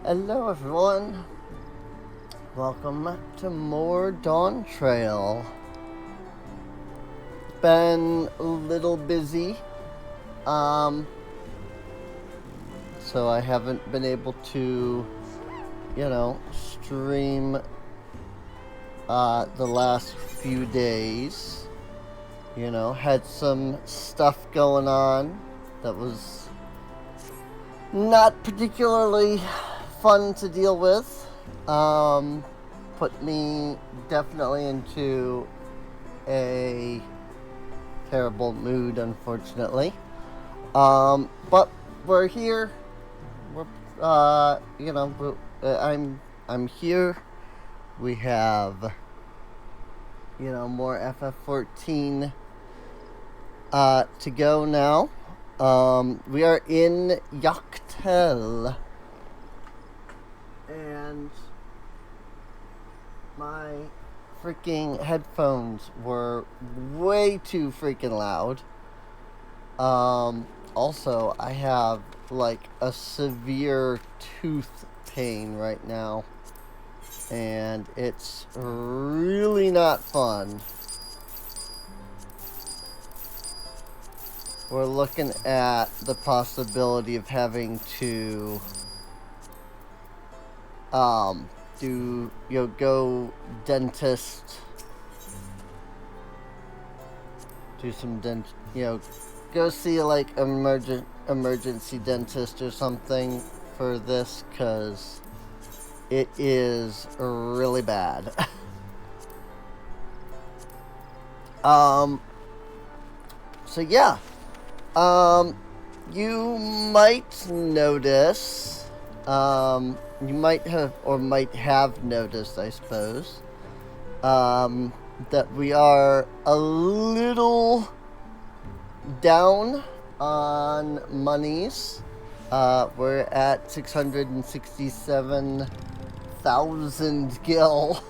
Hello everyone, welcome to more Dawntrail. Been a little busy, so I haven't been able to, stream the last few days. Had some stuff going on that was not particularly fun to deal with. Put me definitely into a terrible mood, unfortunately. But we're here. We're, I'm here. We have, more FF14 to go now. We are in Dawntrail. And my freaking headphones were way too freaking loud. Also, I have like a severe tooth pain right now, and it's really not fun. We're looking at the possibility of having to go dentist, do some go see like emergency dentist or something for this, because it is really bad. So yeah, you might notice, you might have noticed, I suppose, that we are a little down on monies. We're at 667,000 gil,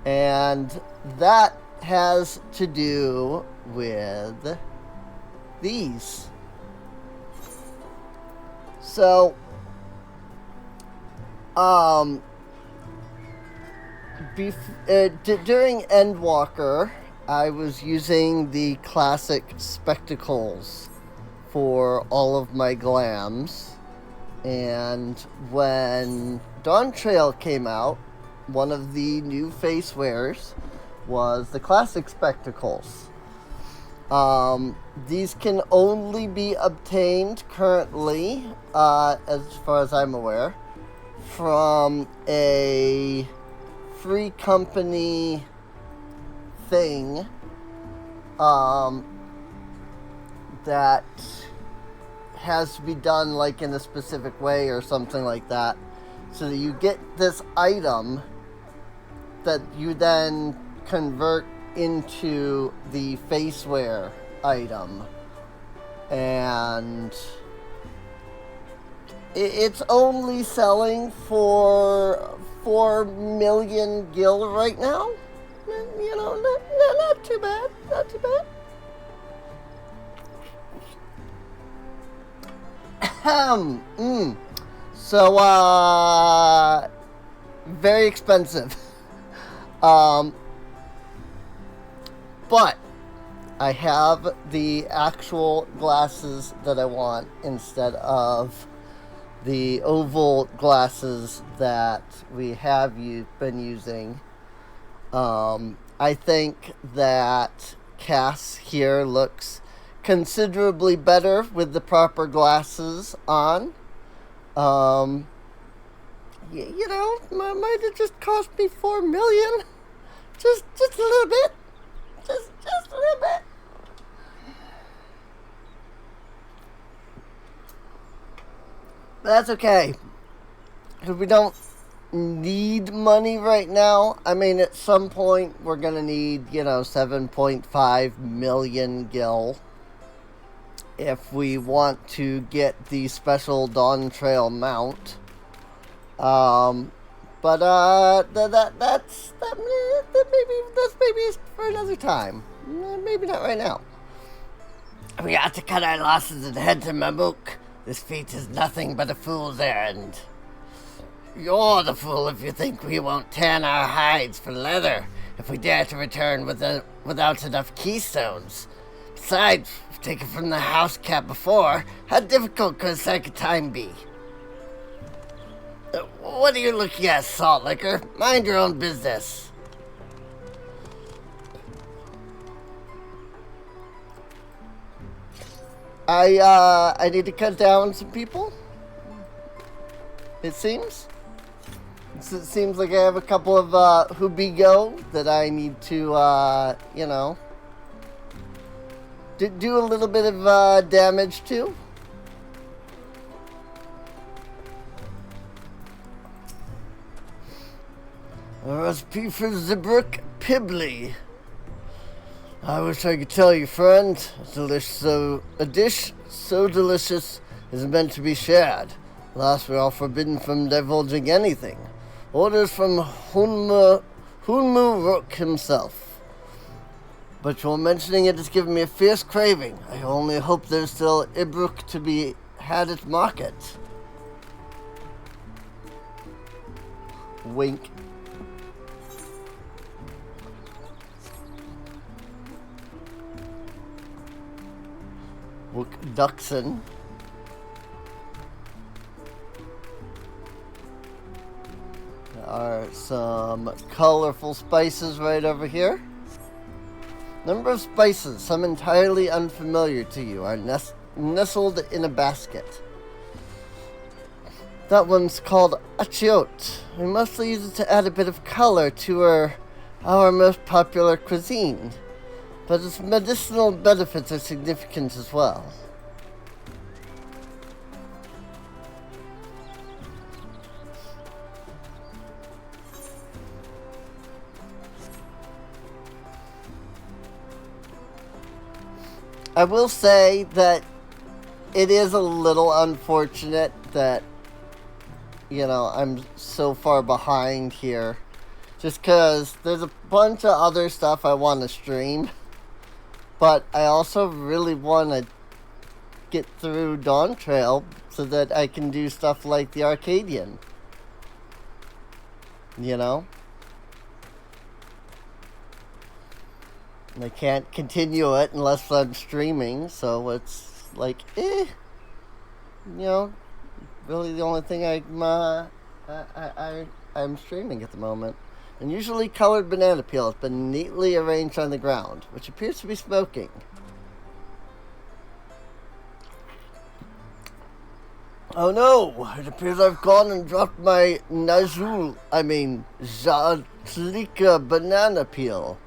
and that has to do with these. So, during Endwalker, I was using the classic spectacles for all of my glams, and when Dawntrail came out, one of the new face wears was the classic spectacles. These can only be obtained currently, as far as I'm aware, from a free company thing that has to be done like in a specific way or something like that, so that you get this item that you then convert into the faceware item, and it's only selling for 4 million gil right now. Not too bad. Not too bad. So, very expensive. But I have the actual glasses that I want instead of the oval glasses that we have been using. I think that Cass here looks considerably better with the proper glasses on. Might have just cost me 4 million. Just a little bit. Just a little bit. But that's okay, because we don't need money right now. I mean, at some point we're gonna need 7.5 million gil if we want to get the special Dawntrail mount. But that's maybe for another time. Maybe not right now. We got to cut our losses and head to Mamuk. This feat is nothing but a fool's errand. You're the fool if you think we won't tan our hides for leather if we dare to return without enough keystones. Besides, we've taken from the house cat before. How difficult could a second time be? What are you looking at, Salt Liquor? Mind your own business. I need to cut down some people. It seems. It seems like I have a couple of Hubigo that I need to, do a little bit of damage to. Recipe for Zibrook Pibley. I wish I could tell you, friend. A dish so delicious is meant to be shared. Last, we're all forbidden from divulging anything. Orders from Hunmu Rook himself. But your mentioning it has given me a fierce craving. I only hope there's still Ibruk to be had at market. Wink. Wook Duxon. There are some colorful spices right over here. Number of spices, some entirely unfamiliar to you, are nestled in a basket. That one's called achiote. We mostly use it to add a bit of color to our most popular cuisine. But its medicinal benefits are significant as well. I will say that it is a little unfortunate that, I'm so far behind here. Just because there's a bunch of other stuff I want to stream. But I also really want to get through Dawntrail so that I can do stuff like the Arcadian. And I can't continue it unless I'm streaming, so it's like, really the only thing I'm streaming at the moment. And usually colored banana peel has been neatly arranged on the ground, which appears to be smoking. Oh no! It appears I've gone and dropped my Zadlika banana peel.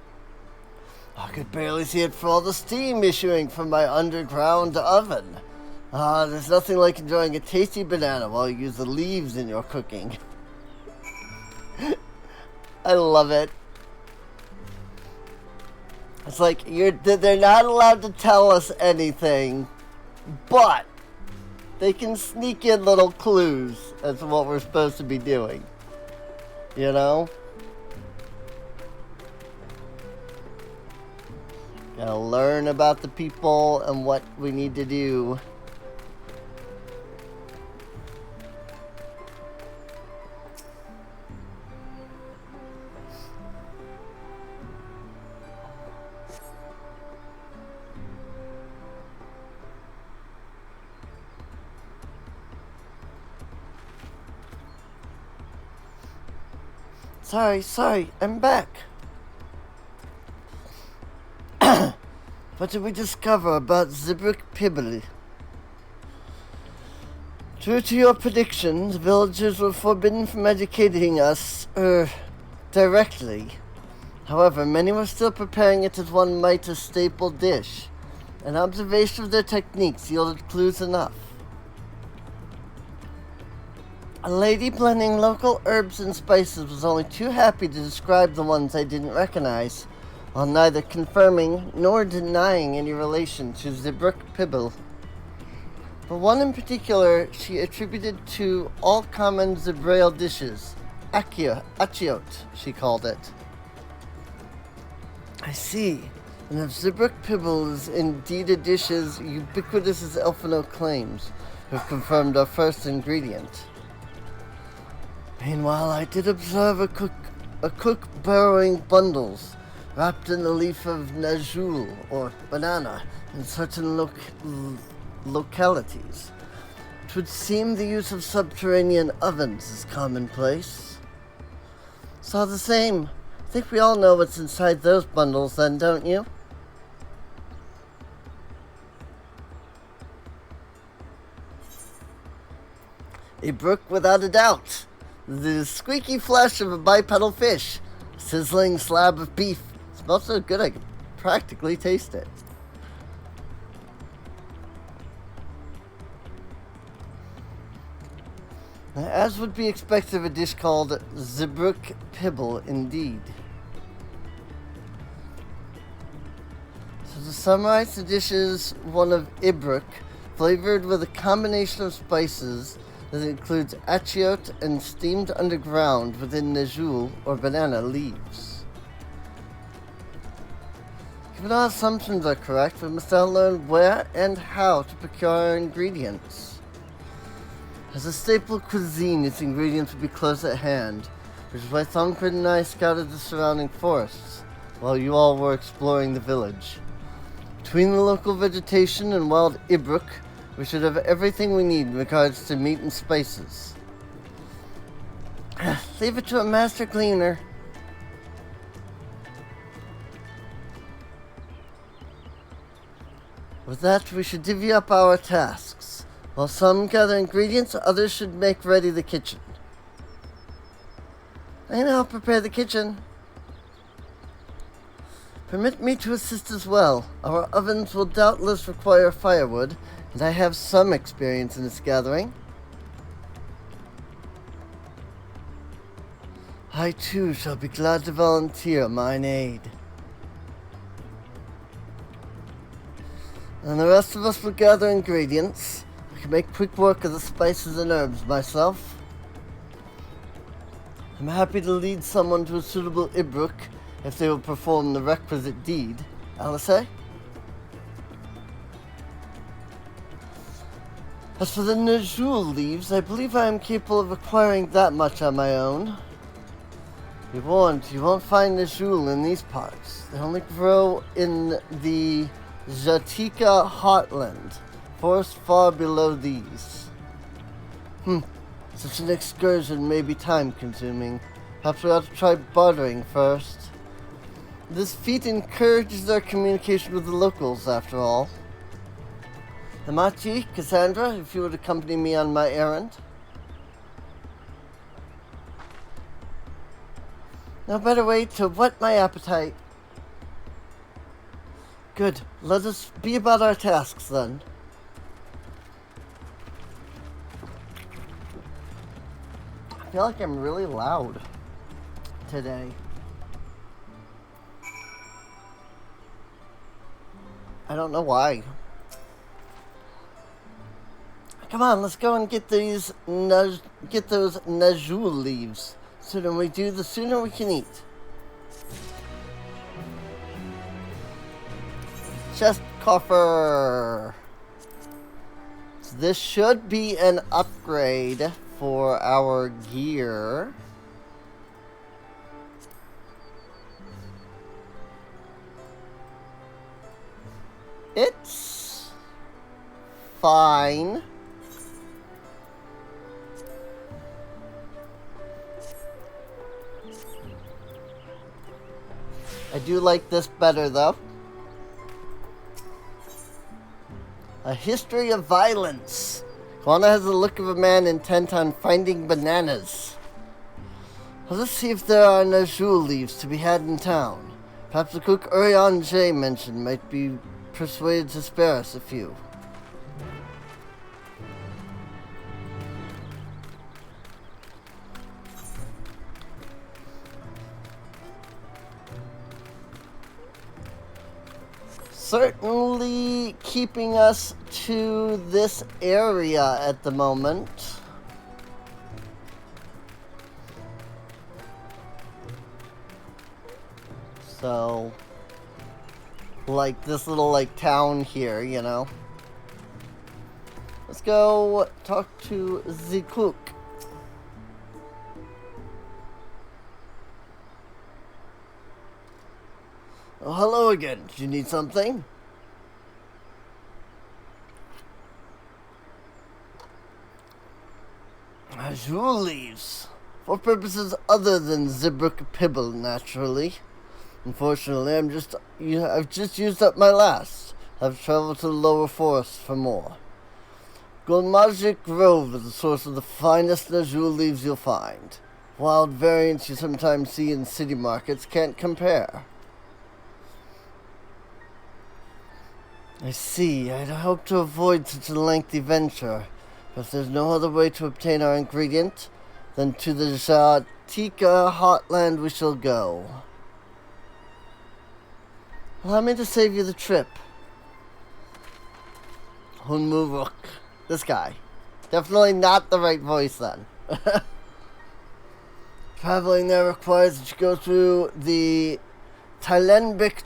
I could barely see it for all the steam issuing from my underground oven. There's nothing like enjoying a tasty banana while you use the leaves in your cooking. I love it. It's like they're not allowed to tell us anything, but they can sneak in little clues as to what we're supposed to be doing. Gotta learn about the people and what we need to do. Sorry, I'm back. What did we discover about Zibrook Pibley? True to your predictions, villagers were forbidden from educating us, directly. However, many were still preparing it as one might a staple dish. An observation of their techniques yielded clues enough. A lady blending local herbs and spices was only too happy to describe the ones I didn't recognize, while neither confirming nor denying any relation to Zibrook Pibble. But one in particular she attributed to all common Zibrail dishes. Achiote, she called it. I see. And if Zibrook Pibble is indeed a dish as ubiquitous as Elfino claims, we've confirmed our first ingredient. Meanwhile, I did observe a cook burrowing bundles wrapped in the leaf of najul or banana in certain localities. It would seem the use of subterranean ovens is commonplace. Saw the same. I think we all know what's inside those bundles then, don't you? A brook without a doubt. The squeaky flesh of a bipedal fish. A sizzling slab of beef. It smells so good I can practically taste it. As would be expected of a dish called Zebruk Pibble, indeed. So to summarize, the dish is one of Ibruk, flavored with a combination of spices that includes achiote and steamed underground within najul or banana leaves. Given our assumptions are correct, we must now learn where and how to procure our ingredients. As a staple cuisine, its ingredients would be close at hand, which is why Thumbprint and I scouted the surrounding forests, while you all were exploring the village. Between the local vegetation and wild Ibruk, we should have everything we need in regards to meat and spices. Leave it to a master cleaner. With that, we should divvy up our tasks. While some gather ingredients, others should make ready the kitchen. I now prepare the kitchen. Permit me to assist as well. Our ovens will doubtless require firewood, and I have some experience in its gathering. I too shall be glad to volunteer mine aid. And the rest of us will gather ingredients. I can make quick work of the spices and herbs myself. I'm happy to lead someone to a suitable Ibruk if they will perform the requisite deed. Alice? As for the najul leaves, I believe I am capable of acquiring that much on my own. Be warned, you won't find najul in these parts. They only grow in the Jatika heartland, forest far below these. Such an excursion may be time-consuming. Perhaps we ought to try bartering first. This feat encourages our communication with the locals, after all. Hamachi, Cassandra, if you would accompany me on my errand. No better way to whet my appetite. Good. Let us be about our tasks, then. I feel like I'm really loud today. I don't know why. Come on, let's go and get those najul leaves. The sooner we do, the sooner we can eat. Chest coffer. So this should be an upgrade for our gear. It's fine. I do like this better, though. A history of violence. Juana has the look of a man intent on finding bananas. Let us see if there are najul leaves to be had in town. Perhaps the cook Urian J mentioned might be persuaded to spare us a few. Certainly keeping us to this area at the moment. So, like this little like town here, you know. Let's go talk to the cook. Oh, hello again. Do you need something? Jewel leaves. For purposes other than Zibruk Pibble, naturally. Unfortunately, I've just used up my last. I've traveled to the lower forest for more. Golmagic Grove is the source of the finest Najul leaves you'll find. Wild variants you sometimes see in city markets can't compare. I see. I'd hoped to avoid such a lengthy venture, but if there's no other way to obtain our ingredient, then to the Jatika hotland we shall go. Allow me to save you the trip. Hunmuruk. This guy. Definitely not the right voice then. Traveling there requires that you go through the Tylenbic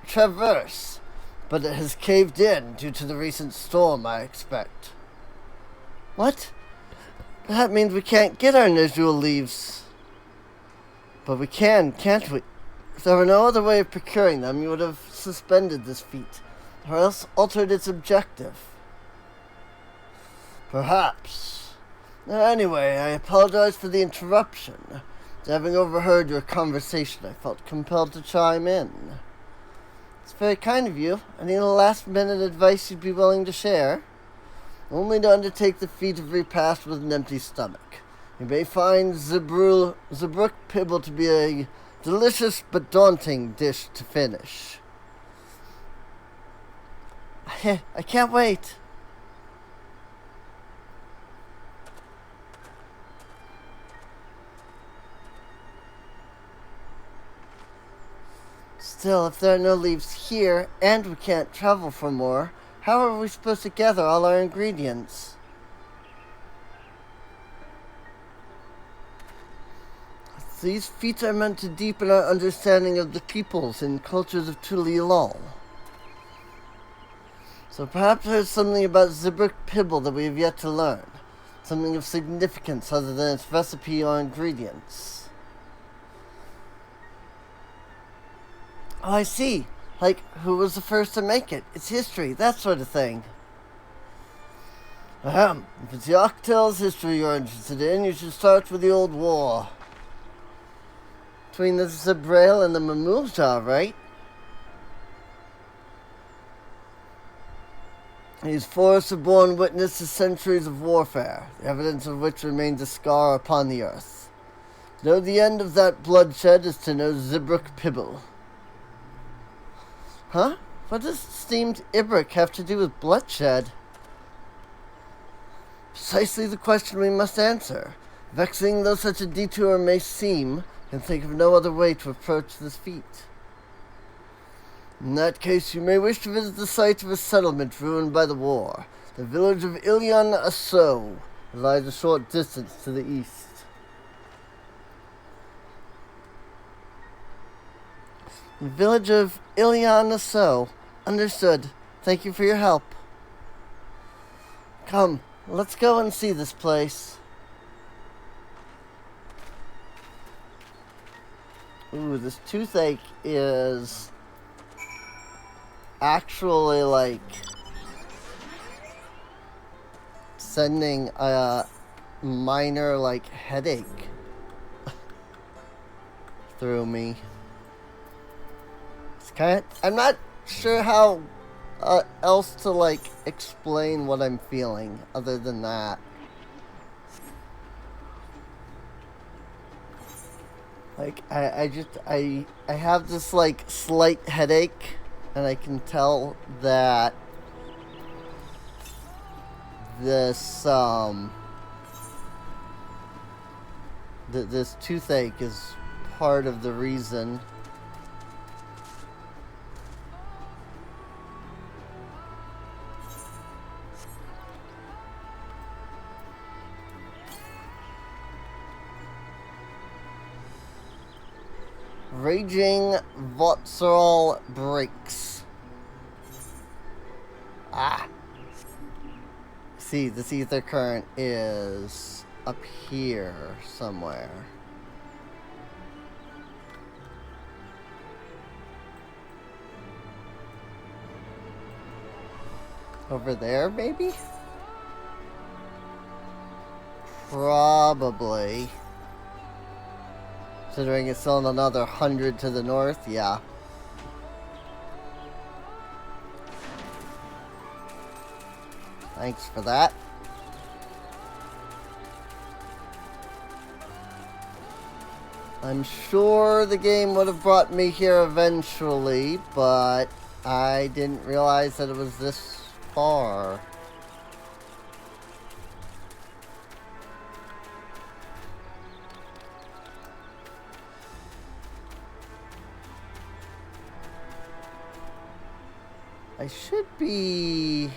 Traverse, but it has caved in due to the recent storm, I expect. What? That means we can't get our Najul leaves. But we can, can't we? If there were no other way of procuring them, you would have suspended this feat, or else altered its objective. Perhaps. Anyway, I apologize for the interruption. Having overheard your conversation, I felt compelled to chime in. It's very kind of you. Any last-minute advice you'd be willing to share? Only to undertake the feat of repast with an empty stomach. You may find Zibruk Pibble to be a delicious but daunting dish to finish. I can't wait. Still, if there are no leaves here, and we can't travel for more, how are we supposed to gather all our ingredients? These feats are meant to deepen our understanding of the peoples and cultures of Tulilal. So perhaps there's something about Zibruk Pibble that we have yet to learn. Something of significance other than its recipe or ingredients. Oh, I see. Like, who was the first to make it? Its history, that sort of thing. Ahem. If it's Yoctel's history you're interested in, you should start with the old war. Between the Zabrail and the Mamulja, right? These forests have borne witness to centuries of warfare, the evidence of which remains a scar upon the earth. To know the end of that bloodshed is to know Zibruk Pibble. Huh? What does steamed Ibrick have to do with bloodshed? Precisely the question we must answer. Vexing though such a detour may seem, I can think of no other way to approach this feat. In that case, you may wish to visit the site of a settlement ruined by the war, the village of Ilion Asso. It lies a short distance to the east. The village of Ilion Asso. Understood. Thank you for your help. Come, let's go and see this place. Ooh, this toothache is actually like sending a minor like headache through me. It's kind of, I'm not sure how else to like explain what I'm feeling other than that. Like I have this like slight headache, and I can tell that this this toothache is part of the reason. Raging Votserol breaks. See, this ether current is up here somewhere. Over there, maybe? Probably. Considering it's still another 100 to the north, yeah. Thanks for that. I'm sure the game would have brought me here eventually, but I didn't realize that it was this far. I should be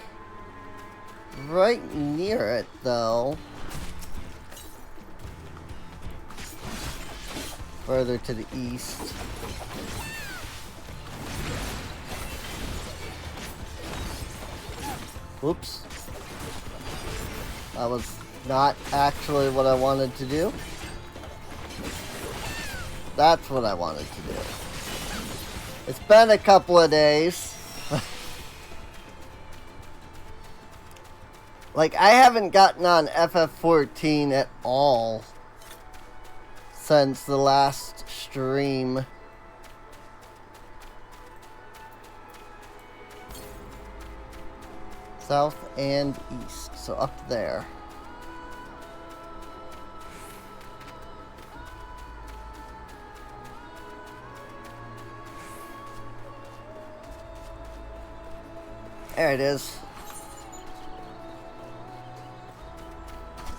right near it, though. Further to the east. Whoops. That was not actually what I wanted to do. That's what I wanted to do. It's been a couple of days. Like, I haven't gotten on FF14 at all since the last stream. South and east, so up there. There it is.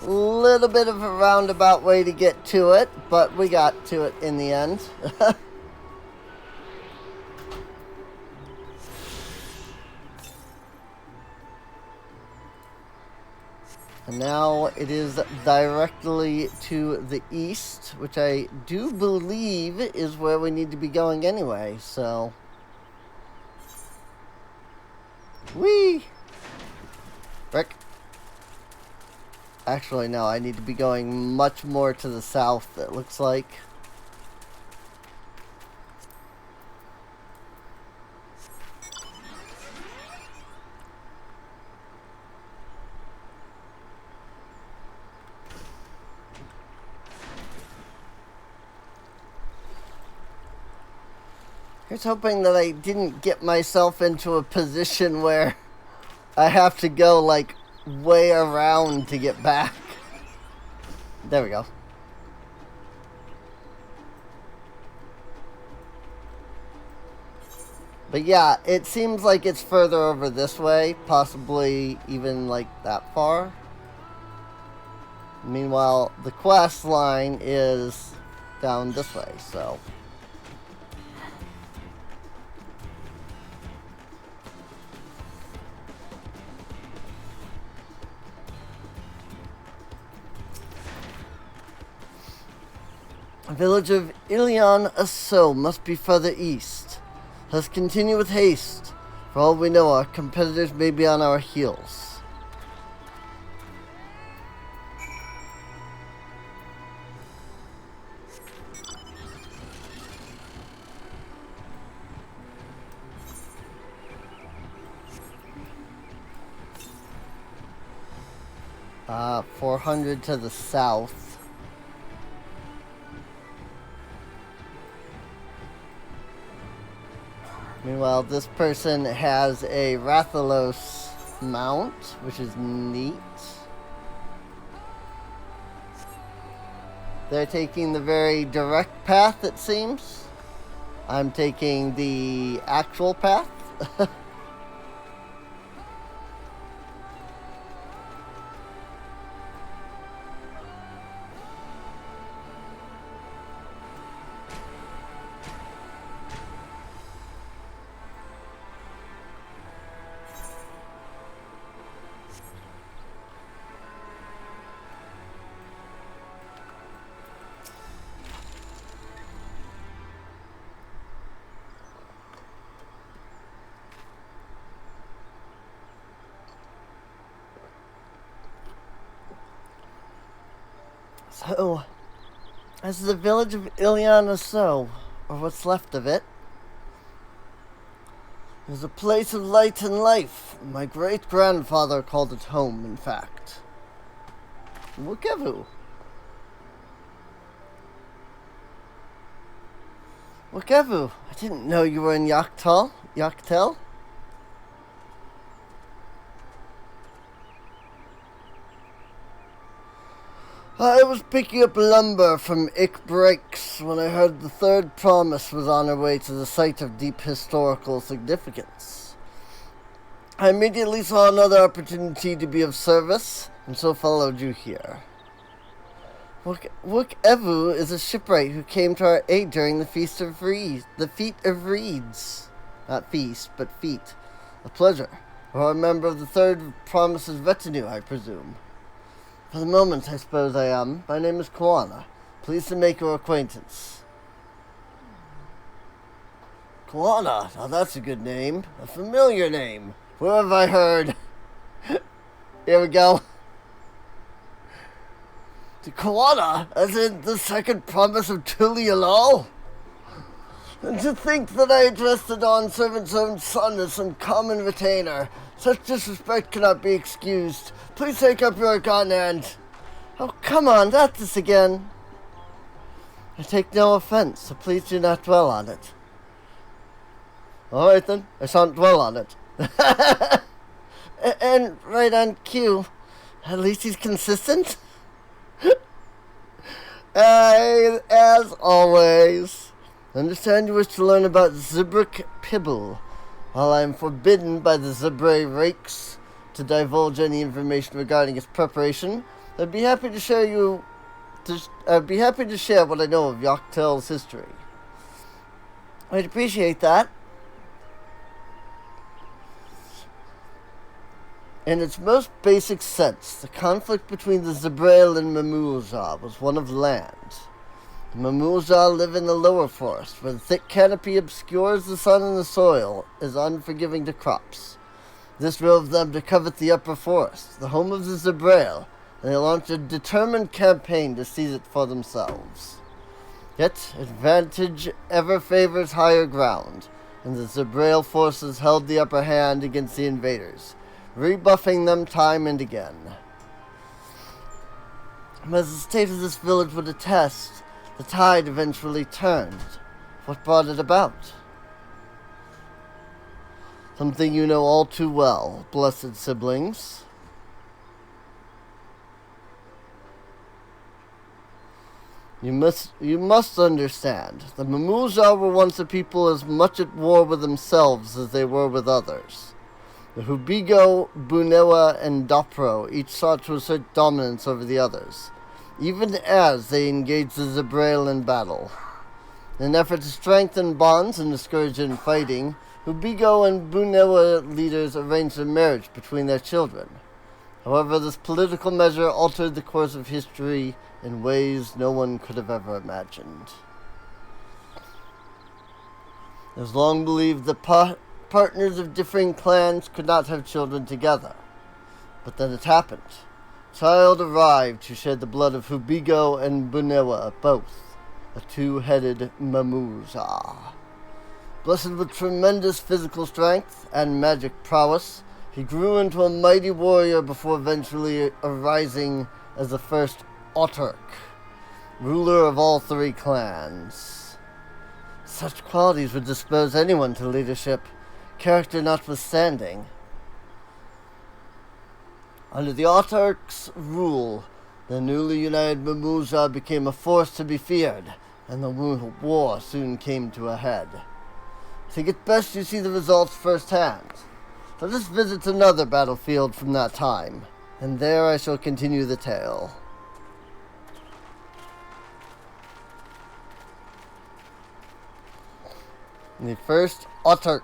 Little bit of a roundabout way to get to it, but we got to it in the end. And now it is directly to the east, which I do believe is where we need to be going anyway, so. Whee! Frick. Actually, no, I need to be going much more to the south, it looks like. Here's hoping that I didn't get myself into a position where I have to go, like, way around to get back. There we go. But yeah, it seems like it's further over this way, possibly even like that far. Meanwhile, the quest line is down this way, so. The village of Ilion Asso must be further east. Let us continue with haste. For all we know, our competitors may be on our heels. 400 to the south. Meanwhile, this person has a Rathalos mount, which is neat. They're taking the very direct path, it seems. I'm taking the actual path. So, as the village of Ilion Asso, or what's left of it. It was a place of light and life. My great-grandfather called it home, in fact. Wukevu. Wukevu, I didn't know you were in Yaktel. I was picking up lumber from Ick Breaks when I heard the third promise was on her way to the site of deep historical significance. I immediately saw another opportunity to be of service, and so followed you here. Wukevu is a shipwright who came to our aid during the Feast of Reeds. The Feet of Reeds. Not feast, but feet. A pleasure. Or a member of the third promise's retinue, I presume. For the moment, I suppose I am. My name is Koana. Pleased to make your acquaintance. Koana, now that's a good name. A familiar name. Where have I heard? Here we go. The Koana, as in the second promise of Tulialol? And to think that I addressed the Dawn Servant's own son as some common retainer. Such disrespect cannot be excused. Please take up your gun and... Oh, come on, not this again. I take no offense, so please do not dwell on it. All right, then. I shan't dwell on it. And right on cue. At least he's consistent. As always, understand you wish to learn about Zibrik Pibble. While I am forbidden by the Zibre Rakes to divulge any information regarding its preparation, I'd be happy to share what I know of Yaktel's history. I'd appreciate that. In its most basic sense, the conflict between the Zibrail and Mamulza was one of land. The Mamulza live in the lower forest, where the thick canopy obscures the sun and the soil is unforgiving to crops. This drove them to covet the upper forest, the home of the Zibrail, and they launched a determined campaign to seize it for themselves. Yet, advantage ever favors higher ground, and the Zibrail forces held the upper hand against the invaders, rebuffing them time and again. As the state of this village would attest, the tide eventually turned. What brought it about? Something you know all too well, blessed siblings. You must understand, the Mamulza were once a people as much at war with themselves as they were with others. The Hubigo, Bunewa, and Dopro each sought to assert dominance over the others, even as they engaged the Zibrail in battle. In an effort to strengthen bonds and discourage infighting, Hubigo and Bunewa leaders arranged a marriage between their children. However, this political measure altered the course of history in ways no one could have ever imagined. It was long believed that partners of differing clans could not have children together. But then it happened. A child arrived who shared the blood of Hubigo and Bunewa, both a two-headed Mamulza. Blessed with tremendous physical strength and magic prowess, he grew into a mighty warrior before eventually arising as the first Autarch, ruler of all three clans. Such qualities would dispose anyone to leadership, character notwithstanding. Under the Autarch's rule, the newly united Mamulza became a force to be feared, and the war soon came to a head. I think it best you see the results firsthand. Let us visit another battlefield from that time, and there I shall continue the tale. The first Autarch.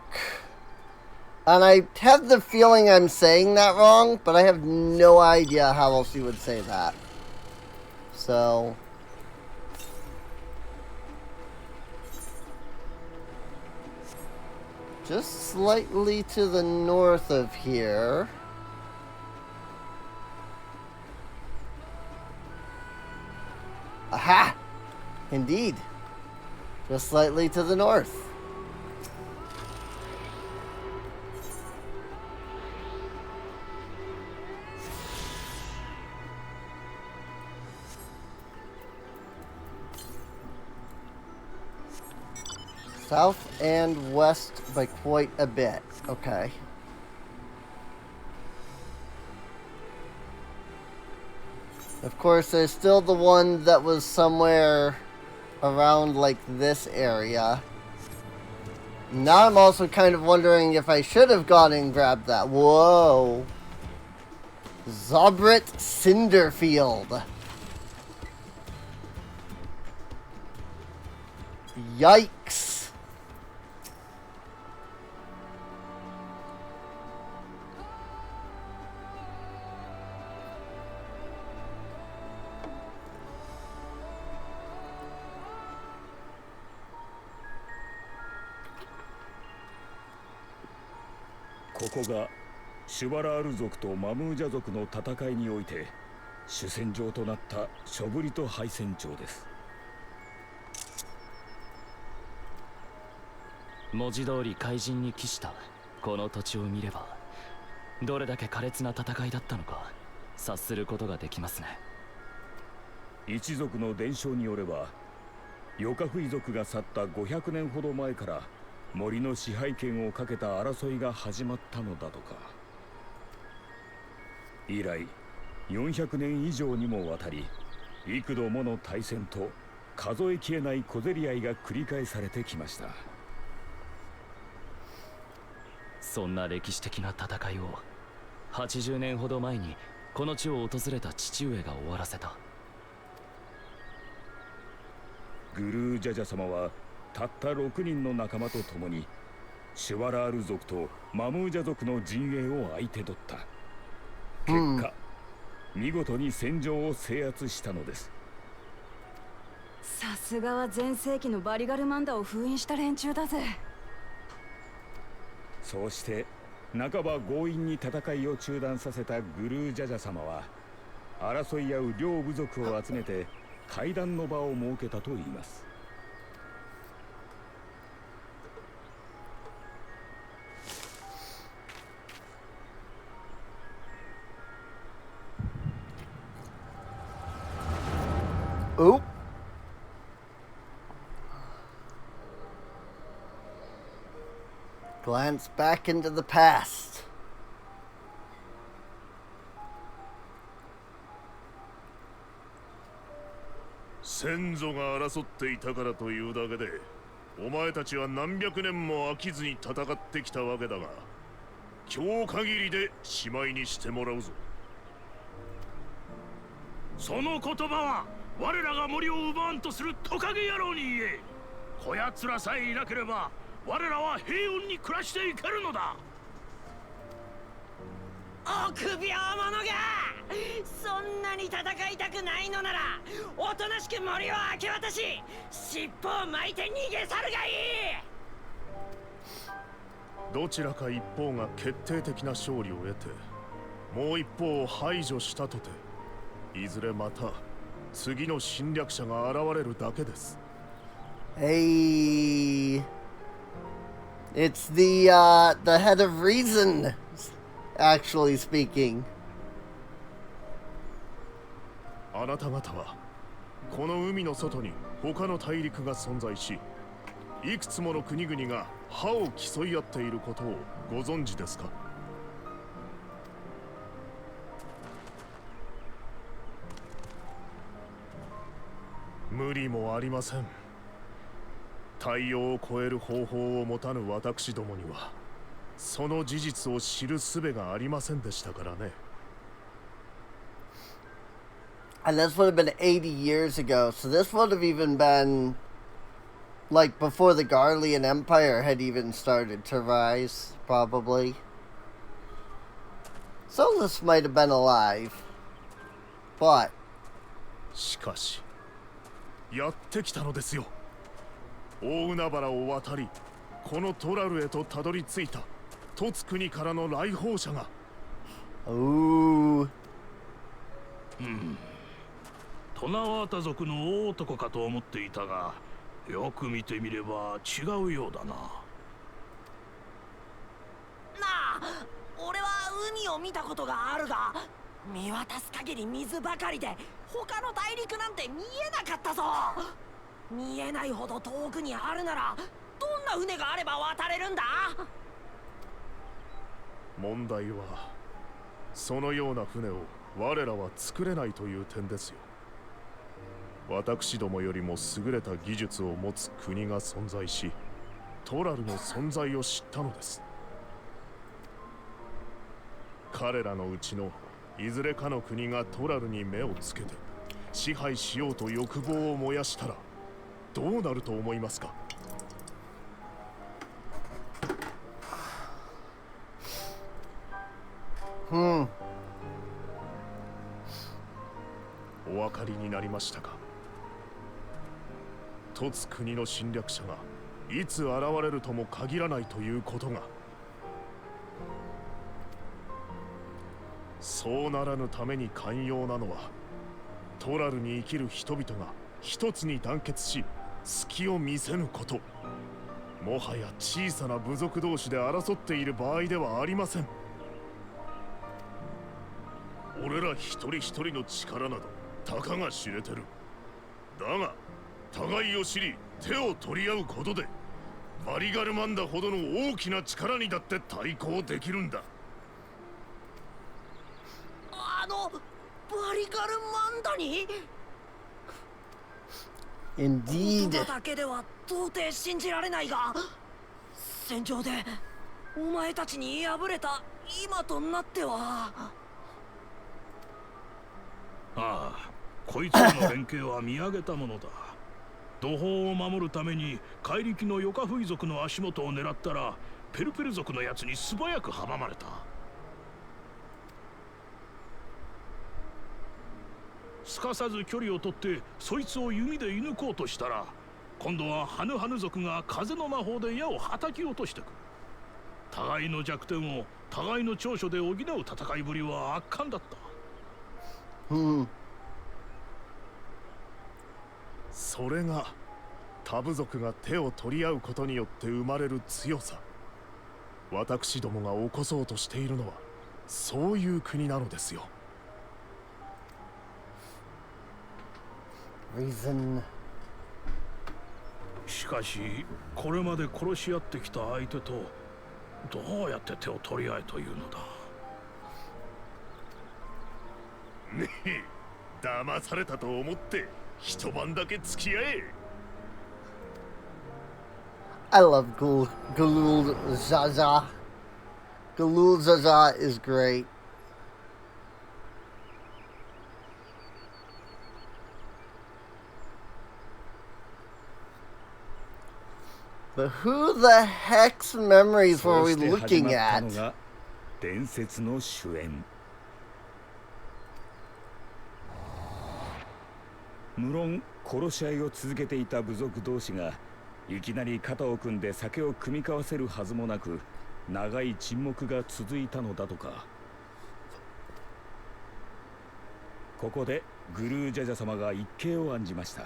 And I have the feeling I'm saying that wrong, but I have no idea how else you would say that. So... just slightly to the north of here. Aha! Indeed. Just slightly to the north. South and west by quite a bit. Okay. Of course, there's still the one that was somewhere around like this area. Now I'm also kind of wondering if I should have gone and grabbed that. Whoa. Zobrit Cinderfield. Yikes.ここがシュバラール族とマムージャ族の戦いにおいて主戦場となったショブリト敗戦町です。文字通り怪人に帰したこの土地を見ればどれだけ苛烈な戦いだったのか察することができますね。一族の伝承によればヨカフイ族が去った500年ほど前から森の支配権をかけた争いが始まったのだとか。以来400年以上にもわたり幾度もの大戦と数えきれない小競り合いが繰り返されてきました。そんな歴史的な戦いを80年ほど前にこの地を訪れた父上が終わらせた。グルージャジャ様はたった6人の仲間と共にシュワラール族とマムージャ族の陣営を相手取った。結果、見事に戦場を制圧したのです。さすがは全盛期のバリガルマンダを封印した連中だぜ。そうして半ば強引に戦いを中断させたグルージャジャ様は争い合う両部族を集めて会談の場を設けたといいます。Oop. Glance back into the past. 先祖が争っていたからというだけでお前たちは何百年も飽きずに戦ってきたわけだが、今日限りでしまいにしてもらうぞ。その言葉は我らが森を奪わんとするトカゲ野郎に言え。こやつらさえいなければ我らは平穏に暮らしていけるのだ。臆病者がそんなに戦いたくないのならおとなしく森を明け渡し尻尾を巻いて逃げ去るがいい。どちらか一方が決定的な勝利を得てもう一方を排除したとていずれまた次の侵略者が現れるだけです。Hey, it's the head of reason, actually speaking. あなた方はこの海の外に他の大陸が存在し、いくつもの国々が歯を競い合っていることをご存知ですか？無理もありません。太陽を超える方法を持たぬ私どもにはその事実を知る術がありませんでしたからね。And this would have been 80 years ago, so this would have even been like before the Garlean Empire had even started to rise, probably. Solus might have been alive, but しかしやってきたのですよ。大海原を渡りこのトラルへとたどり着いたトツ国からの来訪者が。ooh. トナワータ族の大男かと思っていたが、よく見てみれば違うようだな。なあ、俺は海を見たことがあるが見渡す限り水ばかりで他の大陸なんて見えなかったぞ。見えないほど遠くにあるならどんな船があれば渡れるんだ？問題はそのような船を我らは作れないという点ですよ。私どもよりも優れた技術を持つ国が存在し、トラルの存在を知ったのです。彼らのうちのいずれかの国がトラルに目をつけて支配しようと欲望を燃やしたらどうなると思いますか？お分かりになりましたか？凸国の侵略者がいつ現れるとも限らないということが。そうならぬために寛容なのは、トラルに生きる人々が一つに団結し隙を見せぬこと。もはや小さな部族同士で争っている場合ではありません。俺ら一人一人の力などたかが知れてる。だが互いを知り手を取り合うことでバリガルマンダほどの大きな力にだって対抗できるんだ。バリガルマンダに？ Indeed. 言葉だけでは到底信じられないが、戦場でお前たちに敗れた今となっては。ああ、こいつらの連携は見上げたものだ。土砲を守るために怪力のヨカフイ族の足元を狙ったら、ペルペル族のやつに素早く阻まれた。すかさず距離を取ってそいつを弓で射抜こうとしたら、今度はハヌハヌ族が風の魔法で矢を叩き落としてくる。互いの弱点を互いの長所で補う戦いぶりは圧巻だった。それが他部族が手を取り合うことによって生まれる強さ。私どもが起こそうとしているのはそういう国なのですよ。Reason. しかしこれまで殺し合ってきた相手とどうやって手を取り合えというのだ。ねえ、騙されたと思って一晩だけ付き合え。I love Galul Zaza. Galul Zaza is great. But who the heck's memories were we looking at? 伝説の主演。無論殺し合いを続けていた部族同士がいきなり肩を組んで酒を酌み交わせるはずもなく、長い沈黙が続いたのだとか。ここでグルージャジャ様が一計を案じました。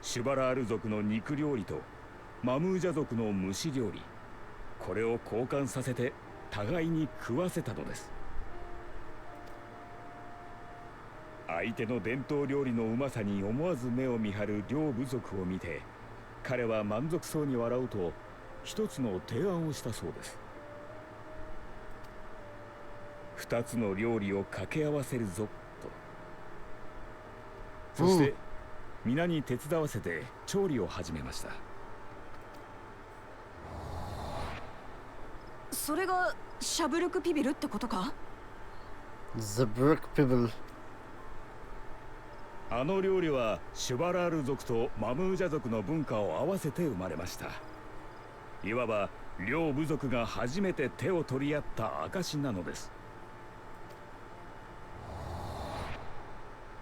シュバラール族の肉料理とマムージャ族の蒸し料理、これを交換させて互いに食わせたのです。相手の伝統料理のうまさに思わず目を見張る両部族を見て、彼は満足そうに笑うと一つの提案をしたそうです。二つの料理を掛け合わせるぞと。そして皆に手伝わせて調理を始めました。それがシャブルクピビルってことか？ Zabruk Pibble. あの料理はシュバラール族とマムージャ族の文化を合わせて生まれました。いわば両部族が初めて手を取り合った証なのです。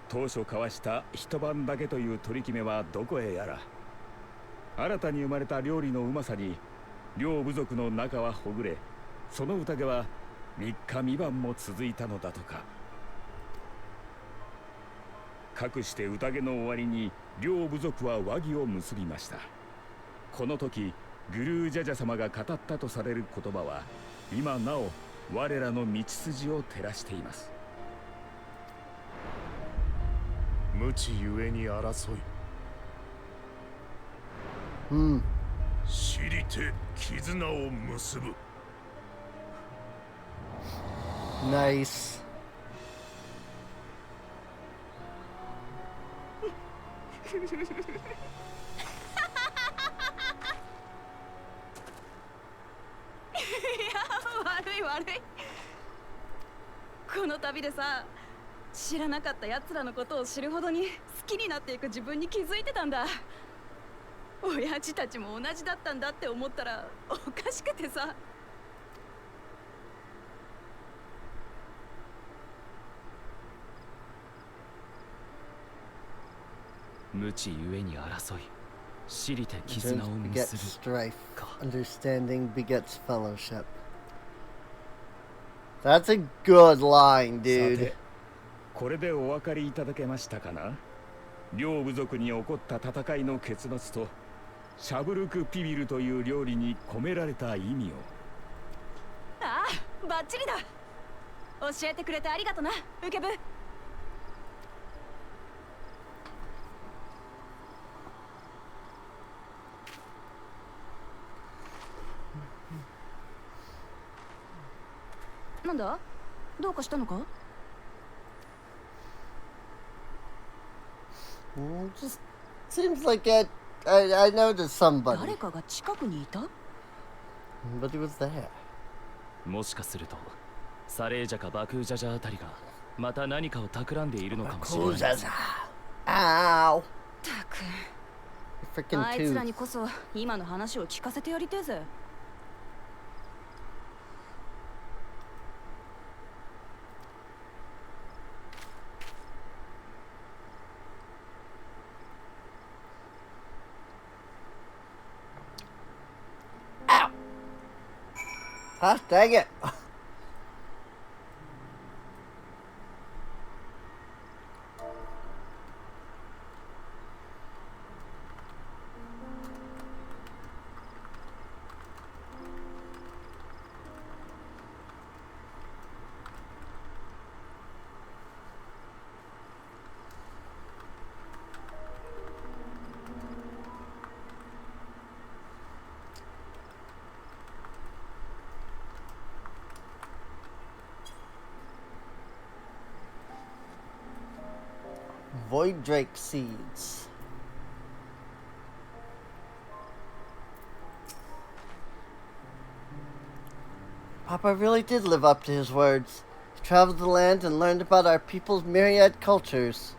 当初交わした一晩だけという取り決めはどこへやら、新たに生まれた料理のうまさに両部族の仲はほぐれ、その宴は3日3晩も続いたのだとか。かくして宴の終わりに両部族は和議を結びました。この時グルージャジャ様が語ったとされる言葉は今なお我らの道筋を照らしています。無知ゆえに争い。知りて絆を結ぶ。 Nice. Yeah, 悪い悪い。この旅でさ、知らなかった奴らのことを知るほどに好きになっていく自分に気づいてたんだ。親父たちも同じだったんだって思ったらおかしくてさ。無知ゆえに争い、知りて絆を Endurance 結 begets ぶ strife. か。 Understanding begets fellowship. That's a good line, さ dude. てこれでお分かりいただけましたかな。両部族に起こった戦いの結末とシャブルクピビルという料理に込められた意味を。ああ、バッチリだ。教えてくれてありがとな、ウケブ。なんだ？どうかしたのか？ Just seems like I noticed somebody. 誰かが近くにいた？ But he was there. もしかするとサレージャかバクージャジャあたりがまた何かを企んでいるのかもしれない。 Kuzaza. Ow. たく。 Freaking あいつら tooth. にこそ今の話を聞かせてやりてえぜ。Ah, dang it. Void Drake seeds. Papa really did live up to his words. He traveled the land and learned about our people's myriad cultures.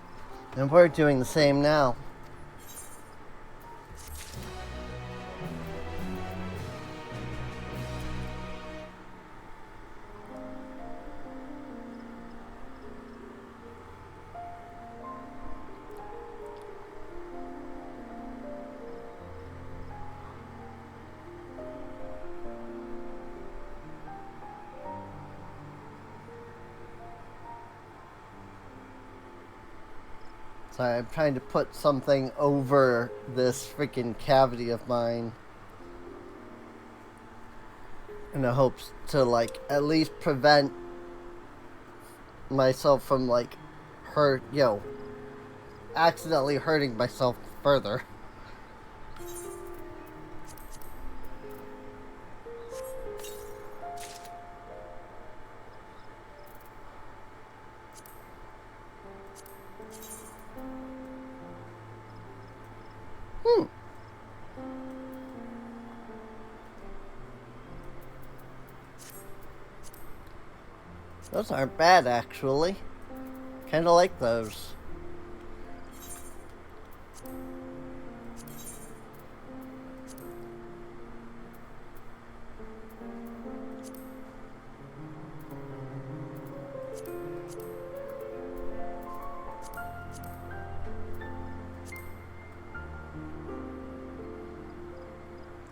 And we're doing the same now. Sorry, I'm trying to put something over this freaking cavity of mine. In the hopes to, like, at least prevent myself from, like, accidentally hurting myself further. Those aren't bad, actually. Kinda like those.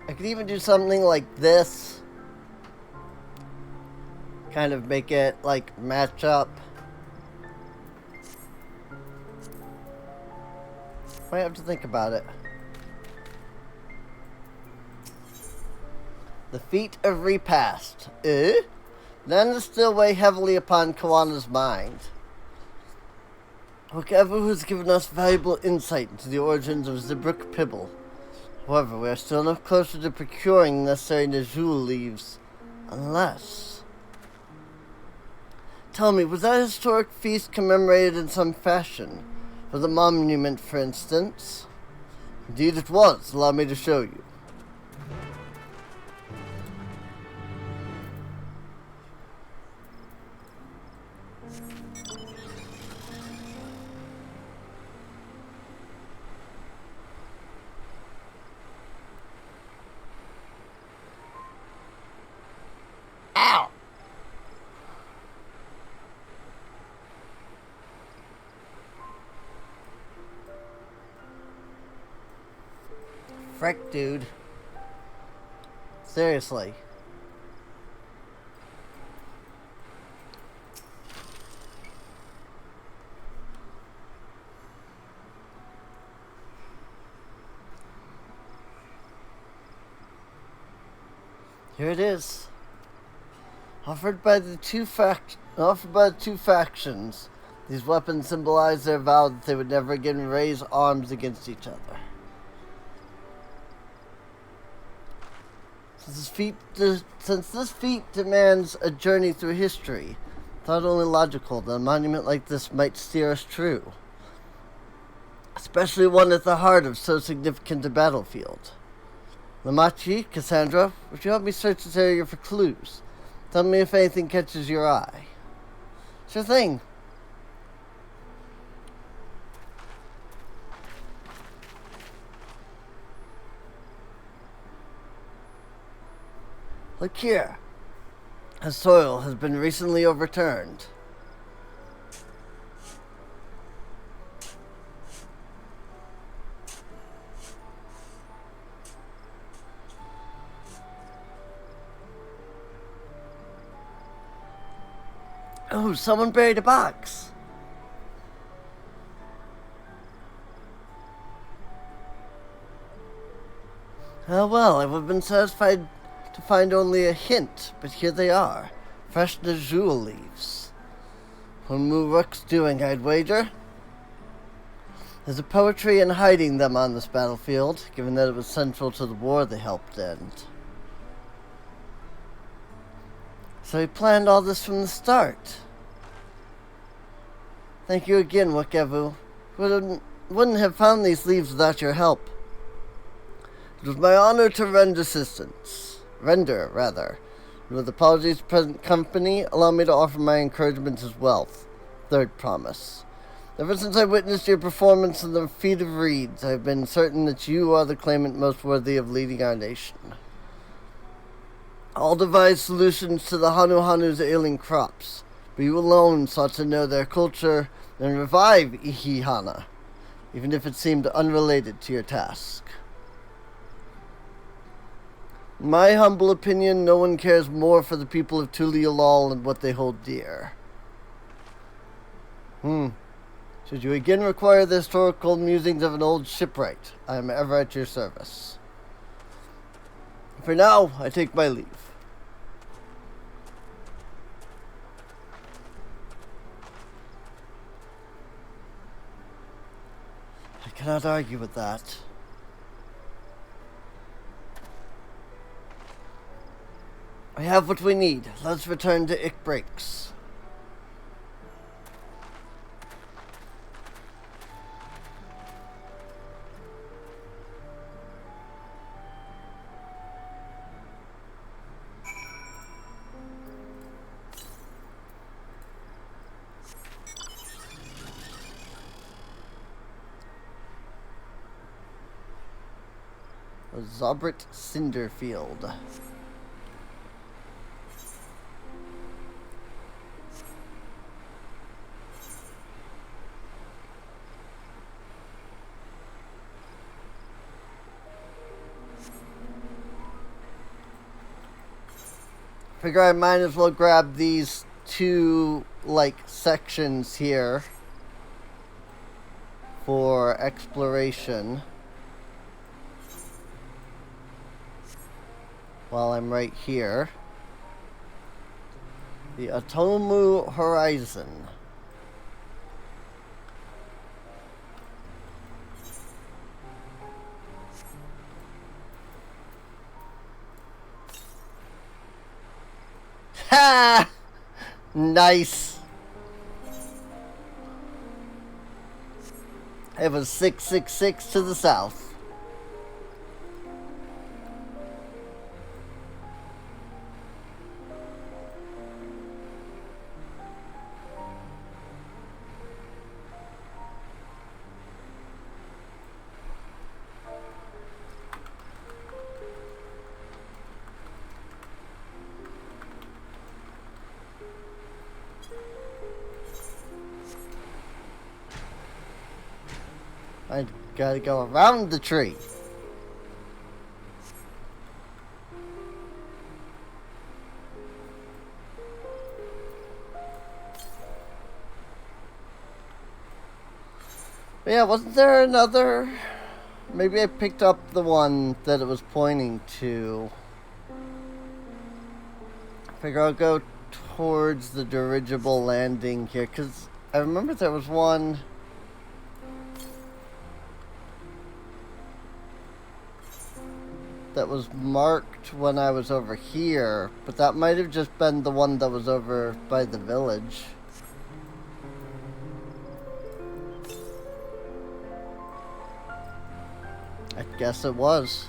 I could even do something like this. Kind of make it, like, match up. Might have to think about it. The feat of repast. Then it still weigh heavily upon Kawana's mind. Whoever has given us valuable insight into the origins of Zibruk Pibble. However, we are still enough closer to procuring necessary Najul leaves. Unless... Tell me, was that historic feast commemorated in some fashion? For the monument, for instance? Indeed it was. Allow me to show you. Ow! Frick, dude. Seriously. Here it is. Offered by the two factions. These weapons symbolize their vow that they would never again raise arms against each other. Since this feat demands a journey through history, thought only logical that a monument like this might steer us true. Especially one at the heart of so significant a battlefield. Lamachi, Cassandra, would you help me search this area for clues? Tell me if anything catches your eye. Sure thing. Look here. The soil has been recently overturned. Oh, someone buried a box. Oh well, I would have been satisfied to find only a hint, but here they are. Fresh Najul leaves. What Muruk's doing, I'd wager? There's a poetry in hiding them on this battlefield, given that it was central to the war they helped end. So he planned all this from the start. Thank you again, Wakevu. Wouldn't have found these leaves without your help. It was my honor to render, and with apologies to present company, allow me to offer my encouragement as well. Third promise. Ever since I witnessed your performance in the feat of reeds, I have been certain that you are the claimant most worthy of leading our nation. I'll devise solutions to the Hanu's ailing crops, but you alone sought to know their culture and revive Ihihana, even if it seemed unrelated to your task. In my humble opinion, no one cares more for the people of Tulialal and what they hold dear. Should you again require the historical musings of an old shipwright, I am ever at your service. For now, I take my leave. I cannot argue with that. We have what we need. Let's return to Ickbreaks. Zobrit Cinderfield. Figure I might as well grab these two, sections here for exploration while I'm right here. The Atomu Horizon. Ha! Nice. It was 666 to the south. I gotta go around the tree. Yeah, wasn't there another? Maybe I picked up the one that it was pointing to. I figure I'll go towards the dirigible landing here, because I remember there was one. That was marked when I was over here, but that might have just been the one that was over by the village. I guess it was.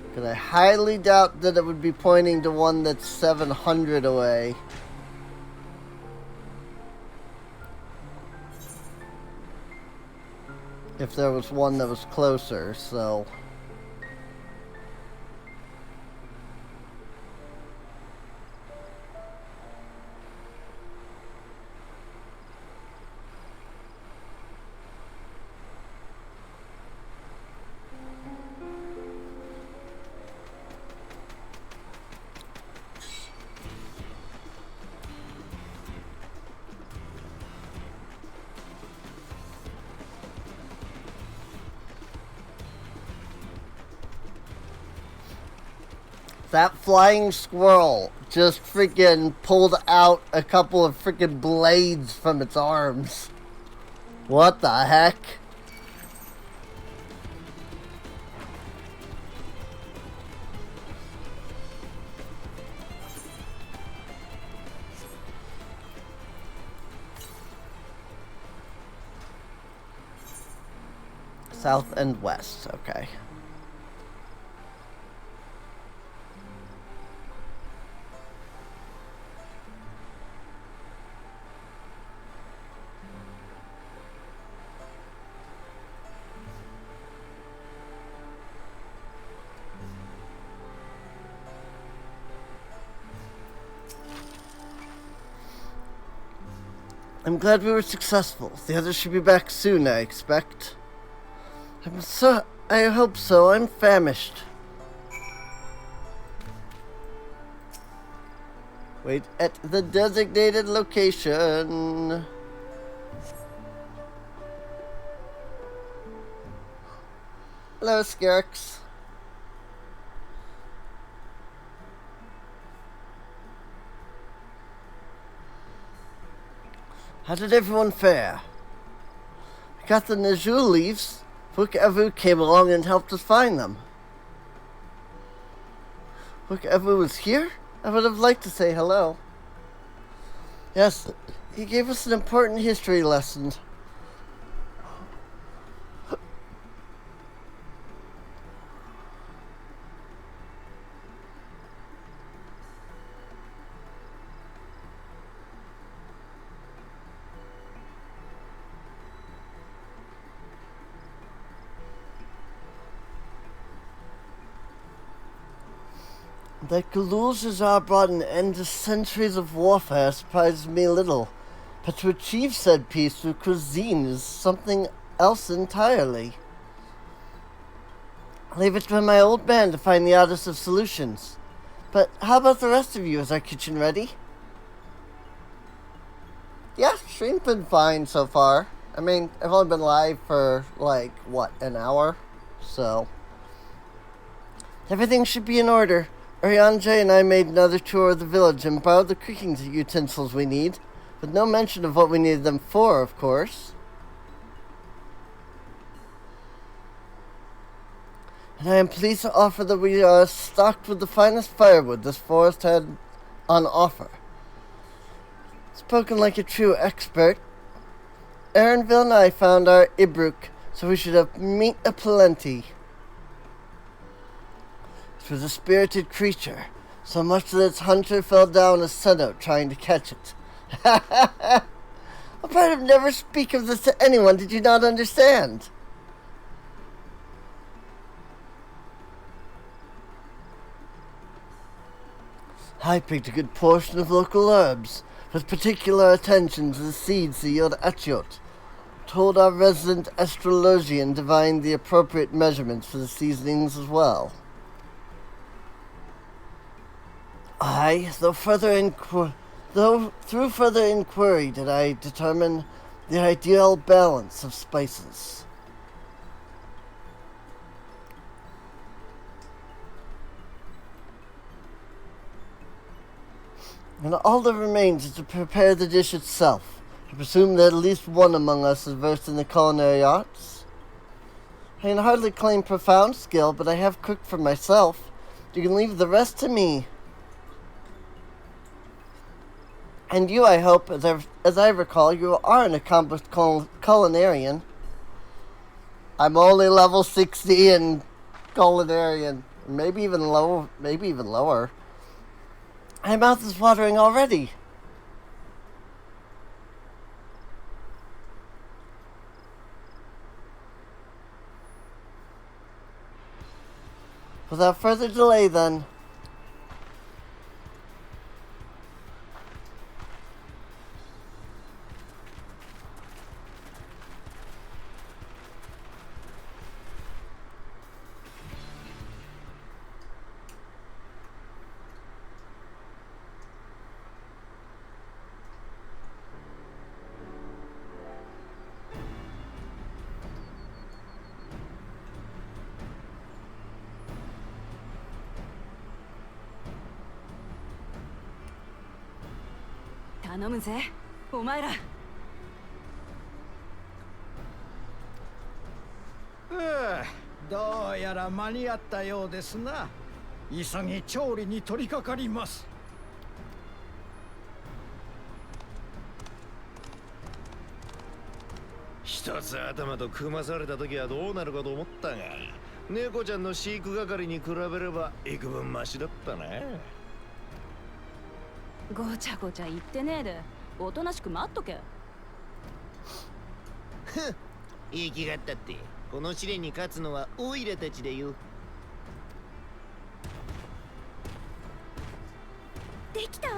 Because I highly doubt that it would be pointing to one that's 700 away. If there was one that was closer, so... That flying squirrel just freaking pulled out a couple of freaking blades from its arms. What the heck? South and west, okay. I'm glad we were successful. The others should be back soon, I expect. I hope so. I'm famished. Wait at the designated location. Hello, Scarix. How did everyone fare? I got the Najul leaves. Fukavu came along and helped us find them. Fukavu was here? I would have liked to say hello. Yes, he gave us an important history lesson. That Galul Shazar brought an end to centuries of warfare surprises me little, but to achieve said peace through cuisine is something else entirely. I leave it to my old man to find the oddest of solutions. But how about the rest of you? Is our kitchen ready? Yeah, stream's been fine so far. I mean, I've only been live for, like, what, an hour? So, everything should be in order. Orianjay and I made another tour of the village and borrowed the cooking utensils we need, with no mention of what we needed them for, of course. and I am pleased to offer that we are stocked with the finest firewood this forest had on offer. Spoken like a true expert, Aaronville and I found our Ibruk, so we should have meat aplenty. It was a spirited creature, so much that its hunter fell down a cenote trying to catch it. I might have never speak of this to anyone. Did you not understand? I picked a good portion of local herbs, with particular attention to the seeds that yield atiot. Told our resident astrologian divined the appropriate measurements for the seasonings as well. Through further inquiry did I determine the ideal balance of spices. And all that remains is to prepare the dish itself. I presume that at least one among us is versed in the culinary arts. I can hardly claim profound skill, but I have cooked for myself. You can leave the rest to me. And you, I hope, as I recall, you are an accomplished culinarian. I'm only level 60 in culinarian. Maybe even lower. My mouth is watering already. Without further delay, then.頼むぜ、お前ら。どうやら間に合ったようですな。急ぎ調理に取り掛かります。一つ頭と組まされた時はどうなるかと思ったが、猫ちゃんの飼育係に比べれば幾分マシだったな。ごちゃごちゃ言ってねえで、おとなしく待っとけ。言い気がったって、この試練に勝つのはオイラたちだよ。できたわ。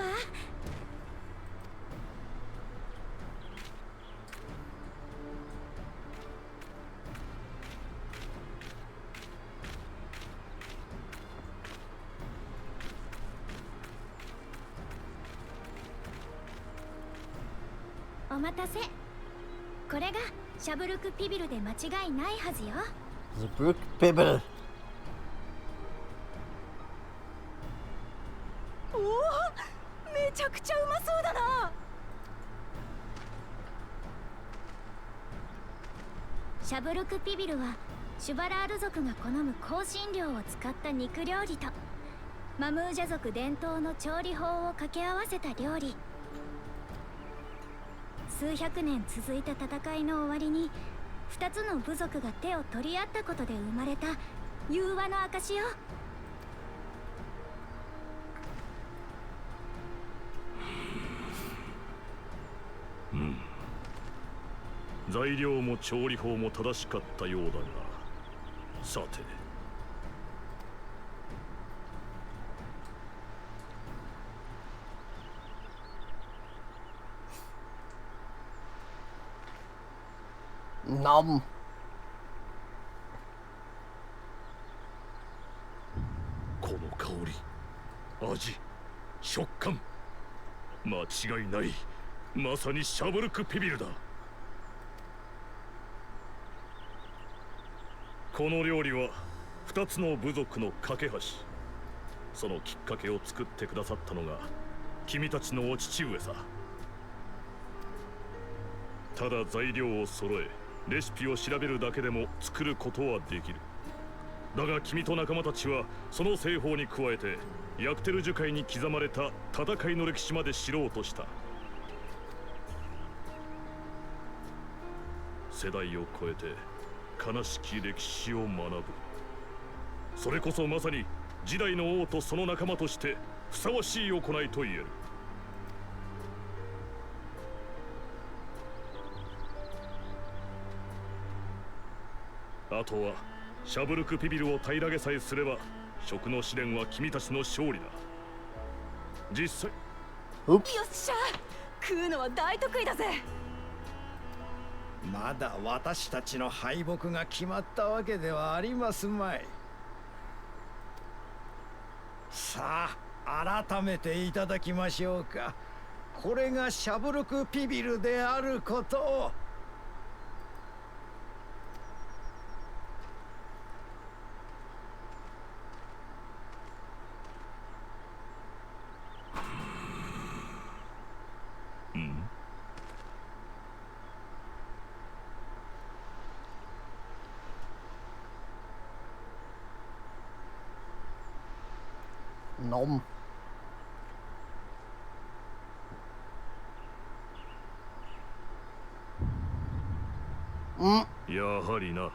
お待たせ。これがシャブルクピビルで間違いないはずよ。The Brook Pibble. おお、めちゃくちゃうまそうだな。シャブルクピビルはシュバラール族が好む香辛料を使った肉料理とマムージャ族伝統の調理法を掛け合わせた料理。数百年続いた戦いの終わりに2つの部族が手を取り合ったことで生まれた融和の証よ。材料も調理法も正しかったようだが、さてNom. この香り、味、食感、間違いない。まさにシャブルクピビルだ。この料理は2つの部族の架け橋。そのきっかけを作ってくださったのが君たちのお父上さ。ただ材料を揃えレシピを調べるだけでも作ることはできる。だが君と仲間たちはその製法に加えてヤクテル樹海に刻まれた戦いの歴史まで知ろうとした。世代を超えて悲しき歴史を学ぶ。それこそまさに時代の王とその仲間としてふさわしい行いと言える。あとはシャブルクピビルを平らげさえすれば食の試練は君たちの勝利だ。実際よっしゃ、食うのは大得意だぜ。まだ私たちの敗北が決まったわけではありますまい。さあ改めていただきましょうか。これがシャブルクピビルであることを。Nom. やはりな。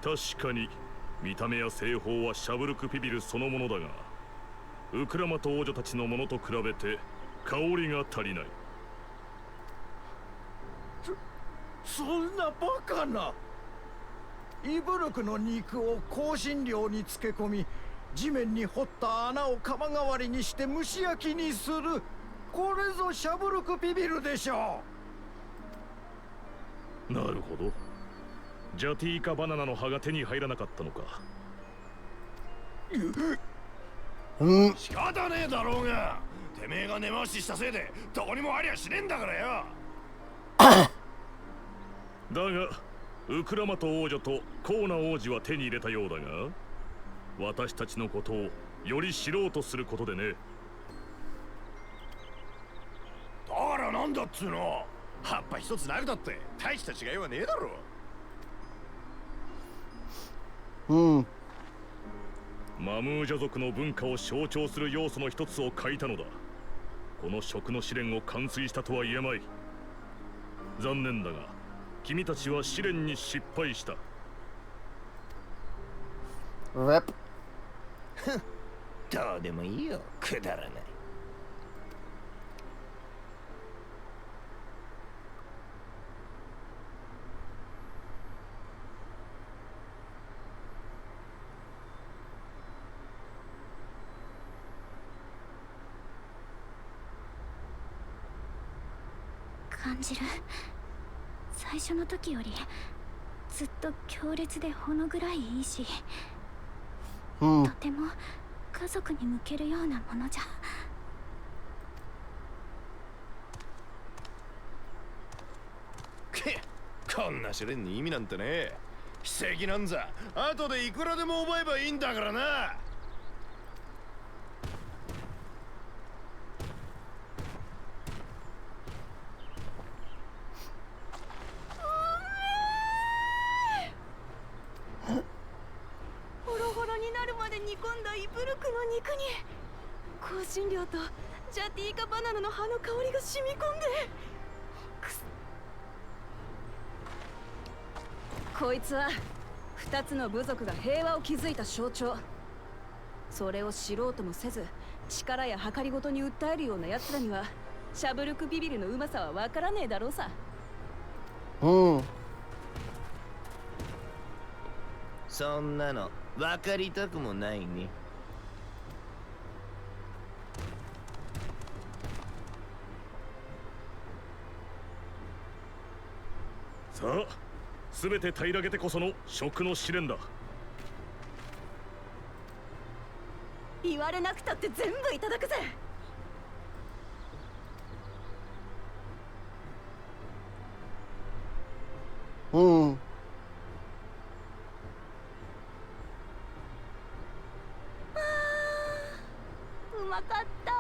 確かに見た目や製法はシャブルクピビルそのものだが、ウクラマと王女たちのものと比べて香りが足りない。そんなバカな。イブルクの肉を香辛料に漬け込み、地面に掘った穴を釜代わりにして蒸し焼きにする。これぞシャブルクピビルでしょう。なるほど。ジャティーカバナナの葉が手に入らなかったのか。仕方ねえだろうが、てめえが根回ししたせいでどこにもありゃしねえんだからよ。だがウクラマト王女とコーナ王子は手に入れたようだが、私たちのことをより知ろうとすることでね。だからなんだっつうの。葉っぱ一つなくだって大した違いはねえだろ。マムージャ族の文化を象徴する要素の一つを欠いたのだ。この食の試練を完遂したとは言えまい。残念だが君たちは試練に失敗した。Rip. どうでもいいよ、くだらない。感じる。最初の時よりずっと強烈でほの暗いいいし、とても家族に向けるようなものじゃ。こんな試練に意味なんてねえ。奇跡なんざ後でいくらでも覚えばいいんだからな。煮込んだイブルクの肉に香辛料とジャティーカバナナの葉の香りが染み込んで、こいつは2つの部族が平和を築いた象徴。それを知ろうともせず力や計りごとに訴えるような奴らにはシャブルクビビルのうまさはわからねえだろうさ。そんなの分かりたくもないね。さあ、全て平らげてこその食の試練だ。言われなくたって全部いただくぜ。うまかった。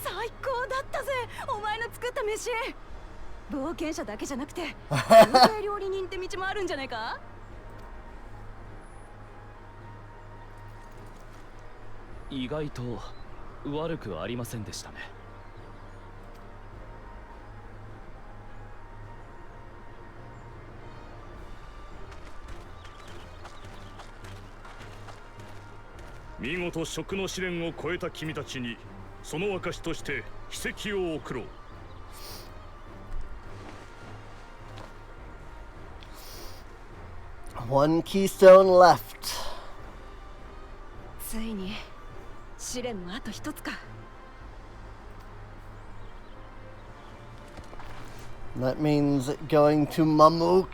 最高だったぜ。お前の作った飯。冒険者だけじゃなくて有名料理人って道もあるんじゃないか。意外と悪くありませんでしたね。見事食の試練を超えた君たちにその証として奇跡を贈ろう。One keystone left. ついに試練もあと一つか。That means going to Mamuk.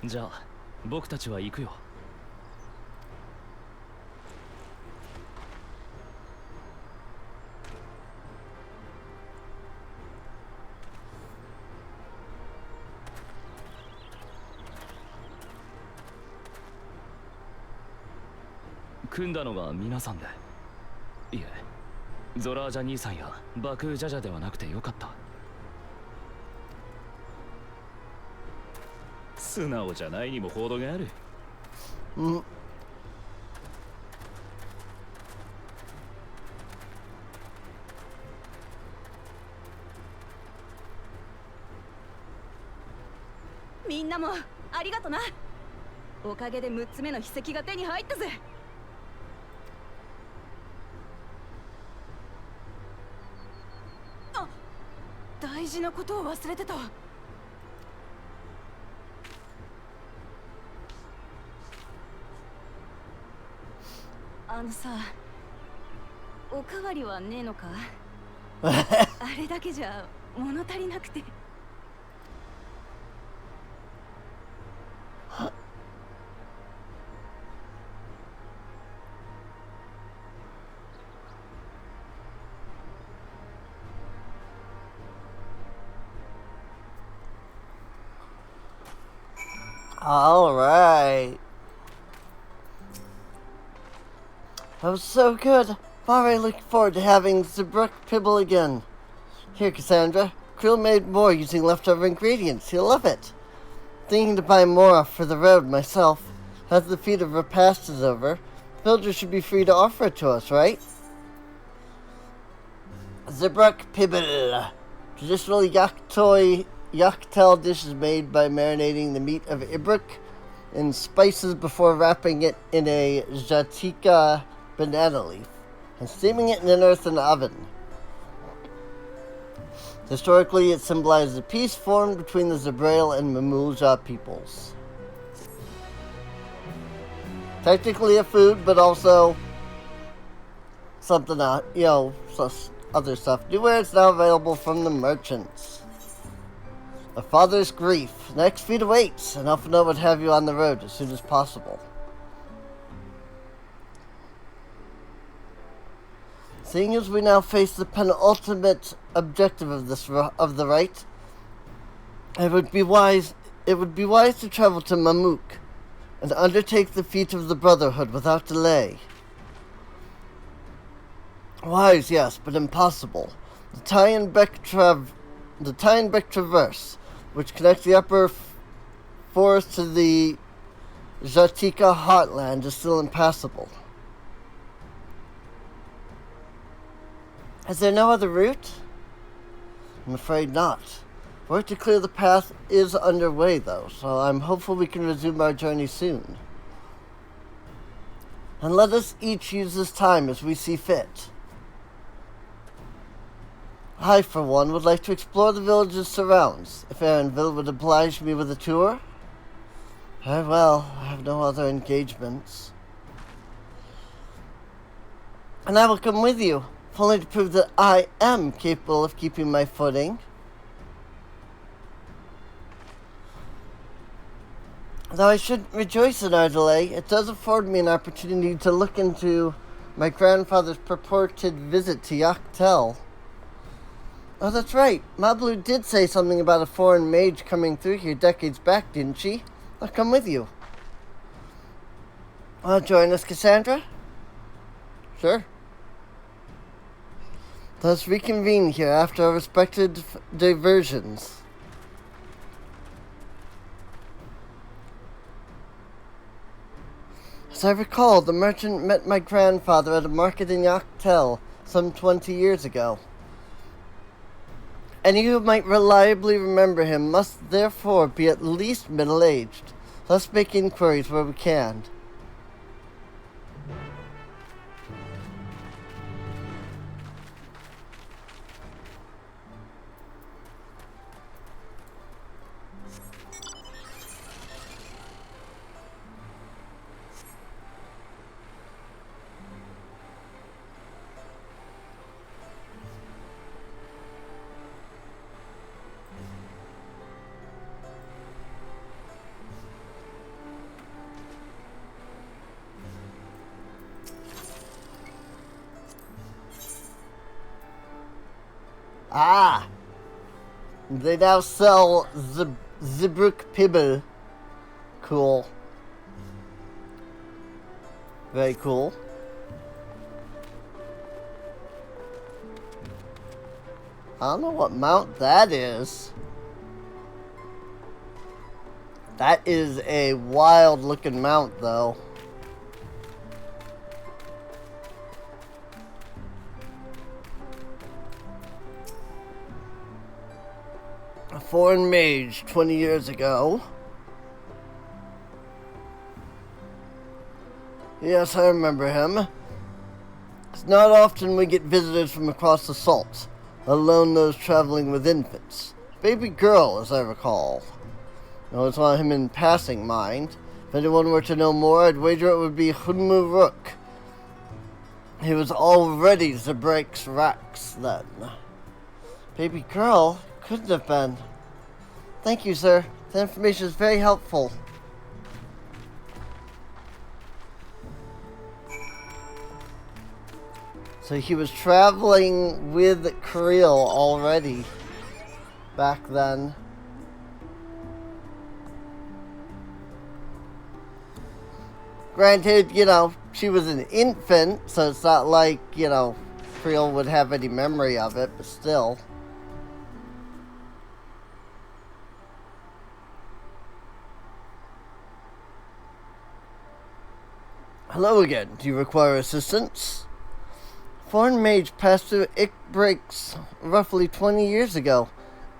じゃあ僕たちは行くよ。組んだのが皆さんで。いえ、ゾラージャ兄さんやバクージャジャではなくてよかった。素直じゃないにも程がある。みんなもありがとな。おかげで6つ目の秘跡が手に入ったぜ。あ、大事なことを忘れてた。あのさ、おかわりはねえのか？あれだけじゃ物足りなくて。All right. That was so good. I'm already looking forward to having Zebruk Pibble again. Here, Cassandra. Krill made more using leftover ingredients. You'll love it. Thinking to buy more for the road myself. As the feat of repast is over, villagers should be free to offer it to us, right? Zebruk Pibble. Traditional Yaktel dish is made by marinating the meat of Ibruk in spices before wrapping it in a Jatika banana leaf and steaming it in an earthen oven. Historically, it symbolizes a peace formed between the Zabrail and Mamulja peoples. Technically a food, but also something, other stuff. New ware is now available from the merchants. A father's grief. Next feat awaits, and Elfino would have you on the road as soon as possible. Seeing as we now face the penultimate objective of the rite, it would be wise to travel to Mamuk and undertake the feat of the Brotherhood without delay. Wise, yes, but impossible. The Tyenbeck Traverse, which connects the upper forest to the Jatika heartland, is still impassable. Is there no other route? I'm afraid not. Work to clear the path is underway, though, so I'm hopeful we can resume our journey soon. And let us each use this time as we see fit. I, for one, would like to explore the village's surrounds, if Aaronville would oblige me with a tour. Very well, I have no other engagements. And I will come with you, if only to prove that I am capable of keeping my footing. Though I shouldn't rejoice in our delay, it does afford me an opportunity to look into my grandfather's purported visit to Yaktel. Oh, that's right. Mablu did say something about a foreign mage coming through here decades back, didn't she? I'll come with you. Want to join us, Cassandra? Sure. Let's reconvene here after our respected diversions. As I recall, the merchant met my grandfather at a market in Dawntrail some 20 years ago. Any who might reliably remember him must therefore be at least middle-aged. Let's make inquiries where we can. Ah! They now sell Zibruk Pibble. Cool. Very cool. I don't know what mount that is. That is a wild looking mount though. A foreign mage 20 years ago. Yes, I remember him. It's not often we get visitors from across the salt, let alone those traveling with infants. Baby girl, as I recall. I always want him in passing mind. If anyone were to know more, I'd wager it would be Hunmu Rook. He was already Zabrak's Rax then. Baby girl? Couldn't have been. Thank you, sir. The information is very helpful. So he was traveling with Creel already back then. Granted, you know, she was an infant, so it's not like, you know, Creel would have any memory of it, but still. Hello again. Do you require assistance? Foreign mage passed through Breaks roughly 20 years ago,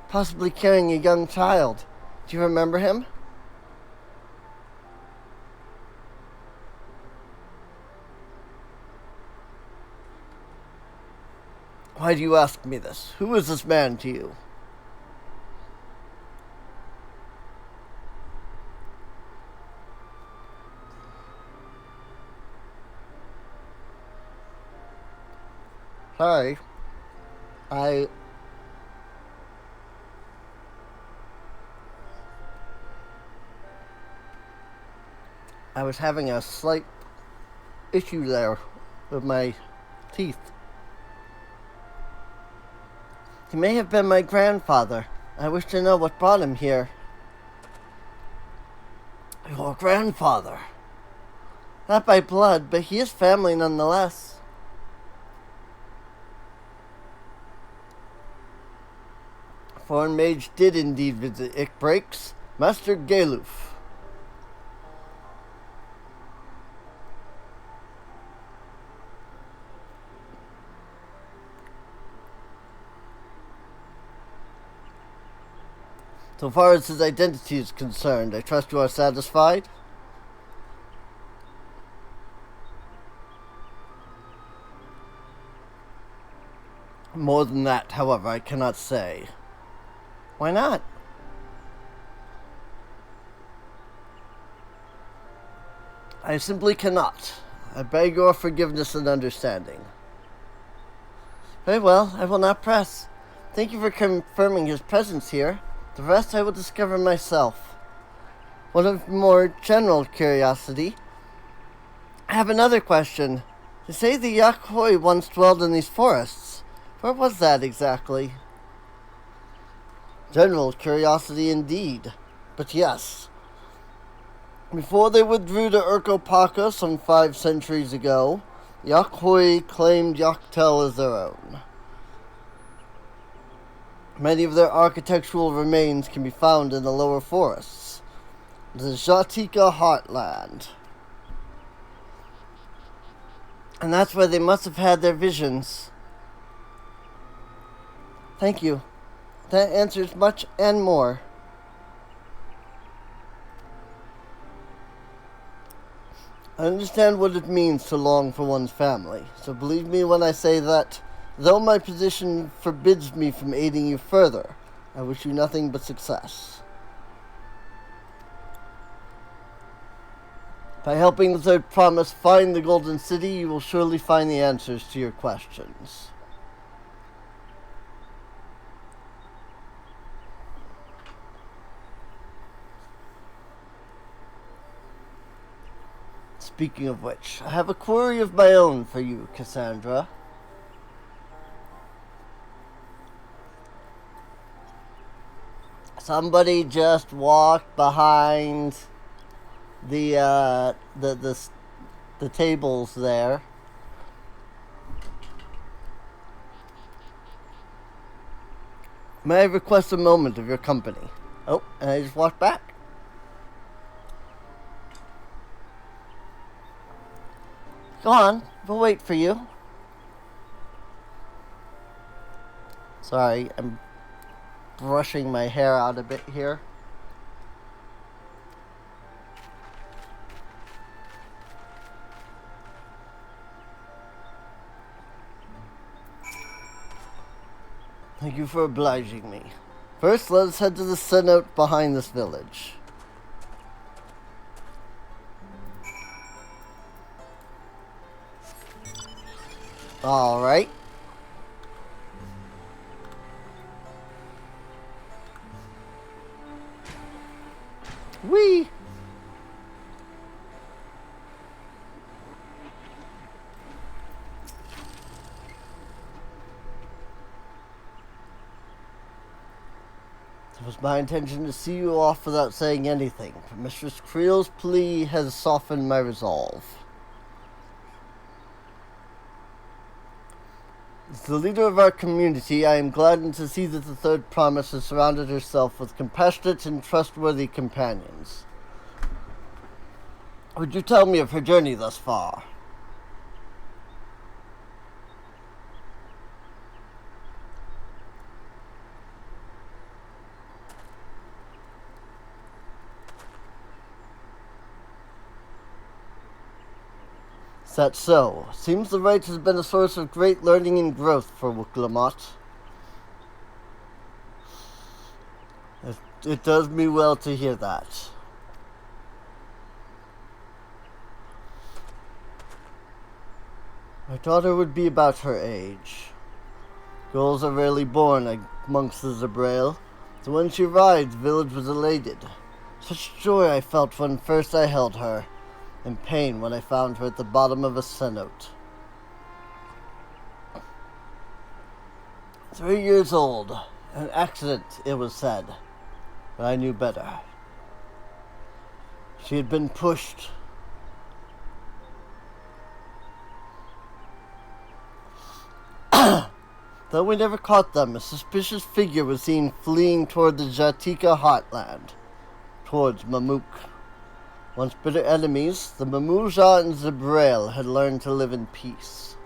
possibly carrying a young child. Do you remember him? Why do you ask me this? Who is this man to you? Sorry. I was having a slight issue there with my teeth. He may have been my grandfather. I wish to know what brought him here. Your grandfather? Not by blood, but he is family nonetheless. Foreign mage did indeed visit Breaks, Master Galuf. So far as his identity is concerned, I trust you are satisfied? More than that, however, I cannot say. Why not? I simply cannot. I beg your forgiveness and understanding. Very well, I will not press. Thank you for confirming his presence here. The rest I will discover myself. One of more general curiosity. I have another question. You say the Yakhoi once dwelled in these forests. Where was that exactly? General curiosity indeed. But yes. Before they withdrew to Urkopaka some 5 centuries ago, Yakhoi claimed Yaktel as their own. Many of their architectural remains can be found in the lower forests, the Jatika Heartland. And that's where they must have had their visions. Thank you. That answers much and more. I understand what it means to long for one's family, so believe me when I say that, though my position forbids me from aiding you further, I wish you nothing but success. By helping the Third Promise find the Golden City, you will surely find the answers to your questions. Speaking of which, I have a query of my own for you, Cassandra. Somebody just walked behind the tables there. May I request a moment of your company? Oh, and I just walked back. Go on, we'll wait for you. Sorry, I'm brushing my hair out a bit here. Thank you for obliging me. First, let us head to the cenote behind this village. Alright. Whee! It was my intention to see you off without saying anything, but Mistress Creel's plea has softened my resolve. As the leader of our community, I am gladdened to see that the Third Promise has surrounded herself with compassionate and trustworthy companions. Would you tell me of her journey thus far? Is that so? Seems the rite has been a source of great learning and growth for Wuklamot. It does me well to hear that. My daughter would be about her age. Girls are rarely born amongst the Zabrail, so when she arrived, the village was elated. Such joy I felt when first I held her, and pain when I found her at the bottom of a cenote. 3 years old. An accident, it was said. But I knew better. She had been pushed. Though we never caught them, a suspicious figure was seen fleeing toward the Jatika Heartland, towards Mamook. Once bitter enemies, the Mamuja and Zabrail had learned to live in peace.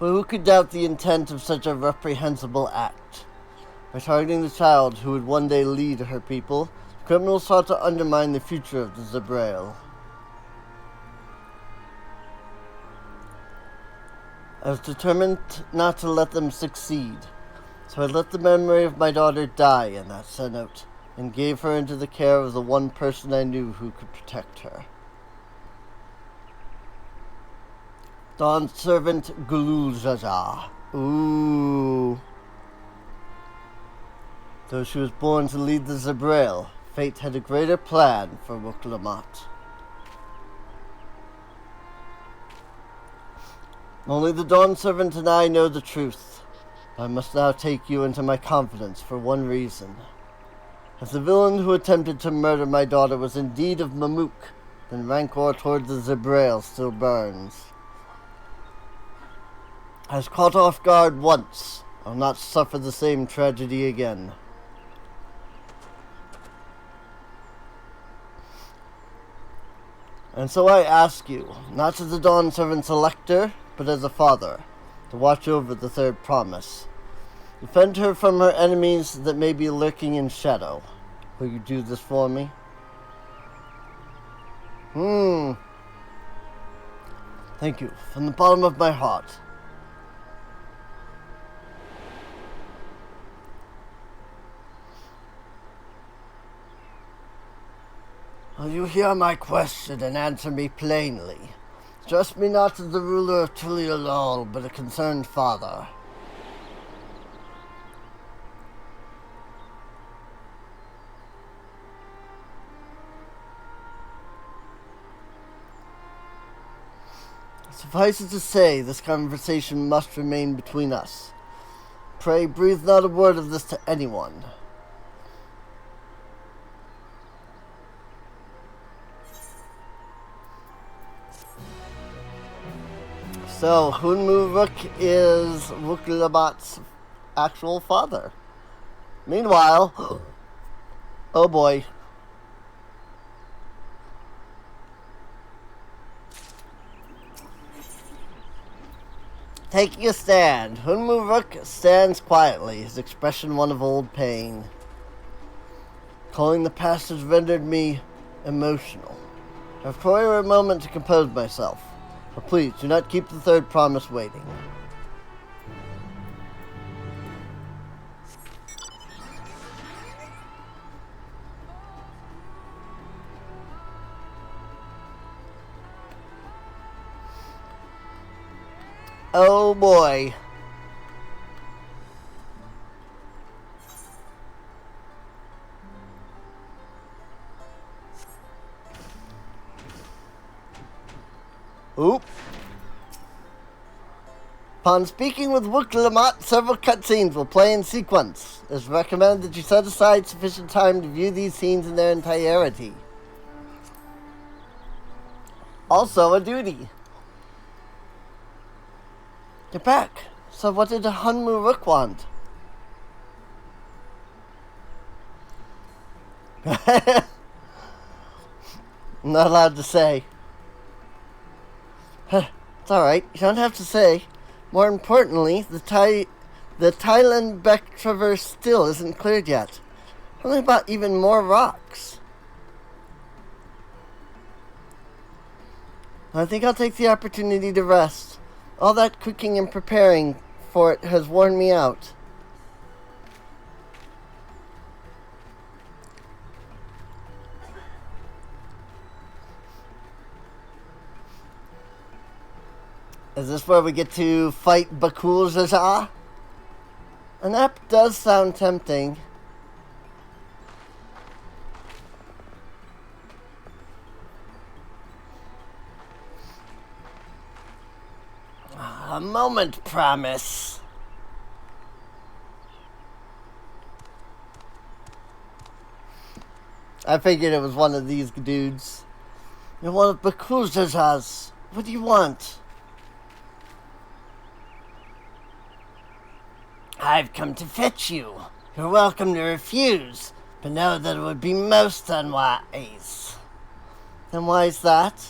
But who could doubt the intent of such a reprehensible act? By targeting the child who would one day lead her people, the criminals sought to undermine the future of the Zabrail. I was determined not to let them succeed, so I let the memory of my daughter die in that cenote, and gave her into the care of the one person I knew who could protect her. Dawn's servant Gulul Jaja. Ooh. Though she was born to lead the Zabrail, fate had a greater plan for Wuklamot. Only the Dawn servant and I know the truth. I must now take you into my confidence for one reason. If the villain who attempted to murder my daughter was indeed of Mamook, then rancor towards the Zebrail still burns. I was caught off guard once. I'll not suffer the same tragedy again. And so I ask you, not as a Dawn Servant's elector, but as a father, to watch over the third promise. Defend her from her enemies that may be lurking in shadow. Will you do this for me? Thank you, from the bottom of my heart. Will you hear my question and answer me plainly? Address me not as the ruler of Tuliolol, but a concerned father. Suffice it to say, this conversation must remain between us. Pray breathe not a word of this to anyone. So, Hunmu Rook is Wukalabat's actual father. Meanwhile, oh boy. Taking a stand, Hunmu Rook stands quietly, his expression one of old pain. Calling the past has rendered me emotional. I require a moment to compose myself. But please, do not keep the third promise waiting. Oh boy. Oop. Upon speaking with Wukalamat, several cutscenes will play in sequence. It is recommended that you set aside sufficient time to view these scenes in their entirety. Also a duty. You're back. So what did Hunmu Rook want? I'm not allowed to say. It's alright, you don't have to say. More importantly, the Thailand Beck Traverse still isn't cleared yet. Only about even more rocks. I think I'll take the opportunity to rest. All that cooking and preparing for it has worn me out. Is this where we get to fight Bakul Zaza? An app does sound tempting. A moment, promise. I figured it was one of these dudes. You're one of Bakul Zaza's. What do you want? I've come to fetch you. You're welcome to refuse, but know that it would be most unwise. Then why is that?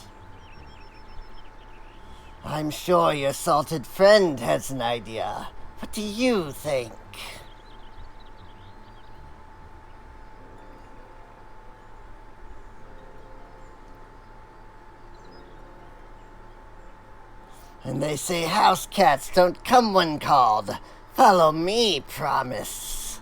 I'm sure your salted friend has an idea. What do you think? And they say house cats don't come when called. Follow me, promise.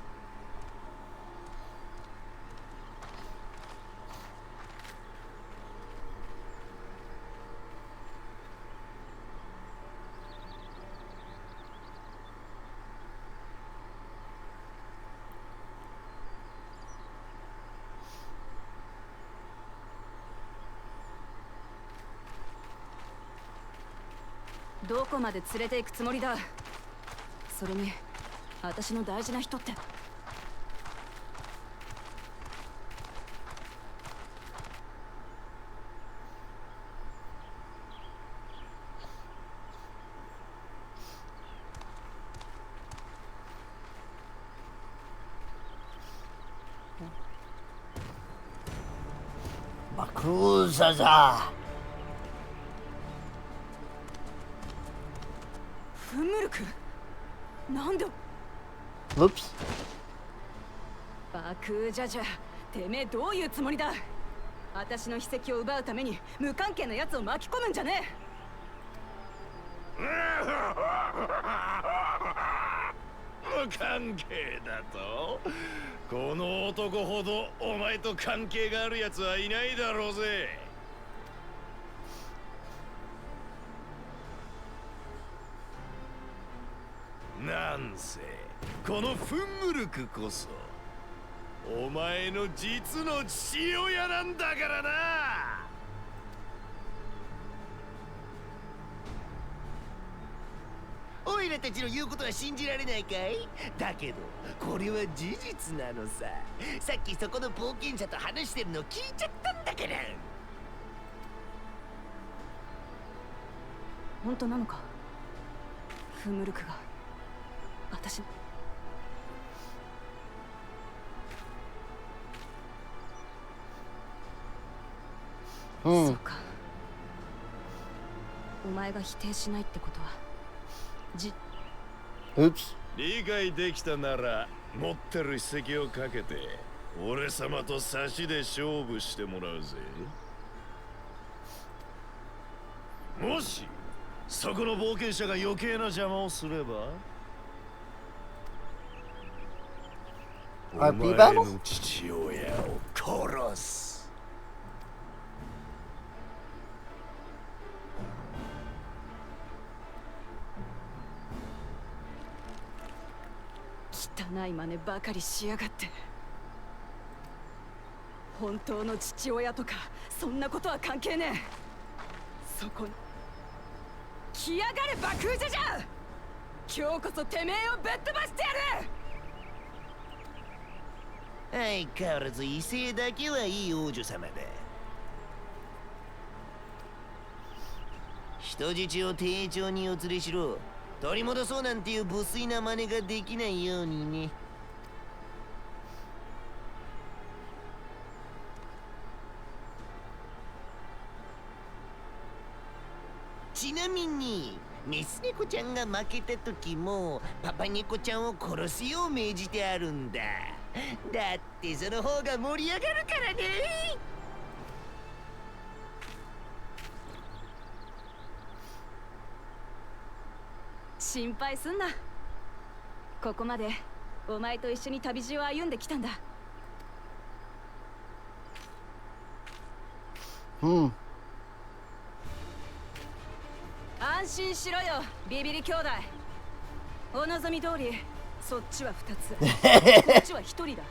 どこまで連れて行くつもりだ。それに私の大事な人って。Makuzaza. フンムルクなんで Whoops. バクージャジャてめえどういうつもりだ私の秘跡を奪うために無関係な奴を巻き込むんじゃねえ無関係だとこの男ほどお前と関係がある奴はいないだろうぜなんせこのフンムルクこそお前の実の父親なんだからなおいらたちの言うことは信じられないかいだけどこれは事実なのささっきそこの冒険者と話してるの聞いちゃったんだから本当なのかフンムルクが私そうかお前が否定しないってことはOops. 理解できたなら持ってる筆跡をかけて俺様と差しで勝負してもらうぜもしそこの冒険者が余計な邪魔をすればお前の父親を殺す 汚い真似ばかりしやがって本当の父親とかそんなことは関係ねえそこに来やがれバクージャじゃ今日こそてめえをぶっ飛ばしてやる相変わらず威勢だけはいい王女様だ人質を丁重にお連れしろ取り戻そうなんていう無粋な真似ができないようにねちなみにメス猫ちゃんが負けた時もパパ猫ちゃんを殺すよう命じてあるんだだってその方が盛り上がるからね心配すんなここまでお前と一緒に旅路を歩んできたんだ安心しろよビビリ兄弟お望み通りそっちは2つこっちは1人だ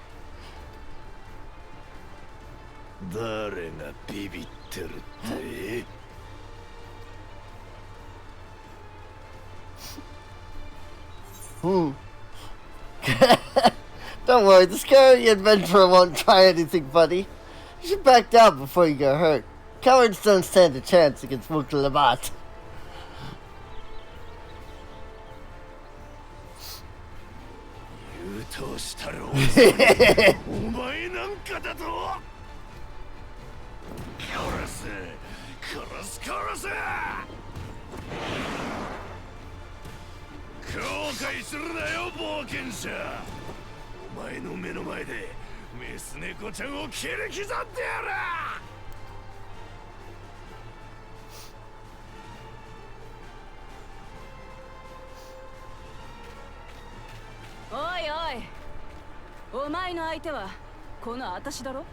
誰がビビってるって Don't worry, this cowardly adventurer won't try anything, buddy. You should back down before you get hurt. Cowards don't stand a chance against Wuklamat. 言うとしたろお前なんかだと殺す殺す殺す後悔するなよ冒険者お前の目の前でメス猫ちゃんを切り刻んでやるおいおいお前の相手はこの私だろ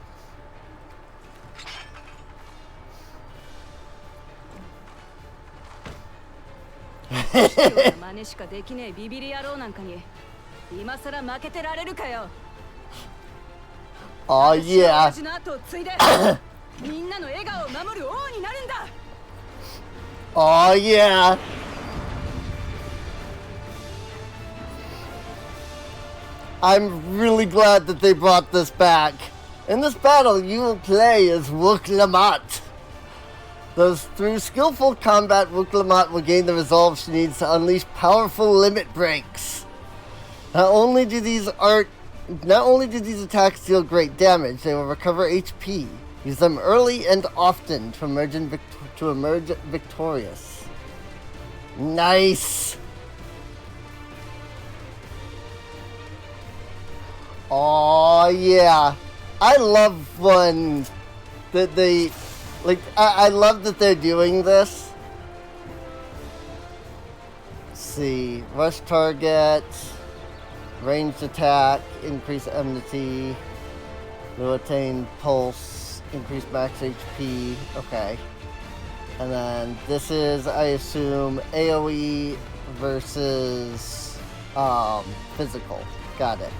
真似しかできねえビビリ野郎なんかに今さら負けてられるかよ Oh yeah. 私の後を継いでみんなの笑顔を守る王になるんだ Oh yeah. I'm really glad that they brought this back. In this battle, you will play as Wuklamat. Through skillful combat, Wuklamat will gain the resolve she needs to unleash powerful limit breaks. Not only do these attacks deal great damage, they will recover HP. Use them early and often to emerge victorious. Nice. Oh yeah, I love when that they like. I love that they're doing this. Let's see, rush target, ranged attack, increase enmity, will attain pulse, increase max HP. Okay, and then this is, I assume, AOE versus physical. Got it.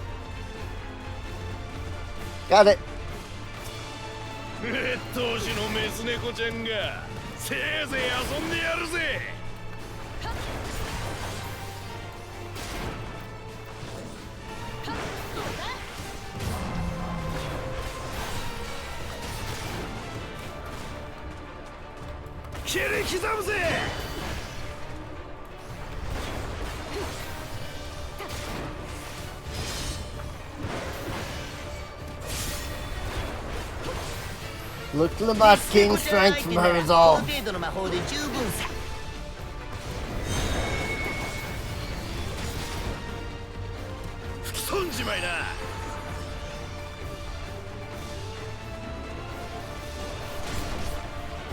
Got it. 劣等士のメス猫ちゃんがせいぜい遊んでやるぜ。切り刻むぜ。Look to the boss, King strength from her resolve. 程度の魔法で十分さ。吹き飛んじまいな。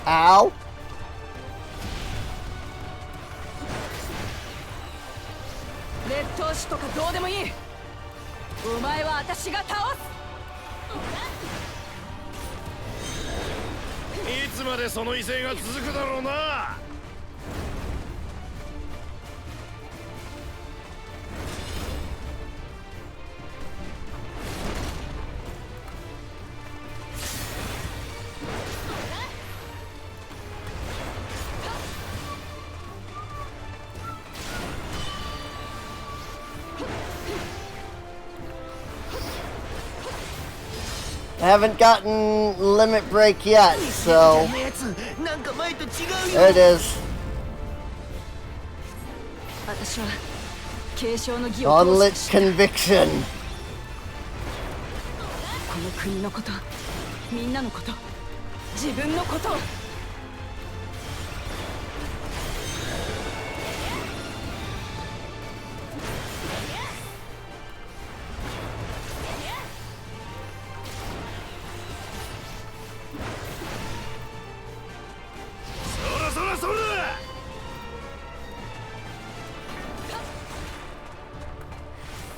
Ow. 劣等士とかどうでもいい。お前は私が倒す。いつまでその威勢が続くだろうな。I haven't gotten limit break yet, so there it is. 私は継承の義を Gauntlet conviction. この国のこと、みんなのこと、自分のことを。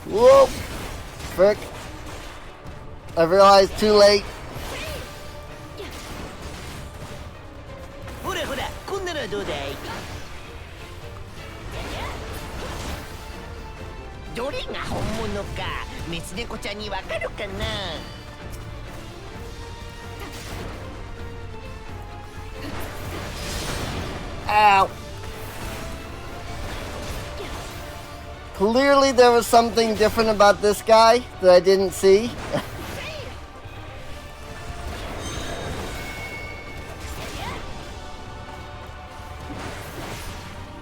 Whoop! Frick. I realized too late. ほらほら、こんなのはどうだい？どれが本物か、メス猫ちゃんにわかるかな？ Ow! Clearly there was something different about this guy that I didn't see.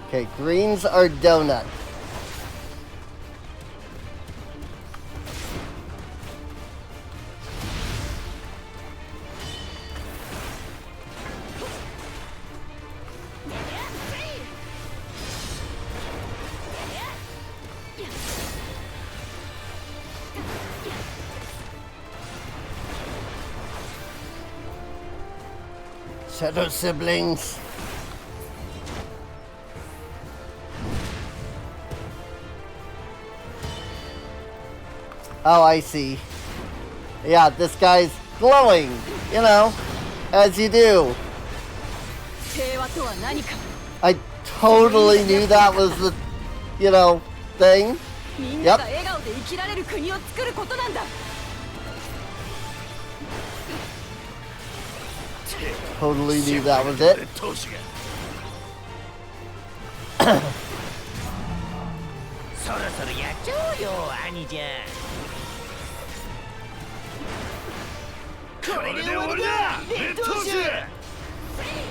Okay, greens are donut. Shadow siblings. Oh, I see. Yeah, this guy's glowing, you know, as you do. I totally knew that was the, you know, thing. Yep. Totally knew that was it. そろそろやっちゃおうよ、兄ちゃん。これで終わりだ、劣等種。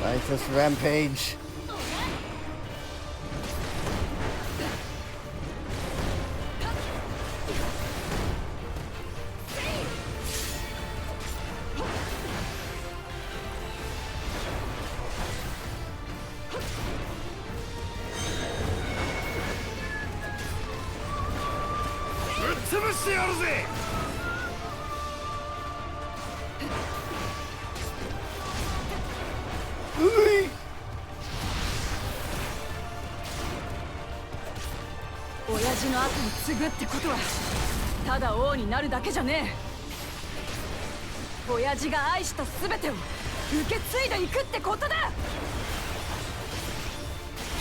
Righteous rampage. してやるぜ。親父の後に継ぐってことはただ王になるだけじゃねえ。親父が愛した全てを受け継いでいくってことだ。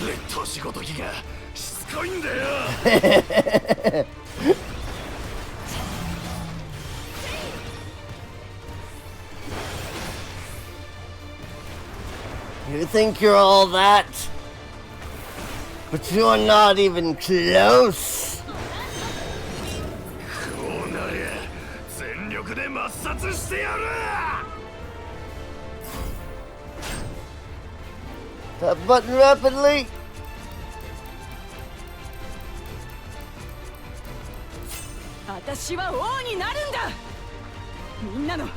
劣等仕事気がしつこいんだよ。You think you're all that? But you're not even close. こうなりゃ全力で抹殺してやる。That button rapidly. 私は王になるんだ。みんなの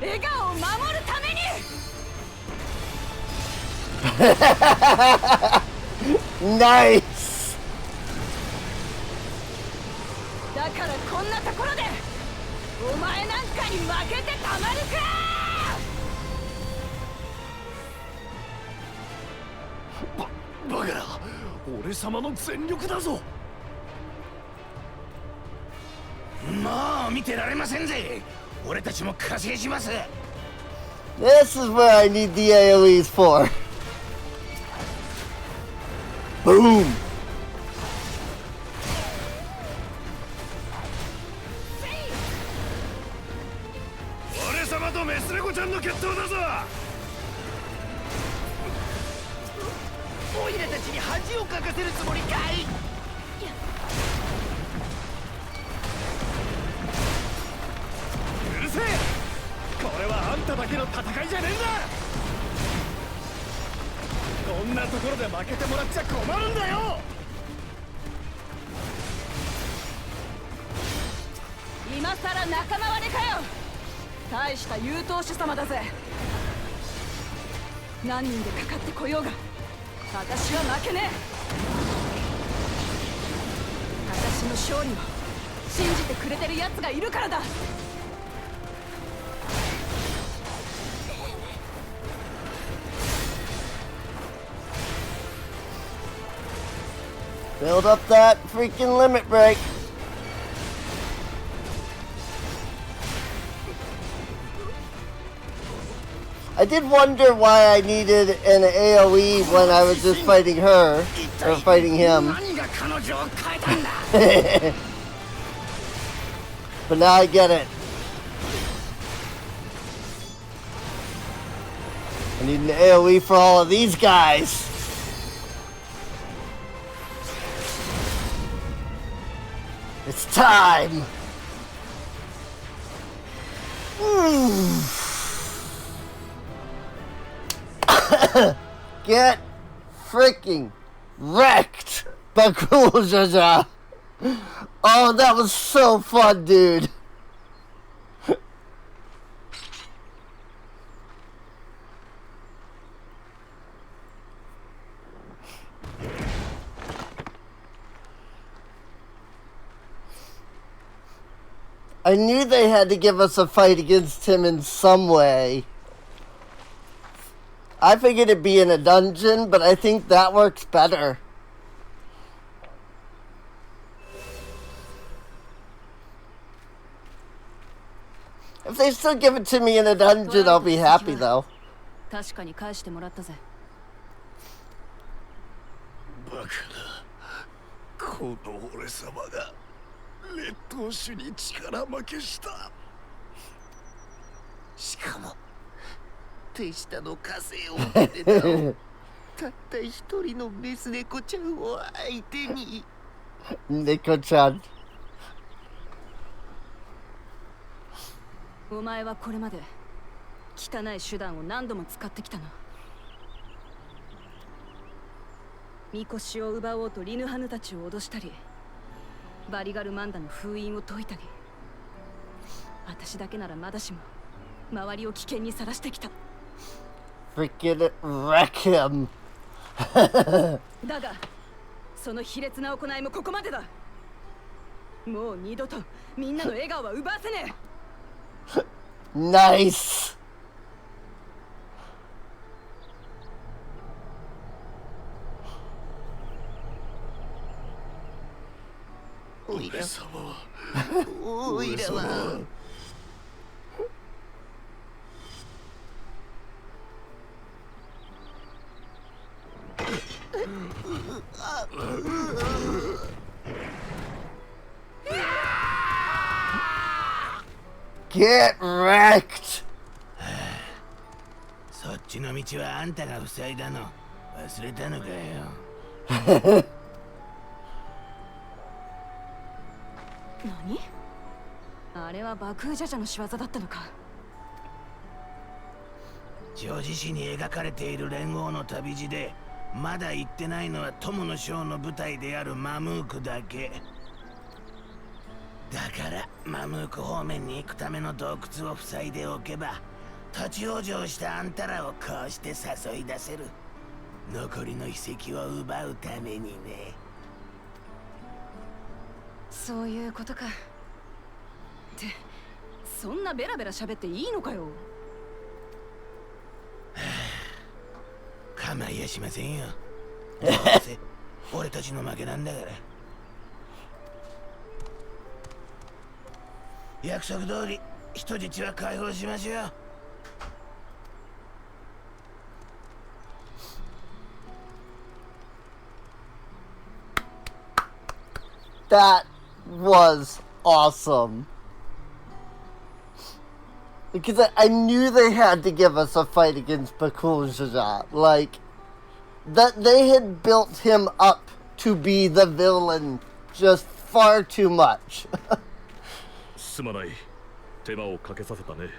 笑顔を守るために。Nice. だからこんなところでお前なんかに負けてたまるか。バカな、俺様の全力だぞ。まあ見てられませんぜ。俺たちも加勢します。 This is where I need the AoEs for. Boom. 俺様とメス猫ちゃんの決闘だぞ。オイラたちに恥をかかせるつもりかい。うるせえ。これはあんただけの戦いじゃねえんだ。こんなところで負けてもらっちゃ困るんだよ。今さら仲間割れかよ。大した優等種様だぜ。何人でかかってこようが私は負けねえ。私の勝利を信じてくれてる奴がいるからだ。Build up that freaking limit break. I did wonder why I needed an AoE when I was just fighting her, or fighting him. But now I get it. I need an AoE for all of these guys. It's time! Get freaking wrecked, Bakul Jaja! Oh, that was so fun, dude! I knew they had to give us a fight against him in some way. I figured it'd be in a dungeon, but I think that works better. If they still give it to me in a dungeon, I'll be happy though. 確かに返してもらったぜ。バカな、この俺様が劣等種に力負けした。しかも手下の加勢を受けてたった一人のメス猫ちゃんを相手に。猫ちゃん。お前はこれまで汚い手段を何度も使ってきたな。みこしを奪おうとリヌハヌたちを脅したり、バリガルマンダの封印を解いたり、私だけならまだしも周りを危険にさらしてきた。Freaking wreck him. だがその卑劣な行いもここまでだ。もう二度とみんなの笑顔は奪わせねえ。Nice. おいらおいらはGet wrecked. そっちの道はあんたが塞いだの忘れたのかよ。何？あれは爆風ジャジャの仕業だったのか。常時誌に描かれている連合の旅路でまだ行ってないのは友の将の部隊であるマムークだけだからマムーク方面に行くための洞窟を塞いでおけば立ち往生したあんたらをこうして誘い出せる。残りの遺跡を奪うためにね。そういうことか。ってそんなベラベラ喋っていいのかよ。構いやしませんよ。どうせ俺たちの負けなんだから。約束通り人質は解放しましょう。That was awesome. Because I knew they had to give us a fight against Bakul Jaja. Like, that they had built him up to be the villain just far too much. すまない。手間をかけさせたね。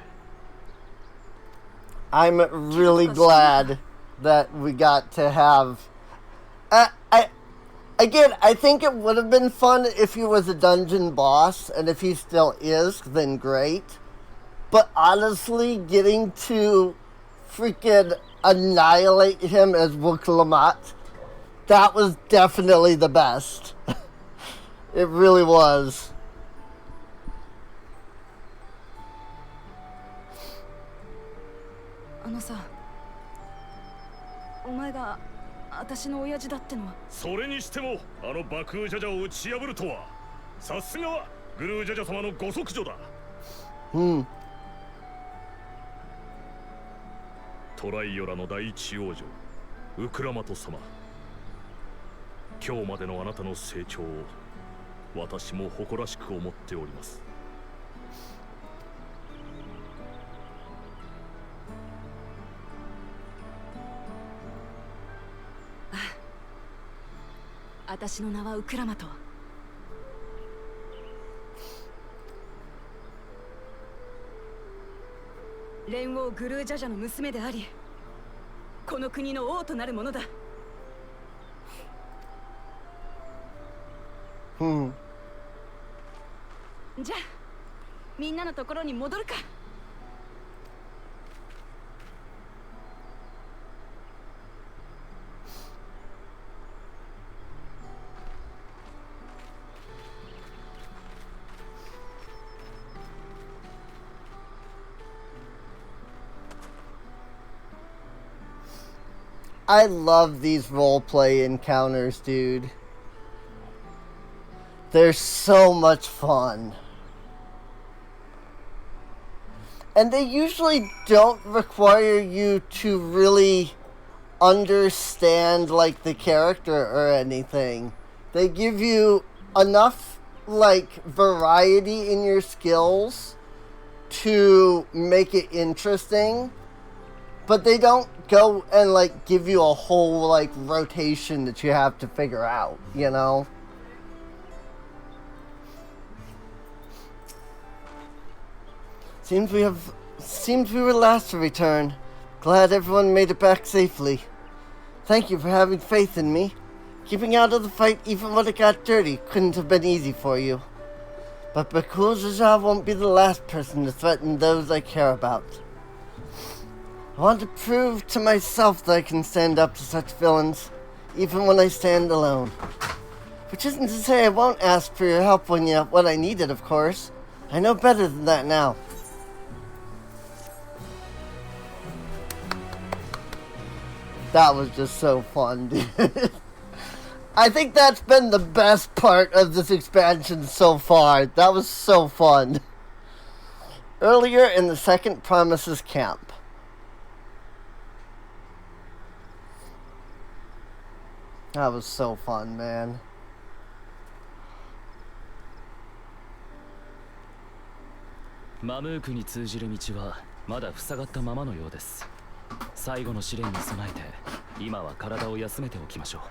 I'm really glad that we got to have... Again, I think it would have been fun if he was a dungeon boss, and if he still is, then great. But honestly, getting to freaking annihilate him as Wuklamat, that was definitely the best. It really was. あのさ、お前が私の親父だってのは。それにしてもあの爆風ジャジャを打ち破るとはさすがはグルージャジャ様のご息女だ。トライオラの第一王女ウクラマト様、今日までのあなたの成長を私も誇らしく思っております。私の名はウクラマト。連王グルージャジャの娘であり、この国の王となるものだ。じゃあみんなのところに戻るか。I love these roleplay encounters, dude. They're so much fun. And they usually don't require you to really understand, like, the character or anything. They give you enough, like, variety in your skills to make it interesting. But they don't go and, like, give you a whole, like, rotation that you have to figure out, you know? Seems we were last to return. Glad everyone made it back safely. Thank you for having faith in me. Keeping out of the fight even when it got dirty couldn't have been easy for you. But Bakul Jaja won't be the last person to threaten those I care about. I want to prove to myself that I can stand up to such villains, even when I stand alone. Which isn't to say I won't ask for your help when I need it, of course. I know better than that now. That was just so fun, dude. I think that's been the best part of this expansion so far. That was so fun. Earlier in the second Promises camp. That was so fun, man.マムークに通じる道はまだ塞がったままのようです。最後の試練に備えて今は体を休めておきましょ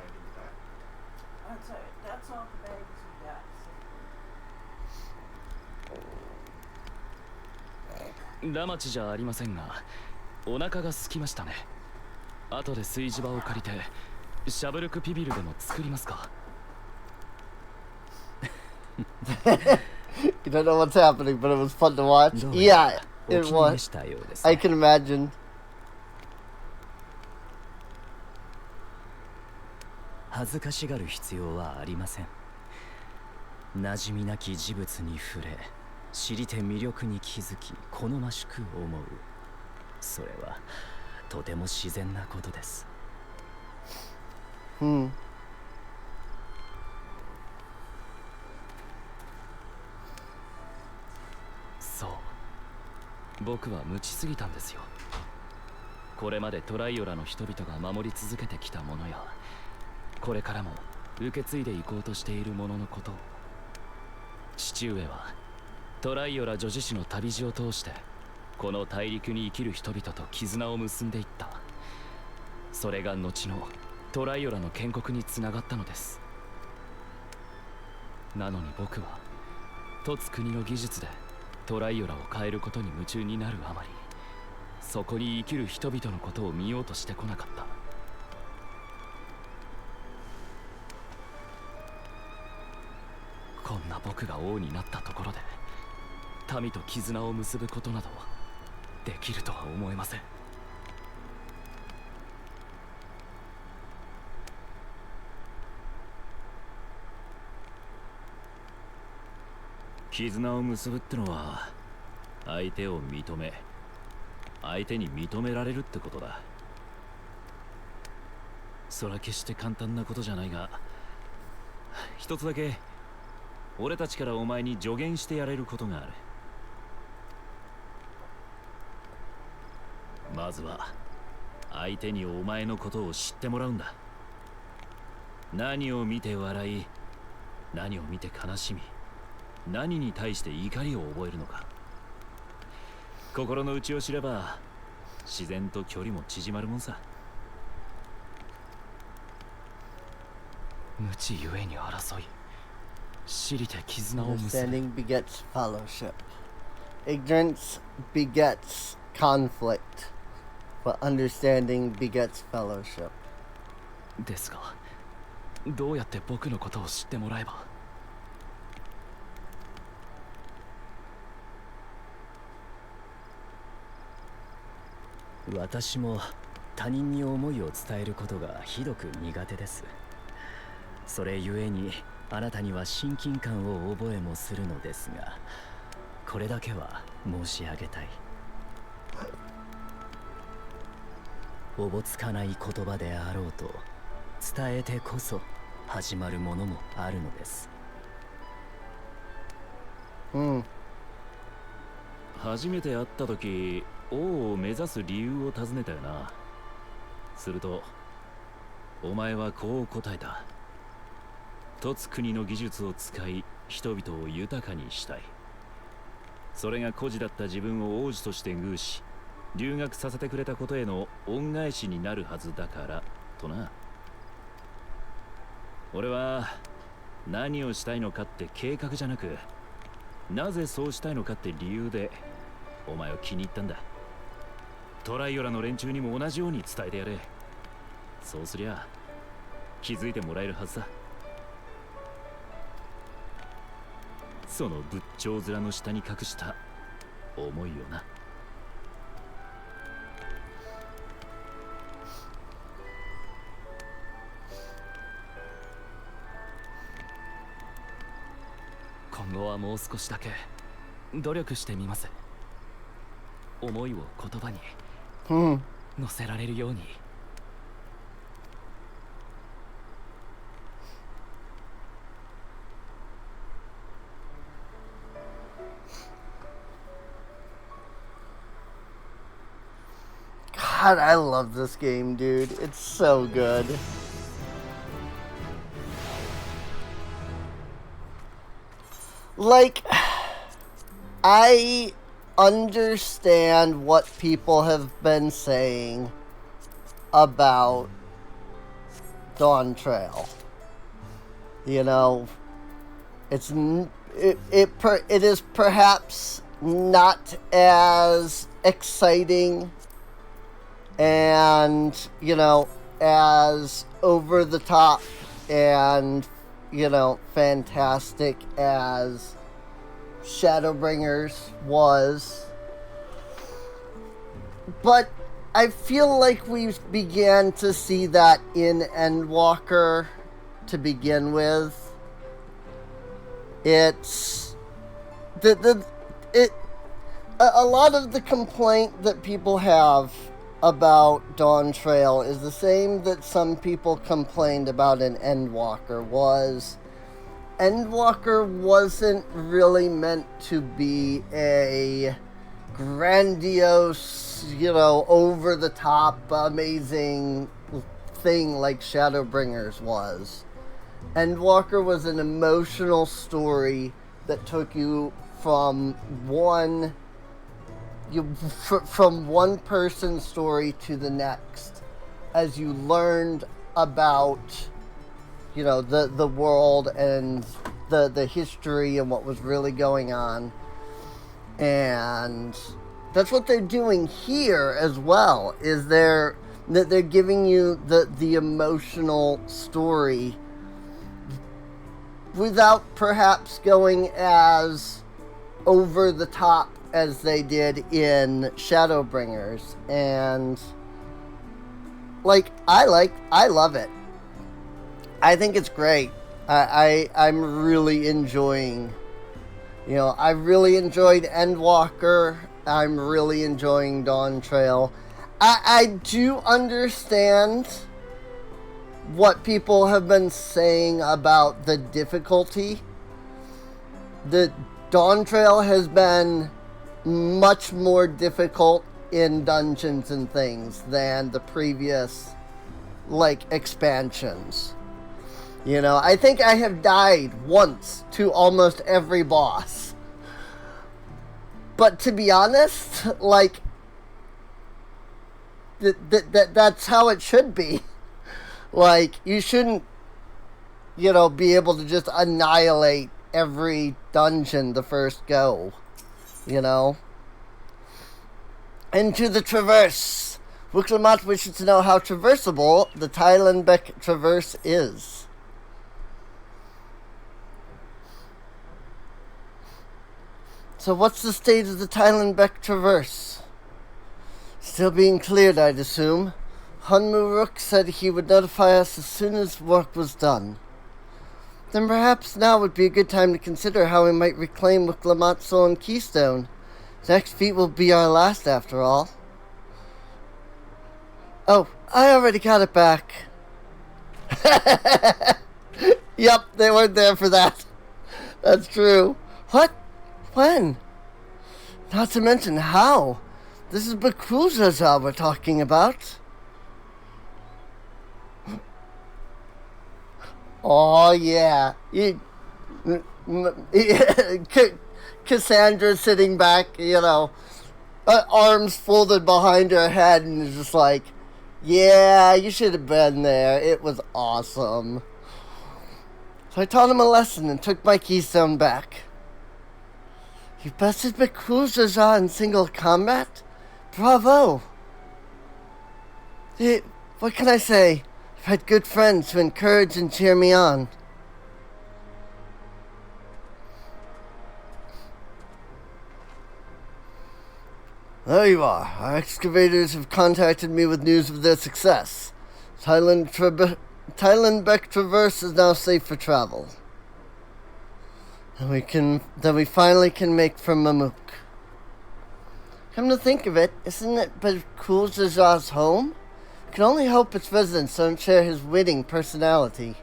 う。ラマチじゃありませんが、お腹が空きましたね。後で炊事場を借りてシャブルクピビルでも作りますか。You don't know what's happening, but it was fun to watch. Yeah, it was. I can imagine. 恥ずかしがる必要はありません。馴染みなき事物に触れ、知りて魅力に気づき、好ましく思う。それはとても自然なことです。そう、僕は無知すぎたんですよ。これまでトライオラの人々が守り続けてきたものや、これからも受け継いでいこうとしているもののことを。父上はトライオラ女子誌の旅路を通してこの大陸に生きる人々と絆を結んでいった。それが後のトライオラの建国につながったのです。なのに僕は凸国の技術でトライオラを変えることに夢中になるあまり、そこに生きる人々のことを見ようとしてこなかった。こんな僕が王になったところで民と絆を結ぶことなどできるとは思えません。絆を結ぶってのは相手を認め、相手に認められるってことだ。それは決して簡単なことじゃないが、一つだけ俺たちからお前に助言してやれることがある。まずは相手にお前のことを知ってもらうんだ。何を見て笑い、何を見て悲しみ、何に対して怒りを覚えるのか。心の内を知れば自然と距離も縮まるもんさ。無知ゆえに争い、知りて絆を結ぶ。 Understanding begets fellowship. Ignorance begets conflict, but understanding begets fellowship. ですが、どうやって僕のことを知ってもらえば。私も他人に思いを伝えることがひどく苦手です。それゆえにあなたには親近感を覚えもするのですが、これだけは申し上げたい。おぼつかない言葉であろうと伝えてこそ始まるものもあるのです。初めて会った時、王を目指す理由を尋ねたよな。するとお前はこう答えた。凸国の技術を使い人々を豊かにしたい。それが孤児だった自分を王子として遇し、留学させてくれたことへの恩返しになるはずだからとな。俺は何をしたいのかって計画じゃなく、なぜそうしたいのかって理由でお前を気に入ったんだ。トライオラの連中にも同じように伝えてやれ。そうすりゃ気づいてもらえるはずだ。その仏頂面の下に隠した思いよな。今後はもう少しだけ努力してみます。思いを言葉に乗せられるように。God, I love this game, dude. It's so good. Like, I understand what people have been saying about Dawntrail. You know, it is perhaps not as exciting and, you know, as over the top and, you know, fantastic as Shadowbringers was. But I feel like we began to see that in Endwalker to begin with. It's a lot of the complaint that people have about Dawntrail is the same that some people complained about in Endwalker. Was Endwalker wasn't really meant to be a grandiose, you know, over the top, amazing thing like Shadowbringers was. Endwalker was an emotional story that took you from one person's story to the next as you learned about, you know, the world and the history and what was really going on. And that's what they're doing here as well, is they're giving you the emotional story without perhaps going as over the top as they did in Shadowbringers. And I love it. I think it's great. I'm really enjoying, you know, I really enjoyed Endwalker. I'm really enjoying Dawntrail. I do understand what people have been saying about the difficulty. The Dawntrail has been much more difficult in dungeons and things than the previous, like, expansions. You know, I think I have died once to almost every boss. But to be honest, like, that's how it should be. Like, you shouldn't, you know, be able to just annihilate every dungeon the first go. You know? Into the Traverse. Wiklamat wishes to know how traversable the Thailandbeck Traverse is. So what's the state of the Thailandbeck Traverse? Still being cleared, I'd assume. Hunmuruk said he would notify us as soon as work was done. Then perhaps now would be a good time to consider how we might reclaim Wiklamat's soul and Keystone. The next feat will be our last, after all. Oh, I already got it back. Yep, they weren't there for that. That's true. What? When? Not to mention how. This is Bakuzaza we're talking about. Oh, yeah. Cassandra sitting back, you know, arms folded behind her head, and is just like, yeah, you should have been there. It was awesome. So I taught him a lesson and took my keystone back. You bested Bakuzaza in single combat? Bravo! What can I say? I've had good friends who encourage and cheer me on. There you are. Our excavators have contacted me with news of their success. Thailandbeck Traverse is now safe for travel. that we finally can make from Mamook. Come to think of it, isn't it Bakul Jaja's home? We can only hope its residents don't share his winning personality.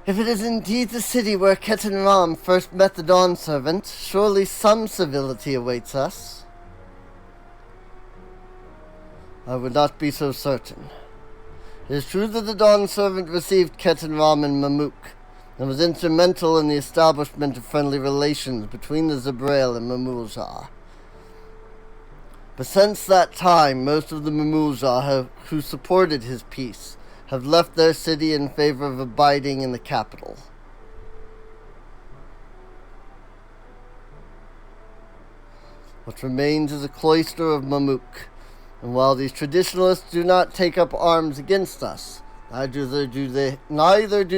If it is indeed the city where Ketan Ram first met the Dawn Servant, surely some civility awaits us. I would not be so certain. It is true that the Dawn Servant received Ketan Ram and Mamook, and was instrumental in the establishment of friendly relations between the Zabrail and Mamulja. But since that time, most of the Mamulja who supported his peace have left their city in favor of abiding in the capital. What remains is a cloister of Mamook, and while these traditionalists do not take up arms against us, neither do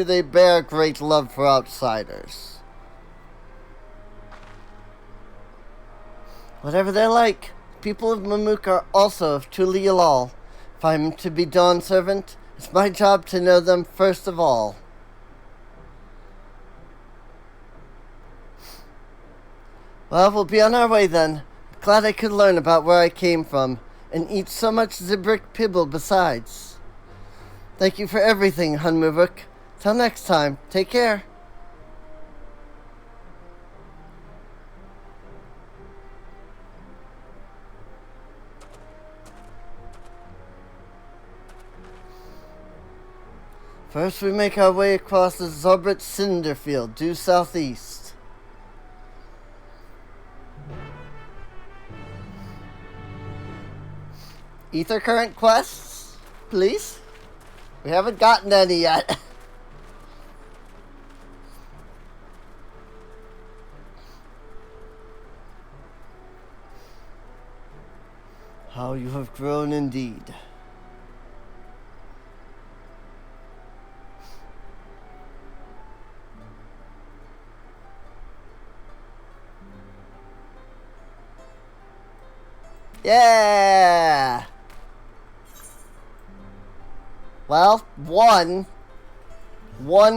they bear great love for outsiders. Whatever they're like, people of Mamook are also of Tuli Yalal. If I'm to be Dawn Servant, it's my job to know them first of all. Well, we'll be on our way then. Glad I could learn about where I came from, and eat so much Zibrik Pibble besides. Thank you for everything, Hunmuvuk. Till next time, take care. First, we make our way across the Zobrit Cinder Field, due southeast. Ether current quests, please? We haven't gotten any yet. How you have grown indeed. Yeah! Well, one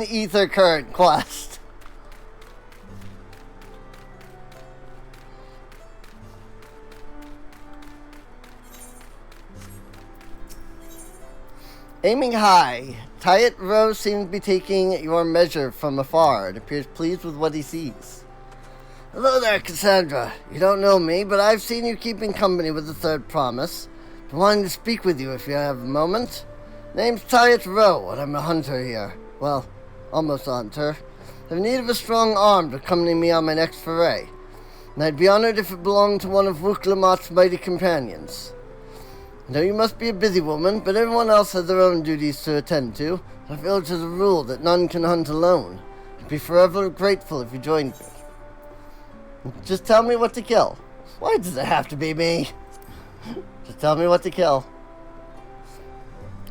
ether current quest. Aiming high, Tyet Rose seems to be taking your measure from afar and appears pleased with what he sees. Hello there, Cassandra. You don't know me, but I've seen you keeping company with the Third Promise. I'm wanting to speak with you if you have a moment. Name's Tyet Rowe, and I'm a hunter here. Well, almost a hunter. I have need of a strong arm to accompany me on my next foray, and I'd be honored if it belonged to one of Wuklamat's mighty companions. I know you must be a busy woman, but everyone else has their own duties to attend to. Our village has a rule that none can hunt alone. I'd be forever grateful if you joined me. Just tell me what to kill. Why does it have to be me? Just tell me what to kill.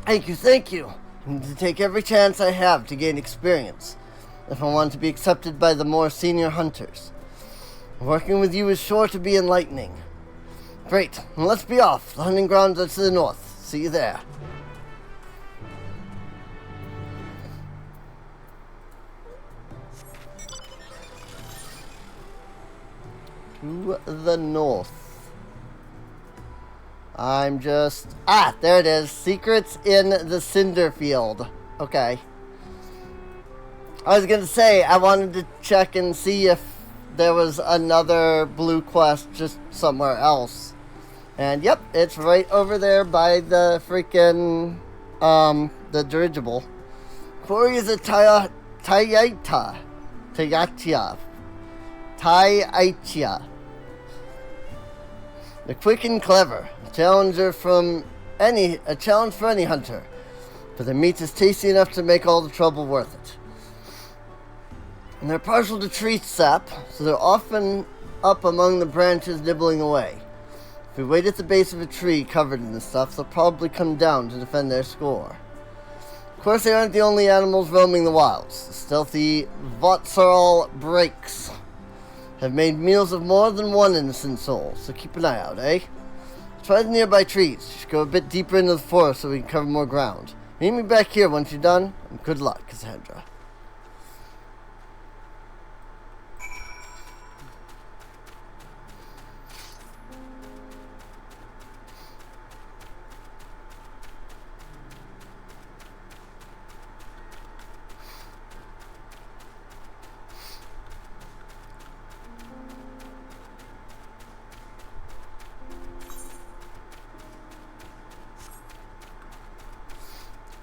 Thank you. I need to take every chance I have to gain experience, if I want to be accepted by the more senior hunters. Working with you is sure to be enlightening. Great, well, let's be off. The hunting grounds are to the north. See you there. To the north. I'm just... there it is. Secrets in the Cinder Field. Okay. I was gonna say, I wanted to check and see if there was another blue quest just somewhere else. And yep, it's right over there by the freaking, the dirigible. Quarry is a Taiaitia. They're quick and clever. A challenge for any hunter. But their meat is tasty enough to make all the trouble worth it. And they're partial to tree sap, so they're often up among the branches nibbling away. If we wait at the base of a tree covered in this stuff, they'll probably come down to defend their score. Of course, they aren't the only animals roaming the wilds. The stealthy Votsarl Breaks have made meals of more than one innocent soul, so keep an eye out, eh? Try the nearby trees. Just go a bit deeper into the forest so we can cover more ground. Meet me back here once you're done, and good luck, Cassandra.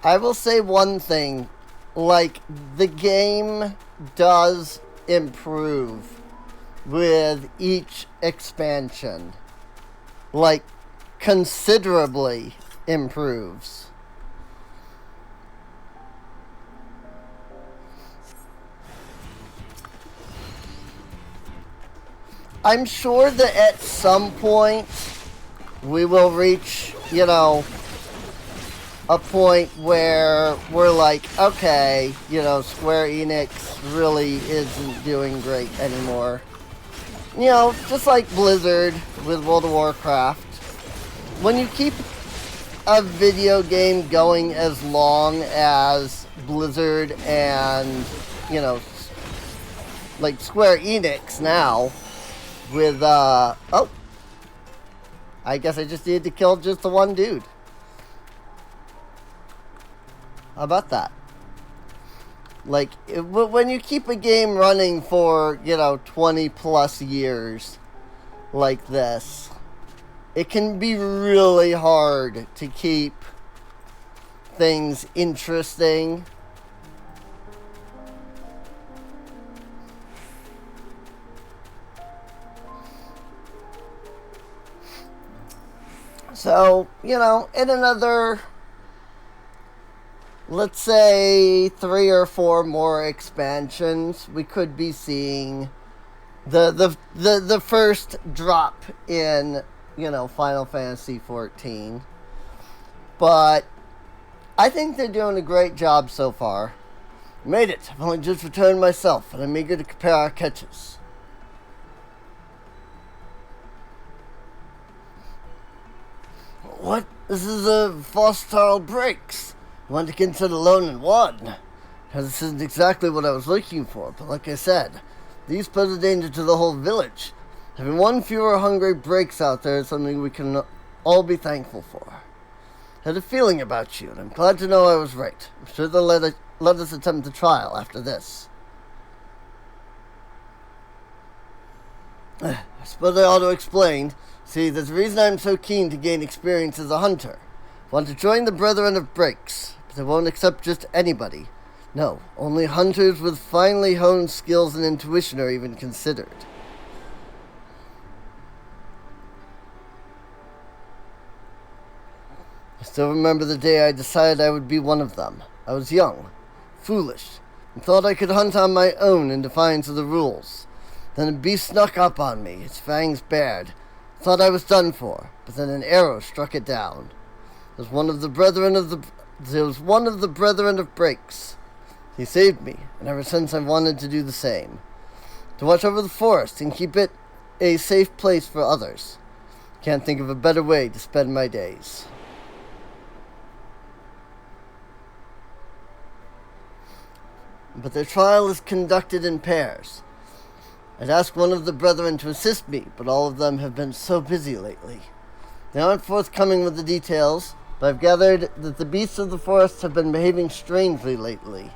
I will say one thing. Like, the game does improve with each expansion. Like, considerably improves. I'm sure that at some point we will reach, you know, a point where we're like, okay, you know, Square Enix really isn't doing great anymore. You know, just like Blizzard with World of Warcraft. When you keep a video game going as long as Blizzard and, you know, like Square Enix now, with, oh, I guess I just needed to kill just the one dude. How about that? Like, when you keep a game running for, you know, 20 plus years like this, it can be really hard to keep things interesting. So, you know, in another, let's say 3 or 4 more expansions, we could be seeing the first drop in, you know, Final Fantasy 14. But I think they're doing a great job so far. Made it. I've only just returned myself, and I'm eager to compare our catches. What? This is a Vostral Breaks. I want to consider alone in one. This isn't exactly what I was looking for, but like I said, these pose a danger to the whole village. Having one fewer hungry breaks out there is something we can all be thankful for. I had a feeling about you, and I'm glad to know I was right. I'm sure they'll let us attempt the trial after this. I suppose I ought to explain. See, there's a reason I'm so keen to gain experience as a hunter. I want to join the Brethren of Breaks, but they won't accept just anybody. No, only hunters with finely honed skills and intuition are even considered. I still remember the day I decided I would be one of them. I was young, foolish, and thought I could hunt on my own in defiance of the rules. Then a beast snuck up on me, its fangs bared. Thought I was done for, but then an arrow struck it down. It was one of the Brethren of Breaks. He saved me, and ever since I've wanted to do the same. To watch over the forest and keep it a safe place for others. Can't think of a better way to spend my days. But their trial is conducted in pairs. I'd ask one of the brethren to assist me, but all of them have been so busy lately. They aren't forthcoming with the details, but I've gathered that the beasts of the forest have been behaving strangely lately.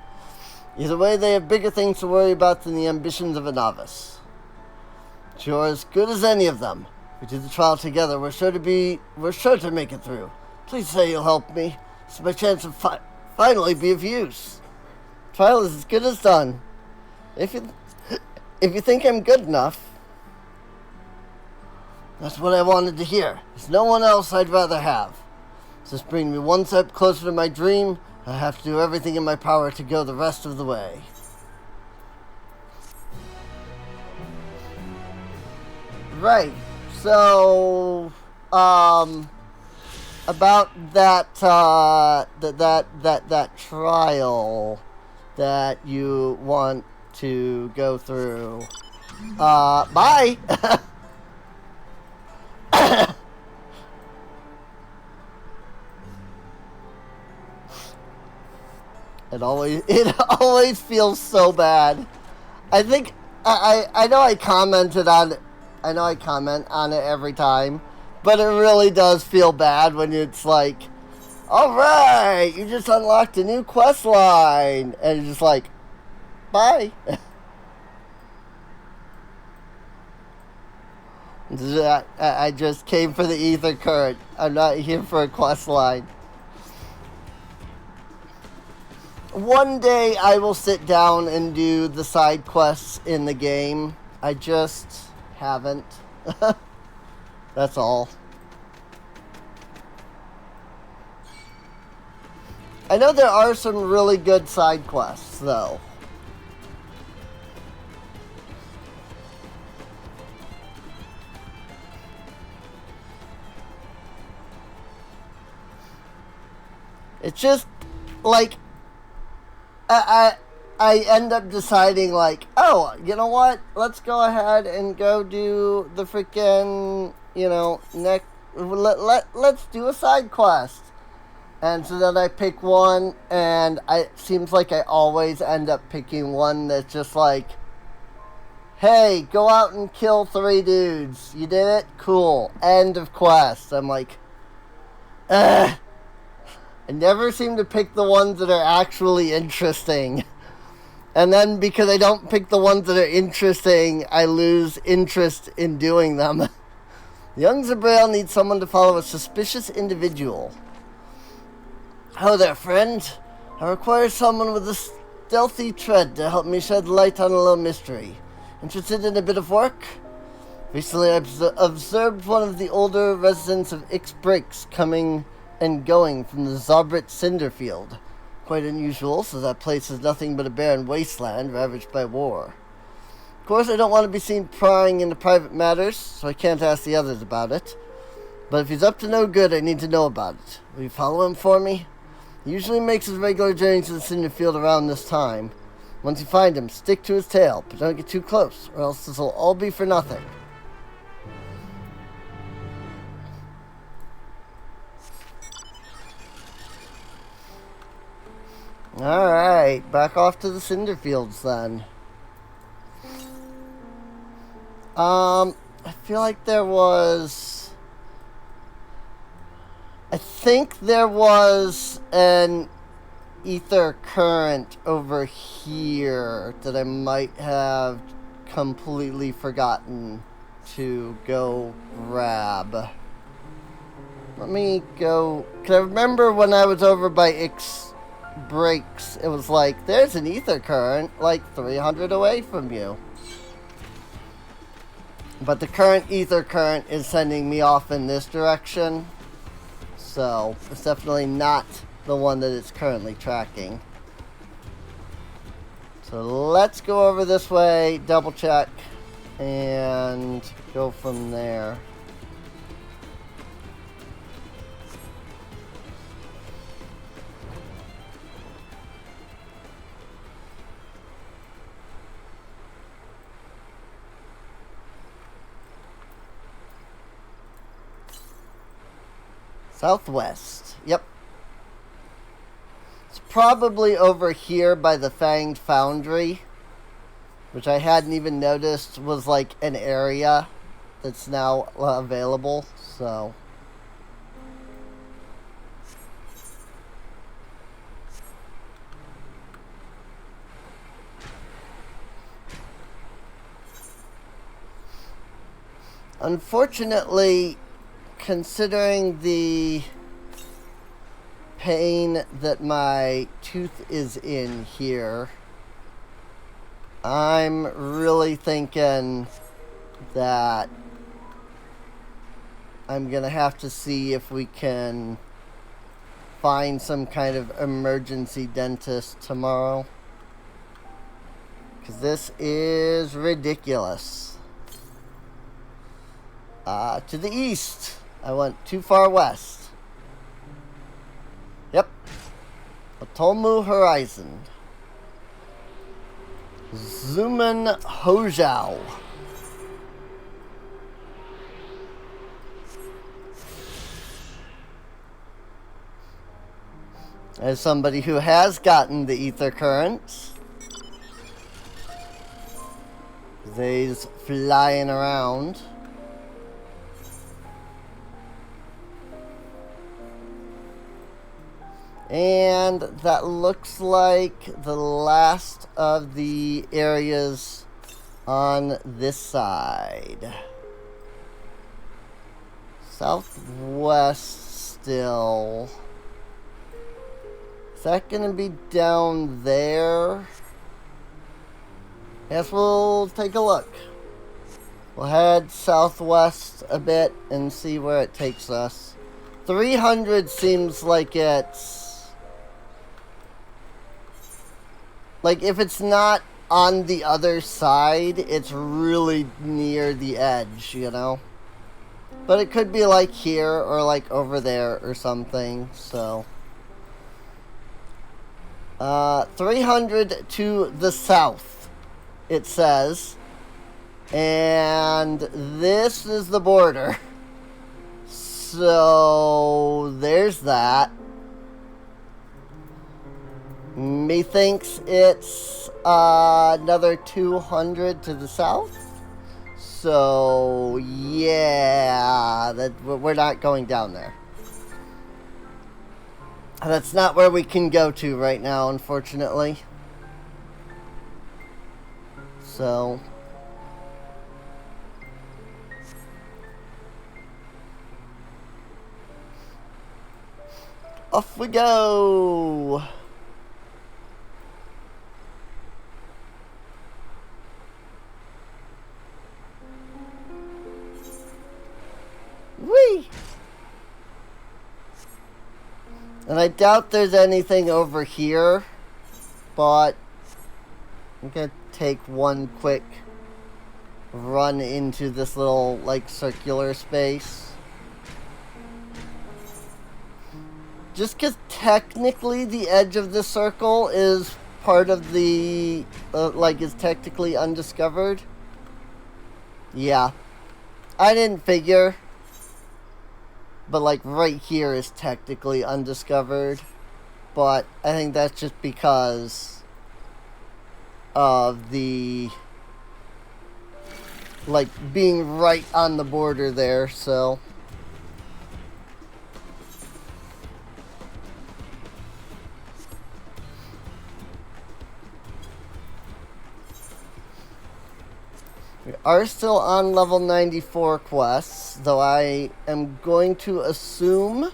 Either way, they have bigger things to worry about than the ambitions of a novice. But you're as good as any of them. If we do the trial together, we're sure to make it through. Please say you'll help me. It's my chance to finally be of use. The trial is as good as done. If you think I'm good enough, that's what I wanted to hear. There's no one else I'd rather have. Just bring me one step closer to my dream. I have to do everything in my power to go the rest of the way. Right. So, about that trial that you want to go through. Bye. It always feels so bad. I think I know I comment on it every time, but it really does feel bad when it's like, alright, you just unlocked a new quest line, and it's just like, bye. I just came for the ether current. I'm not here for a quest line. one day I will sit down and do the side quests in the game. I just haven't. That's all. I know there are some really good side quests, though. It's just, like, I end up deciding, like, oh, you know what? Let's go ahead and go do the freaking, you know, let's do a side quest. And so then I pick one, and it seems like I always end up picking one that's just like, hey, go out and kill 3 dudes. You did it? Cool. End of quest. I'm like, ugh. I never seem to pick the ones that are actually interesting. And then because I don't pick the ones that are interesting, I lose interest in doing them. Young Zabrail needs someone to follow a suspicious individual. Hello there, friend. I require someone with a stealthy tread to help me shed light on a little mystery. Interested in a bit of work? Recently, I observed one of the older residents of Ix Breaks coming and going from the Zabrit Cinder Field. Quite unusual, so that place is nothing but a barren wasteland ravaged by war. Of course, I don't want to be seen prying into private matters, so I can't ask the others about it. But if he's up to no good, I need to know about it. Will you follow him for me? He usually makes his regular journeys to the Cinder Field around this time. Once you find him, stick to his tail, but don't get too close, or else this will all be for nothing. Alright, back off to the Cinder Fields then. I feel like there was... I think there was an ether current over here that I might have completely forgotten to go grab. Let me go... Cause I remember when I was over by Ix Breaks, it was like, there's an ether current like 300 away from you. But the current ether current is sending me off in this direction. So, it's definitely not the one that it's currently tracking. So let's go over this way, double check, and go from there. Southwest. Yep. It's probably over here by the Fanged Foundry, which I hadn't even noticed was like an area that's now available, so... Unfortunately, considering the pain that my tooth is in here, I'm really thinking that I'm gonna have to see if we can find some kind of emergency dentist tomorrow, because this is ridiculous. To the east. I went too far west. Yep. Otomu Horizon. Zuman Hojao. As somebody who has gotten the ether currents. They's flying around. And that looks like the last of the areas on this side. Southwest still. that gonna be down there? Guess we'll take a look. We'll head southwest a bit and see where it takes us. 300 seems like it's... like, if it's not on the other side, it's really near the edge, you know? But it could be like here or like over there or something, so... 300 to the south, it says. And this is the border. So there's that. Methinks it's another 200 to the south. So yeah, we're not going down there. That's not where we can go to right now, unfortunately. So off we go. Whee! And I doubt there's anything over here, but I'm gonna take one quick run into this little, like, circular space. Just because technically the edge of the circle is part of the, like, is technically undiscovered. Yeah. I didn't figure. But, like, right here is technically undiscovered. But I think that's just because of the, like, being right on the border there, so... We are still on level 94 quests, though I am going to assume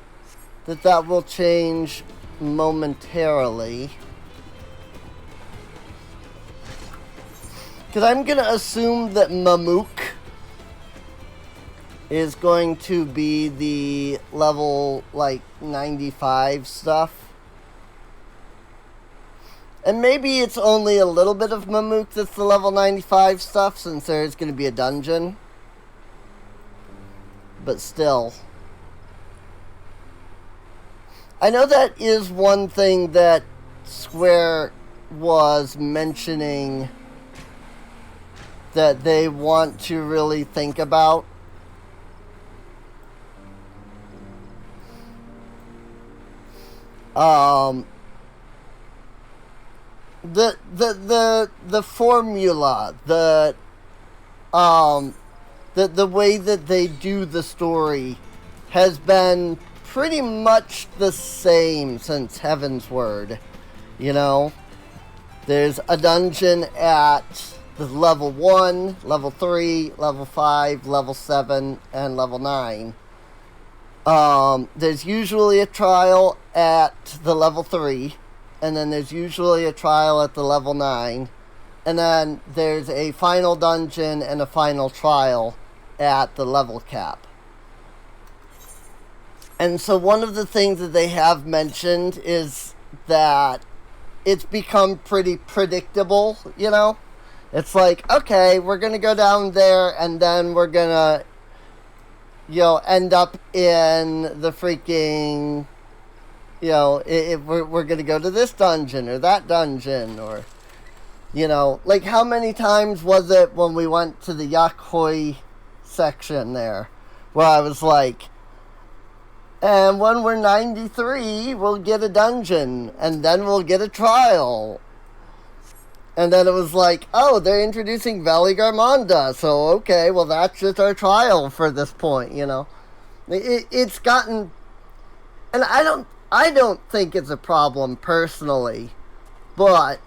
that that will change momentarily. Because I'm going to assume that Mamook is going to be the level, like, 95 stuff. And maybe it's only a little bit of Mamook that's the level 95 stuff, since there's going to be a dungeon. But still. I know that is one thing that Square was mentioning that they want to really think about. The formula, the way that they do the story has been pretty much the same since Heaven's Word. You know, there's a dungeon at the level 1, level 3, level 5, level 7, and level 9. There's usually a trial at the level 3. And then there's usually a trial at the level 9. And then there's a final dungeon and a final trial at the level cap. And so one of the things that they have mentioned is that it's become pretty predictable, you know? It's like, okay, we're going to go down there and then we're going to, you know, end up in the freaking... You know, we're going to go to this dungeon or that dungeon, or, you know, like how many times was it when we went to the Yakhoi section there, where I was like, and when we're 93, we'll get a dungeon, and then we'll get a trial. And then it was like, oh, they're introducing Valley Garmonda, so okay, well that's just our trial for this point, you know. It's gotten, and I don't think it's a problem personally, but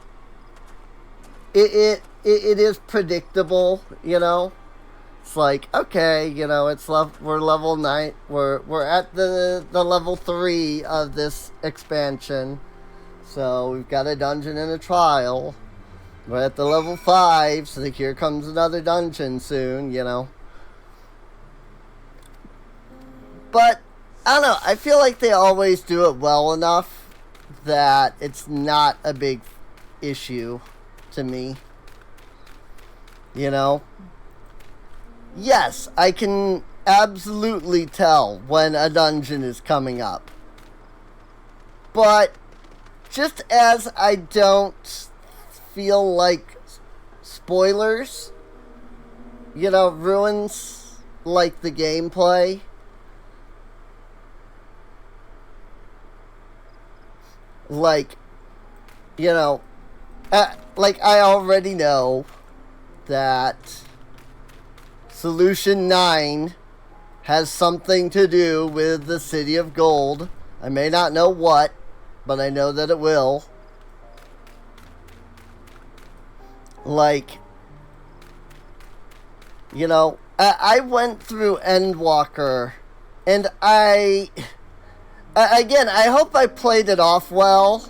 it is predictable, you know. It's like, okay, you know, we're level 9, we're at the level 3 of this expansion, So we've got a dungeon and a trial. We're at the level 5, so here comes another dungeon soon, you know. But, I don't know, I feel like they always do it well enough that it's not a big issue to me. You know? Yes, I can absolutely tell when a dungeon is coming up. But, just as I don't feel like spoilers, you know, ruins like the gameplay. Like, you know, like I already know that Solution 9 has something to do with the City of Gold. I may not know what, but I know that it will. Like, you know, I went through Endwalker, and again, I hope I played it off well,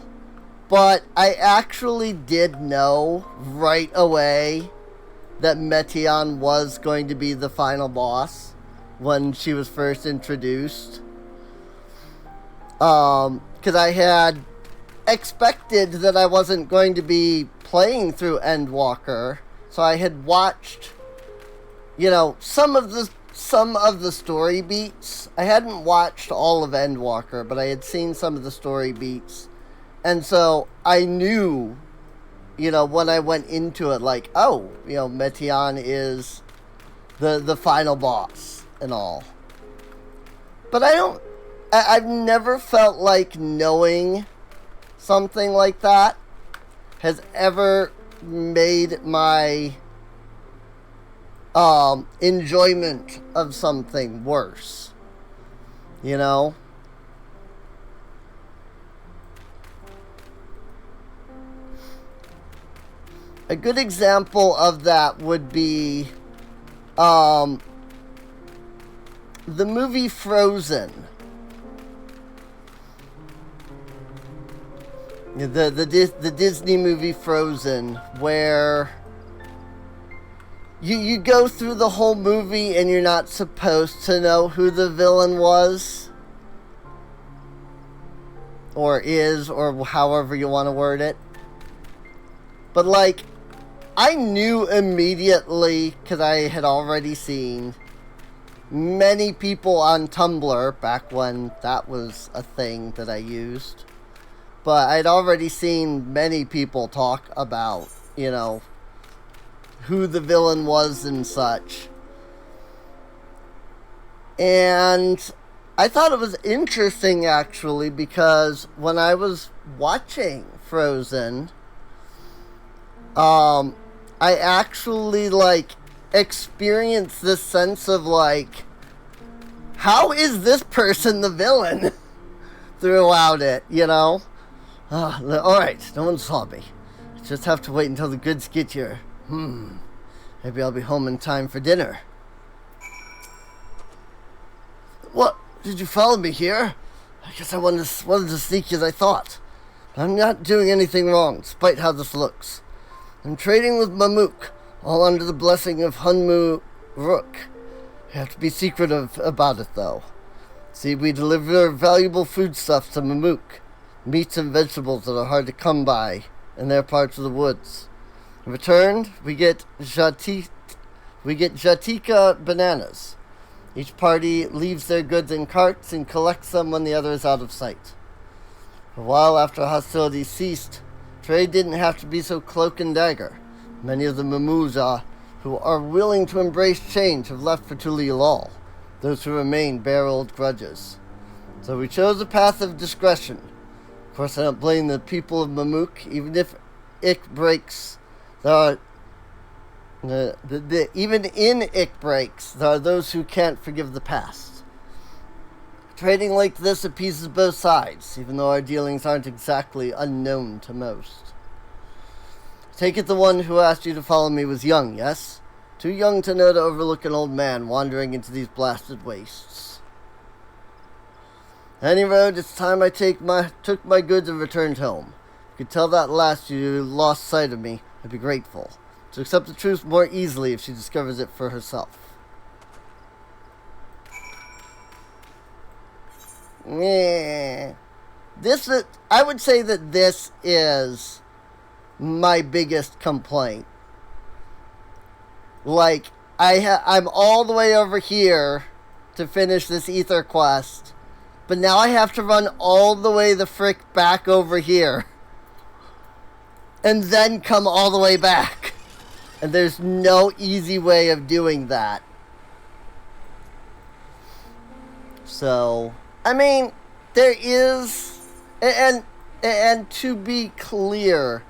but I actually did know right away that Meteon was going to be the final boss when she was first introduced. Because I had expected that I wasn't going to be playing through Endwalker, so I had watched, you know, some of the story beats. I hadn't watched all of Endwalker, but I had seen some of the story beats, and so I knew, you know, when I went into it, like, oh, you know, Meteon is the final boss and all. But I've never felt like knowing something like that has ever made my enjoyment of something worse. You know? A good example of that would be the movie Frozen. The Disney movie Frozen, where you go through the whole movie and you're not supposed to know who the villain was, or is, or however you want to word it. But like, I knew immediately, because I had already seen many people on Tumblr back when that was a thing that I used. But I'd already seen many people talk about, you know, who the villain was and such. And I thought it was interesting, actually, because when I was watching Frozen, I actually, like, experienced this sense of, like, how is this person the villain throughout it, you know? Alright, no one saw me. I just have to wait until the goods get here. Maybe I'll be home in time for dinner. What? Did you follow me here? I guess I wasn't as sneaky as I thought. I'm not doing anything wrong, despite how this looks. I'm trading with Mamook, all under the blessing of Hunmu Rook. You have to be secretive about it, though. See, we deliver valuable foodstuffs to Mamook. Meats and vegetables that are hard to come by in their parts of the woods. In return, we get Jatika bananas. Each party leaves their goods in carts and collects them when the other is out of sight. A while after hostilities ceased, trade didn't have to be so cloak and dagger. Many of the Mamuza who are willing to embrace change have left for Tulilal. Those who remain bear old grudges. So we chose a path of discretion. Of course, I don't blame the people of Mamook, even if Ick breaks. Even in Ick breaks, there are those who can't forgive the past. Trading like this appeases both sides, even though our dealings aren't exactly unknown to most. Take it the one who asked you to follow me was young, yes? Too young to know to overlook an old man wandering into these blasted wastes. Any road, it's time I took my goods and returned home. you could tell that last you lost sight of me, I'd be grateful. To accept the truth more easily if she discovers it for herself. Yeah. I would say that this is my biggest complaint. Like, I'm all the way over here to finish this ether quest, but now I have to run all the way the frick back over here. And then come all the way back. And there's no easy way of doing that. So, I mean, there is, and to be clear,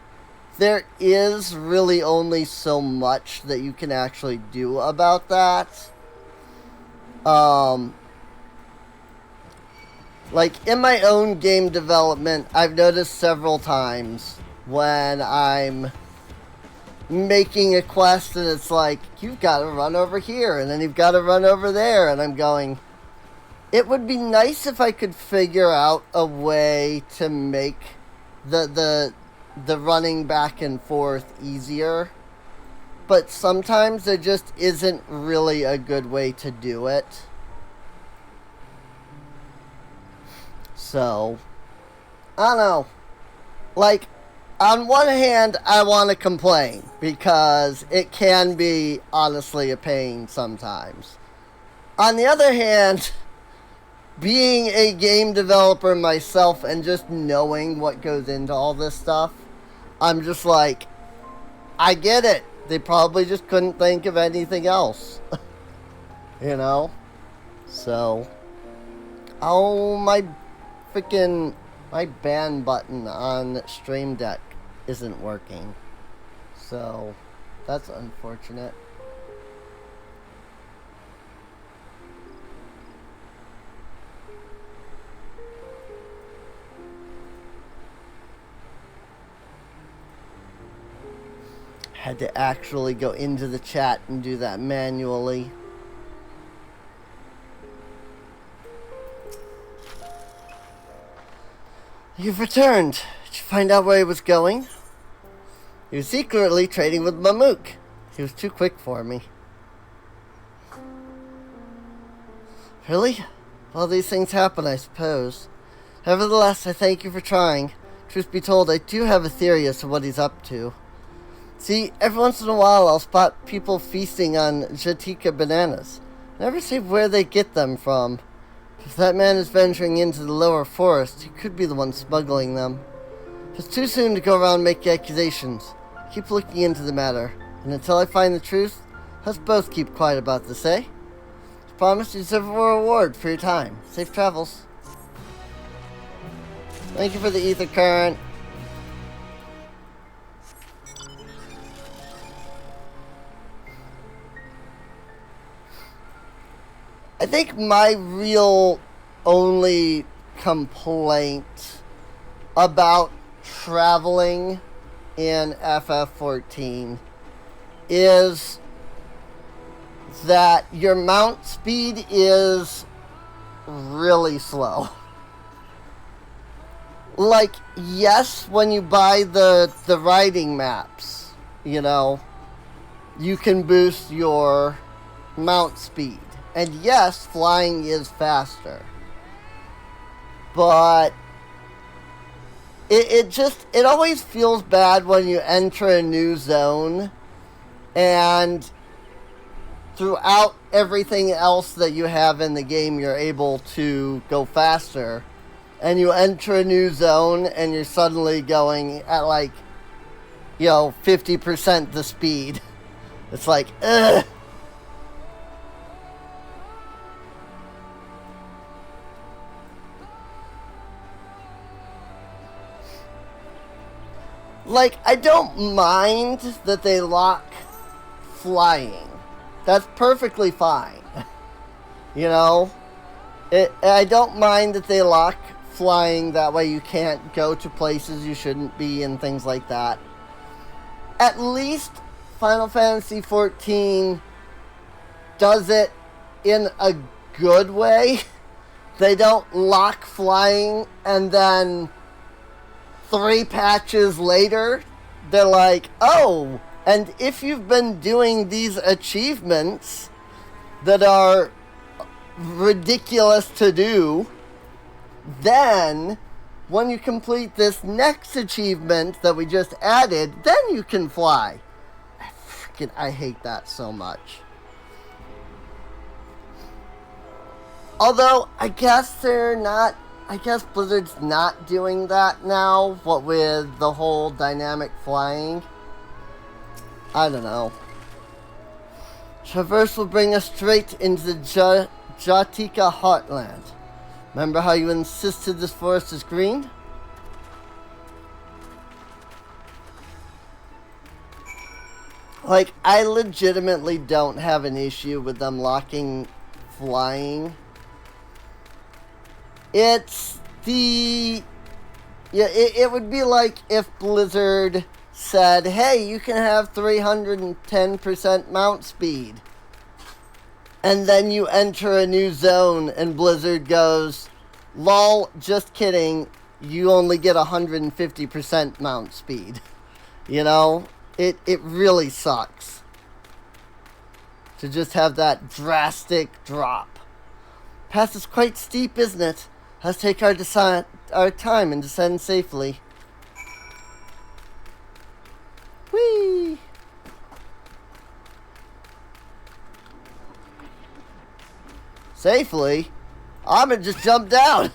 there is really only so much that you can actually do about that. Like, in my own game development, I've noticed several times when I'm making a quest and it's like, you've got to run over here and then you've got to run over there, and I'm going, it would be nice if I could figure out a way to make the running back and forth easier, but sometimes there just isn't really a good way to do it. So, I don't know. Like, on one hand, I want to complain, because it can be, honestly, a pain sometimes. On the other hand, being a game developer myself and just knowing what goes into all this stuff, I'm just like, I get it. They probably just couldn't think of anything else. You know? So, oh, my ban button on Stream Deck isn't working. So, that's unfortunate. Had to actually go into the chat and do that manually. You've returned. Did you find out where he was going? He was secretly trading with Mamook. He was too quick for me. Really? Well, these things happen, I suppose. Nevertheless, I thank you for trying. Truth be told, I do have a theory as to what he's up to. See, every once in a while I'll spot people feasting on Jatika bananas. Never say where they get them from. If that man is venturing into the lower forest, he could be the one smuggling them. It's too soon to go around making accusations. Keep looking into the matter, and until I find the truth, let's both keep quiet about this, eh? I promise you deserve a reward for your time. Safe travels. Thank you for the ether current. I think my real only complaint about traveling in FF14 is that your mount speed is really slow. Like, yes, when you buy the riding maps, you know, you can boost your mount speed. And yes, flying is faster. But it always feels bad when you enter a new zone and throughout everything else that you have in the game, you're able to go faster. And you enter a new zone and you're suddenly going at like, 50% the speed. It's like, ugh. Like, I don't mind that they lock flying. That's perfectly fine. I don't mind that they lock flying, that way you can't go to places you shouldn't be and things like that. At least Final Fantasy XIV does it in a good way. They don't lock flying and then 3 patches later, they're like, oh, and if you've been doing these achievements that are ridiculous to do, then when you complete this next achievement that we just added, then you can fly. I hate that so much. Although, I guess Blizzard's not doing that now, what with the whole dynamic flying. I don't know. Traverse will bring us straight into the Jatika heartland. Remember how you insisted this forest is green? Like, I legitimately don't have an issue with them locking flying. It's the... Yeah, it would be like if Blizzard said, hey, you can have 310% mount speed. And then you enter a new zone and Blizzard goes, lol, just kidding, you only get 150% mount speed. You know? It really sucks to just have that drastic drop. Path is quite steep, isn't it? Let's take our time and descend safely. Whee! Safely? I'm gonna just jump down.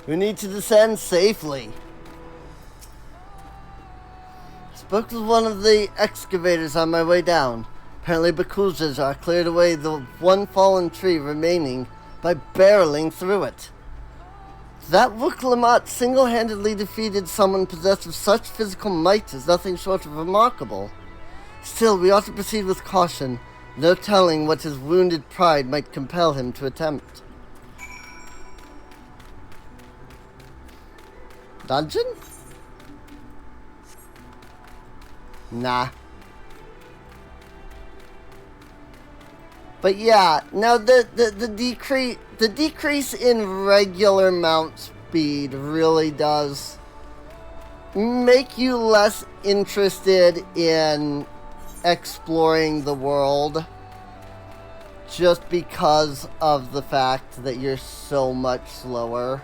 We need to descend safely. I spoke with one of the excavators on my way down. Apparently Bakuzas cleared away the one fallen tree remaining by barreling through it. That Wuklamot single-handedly defeated someone possessed of such physical might is nothing short of remarkable. Still, we ought to proceed with caution. No telling what his wounded pride might compel him to attempt. Dungeon? Nah. But yeah, now the decrease in regular mount speed really does make you less interested in exploring the world just because of the fact that you're so much slower.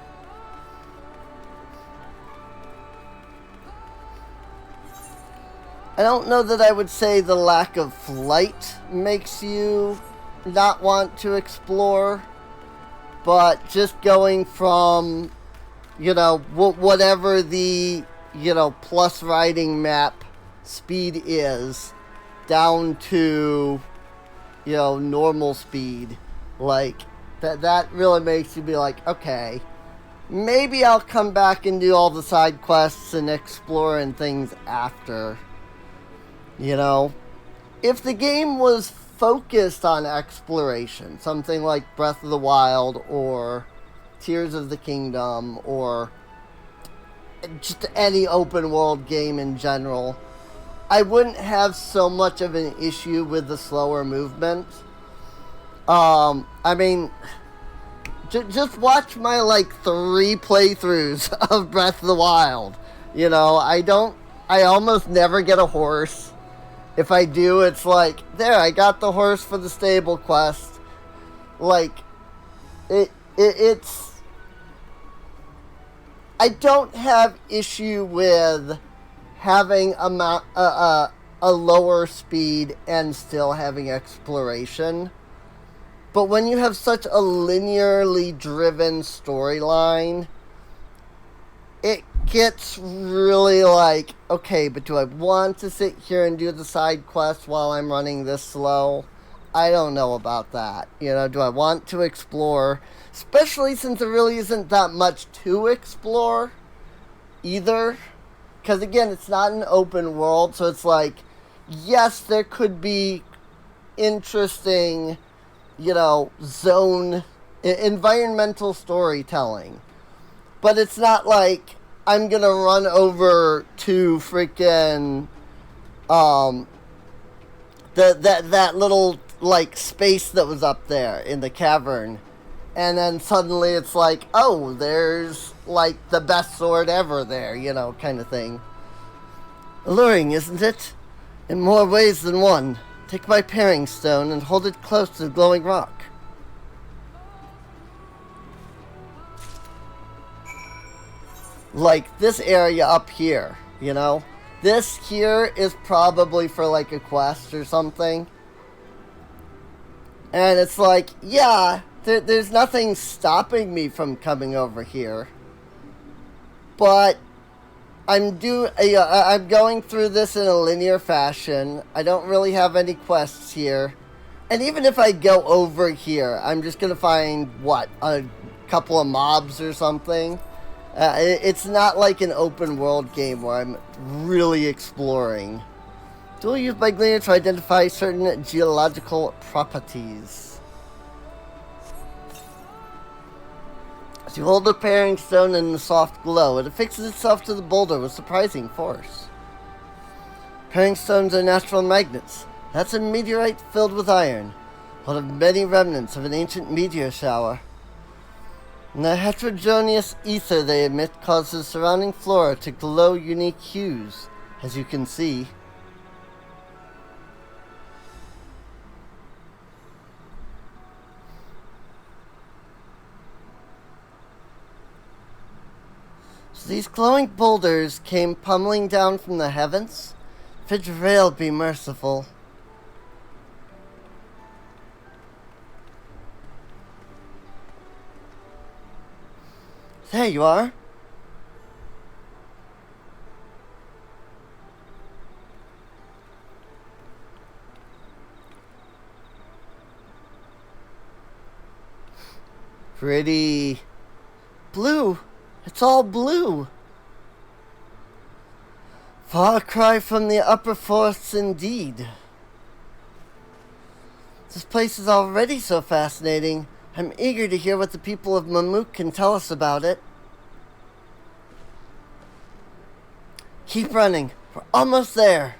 I don't know that I would say the lack of flight makes you not want to explore, but just going from, you know, whatever the, you know, plus riding map speed is down to, you know, normal speed, like that really makes you be like, okay, maybe I'll come back and do all the side quests and explore and things after. You know, if the game was focused on exploration, something like Breath of the Wild or Tears of the Kingdom or just any open world game in general, I wouldn't have so much of an issue with the slower movement. I mean, just watch my like 3 playthroughs of Breath of the Wild. You know, I almost never get a horse. If I do, it's like, there, I got the horse for the stable quest. Like, it's... I don't have issue with having a lower speed and still having exploration. But when you have such a linearly driven storyline, it gets really like, okay, but do I want to sit here and do the side quests while I'm running this slow? I don't know about that. You know, do I want to explore? Especially since there really isn't that much to explore either. Because again, it's not an open world, so it's like, yes, there could be interesting, you know, environmental storytelling. But it's not like I'm gonna run over to freaking that little like space that was up there in the cavern and then suddenly it's like, oh, there's like the best sword ever there, you know, kind of thing. Alluring, isn't it? In more ways than one. Take my paring stone and hold it close to the glowing rock. Like this area up here, you know? This here is probably for like a quest or something. And it's like, yeah, there's nothing stopping me from coming over here. But I'm going through this in a linear fashion. I don't really have any quests here. And even if I go over here, I'm just going to find, what, a couple of mobs or something? It's not like an open world game where I'm really exploring. Tool used by Gleaner to identify certain geological properties. As you hold the paring stone in the soft glow, it affixes itself to the boulder with surprising force. Paring stones are natural magnets. That's a meteorite filled with iron, one of many remnants of an ancient meteor shower. And the heterogeneous ether they emit causes surrounding flora to glow unique hues, as you can see. So these glowing boulders came pummeling down from the heavens? Dawntrail be merciful. There you are. Pretty blue. It's all blue. Far cry from the upper forests indeed. This place is already so fascinating. I'm eager to hear what the people of Mamuk can tell us about it. Keep running. We're almost there.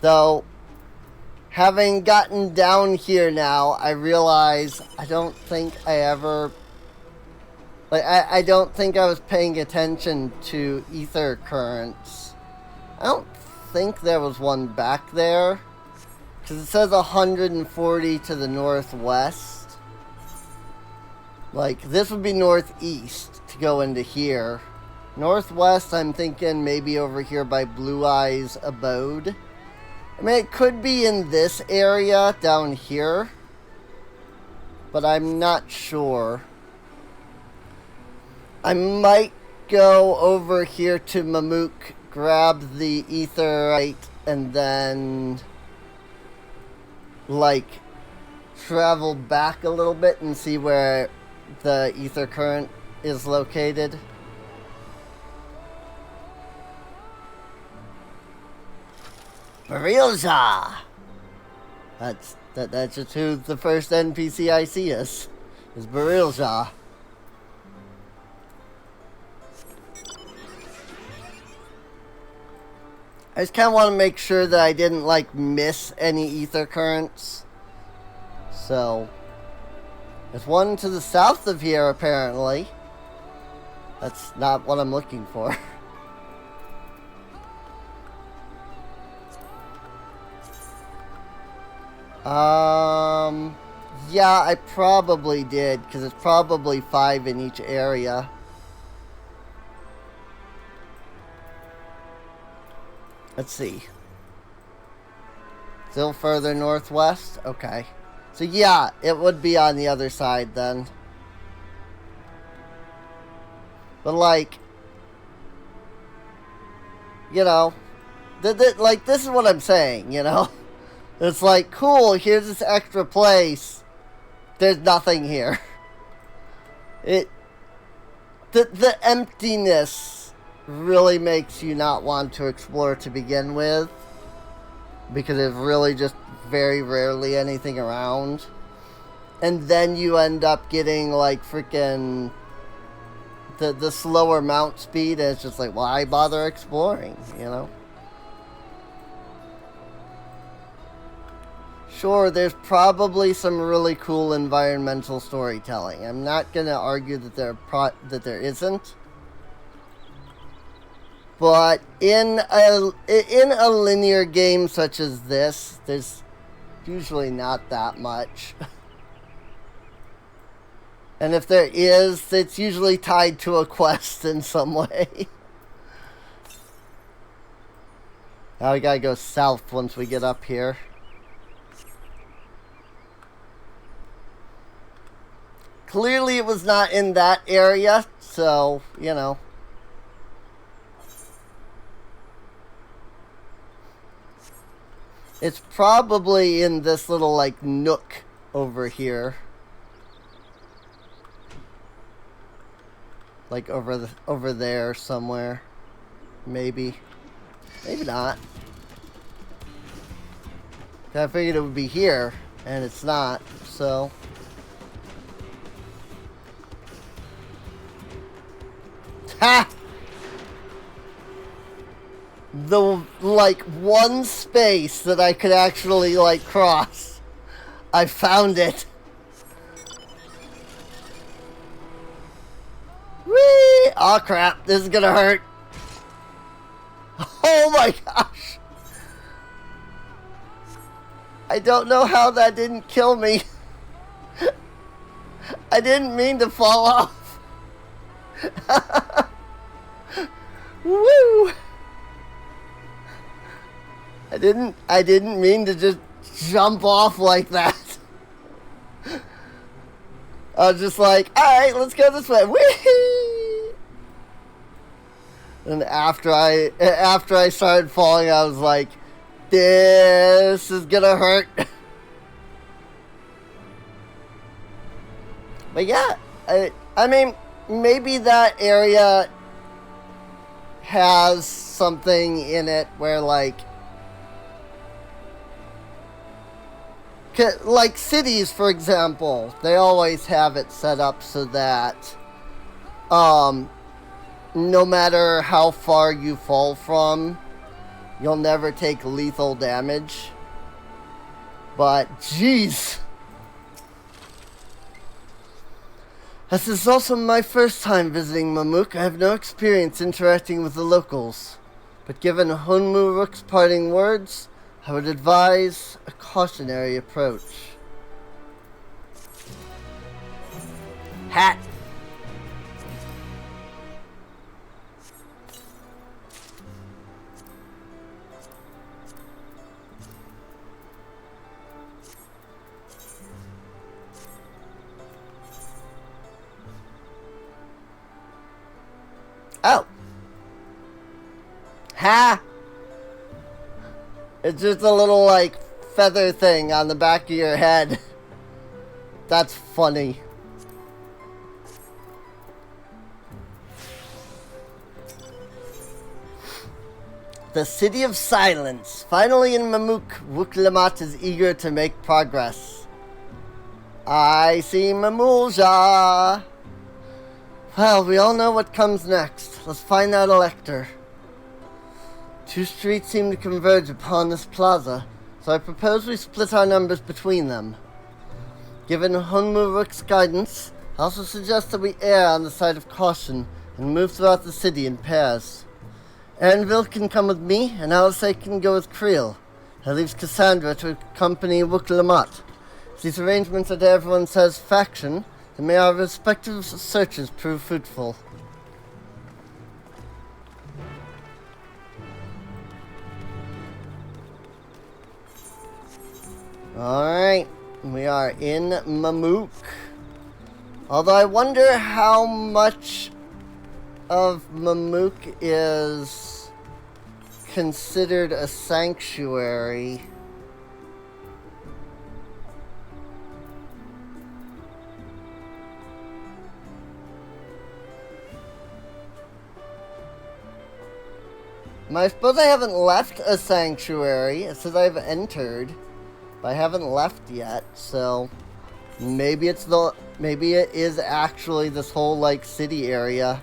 Though, having gotten down here now, I realize I don't think I ever... I don't think I was paying attention to ether currents. I don't think there was one back there. Because it says 140 to the northwest. Like, this would be northeast to go into here. Northwest, I'm thinking maybe over here by Blue Eye's abode. I mean, it could be in this area down here. But I'm not sure. I might go over here to Mamuk, grab the etherite, and then, like, travel back a little bit and see where the ether current is located. Barilja! That's just who the first NPC I see is Barilja. I just kind of want to make sure that I didn't, like, miss any ether currents. So, there's one to the south of here, apparently. That's not what I'm looking for. Yeah, I probably did, because it's probably 5 in each area. Let's see. Still further northwest? Okay. So yeah, it would be on the other side then. But like, you know, like this is what I'm saying, you know? It's like, cool, here's this extra place. There's nothing here. The emptiness really makes you not want to explore to begin with, because there's really just very rarely anything around, and then you end up getting like freaking the slower mount speed, and it's just like, why bother exploring, you know? Sure, there's probably some really cool environmental storytelling. I'm not going to argue that there isn't. But in a linear game such as this, there's usually not that much. And if there is, it's usually tied to a quest in some way. Now we gotta go south once we get up here. Clearly it was not in that area, so, you know. It's probably in this little, like, nook over here. Like, over there somewhere. Maybe. Maybe not. I figured it would be here, and it's not, so... Ha! The, like, one space that I could actually, like, cross. I found it. Whee! Oh crap, this is gonna hurt. Oh my gosh. I don't know how that didn't kill me. I didn't mean to fall off. Woo! I didn't mean to just jump off like that. I was just like, alright, let's go this way. Whee! And after I started falling, I was like, this is gonna hurt. But yeah, I mean, maybe that area has something in it where, like cities, for example, they always have it set up so that no matter how far you fall from, you'll never take lethal damage. But jeez, this is also my first time visiting Mamook. I have no experience interacting with the locals, but given Hunmu Rook's parting words, I would advise a cautionary approach. Hat! Oh! Ha! It's just a little, like, feather thing on the back of your head. That's funny. The City of Silence. Finally in Mamook, Wuk-Lamat is eager to make progress. I see Mamulja. Well, we all know what comes next. Let's find that elector. Two streets seem to converge upon this plaza, so I propose we split our numbers between them. Given Hunmu Rook's guidance, I also suggest that we err on the side of caution and move throughout the city in pairs. Aaronville can come with me, and Alisei can go with Creel. That leaves Cassandra to accompany Wuk-Lamat. If these arrangements are to everyone's satisfaction, then may our respective searches prove fruitful. Alright, we are in Mamook. Although I wonder how much of Mamook is considered a sanctuary. I suppose I haven't left a sanctuary. It says I've entered, but I haven't left yet, so Maybe it is actually this whole like city area.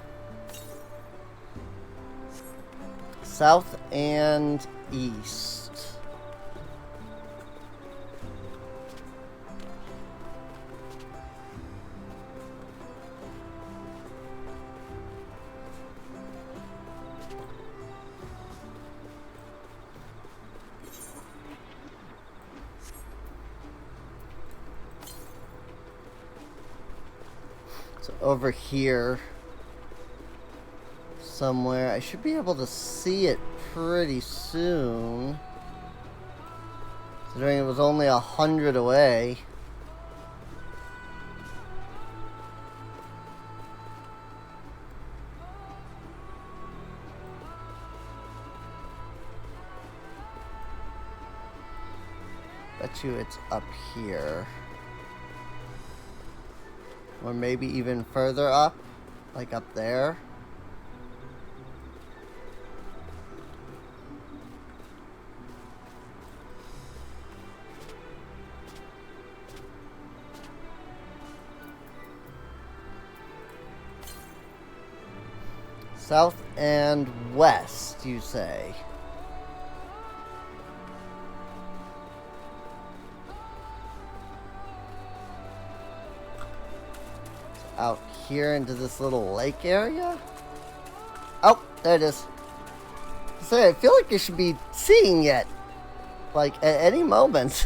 South and east. So over here somewhere, I should be able to see it pretty soon, considering it was only 100 away. Bet you it's up here. Or maybe even further up, like up there. South and west, you say? Out here into this little lake area? Oh, there it is. So I feel like I should be seeing it, like at any moment.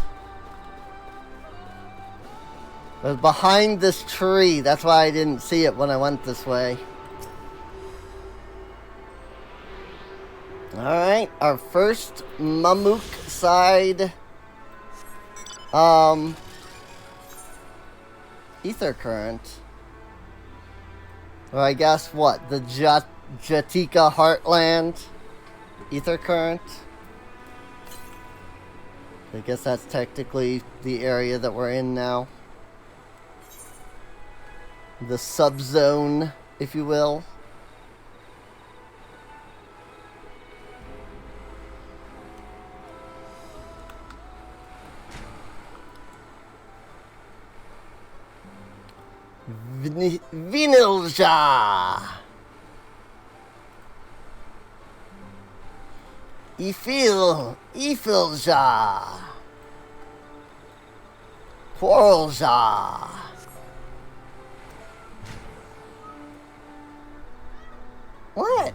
It was behind this tree. That's why I didn't see it when I went this way. Alright, our first Mamuk side ether current. Or I guess what? The Jatika Heartland ether current. I guess that's technically the area that we're in now. The subzone, if you will. Vinilja! Ifilja! Quarrelja! What?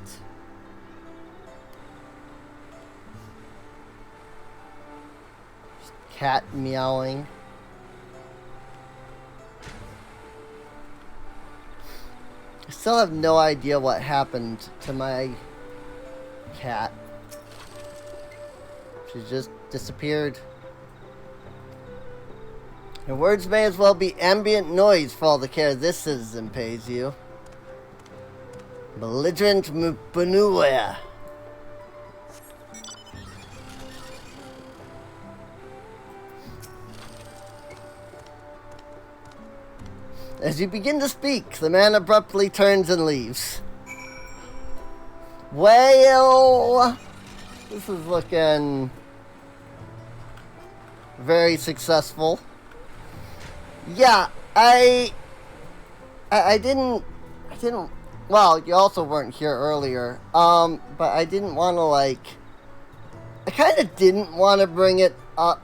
Just cat meowing. I still have no idea what happened to my cat. She just disappeared. Your words may as well be ambient noise for all the care this citizen pays you. Belligerent Mpunua. As you begin to speak, the man abruptly turns and leaves. Well, this is looking very successful. Yeah, I didn't, well, you also weren't here earlier, but I didn't want to, like, I kind of didn't want to bring it up,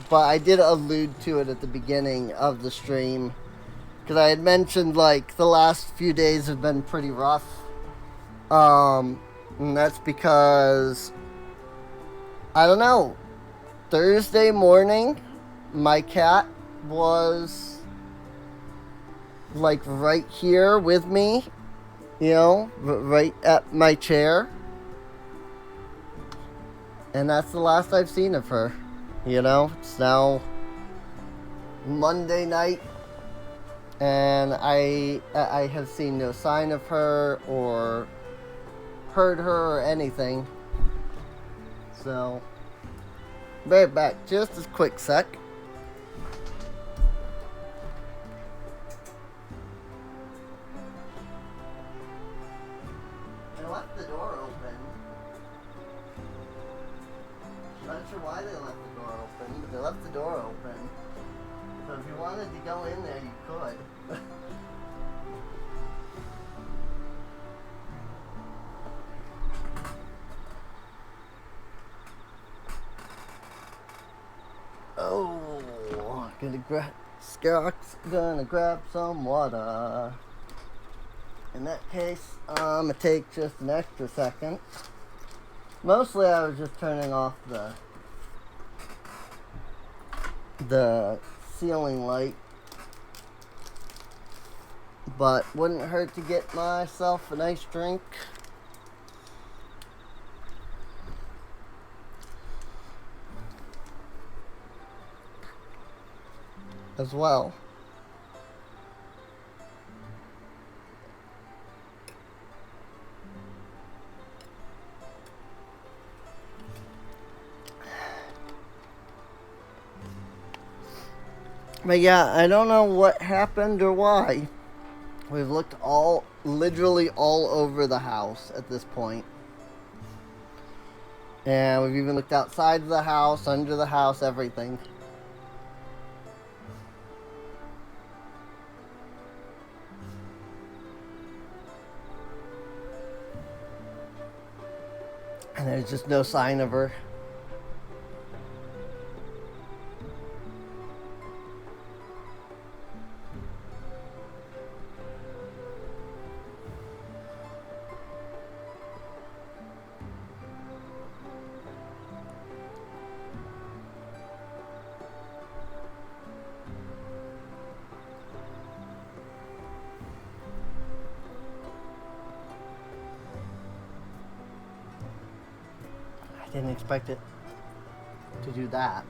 but I did allude to it at the beginning of the stream, because I had mentioned, like, the last few days have been pretty rough, and that's because, I don't know, Thursday morning, my cat was, like, right here with me, you know, right at my chair, and that's the last I've seen of her. You know, it's now Monday night, and I have seen no sign of her or heard her or anything. So, be right back, just a quick sec. I left the door open. Not sure why they left the door open, but they left the door open. So if you wanted to go in there, you could. Oh, Scott's gonna grab some water. In that case, I'm gonna take just an extra second. Mostly I was just turning off the ceiling light, but wouldn't hurt to get myself a nice drink. As well. But yeah, I don't know what happened or why. We've looked literally all over the house at this point. And we've even looked outside of the house, under the house, everything. And there's just no sign of her. I didn't expect it to do that.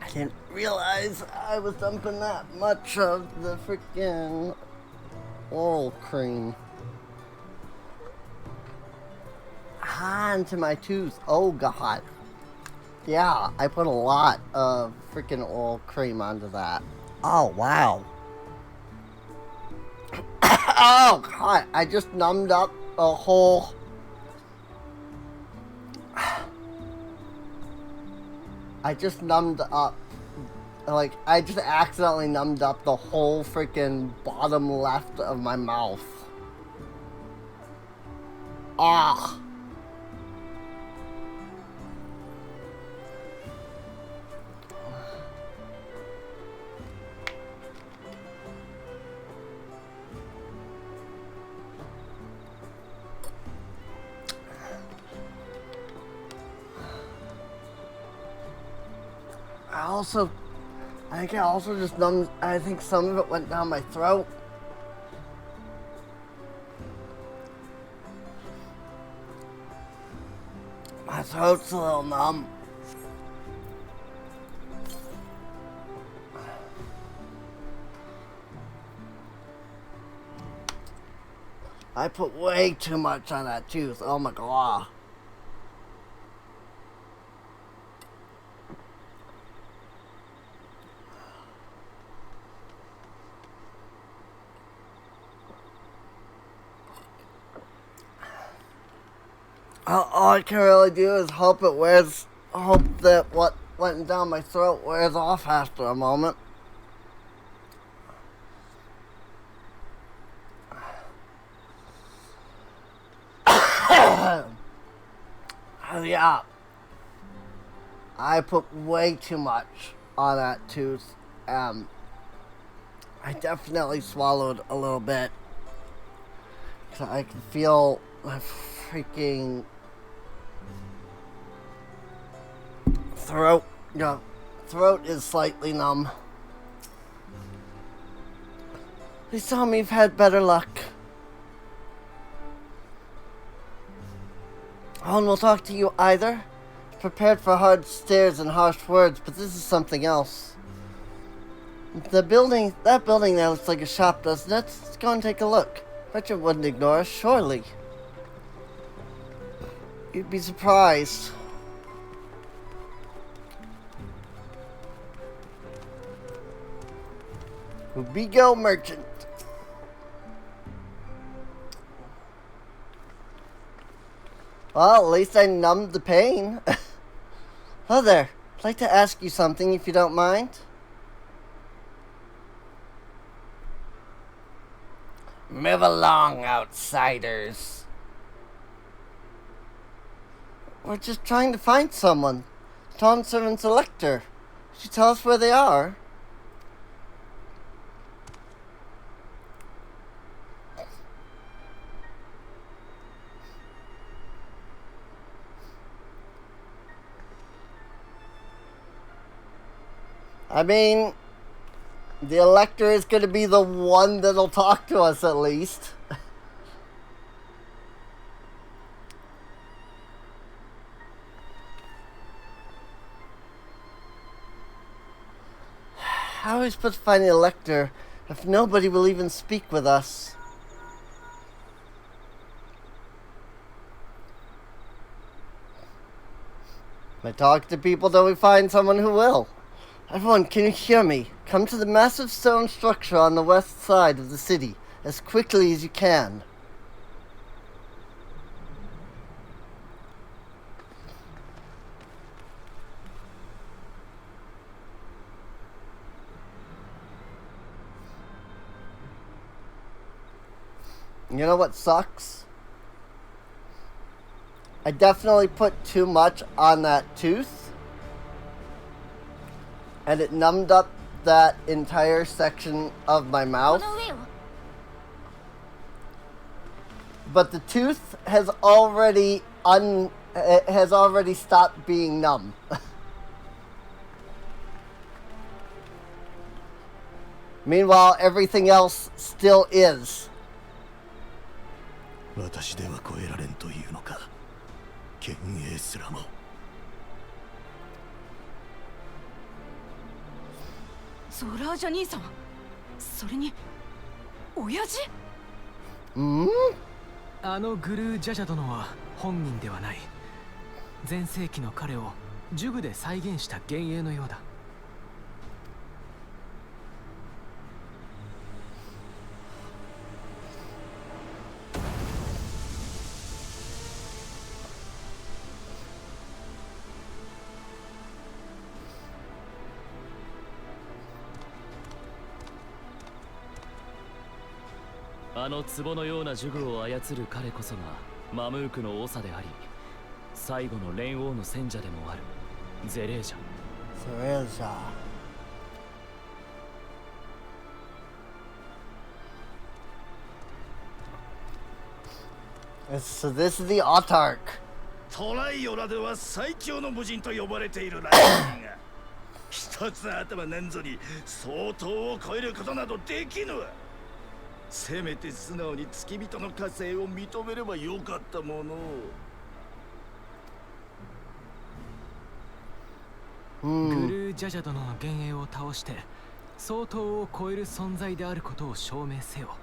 I didn't realize I was dumping that much of the freaking oral cream onto my tooth. Oh god. Yeah, I put a lot of freaking oral cream onto that. Oh wow. Oh god, I just numbed up a whole... I just numbed up, like, I just accidentally numbed up the whole freaking bottom left of my mouth. Ah. I think I also just numbed, I think some of it went down my throat. My throat's a little numb. I put way too much on that tooth, oh my god. All I can really do is hope that what went down my throat wears off after a moment. Yeah. I put way too much on that tooth. I definitely swallowed a little bit. So I can feel my freaking throat is slightly numb. Please tell me you've had better luck. No one will talk to you either. Prepared for hard stares and harsh words, but this is something else. That building there looks like a shop, doesn't it? Let's go and take a look. Bet you wouldn't ignore us, surely. You'd be surprised. We go, merchant. Well, at least I numbed the pain. Hello there. I'd like to ask you something if you don't mind. Move along, outsiders. We're just trying to find someone. Tom Servant's Elector. Could you tell us where they are? I mean, the Elector is going to be the one that'll talk to us at least. How are we supposed to find the Elector if nobody will even speak with us? If I talk to people, then we find someone who will. Everyone, can you hear me? Come to the massive stone structure on the west side of the city as quickly as you can. You know what sucks? I definitely put too much on that tooth. And it numbed up that entire section of my mouth. But the tooth has already stopped being numb. Meanwhile, everything else still is. 私では超えられんというのか。剣影すらも。ゾラージャ兄さん、それに親父？あのグルージャジャ殿は本人ではない。前世紀の彼を呪具で再現した幻影のようだ。あの壺のような呪具を操る彼こそがマムークの長であり、最後の蓮王の選者でもあるゼレージャ。So this is the Autarch. トライオラでは最強の武人と呼ばれているらしいが、一つ頭なんぞに相当を超えることなどできぬわ。せめて素直に付き人の加勢を認めればよかったもの。グルージャジャ殿の幻影を倒して相当を超える存在であることを証明せよ。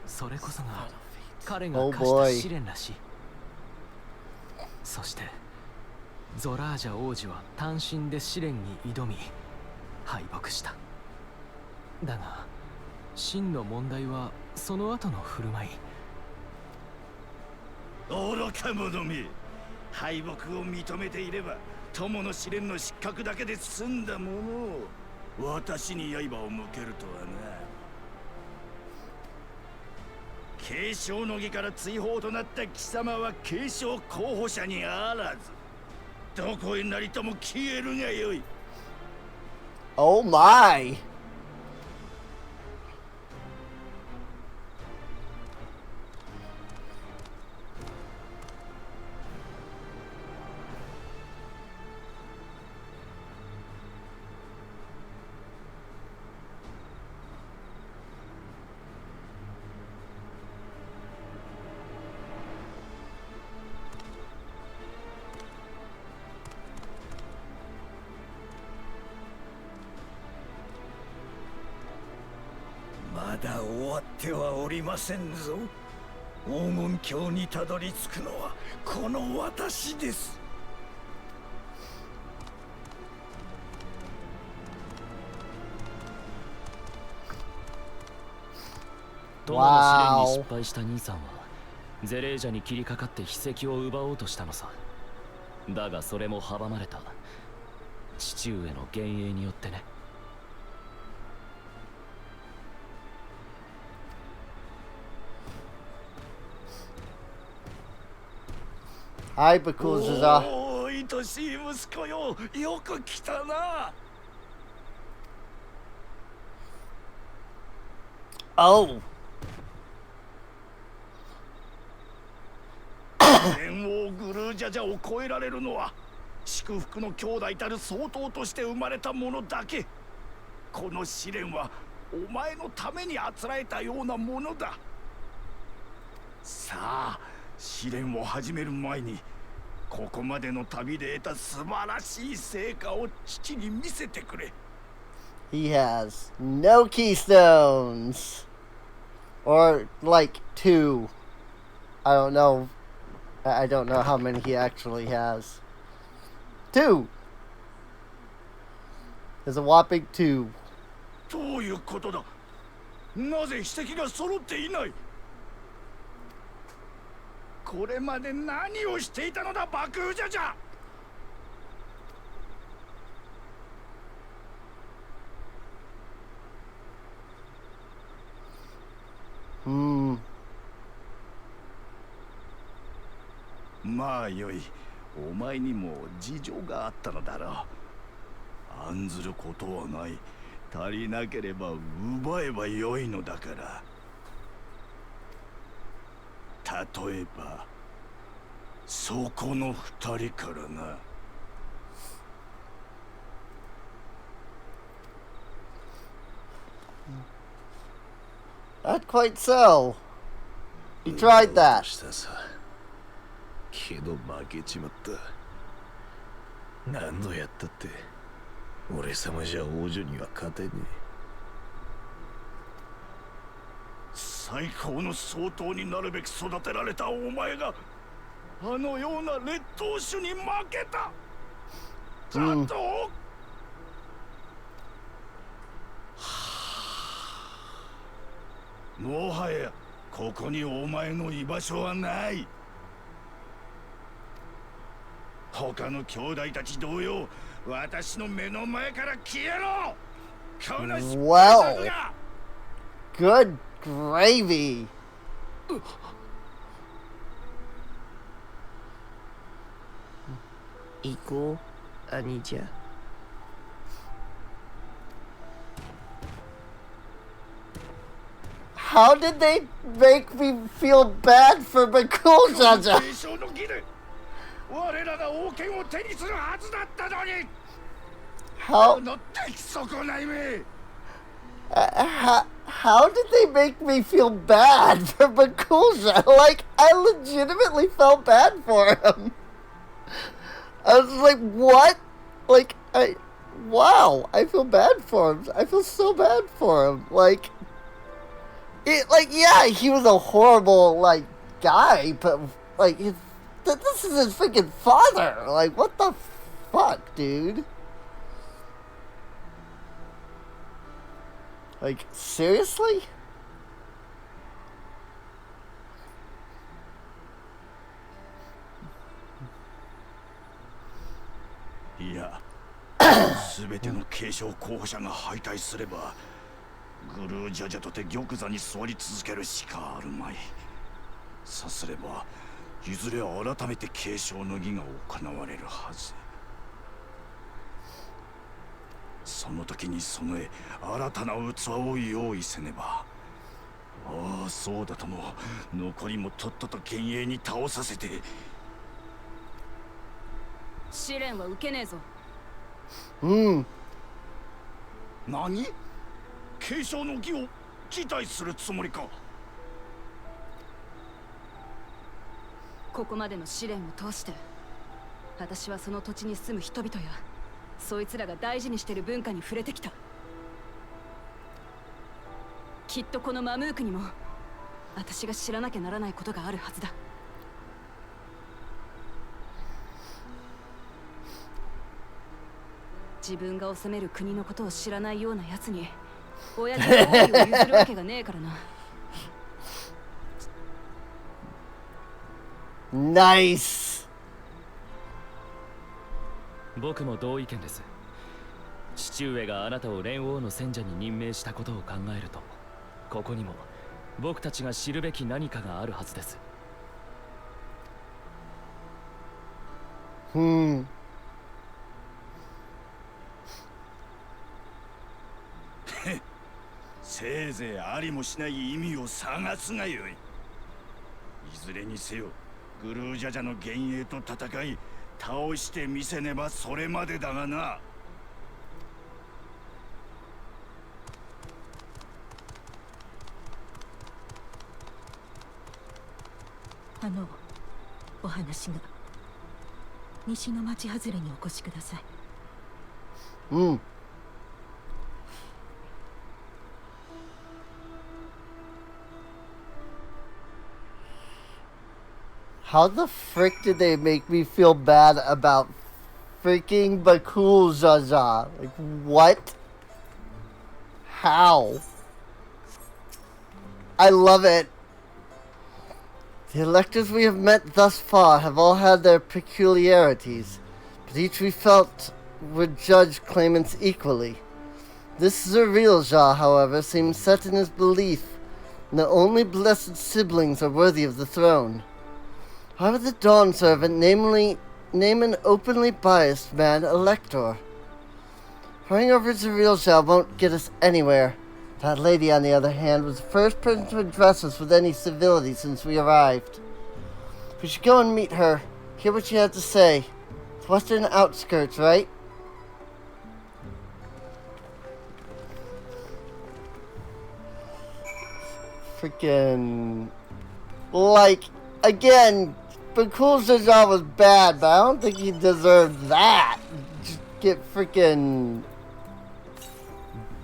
それこそが彼が課した試練らしい。そしてゾラージャ王子は単身で試練に挑み敗北した。だが真の問題はその後の振る舞い。愚か者め、敗北を認めていれば友の試練の失格だけで済んだものを私に刃を向けるとはな。継承の儀から追放となった貴様は継承候補者にあらず、どこへなりとも消えるがよい。Oh my!まだ終わってはおりませんぞ。黄金鏡にたどり着くのはこの私です。友の試練に失敗した兄さんはゼレージャに切りかかって秘跡を奪おうとしたのさ。だがそれも阻まれた。父上の幻影によってね。はい、Bakuza. おー、愛しい息子よ、よく来たな。Oh. 剣王グルージャジャを超えられるのは祝福の兄弟たる総統として生まれた者だけ。この試練はお前のためにあつらえたようなものだ。さあ、試練を始める前にここまでの旅で得た素晴らしい成果を父に見せてくれ。 He has no keystones. Or like 2. I don't know. I don't know how many he actually has. 2. There's a whopping 2. どういうことだ。なぜ筆跡が揃っていない。これまで何をしていたのだ、バクージャジャ。まあよい、お前にも事情があったのだろう。案ずることはない。足りなければ奪えばよいのだから。例えばそこの二人からな。Not quite so. He tried that. けど負けちまった。何度やったって俺様じゃ王女には勝てねえ。最高の総統になるべく育てられたお前があのような劣等種に負けた。ちゃんと、もはやここにお前の居場所はない。他の兄弟たち同様、私の目の前から消えろ。この失敗作が。 Good gravy. 行こう、兄じゃ。How did they make me feel bad for Bakuza? 我らが王権を手にするはずだったのに。 How? の敵損ないめ。 How did they make me feel bad for Bakuza? Like, I legitimately felt bad for him. I was like, what? Like, wow, I feel bad for him. I feel so bad for him. Like, yeah, he was a horrible, like, guy, but, like, this is his freaking father. Like, what the fuck, dude? Like, seriously? いや、すべての継承候補者が敗退すれば、グルージャジャとて玉座に座り続けるしかあるまい。さすれば、いずれ改めて継承の儀が行われるはず。その時に備え、新たな器を用意せねば。ああ、そうだとも。残りもとっとと幻影に倒させて。試練は受けねえぞ。何？継承の儀を辞退するつもりか。ここまでの試練を通して、私はその土地に住む人々やそいつらが大事にしてる文化に触れてきた。きっとこのマムークにも私が知らなきゃならないことがあるはずだ。自分が治める国のことを知らないような奴に親父の王位を譲るわけがねえからな。Nice. 僕も同意見です。父上があなたを蓮王の選者に任命したことを考えると、ここにも僕たちが知るべき何かがあるはずです。せいぜいありもしない意味を探すがよい。いずれにせよグルージャジャの幻影と戦い倒してみせねばそれまでだがな。お話が。西の町外れにお越しください。How the frick did they make me feel bad about freaking Bakul Jaja? Like, what? How? I love it. The electors we have met thus far have all had their peculiarities, but each we felt would judge claimants equally. This Zerilja, however, seems set in his belief that only blessed siblings are worthy of the throne. However, the Dawn Servant name an openly biased man elector. Crying over Zerilja won't get us anywhere. That lady, on the other hand, was the first person to address us with any civility since we arrived. We should go and meet her, hear what she had to say. It's western outskirts, right? Freaking... Like, again, Bakul Jaja was bad, but I don't think he deserved that. Just get freaking...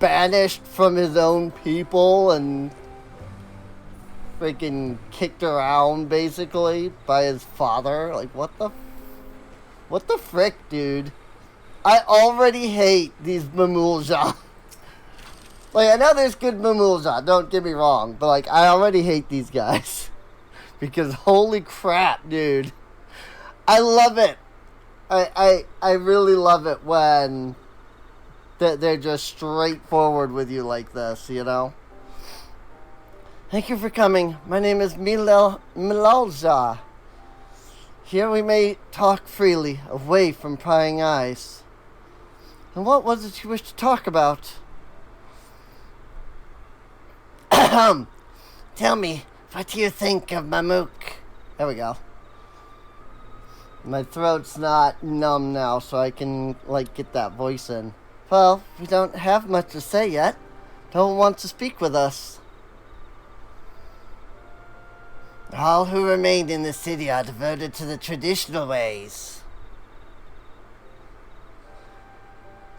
banished from his own people and freaking kicked around basically by his father. Like, what the frick, dude? I already hate these Mamulja. Like, I know there's good Mamulja, don't get me wrong, but like, I already hate these guys. Because holy crap, dude. I love it. I really love it when they're just straightforward with you like this, you know? Thank you for coming. My name is Milalja. Here we may talk freely, away from prying eyes. And what was it you wished to talk about? Tell me, what do you think of Mamook? There we go. My throat's not numb now, so I can, like, get that voice in. Well, we don't have much to say yet. Don't want to speak with us. All who remain in the city are devoted to the traditional ways.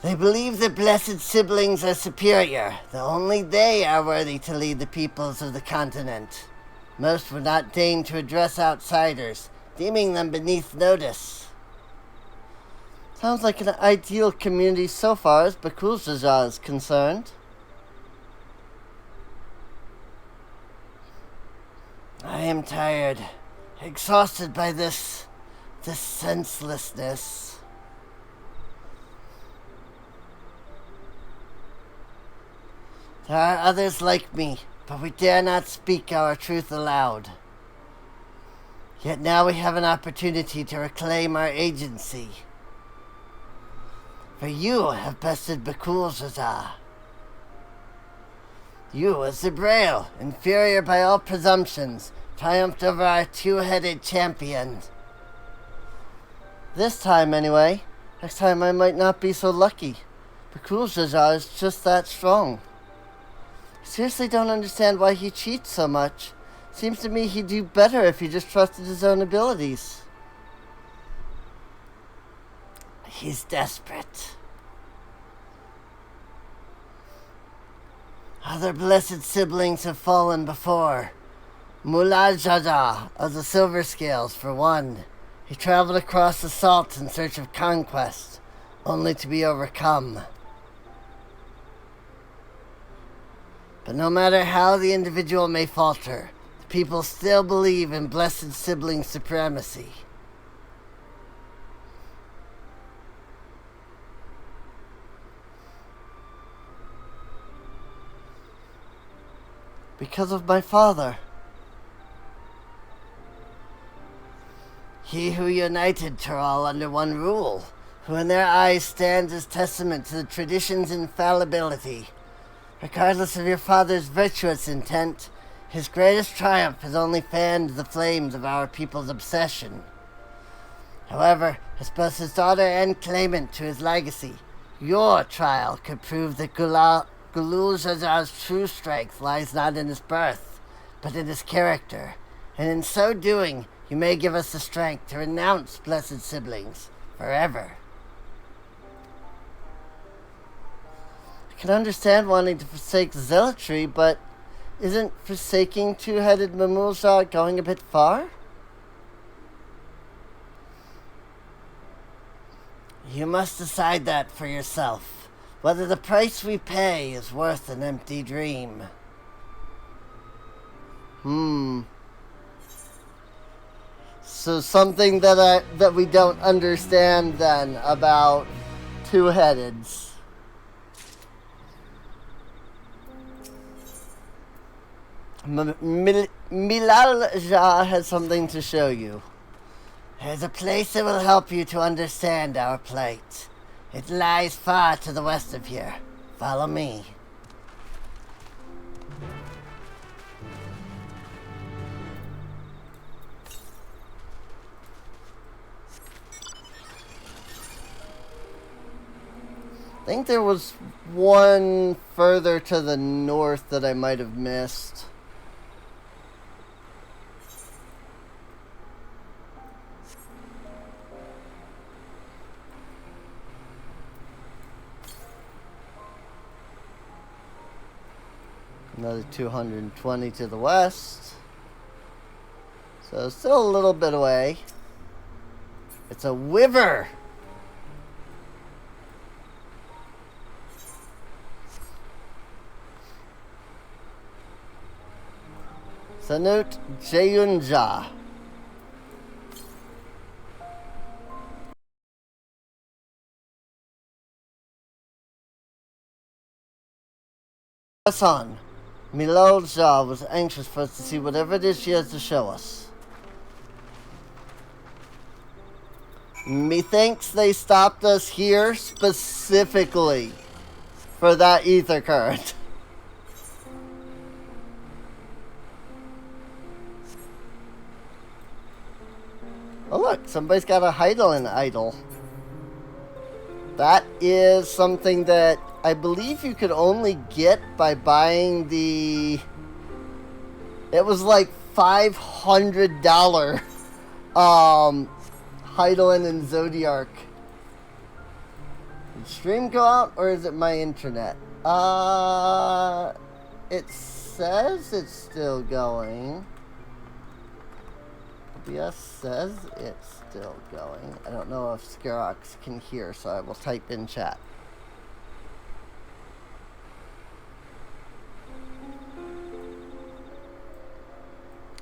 They believe the blessed siblings are superior, that only they are worthy to lead the peoples of the continent. Most would not deign to address outsiders, deeming them beneath notice. Sounds like an ideal community so far as Bakul Jaja is concerned. I am tired, exhausted by this senselessness. There are others like me, but we dare not speak our truth aloud. Yet now we have an opportunity to reclaim our agency. For you have bested Bakul Jaja. You, as the Braille, inferior by all presumptions, triumphed over our two-headed champion. This time, anyway. Next time I might not be so lucky. Bakul Jaja is just that strong. I seriously don't understand why he cheats so much. Seems to me he'd do better if he just trusted his own abilities. He's desperate. Other blessed siblings have fallen before. Mullah Jaja of the Silver Scales, for one. He traveled across the salt in search of conquest, only to be overcome. But no matter how the individual may falter, the people still believe in blessed sibling supremacy. Because of my father. He who united Tural under one rule, who in their eyes stands as testament to the tradition's infallibility. Regardless of your father's virtuous intent, his greatest triumph has only fanned the flames of our people's obsession. However, as both his daughter and claimant to his legacy, your trial could prove that Gulul Zazar's true strength lies not in his birth, but in his character, and in so doing, you may give us the strength to renounce blessed siblings forever. I can understand wanting to forsake zealotry, but isn't forsaking two-headed Mamulja going a bit far? You must decide that for yourself, whether the price we pay is worth an empty dream. So something that we don't understand then about two-headeds. Milalja has something to show you. There's a place that will help you to understand our plight. It lies far to the west of here. Follow me. I think there was one further to the north that I might have missed. Another 220 to the west. So still a little bit away. It's a wyvern. Sanut Jeyunja. Hassan, Milalja was anxious for us to see whatever it is she has to show us. Methinks they stopped us here specifically for that ether current. Oh look, somebody's got a Heidelin idol. That is something that I believe you could only get by buying the... It was like $500 Heidelin and Zodiark. Did stream go out or is it my internet? It says it's still going. OBS says it's still going. I don't know if Scarox can hear, so I will type in chat.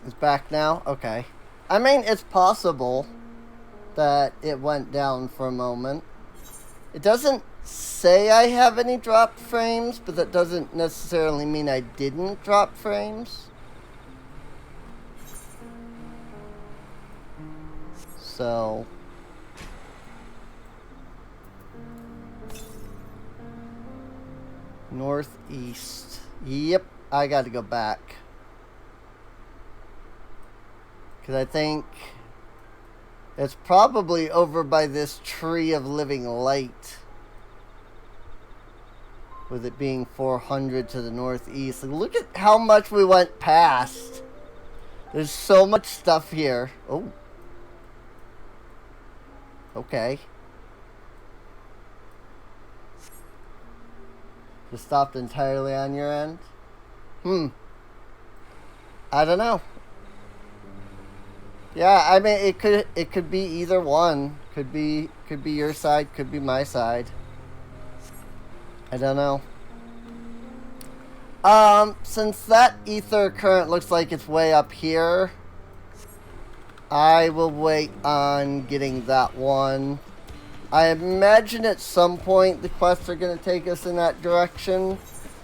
It's back now? Okay. I mean, it's possible that it went down for a moment. It doesn't say I have any dropped frames, but that doesn't necessarily mean I didn't drop frames. So... northeast. Yep, I gotta go back. Because I think it's probably over by this tree of living light. With it being 400 to the northeast. Like, look at how much we went past. There's so much stuff here. Oh. Okay. Just stopped entirely on your end? I don't know. Yeah, I mean it could be either one. Could be your side, could be my side. I don't know. Since that ether current looks like it's way up here, I will wait on getting that one. I imagine at some point the quests are going to take us in that direction.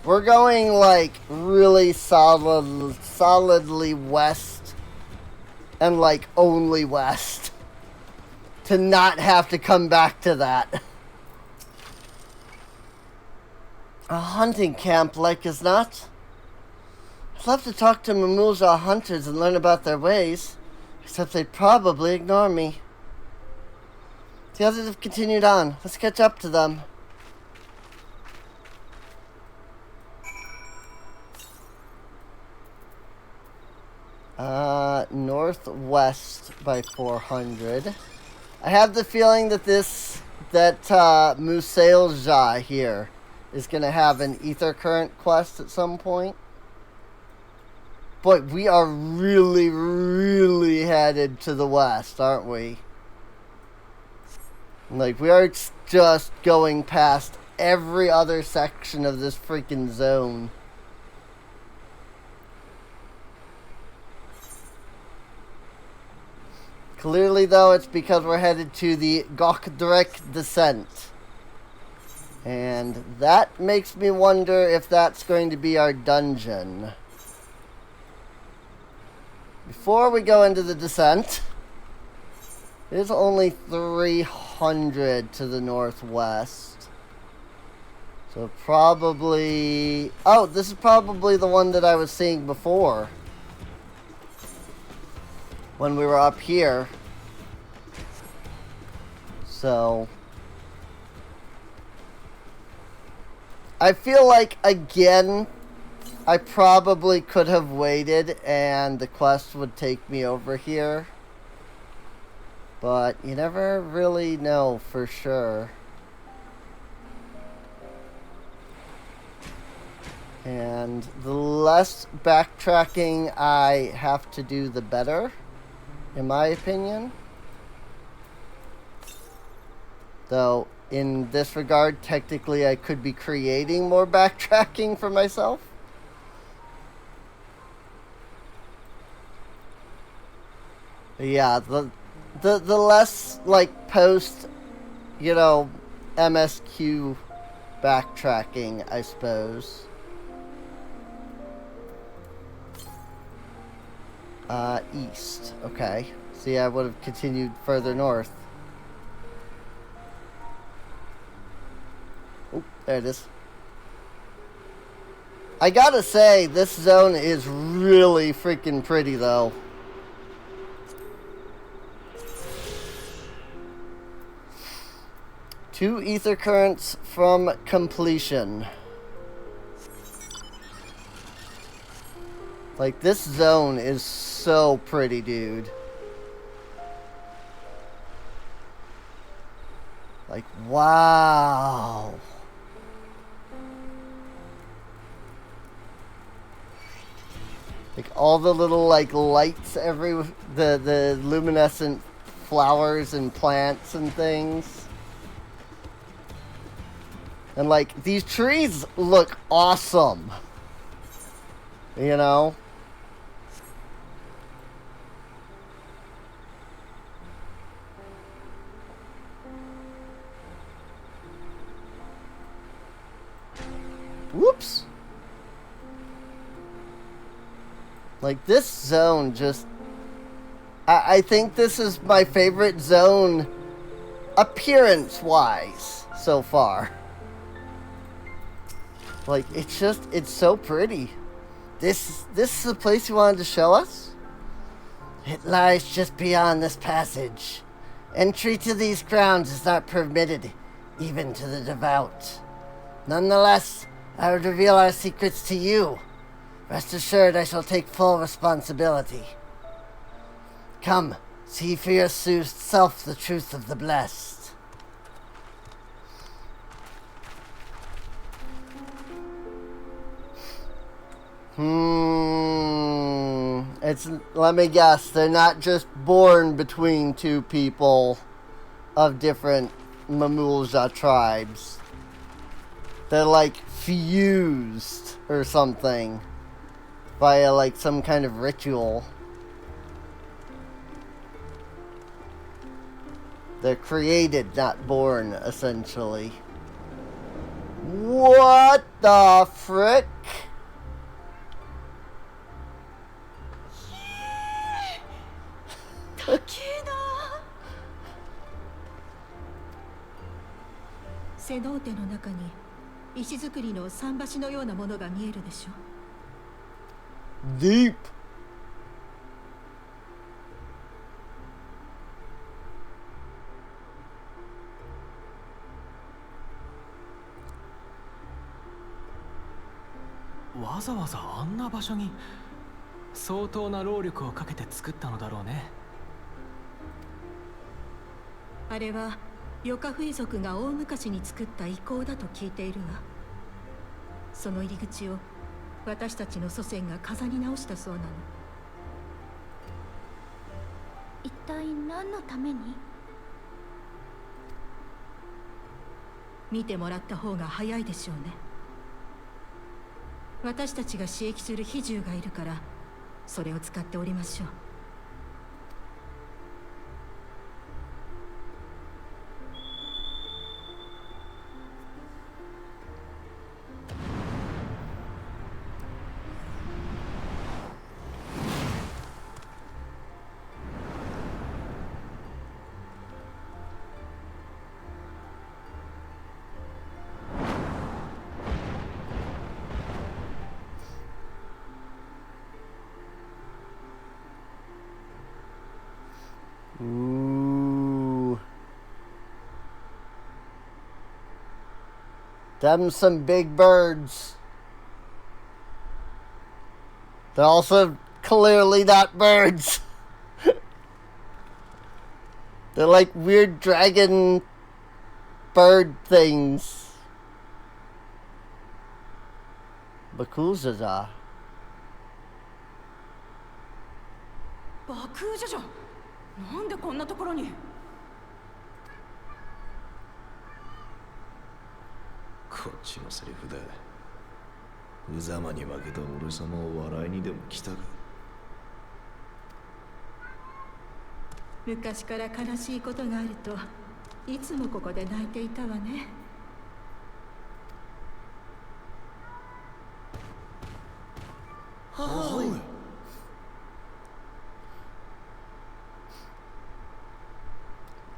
We're going, like, really solidly west. And, like, only west. To not have to come back to that. A hunting camp, like as not. I'd love to talk to Mamulja hunters and learn about their ways. Except they'd probably ignore me. The others have continued on. Let's catch up to them. Northwest by 400. I have the feeling that Musailja here is going to have an ether current quest at some point. But we are really, really headed to the west, aren't we? Like, we are just going past every other section of this freaking zone. Clearly, though, it's because we're headed to the Gokdrek Descent. And that makes me wonder if that's going to be our dungeon. Before we go into the descent, there's only 300 to the northwest. So probably... Oh, this is probably the one that I was seeing before. When we were up here. So... I feel like, again, I probably could have waited and the quest would take me over here. But you never really know for sure. And the less backtracking I have to do, the better, in my opinion. Though, in this regard, technically I could be creating more backtracking for myself. But yeah, the less, like, post, you know, MSQ backtracking, I suppose. East. Okay. See, I would have continued further north. Oh, there it is. I gotta say, this zone is really freaking pretty, though. Two ether currents from completion. Like, this zone is so pretty, dude. Like, wow. Like, all the little, like, lights the luminescent flowers and plants and things. And, like, these trees look awesome. You know? Whoops. Like, this zone just... I think this is my favorite zone appearance-wise so far. Like, it's so pretty. This is the place you wanted to show us? It lies just beyond this passage. Entry to these grounds is not permitted, even to the devout. Nonetheless, I would reveal our secrets to you. Rest assured I shall take full responsibility. Come, see for yourself the truth of the blessed. Let me guess, they're not just born between two people of different Mamulja tribes. They're like fused or something via like some kind of ritual. They're created, not born, essentially. What the frick? Takeda! セノーテの中に石造りの桟橋のようなものが見えるでしょ。Deep. わざわざあんな場所に相当な労力をかけて作ったのだろうね。あれはヨカフイ族が大昔に作った遺構だと聞いているわ。その入り口を私たちの祖先が飾り直したそうなの。一体何のために？見てもらった方が早いでしょうね。私たちが刺激する比重がいるからそれを使っておりましょう。Ooh. Them some big birds. They're also clearly not birds. They're like weird dragon bird things. Bakuzaza. バクージャじゃん。なんでこんなところに。こっちのセリフだ。無様に負けた俺様を笑いにでも来たか。昔から悲しいことがあるといつもここで泣いていたわね。はい。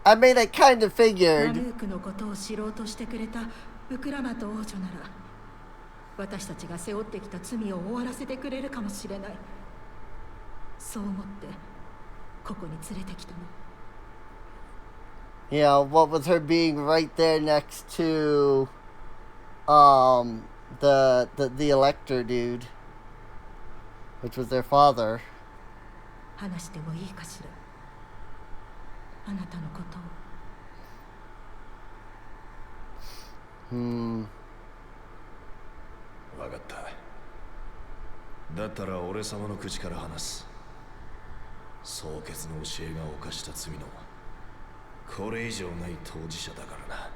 I mean, I kind of マ figured. ヌークのことを知ろうとしてくれたウクラマト王女なら私たちが背負ってきた罪を終わらせてくれるかもしれない。そう思ってここに連れてきたの。Yeah, what with her being right there next to the elector dude, which was their father. 話してもいいかしら、あなたのことを。わかった。だったら俺様の口から話す。蒼潔の教えが犯した罪のこれ以上ない当事者だからな。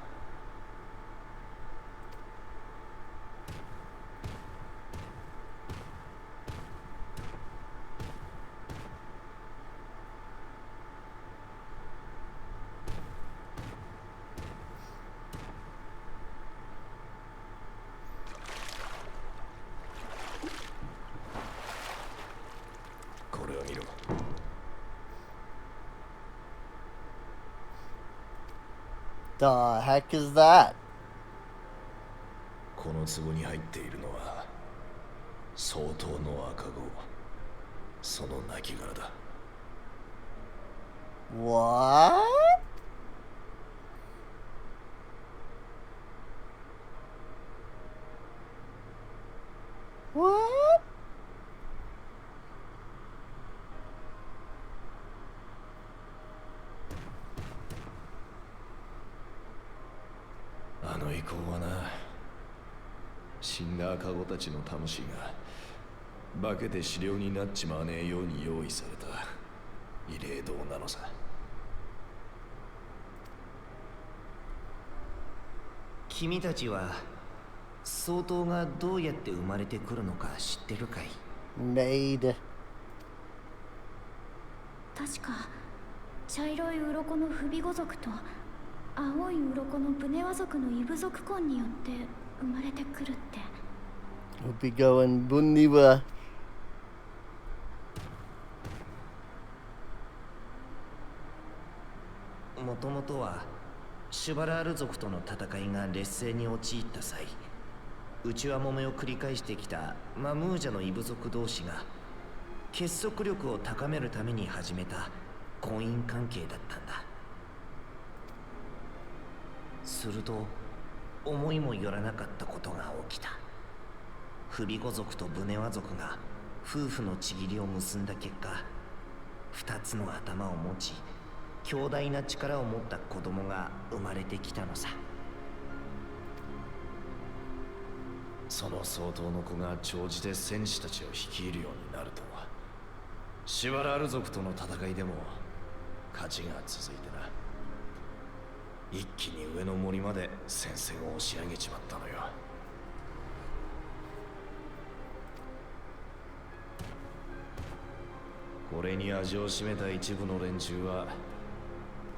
これを見ろ。The heck is that? この壺に入っているのは相当の赤子。その亡骸だ。What? What? あの遺構はな、死んだ赤子たちの魂が化けて死霊になっちまわねえように用意された慰霊堂なのさ。君たちは総統がどうやって生まれてくるのか知ってるかい？ Made. 確か茶色い鱗の不備語族と青い鱗のブネワ族の異部族婚によって生まれてくるって。 We'll be going Bunniwa. もともとはシュバラール族との戦いが劣勢に陥った際、内輪もめを繰り返してきたマムージャの異部族同士が結束力を高めるために始めた婚姻関係だったんだ。すると思いもよらなかったことが起きた。フビゴ族とブネワ族が夫婦のちぎりを結んだ結果、二つの頭を持ち強大な力を持った子供が生まれてきたのさ。その総統の子が長寿で戦士たちを率いるようになるとは、シュバラール族との戦いでも勝ちが続いてな、一気に上の森まで戦線を押し上げちまったのよ。これに味を占めた一部の連中は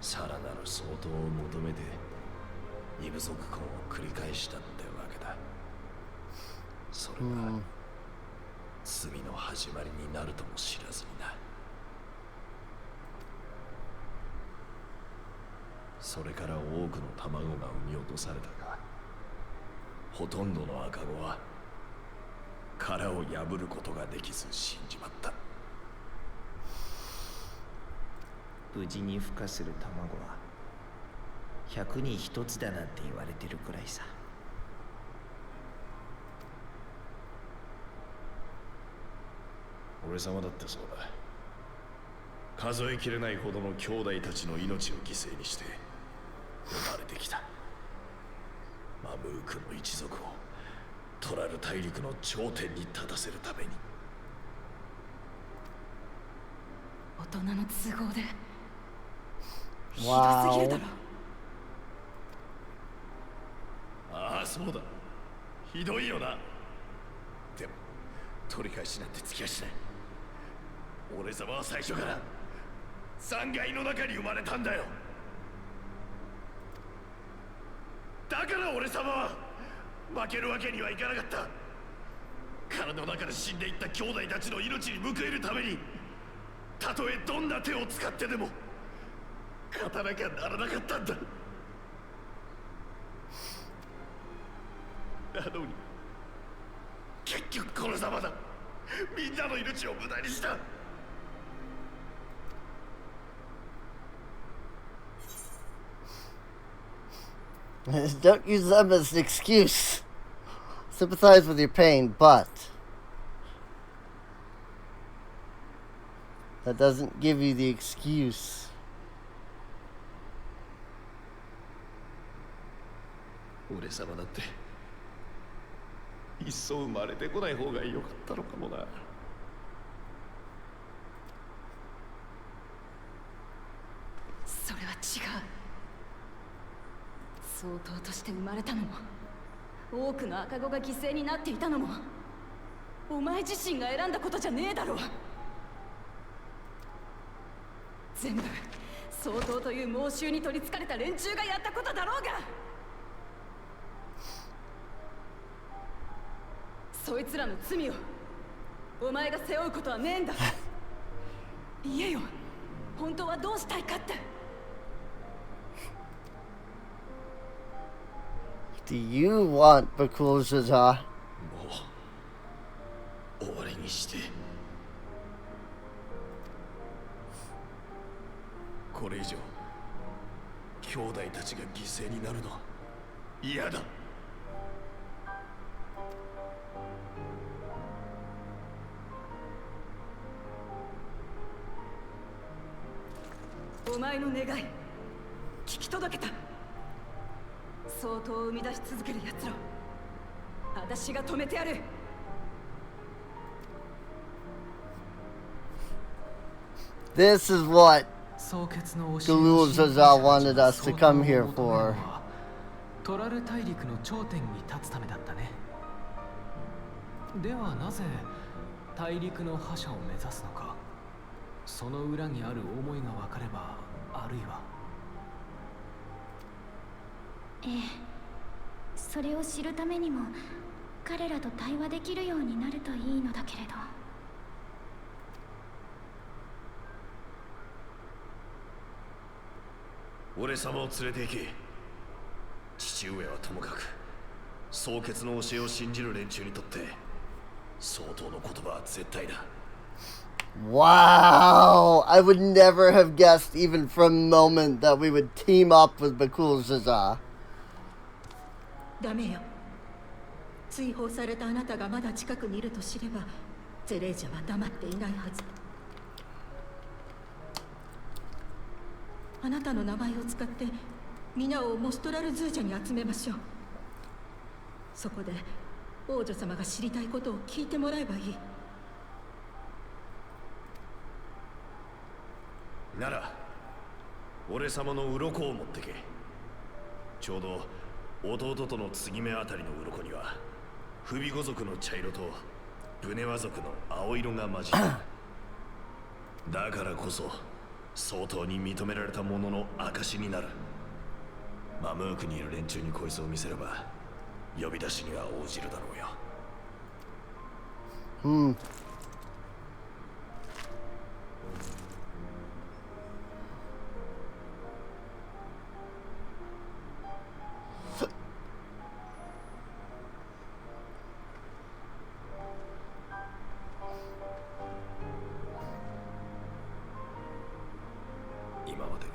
さらなる総統を求めて異部族婚を繰り返したってわけだ。それが罪の始まりになるとも知らずにな。それから多くの卵が産み落とされたが、ほとんどの赤子は殻を破ることができず死んじまった。無事に孵化する卵は100に1つだなんて言われてるくらいさ。俺様だってそうだ。数えきれないほどの兄弟たちの命を犠牲にして生まれてきた。マムークの一族をトラル大陸の頂点に立たせるために。大人の都合でひどすぎる Wow. だろ。ああ、そうだ。ひどいよな。でも取り返しなんてつきやしない。俺様は最初から残骸の中に生まれたんだよ。だから俺様は負けるわけにはいかなかった。体の中で死んでいった兄弟たちの命に報えるために、たとえどんな手を使ってでも勝たなきゃならなかったんだ。なのに結局このざまだ。みんなの命を無駄にした。Don't use them as an excuse. Sympathize with your pain, but that doesn't give you the excuse. 俺様だっていっそ生まれてこない方が良かったのかもな。それは違う。総統として生まれたのも、多くの赤子が犠牲になっていたのも、お前自身が選んだことじゃねえだろう。全部総統という猛襲に取りつかれた連中がやったことだろうが。そいつらの罪をお前が背負うことはねえんだ。言えよ、本当はどうしたいかって。Do you want Bakuljaja? もう終わりにして。これ以上兄弟たちが犠牲になるのは嫌だ。お前の願い聞き届けた。総統を生み出し続ける奴らを私が止めてやる。This is what 総決の教えを Galuljaja wanted us to come here for. トラル大陸の頂点に立つためだったね。ではなぜ大陸の覇者を目指すのか、その裏にある思いが分かれば、あるいは。ええ、それを知るためにも彼らと対話できるようになるといいのだけれど。俺様を連れて行け。父上はともかく蒼潔の教えを信じる連中にとって相当の言葉は絶対だ。 Wow! I would never have guessed even for a moment that we would team up with Bakul Zaza. ダメよ。追放されたあなたがまだ近くにいると知れば、ゼレージャは黙っていないはず。あなたの名前を使って皆をモストラルズージャに集めましょう。そこで王女様が知りたいことを聞いてもらえばいい。なら俺様の鱗を持ってけ。ちょうど弟との継ぎ目あたりの鱗にはフビゴ族の茶色とブネワ族の青色が混じる。だからこそ相当に認められたものの証になる。マムークにいる連中にこいつを見せれば呼び出しには応じるだろうよ。うん。今まで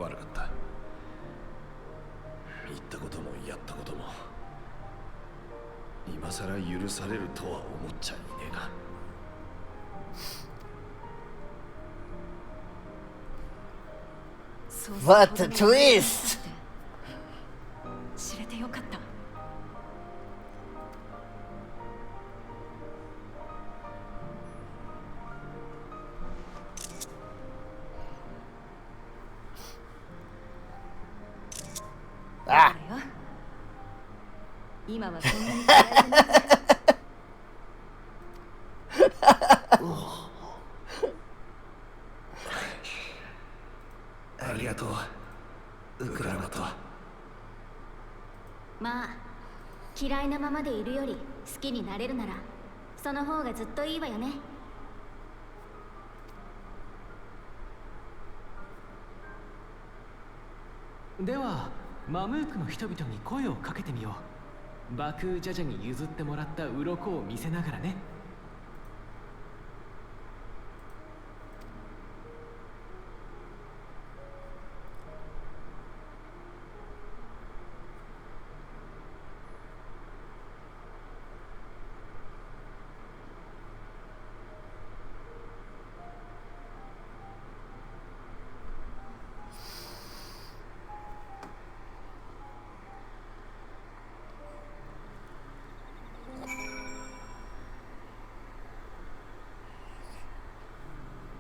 悪かった。言ったこともやったことも今さら許されるとは思っちゃいねえな。What a twist! 知れてよかった。あ、今はそんなに嫌いじゃない。ありがとう、ウクラマと。まあ嫌いなままでいるより好きになれるならその方がずっといいわよね。ではマムークの人々に声をかけてみよう。バクージャジャに譲ってもらった鱗を見せながらね。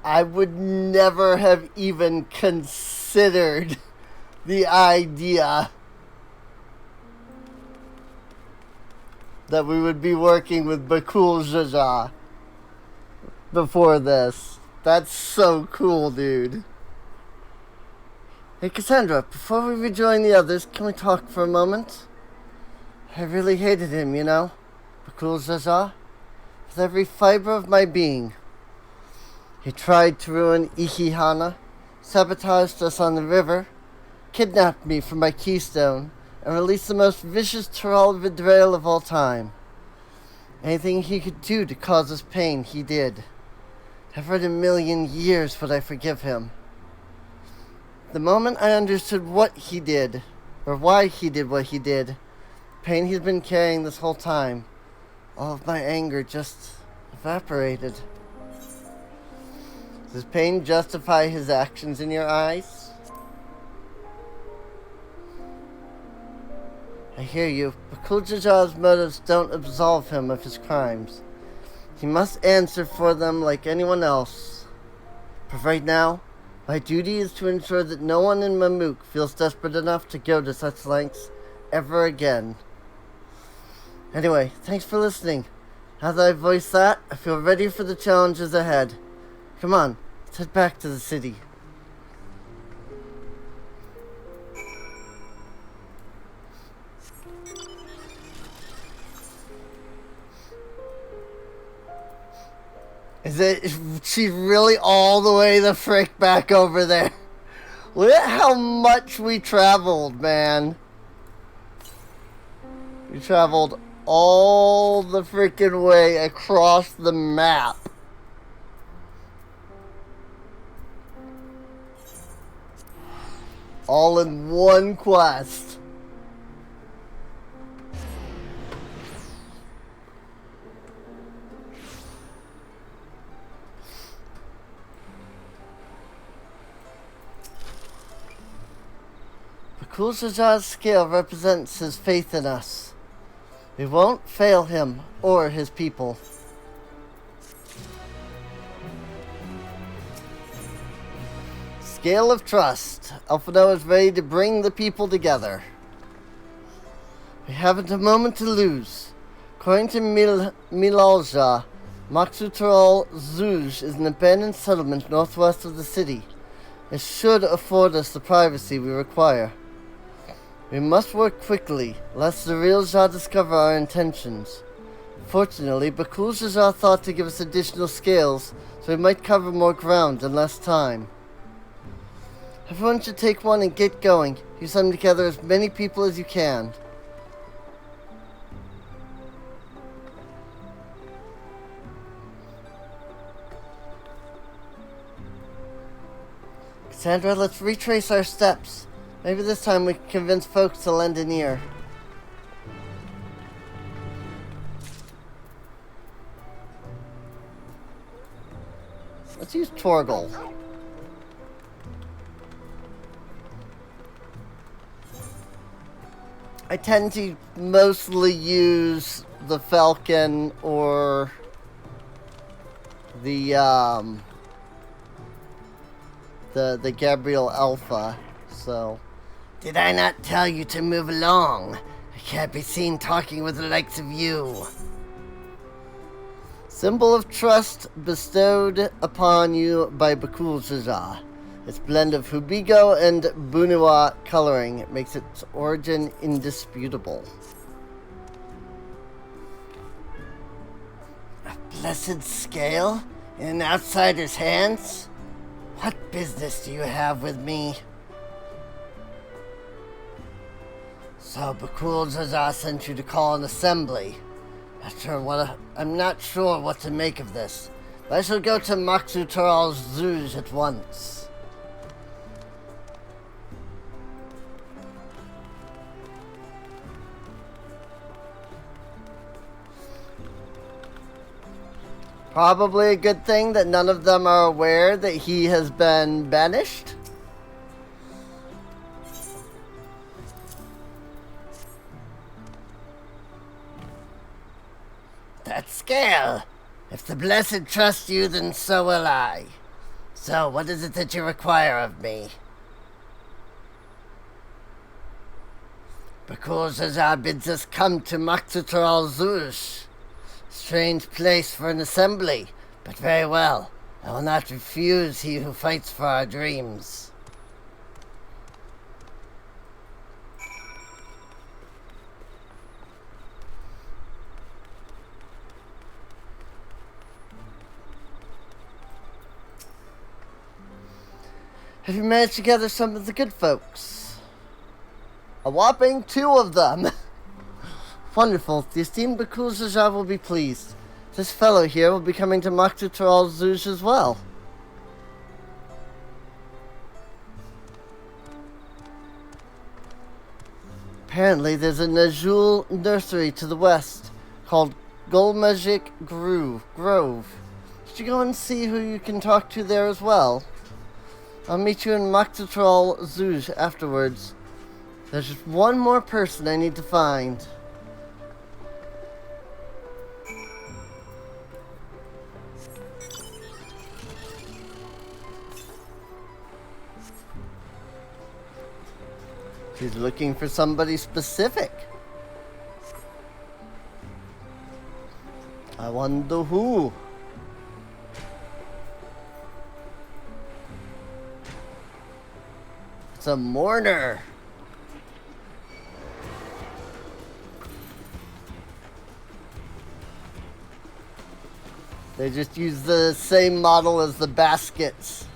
I would never have even considered the idea that we would be working with Bakul Jaja before this. That's so cool, dude. Hey, Cassandra, before we rejoin the others, can we talk for a moment? I really hated him, you know? Bakul Jaja? With every fiber of my being. He tried to ruin Ihihana, sabotaged us on the river, kidnapped me from my keystone, and released the most vicious Toral betrayal of all time. Anything he could do to cause us pain, he did. Never in a million years would I forgive him. The moment I understood what he did, or why he did what he did, pain he's been carrying this whole time, all of my anger just evaporated. Does pain justify his actions in your eyes? I hear you, but Kujaja's motives don't absolve him of his crimes. He must answer for them like anyone else. But right now, my duty is to ensure that no one in Mamuk feels desperate enough to go to such lengths ever again. Anyway, thanks for listening. Now that I've voiced that, I feel ready for the challenges ahead. Come on, let's head back to the city. Is she really all the way the frick back over there? Look at how much we traveled, man. We traveled all the freaking way across the map. All in one quest. Kulzajar's scale represents his faith in us. We won't fail him or his people. Scale of trust. Alphino is ready to bring the people together. We haven't a moment to lose. According to Milalja, Maksutrol Zuj is an abandoned settlement northwest of the city. It should afford us the privacy we require. We must work quickly, lest the real Zha discover our intentions. Fortunately, Bakul Zha thought to give us additional scales, so we might cover more ground in less time. Everyone should take one and get going. You sum together as many people as you can. Cassandra, let's retrace our steps. Maybe this time we can convince folks to lend an ear. Let's use Torgal. I tend to mostly use the Falcon or the Gabriel Alpha, so. Did I not tell you to move along? I can't be seen talking with the likes of you. Symbol of trust bestowed upon you by Bakul Zaza. Its blend of Hubigo and Bunua coloring makes its origin indisputable. A blessed scale in an outsider's hands? What business do you have with me? So Bakul Zaza sent you to call an assembly. I'm not sure what to make of this, but I shall go to Maksu Taral's Zuj at once. Probably a good thing that none of them are aware that he has been banished. That scale. If the Blessed trust you, then so will I. So, what is it that you require of me? Bakul Zaza bids us come to Maksutar Zush. Strange place for an assembly, but very well. I will not refuse he who fights for our dreams. Have you managed to gather some of the good folks? A whopping 2 of them! Wonderful. The esteemed Bakul Zaza will be pleased. This fellow here will be coming to Maksutar Zuj as well. Apparently there's a Najul nursery to the west called Golmagic Grove. Should you go and see who you can talk to there as well? I'll meet you in Maksutar Zuj afterwards. There's just one more person I need to find. She's looking for somebody specific. I wonder who. It's a mourner. They just use the same model as the baskets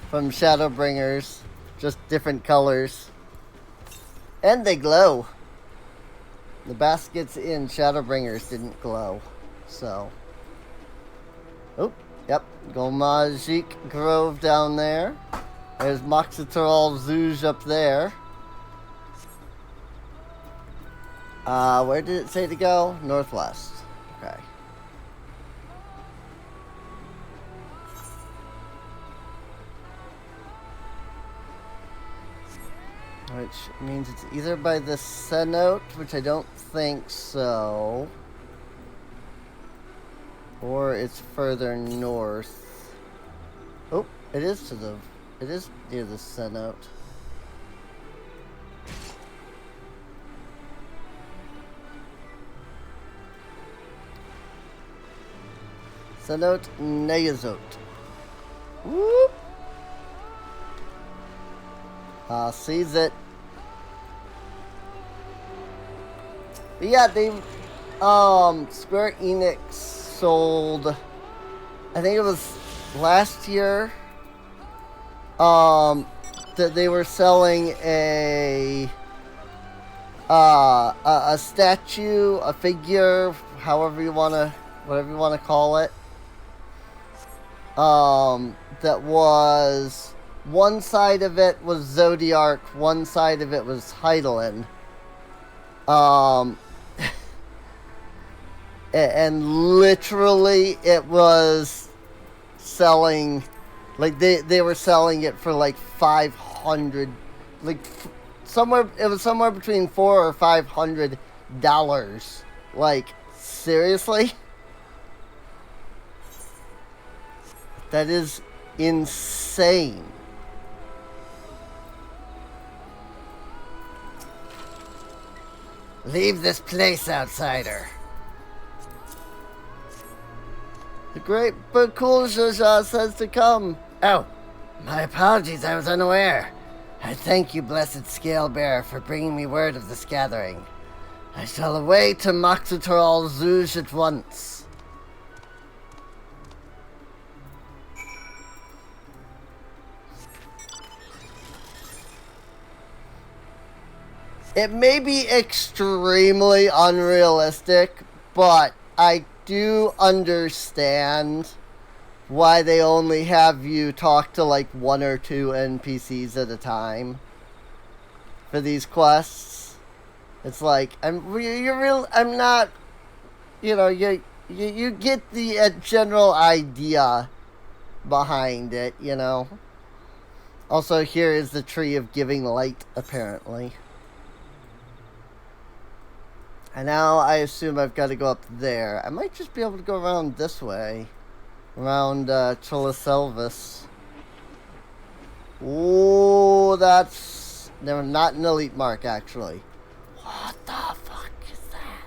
from Shadowbringers, just different colors. And they glow. The baskets in Shadowbringers didn't glow, so. Oh, yep, Golmajik Grove down there. There's Moxitaral Zouj up there. Where did it say to go? Northwest. Okay. Which means it's either by the cenote, which I don't think so, or it's further north. Oh, it is near the cenote. Cenote Neazot. Whoop! Sees it. But yeah, they, Square Enix sold, I think it was last year, that they were selling a statue, a figure, whatever you want to call it, that was, one side of it was Zodiark, one side of it was Heidelin. And literally it was selling, like they were selling it for like 500, like it was somewhere between $400 or $500. Like, seriously? That is insane. Leave this place, outsider. The great Bakul Zhuzha says to come. Oh, my apologies, I was unaware. I thank you, blessed Scalebearer, for bringing me word of this gathering. I shall away to Moxitaral Zouj at once. It may be extremely unrealistic, but I do understand why they only have you talk to like 1 or 2 NPCs at a time for these quests. It's like, I'm not, you know, you get the general idea behind it, you know. Also, here is the Tree of Giving Light, apparently. And now I assume I've got to go up there. I might just be able to go around this way. Around Chiliselvis. Ooh, that's... Never, not an elite mark, actually. What the fuck is that?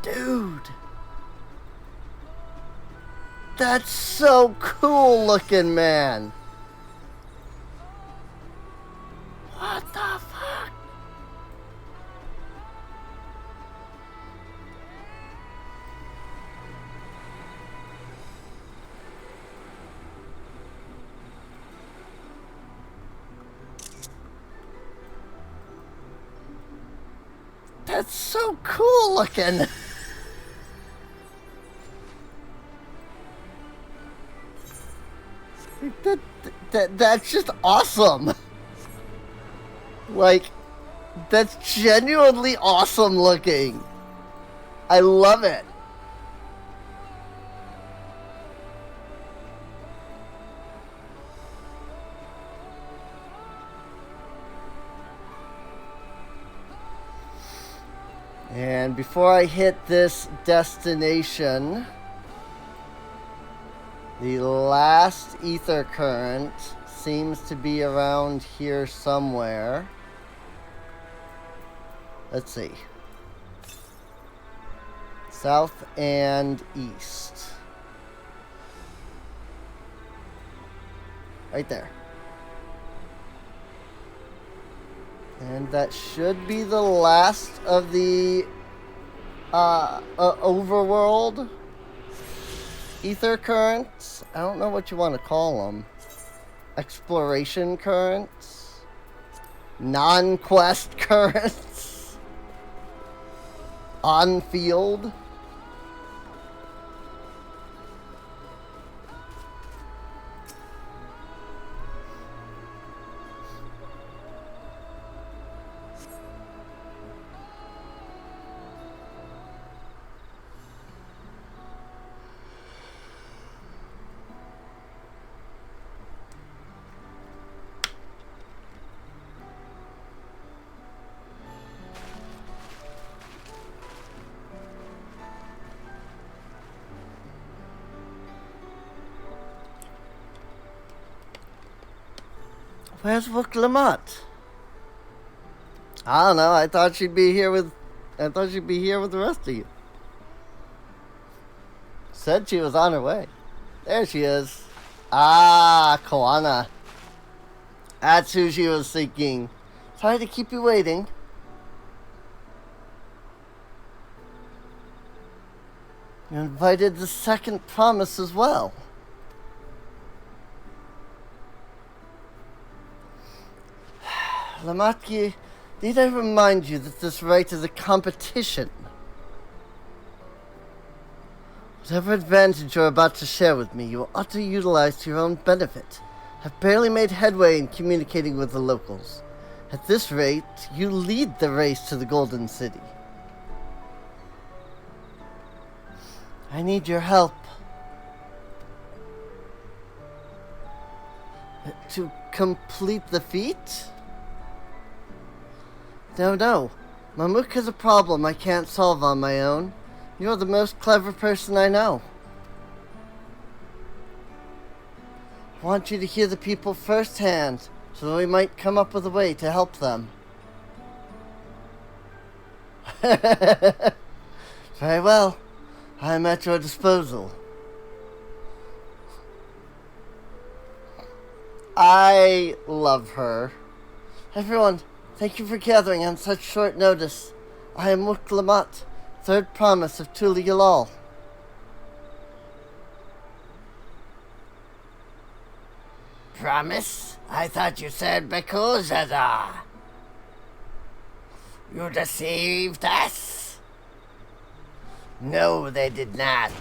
Dude! That's so cool looking, man! What the fuck? That's so cool looking! That's just awesome! Like, that's genuinely awesome looking. I love it. And before I hit this destination, The last ether current seems to be around here somewhere. Let's see. South and east. Right there. And that should be the last of the overworld ether currents. I don't know what you want to call them. Exploration currents. Non-quest currents. On-field. Where's Rook Lamont? I don't know. I thought she'd be here with the rest of you. Said she was on her way. There she is. Ah, Koana. That's who she was seeking. Sorry to keep you waiting. You invited the second promise as well. Lamatki, need I remind you that this right is a competition? Whatever advantage you're about to share with me, you ought to utilize to your own benefit. Have barely made headway in communicating with the locals. At this rate, you lead the race to the Golden City. I need your help. To complete the feat? No. Mamook has a problem I can't solve on my own. You're the most clever person I know. I want you to hear the people firsthand, so that we might come up with a way to help them. Very well. I am at your disposal. I love her. Everyone, thank you for gathering on such short notice. I am Rook Lamont, third promise of Tuli Yalal. Promise? I thought you said Bekuzada. You deceived us? No, they did not.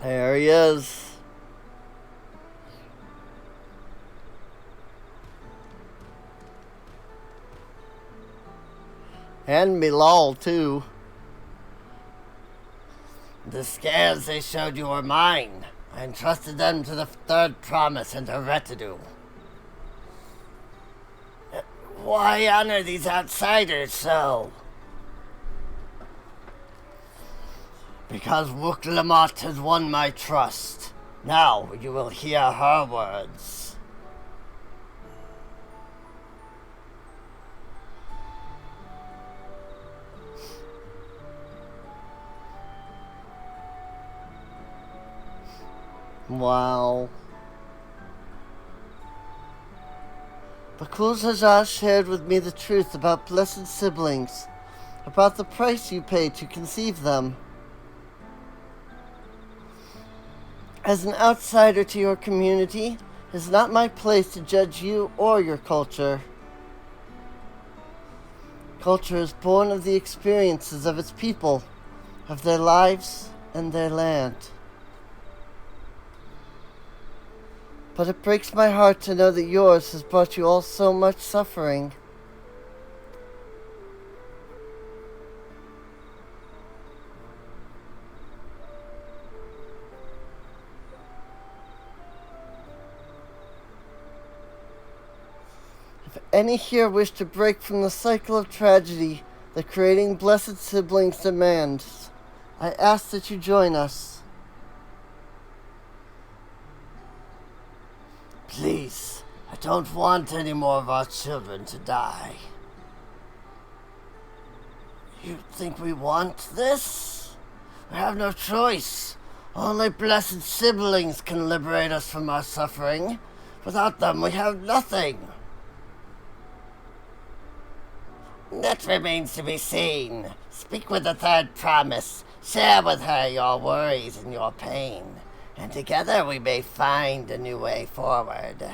There he is. And Milal, too. The scares they showed you were mine. I entrusted them to the third promise and her retinue. Why honor these outsiders so? Because Rook Lamont has won my trust. Now you will hear her words. Wow. Bakul Zazah shared with me the truth about blessed siblings, about the price you paid to conceive them. As an outsider to your community, it is not my place to judge you or your culture. Culture is born of the experiences of its people, of their lives and their land. But it breaks my heart to know that yours has brought you all so much suffering. If any here wish to break from the cycle of tragedy, The creating blessed siblings demands. I ask that you join us. Please, I don't want any more of our children to die. You think we want this? We have no choice. Only blessed siblings can liberate us from our suffering. Without them, we have nothing. That remains to be seen. Speak with the third promise. Share with her your worries and your pain. And together we may find a new way forward.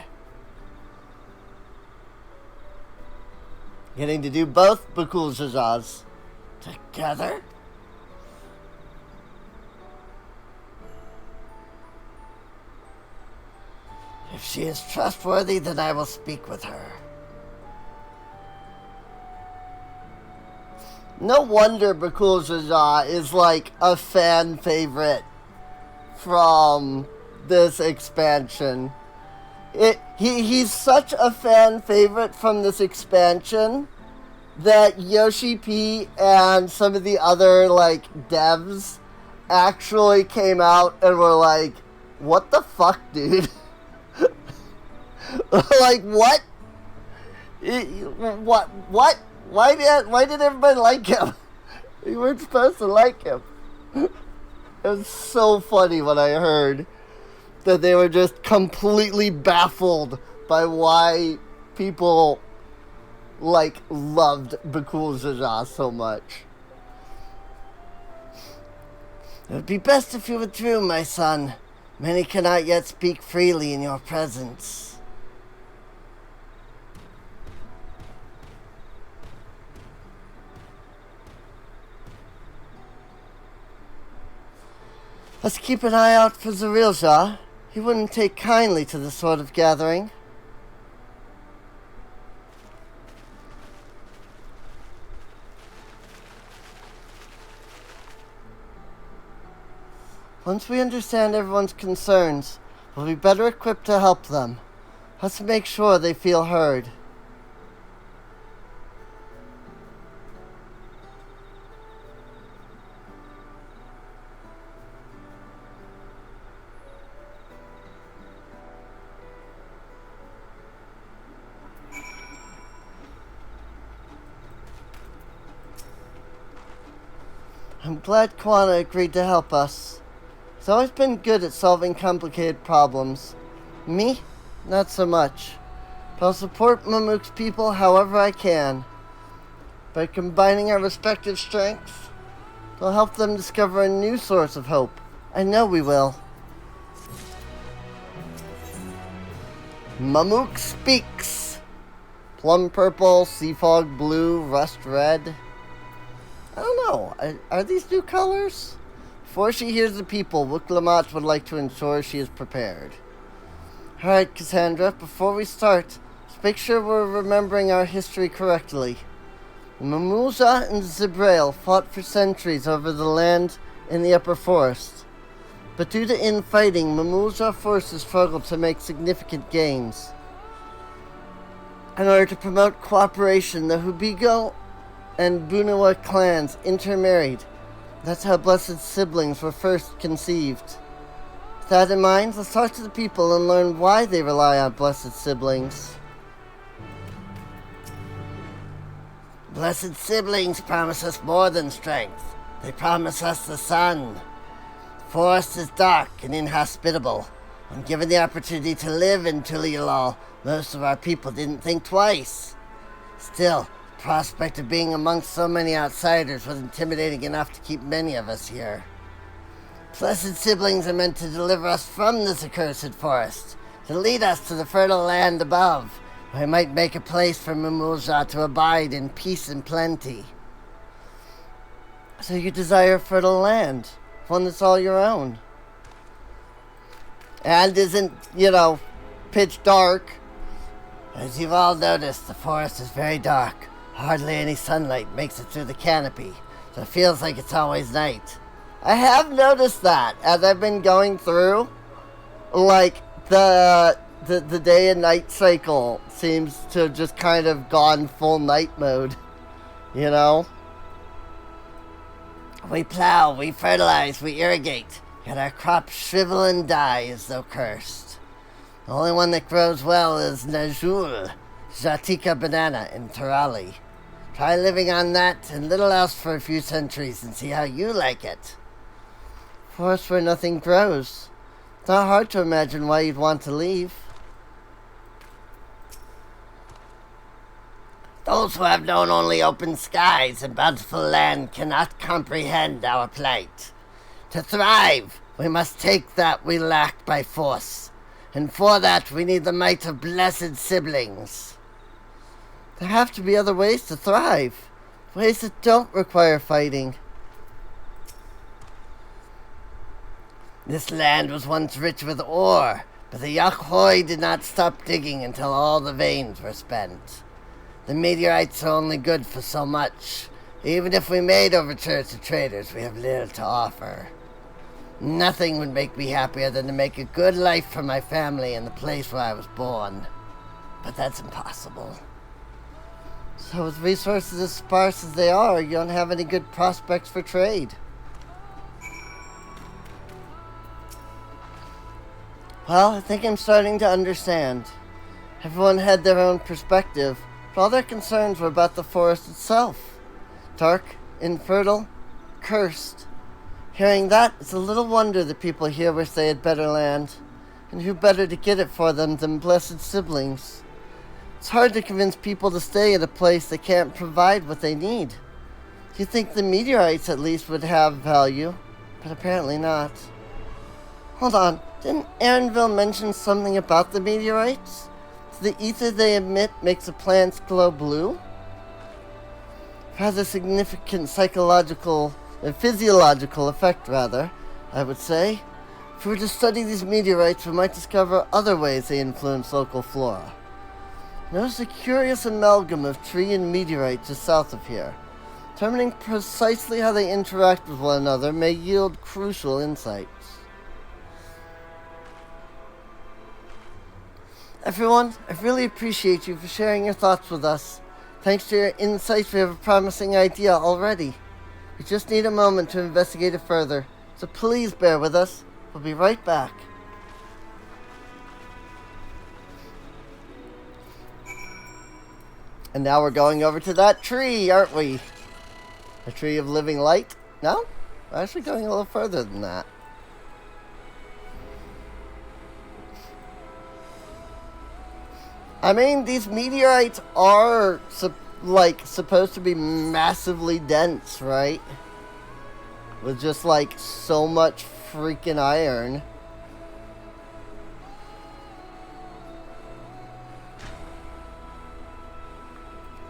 Getting to do both Bakul Jajaz. Together? If she is trustworthy, then I will speak with her. No wonder Bakul Jaja is like a fan favorite from this expansion. He's such a fan favorite from this expansion that Yoshi P and some of the other like devs actually came out and were like, "What the fuck, dude?" Like, what? What? Why did everybody like him? You weren't supposed to like him. It was so funny when I heard that they were just completely baffled by why people like loved Bakul Jaja so much. It would be best if you withdrew, my son. Many cannot yet speak freely in your presence. Let's keep an eye out for Zarilja. He wouldn't take kindly to this sort of gathering. Once we understand everyone's concerns, we'll be better equipped to help them. Let's make sure they feel heard. I'm glad Kwana agreed to help us. He's always been good at solving complicated problems. Me? Not so much. But I'll support Mamuk's people however I can. By combining our respective strengths, we'll help them discover a new source of hope. I know we will. Mamuk speaks. Plum purple, sea fog blue, rust red. I don't know. Are these new colors? Before she hears the people, Wuklamat would like to ensure she is prepared. Alright, Cassandra, before we start, let's make sure we're remembering our history correctly. The Mamuza and Zibrail fought for centuries over the land in the upper forest. But due to infighting, Mamuza forces struggled to make significant gains. In order to promote cooperation, the Hubigo and Bunawa clans intermarried. That's how blessed siblings were first conceived. With that in mind, let's talk to the people and learn why they rely on blessed siblings. Blessed siblings promise us more than strength. They promise us the sun. The forest is dark and inhospitable. When given the opportunity to live in Tulialal, most of our people didn't think twice. Still, the prospect of being amongst so many outsiders was intimidating enough to keep many of us here. Blessed siblings are meant to deliver us from this accursed forest, to lead us to the fertile land above, where we might make a place for Mumulja to abide in peace and plenty. So you desire fertile land, one that's all your own. And isn't, pitch dark. As you've all noticed, the forest is very dark. Hardly any sunlight makes it through the canopy, so it feels like it's always night. I have noticed that as I've been going through, like the day and night cycle seems to have just kind of gone full night mode, We plow, we fertilize, we irrigate, yet our crops shrivel and die as though cursed. The only one that grows well is Najul, Jatika banana in Terali. Try living on that and little else for a few centuries and see how you like it. Forest where nothing grows. It's not hard to imagine why you'd want to leave. Those who have known only open skies and bountiful land cannot comprehend our plight. To thrive, we must take that we lack by force, and for that we need the might of blessed siblings. There have to be other ways to thrive, ways that don't require fighting. This land was once rich with ore, but the Yakhoi did not stop digging until all the veins were spent. The meteorites are only good for so much. Even if we made overtures to traders, we have little to offer. Nothing would make me happier than to make a good life for my family in the place where I was born. But that's impossible. So with resources as sparse as they are, you don't have any good prospects for trade. Well, I think I'm starting to understand. Everyone had their own perspective, but all their concerns were about the forest itself. Dark, infertile, cursed. Hearing that, it's a little wonder that people here wish they had better land. And who better to get it for them than blessed siblings? It's hard to convince people to stay at a place that can't provide what they need. You'd think the meteorites at least would have value, but apparently not. Hold on, didn't Aaronville mention something about the meteorites? The ether they emit makes the plants glow blue? Has a significant physiological effect, rather, I would say. If we were to study these meteorites, we might discover other ways they influence local flora. Notice a curious amalgam of tree and meteorite just south of here. Determining precisely how they interact with one another may yield crucial insights. Everyone, I really appreciate you for sharing your thoughts with us. Thanks to your insights, we have a promising idea already. We just need a moment to investigate it further, so please bear with us. We'll be right back. And now we're going over to that tree, aren't we? A tree of living light? No? We're actually going a little further than that. I mean, these meteorites are, supposed to be massively dense, right? With just, so much freaking iron.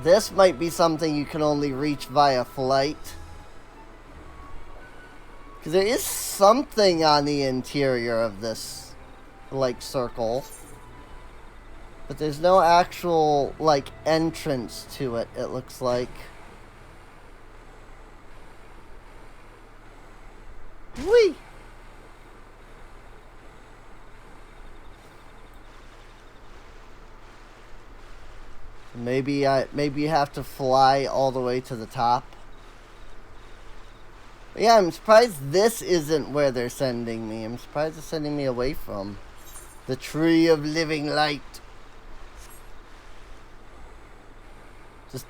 This might be something you can only reach via flight. Because there is something on the interior of this, circle. But there's no actual, entrance to it, it looks like. Whee! Maybe you have to fly all the way to the top. But yeah, I'm surprised this isn't where they're sending me. I'm surprised they're sending me away from the Tree of Living Light. Just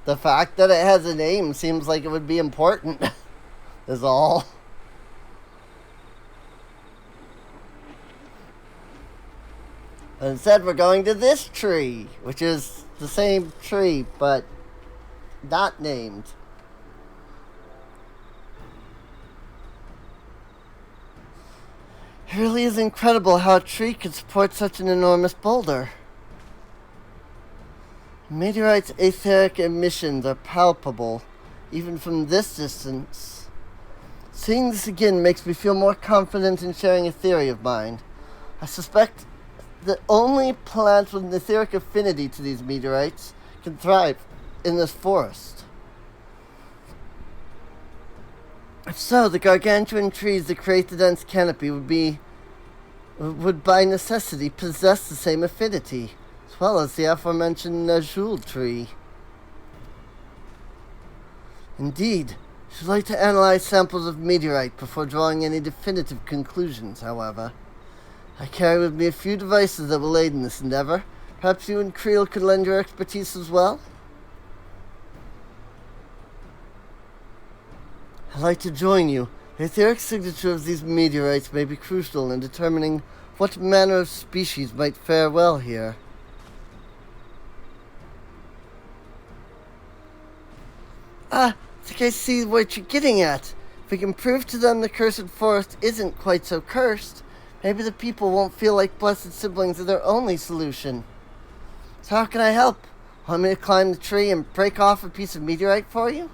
the fact that it has a name seems like it would be important, is all. And instead, we're going to this tree, which is the same tree, but not named. It really is incredible how a tree could support such an enormous boulder. Meteorites' etheric emissions are palpable, even from this distance. Seeing this again makes me feel more confident in sharing a theory of mine. I suspect that only plants with an etheric affinity to these meteorites can thrive in this forest. If so, the gargantuan trees that create the dense canopy would by necessity possess the same affinity, as well as the aforementioned Najul tree. Indeed, I'd like to analyze samples of meteorite before drawing any definitive conclusions, however. I carry with me a few devices that will aid in this endeavor. Perhaps you and Creel could lend your expertise as well? I'd like to join you. The etheric signature of these meteorites may be crucial in determining what manner of species might fare well here. I think I see what you're getting at. If we can prove to them the cursed forest isn't quite so cursed, maybe the people won't feel like blessed siblings are their only solution. So how can I help? Want me to climb the tree and break off a piece of meteorite for you?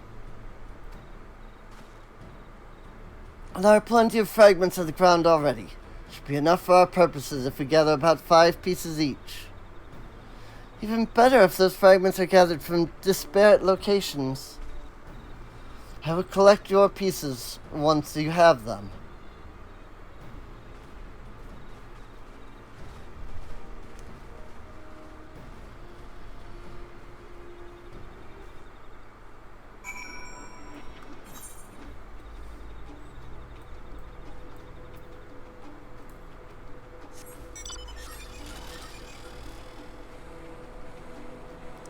There are plenty of fragments of the ground already. Should be enough for our purposes if we gather about 5 pieces each. Even better if those fragments are gathered from disparate locations. I will collect your pieces once you have them.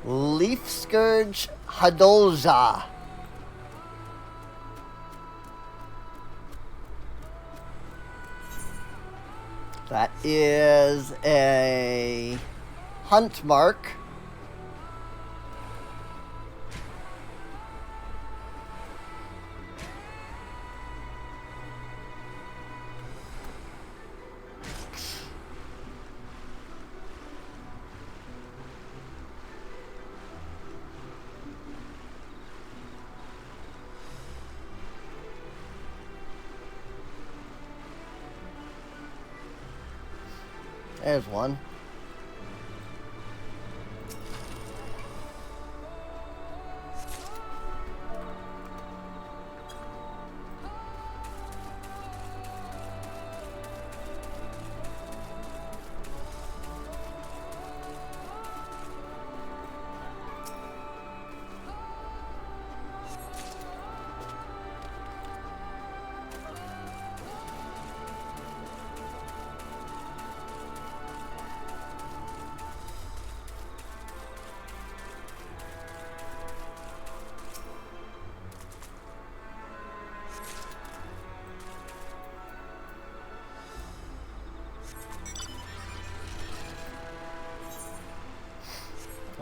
Leaf Scourge Hadolja. That is a hunt mark. There's one.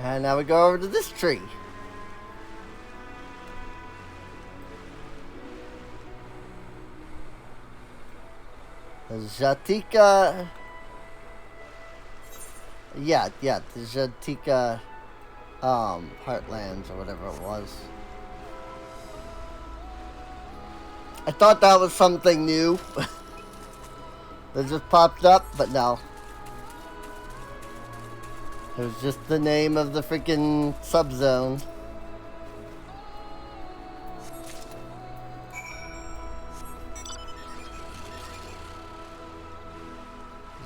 And now we go over to this tree. The Jatika. Yeah, the Jatika Heartlands or whatever it was. I thought that was something new that just popped up, but no. It was just the name of the freaking subzone.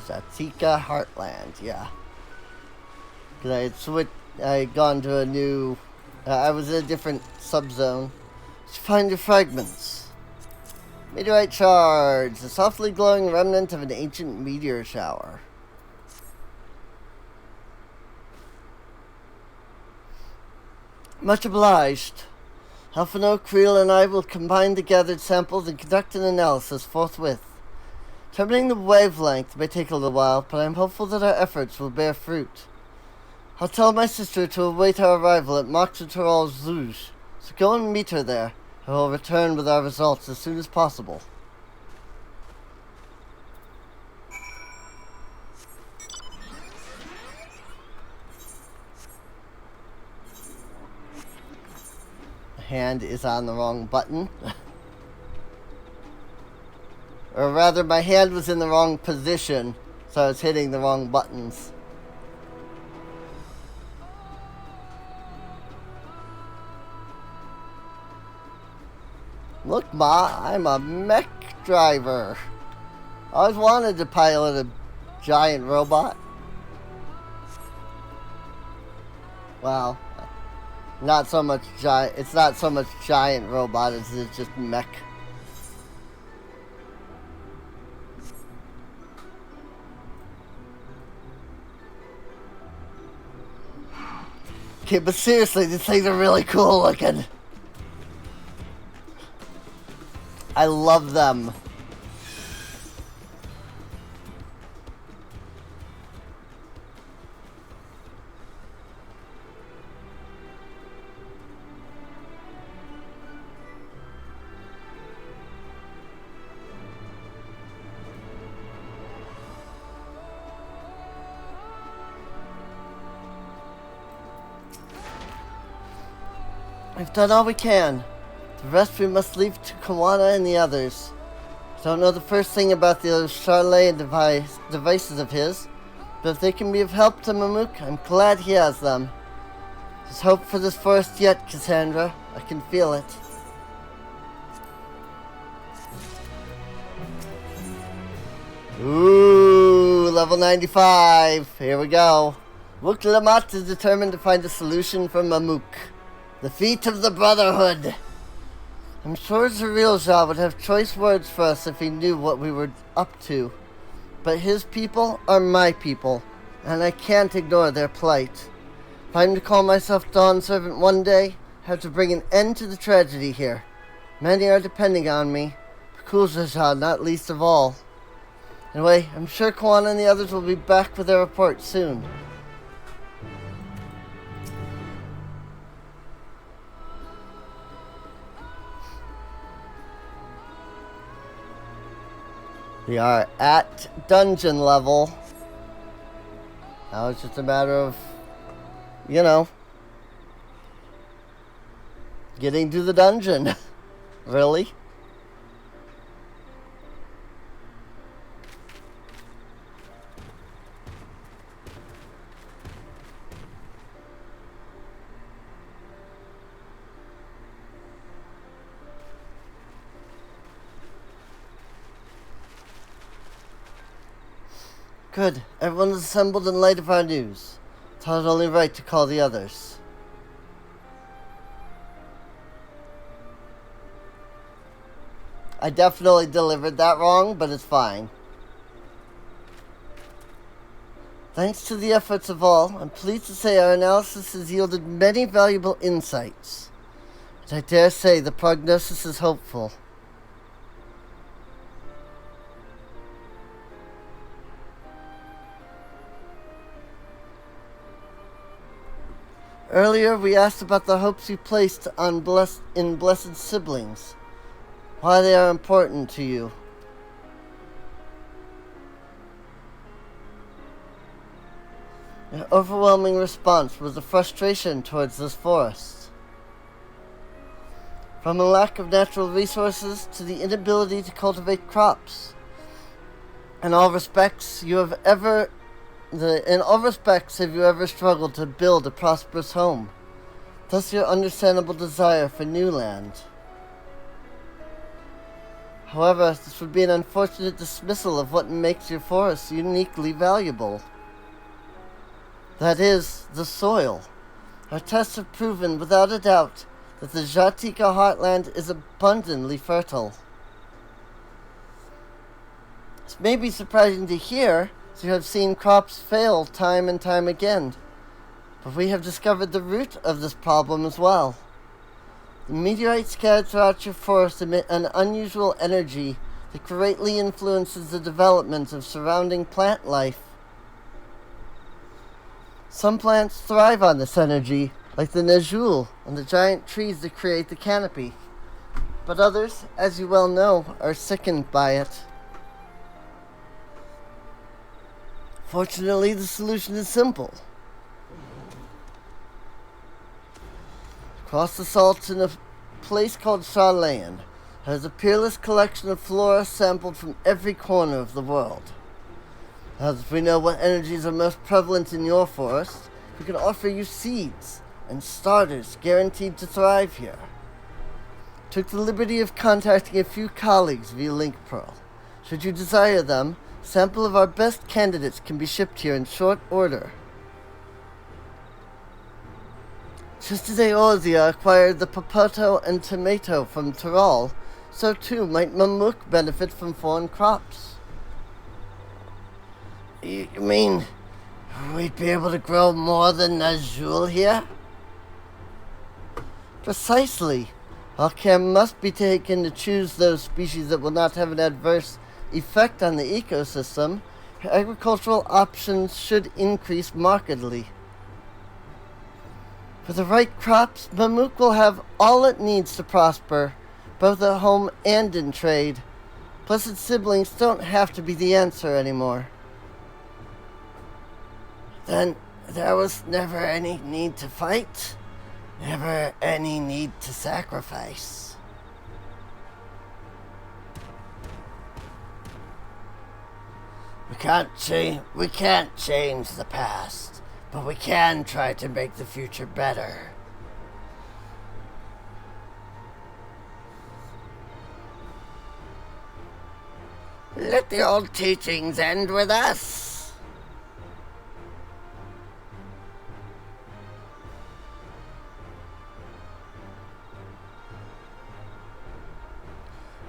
Zatika Heartland, yeah. Because I had gone to a new... I was in a different subzone. Let's find your fragments. Meteorite shards, a softly glowing remnant of an ancient meteor shower. Much obliged. Alphino, Creel, and I will combine the gathered samples and conduct an analysis forthwith. Determining the wavelength may take a little while, but I am hopeful that our efforts will bear fruit. I'll tell my sister to await our arrival at Moxatorol Zouj, so go and meet her there. I will return with our results as soon as possible. Hand is on the wrong button. Or rather, my hand was in the wrong position, so I was hitting the wrong buttons. Look, Ma, I'm a mech driver. I always wanted to pilot a giant robot. Well, Not so much giant. It's not so much giant robot as it's just mech. Okay, but seriously, these things are really cool looking. I love them. We've done all we can. The rest we must leave to Kawana and the others. Don't know the first thing about those Charlet devices of his, but if they can be of help to Mamook, I'm glad he has them. There's hope for this forest yet, Cassandra. I can feel it. Ooh, level 95. Here we go. Wook Lamat is determined to find a solution for Mamook. The feet of the Brotherhood. I'm sure Zerilja would have choice words for us if he knew what we were up to. But his people are my people, and I can't ignore their plight. If I'm to call myself Dawn Servant one day, I have to bring an end to the tragedy here. Many are depending on me, Kuljaja not least of all. Anyway, I'm sure Kawana and the others will be back with their report soon. We are at dungeon level. Now it's just a matter of, you know, getting to the dungeon. Really? Good. Everyone is assembled in light of our news. Thought it only right to call the others. I definitely delivered that wrong, but it's fine. Thanks to the efforts of all, I'm pleased to say our analysis has yielded many valuable insights. And I dare say the prognosis is hopeful. Earlier, we asked about the hopes you placed on blessed siblings. Why they are important to you. Your overwhelming response was a frustration towards this forest. From a lack of natural resources to the inability to cultivate crops. In all respects, have you ever struggled to build a prosperous home? Thus your understandable desire for new land. However, this would be an unfortunate dismissal of what makes your forest uniquely valuable. That is, the soil. Our tests have proven without a doubt that the Jatika heartland is abundantly fertile. This may be surprising to hear, as you have seen crops fail time and time again. But we have discovered the root of this problem as well. The meteorites scattered throughout your forest emit an unusual energy that greatly influences the development of surrounding plant life. Some plants thrive on this energy, like the Najul and the giant trees that create the canopy. But others, as you well know, are sickened by it. Fortunately, the solution is simple. Across the salts in a place called Charlayan has a peerless collection of flora sampled from every corner of the world. As if we know what energies are most prevalent in your forest, we can offer you seeds and starters guaranteed to thrive here. Took the liberty of contacting a few colleagues via Link Pearl. Should you desire them, a sample of our best candidates can be shipped here in short order. Just as Eorzea acquired the popoto and tomato from Tyrol, so too might Mamuk benefit from foreign crops. You mean we'd be able to grow more than Najul here? Precisely. All care must be taken to choose those species that will not have an adverse effect on the ecosystem. Agricultural options should increase markedly. For the right crops, Mamuk will have all it needs to prosper, both at home and in trade. Blessed siblings don't have to be the answer anymore. Then there was never any need to fight, never any need to sacrifice. We can't change the past, but we can try to make the future better. Let the old teachings end with us.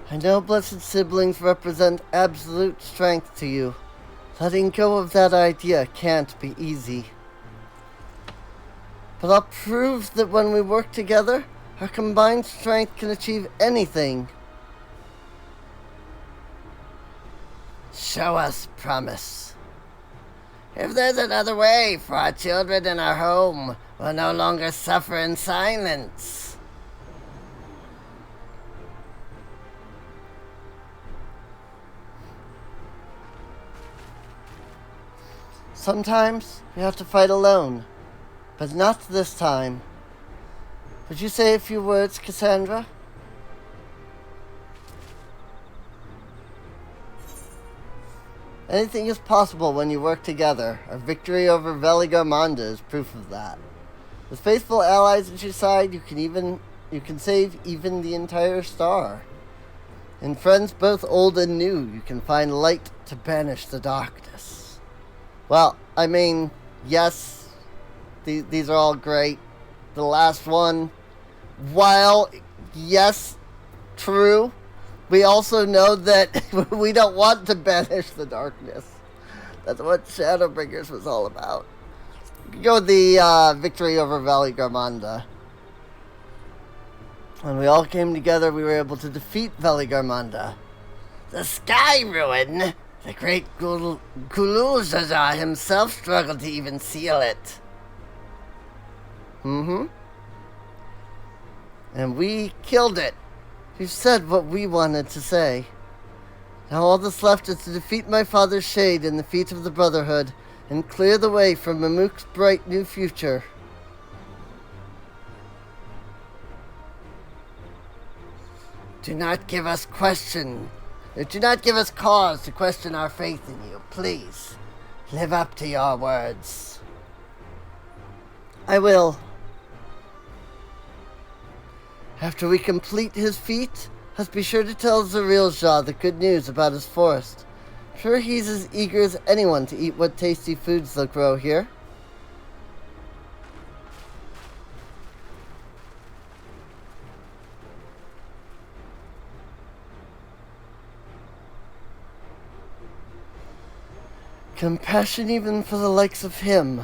I know blessed siblings represent absolute strength to you. Letting go of that idea can't be easy. But I'll prove that when we work together, our combined strength can achieve anything. Show us promise. If there's another way for our children in our home, we'll no longer suffer in silence. Sometimes we have to fight alone, but not this time. Would you say a few words, Cassandra? Anything is possible when you work together. Our victory over Veligarmonda is proof of that. With faithful allies at your side, you can save even the entire star. In friends both old and new, you can find light to banish the darkness. Well, I mean, yes, these are all great. The last one, while, yes, true, we also know that we don't want to banish the darkness. That's what Shadowbringers was all about. You can go with the victory over Veligarmonda. When we all came together, we were able to defeat Veligarmonda. The Sky Ruin! The great Guluzazar himself struggled to even seal it. And we killed it. We've said what we wanted to say. Now all that's left is to defeat my father's shade in the feet of the Brotherhood and clear the way for Mamuk's bright new future. Do not give us cause to question our faith in you. Please, live up to your words. I will. After we complete his feat, let's be sure to tell Zarilja the good news about his forest. I'm sure he's as eager as anyone to eat what tasty foods they'll grow here. Compassion even for the likes of him.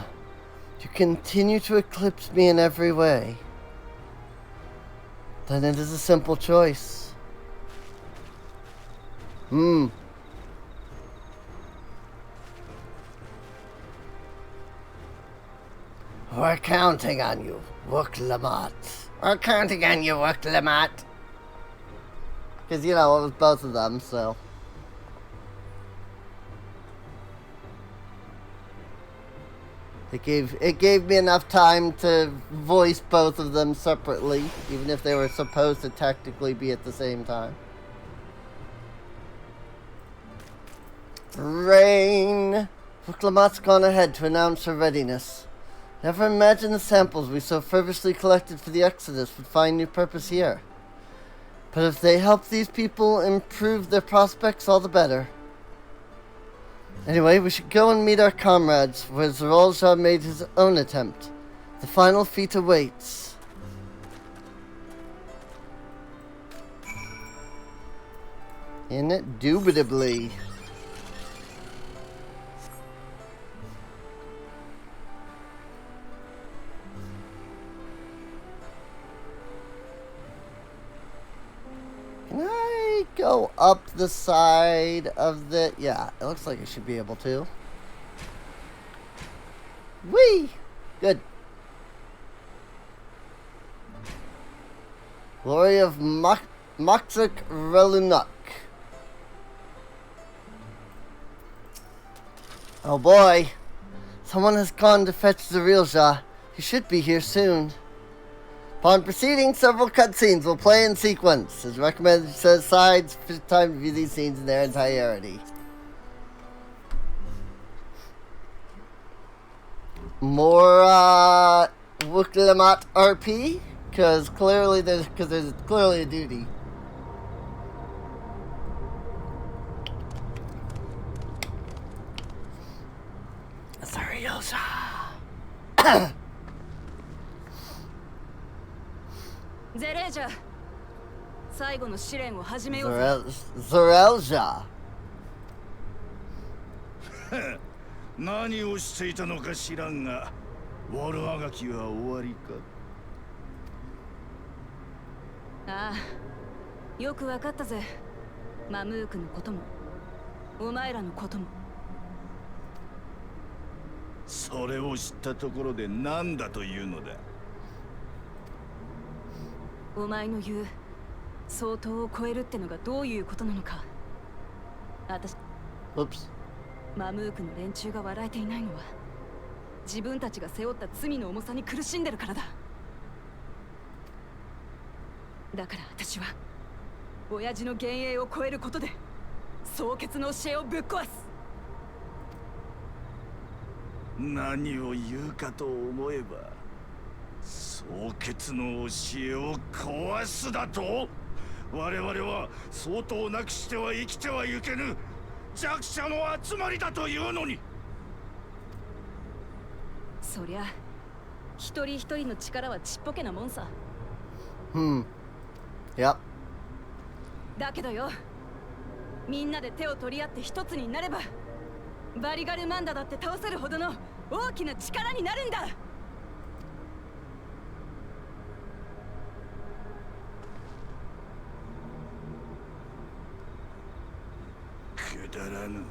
You continue to eclipse me in every way. Then it is a simple choice. We're counting on you, Wook-Lamat. We're counting on you, Wook-Lamat. Because, it was both of them, so... It gave me enough time to voice both of them separately, even if they were supposed to technically be at the same time. Rain! Wook-Lamat's gone ahead to announce her readiness. Never imagined the samples we so fervently collected for the Exodus would find new purpose here. But if they help these people improve their prospects, all the better. Anyway, we should go and meet our comrades, where Zarilja made his own attempt. The final feat awaits. Indubitably. Can I go up the side of the... Yeah, it looks like I should be able to. Whee! Good. Glory of Moxik Relunuk. Oh boy. Someone has gone to fetch the real Ja. He should be here soon. Upon proceeding, several cutscenes will play in sequence. As recommended, set aside sufficient time to view these scenes in their entirety. More Wuklamat RP, because there's clearly a duty. Sorry, Elsa. Zereja. 最後の試練を始めようぜ。Zerelja. 何をしていたのか知らんが、悪あがきは終わりか。ああ、よくわかったぜ。マムークのことも、お前らのことも。それを知ったところで何だというのだ。お前の言う相当を超えるってのがどういうことなのか。私、マムークの連中が笑えていないのは自分たちが背負った罪の重さに苦しんでるからだ。だから私は親父の幻影を超えることで蒼潔の教えをぶっ壊す。何を言うかと思えば、蒼潔の教えを壊すだと？我々は相当なくしては生きてはいけぬ弱者の集まりだというのに。そりゃ一人一人の力はちっぽけなもんさ。Yep. だけどよ、みんなで手を取り合って一つになればバリガルマンダだって倒せるほどの大きな力になるんだ。くだらぬ。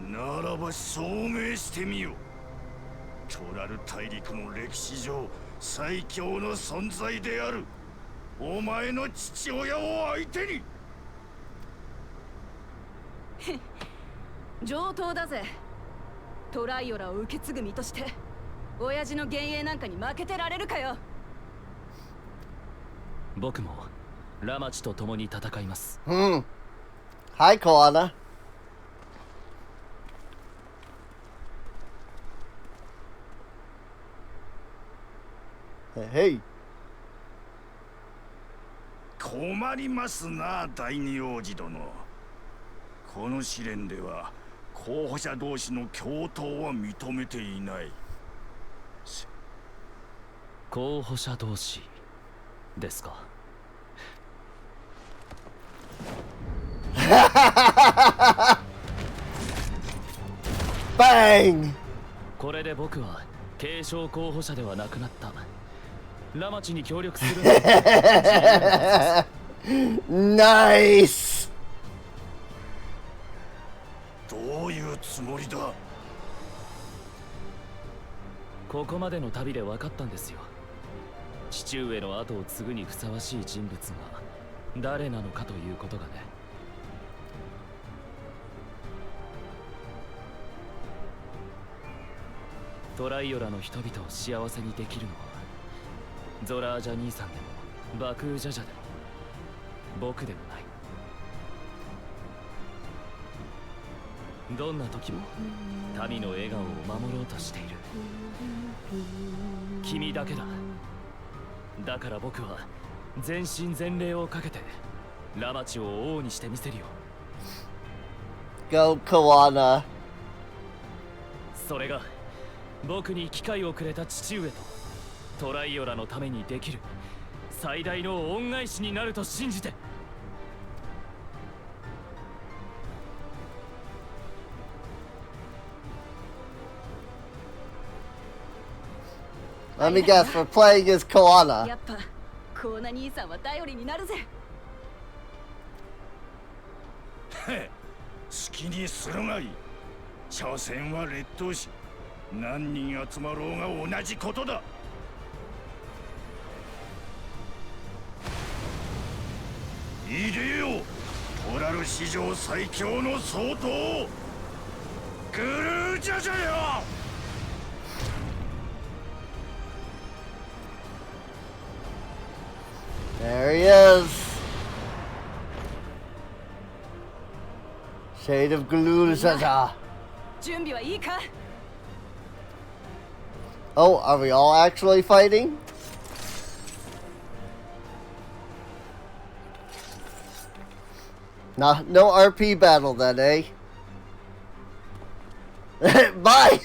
ならば証明してみよ。トラル大陸の歴史上最強の存在であるお前の父親を相手に。上等だぜ。トライオラを受け継ぐ身として親父の幻影なんかに負けてられるかよ。僕もラマチと共に戦います。Hi, Koana. Hey. 困りますな、第二王子殿。この試練では候補者同士の共闘は認めていない。候補者同士ですか。Bang! これで僕は継承候補者ではなくなった。ラマチに協力するNice! どういうつもりだ。ここまでの旅で分かったんですよ。父上の後を継ぐにふさわしい人物が誰なのかということがね。トライオラの人々を幸せにできるのはゾラージャ兄さんでもバクージャジャでも僕でもない。どんな時も民の笑顔を守ろうとしている君だけだ。だから僕は全身全霊をかけてラマチを王にしてみせるよ。 Go, Koana. それが僕に機会をくれた父上とトライオラのためにできる最大の恩返しになると信じて。Let me guess, we're playing as Koana. やっぱコーナ兄さんは頼りになるぜ。好きにするがいい。所詮は劣等し、何人集まろうが同じことだ。いでよ、オラル史上最強の総統グルージャジャよ。There he is. Shade of Gluzaza. 準備はいいか？ Oh, are we all actually fighting? No RP battle then, eh? Bye!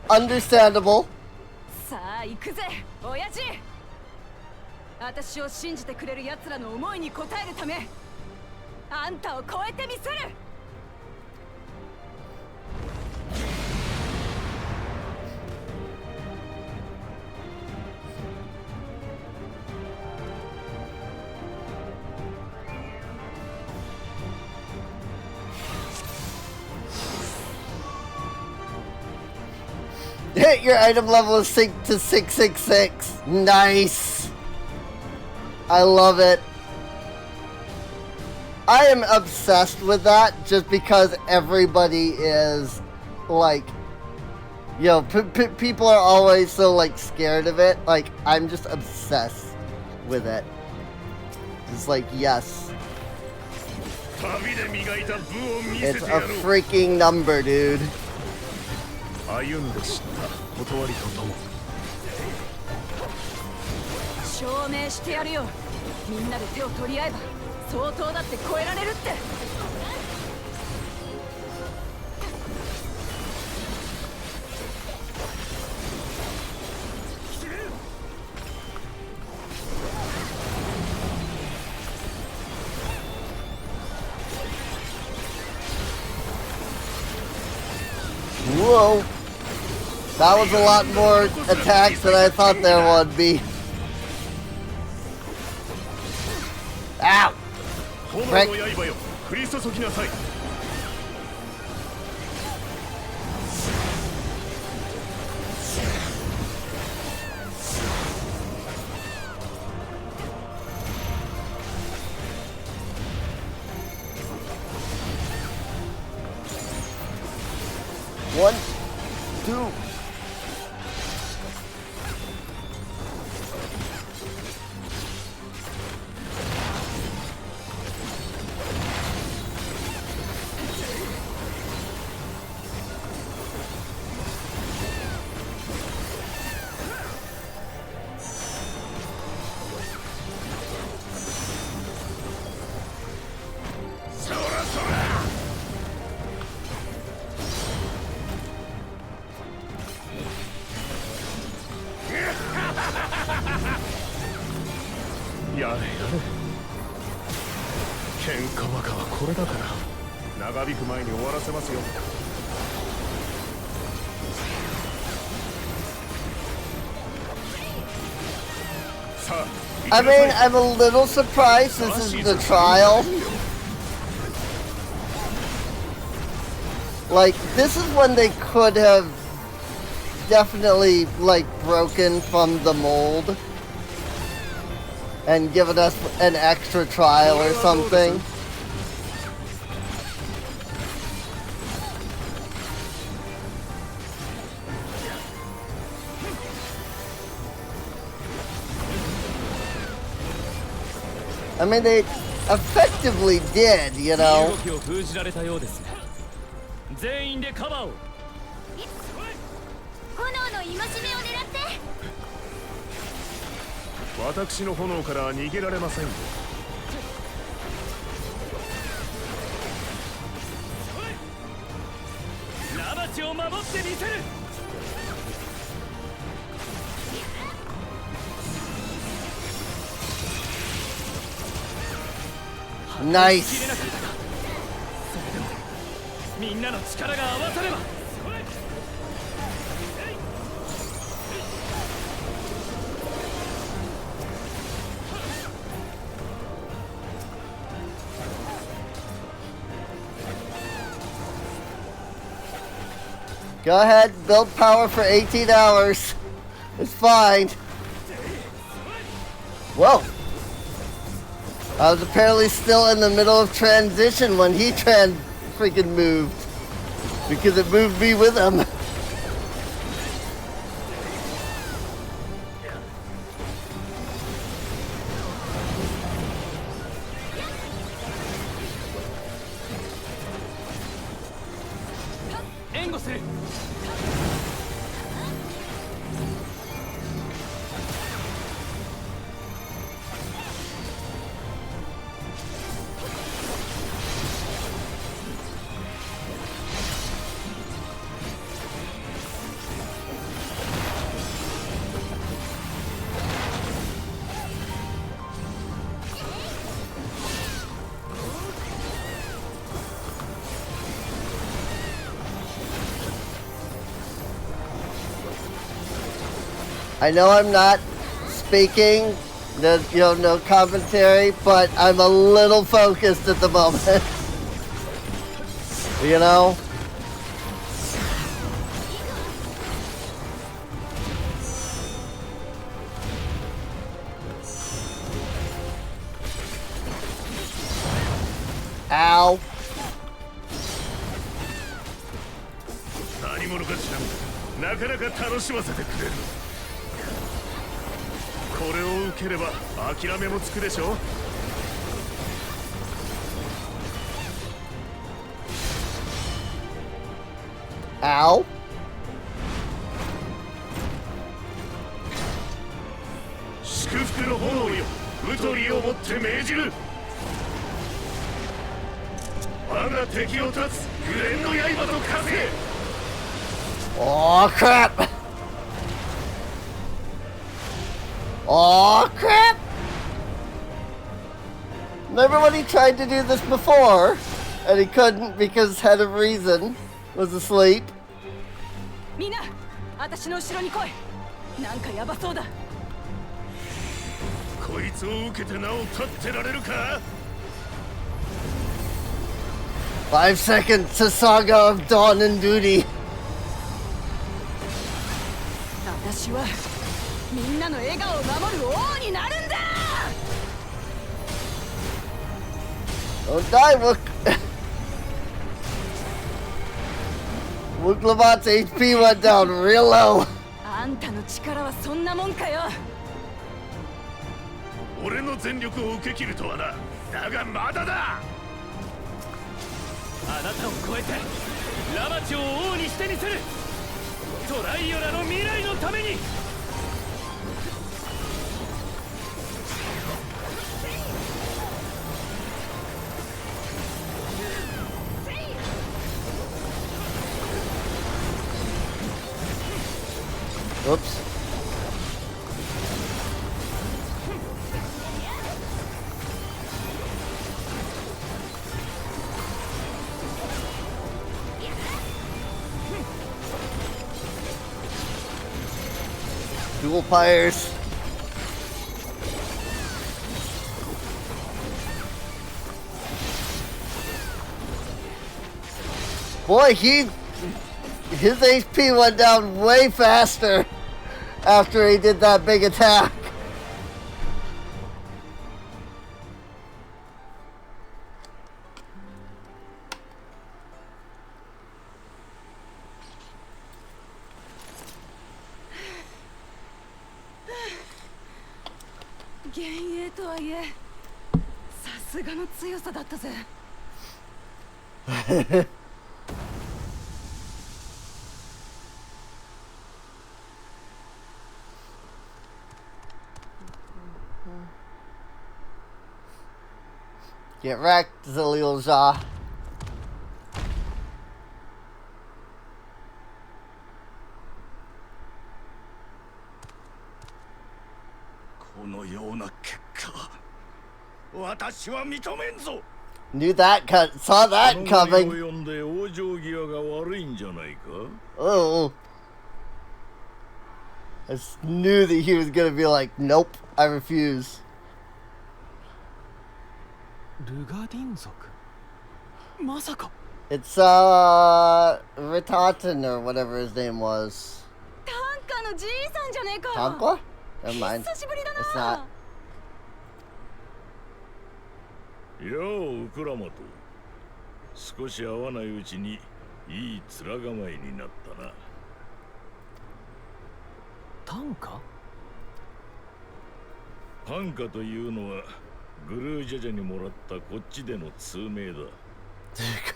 Understandable. さあ行くぜ、親父。私を信じてくれる奴らの思いに応えるため、あんたを超えてみせる。Hit your item level is synced to 666. Nice. I love it. I am obsessed with that just because everybody is like, you know, people are always so like scared of it. Like, I'm just obsessed with it. It's like, yes. It's a freaking number, dude. 歩んで知った断りととも証明してやるよ。みんなで手を取り合えば相当だって超えられるって。Whoa. That was a lot more attacks than I thought there would be. Ow! Frick. One, two. I mean, I'm a little surprised this is the trial. Like, this is when they could have definitely, like, broken from the mold and given us an extra trial or something. I mean, they effectively did, you know. 私の炎から逃げられませんよ。ちを守ってみせる。ナイス。切れなかったか。それでもみんなの力が合わされば。Go ahead, build power for 18 hours. It's fine. Whoa. I was apparently still in the middle of transition when he freaking moved. Because it moved me with him. I know I'm not speaking, no commentary, but I'm a little focused at the moment. You know? Ow. 何者かしらなかなか楽しませてくれる。これを受ければ諦めもつくでしょ。Ow. 祝福の炎よ、太りをもって命じる。我が敵を立つグレンの刃と化せ。 Oh crap! Oh crap! Remember when he tried to do this before and he couldn't because head of reason was asleep? みんな、私の後ろに来い。なんかヤバそうだ。こいつを受けてなお立ってられるか。 5 seconds to Saga of Dawn and Duty. 私はみんなの笑顔を守る王になるんだ。 Don't die, Wook. Wook Lamont's HP went down real low. あんたの力はそんなもんかよ。俺の全力を受け切るとはな。だがまだだ。あなたを超えてラマチを王にしてみせる。トライオラの未来のために。 Oops. Dual pyres. Boy, his HP went down way faster after he did that big attack. Get wrecked, Zillial Zha. のような結果、私は認めんぞ。 Knew that saw that coming. 読んで往生際が悪いんじゃないか。 Oh. I just knew that he was gonna be like, nope, I refuse. ルガディン族、まさか。 It's Ritaten or whatever his name was. タンカのじいさんじゃねえか。 Tanqua? Never mind. 久しぶりだ It's な。 not. ようウクラマト、少し会わないうちにいい面構えになったな。短歌？短歌というのはグルージャジャにもらったこっちでの通名だ。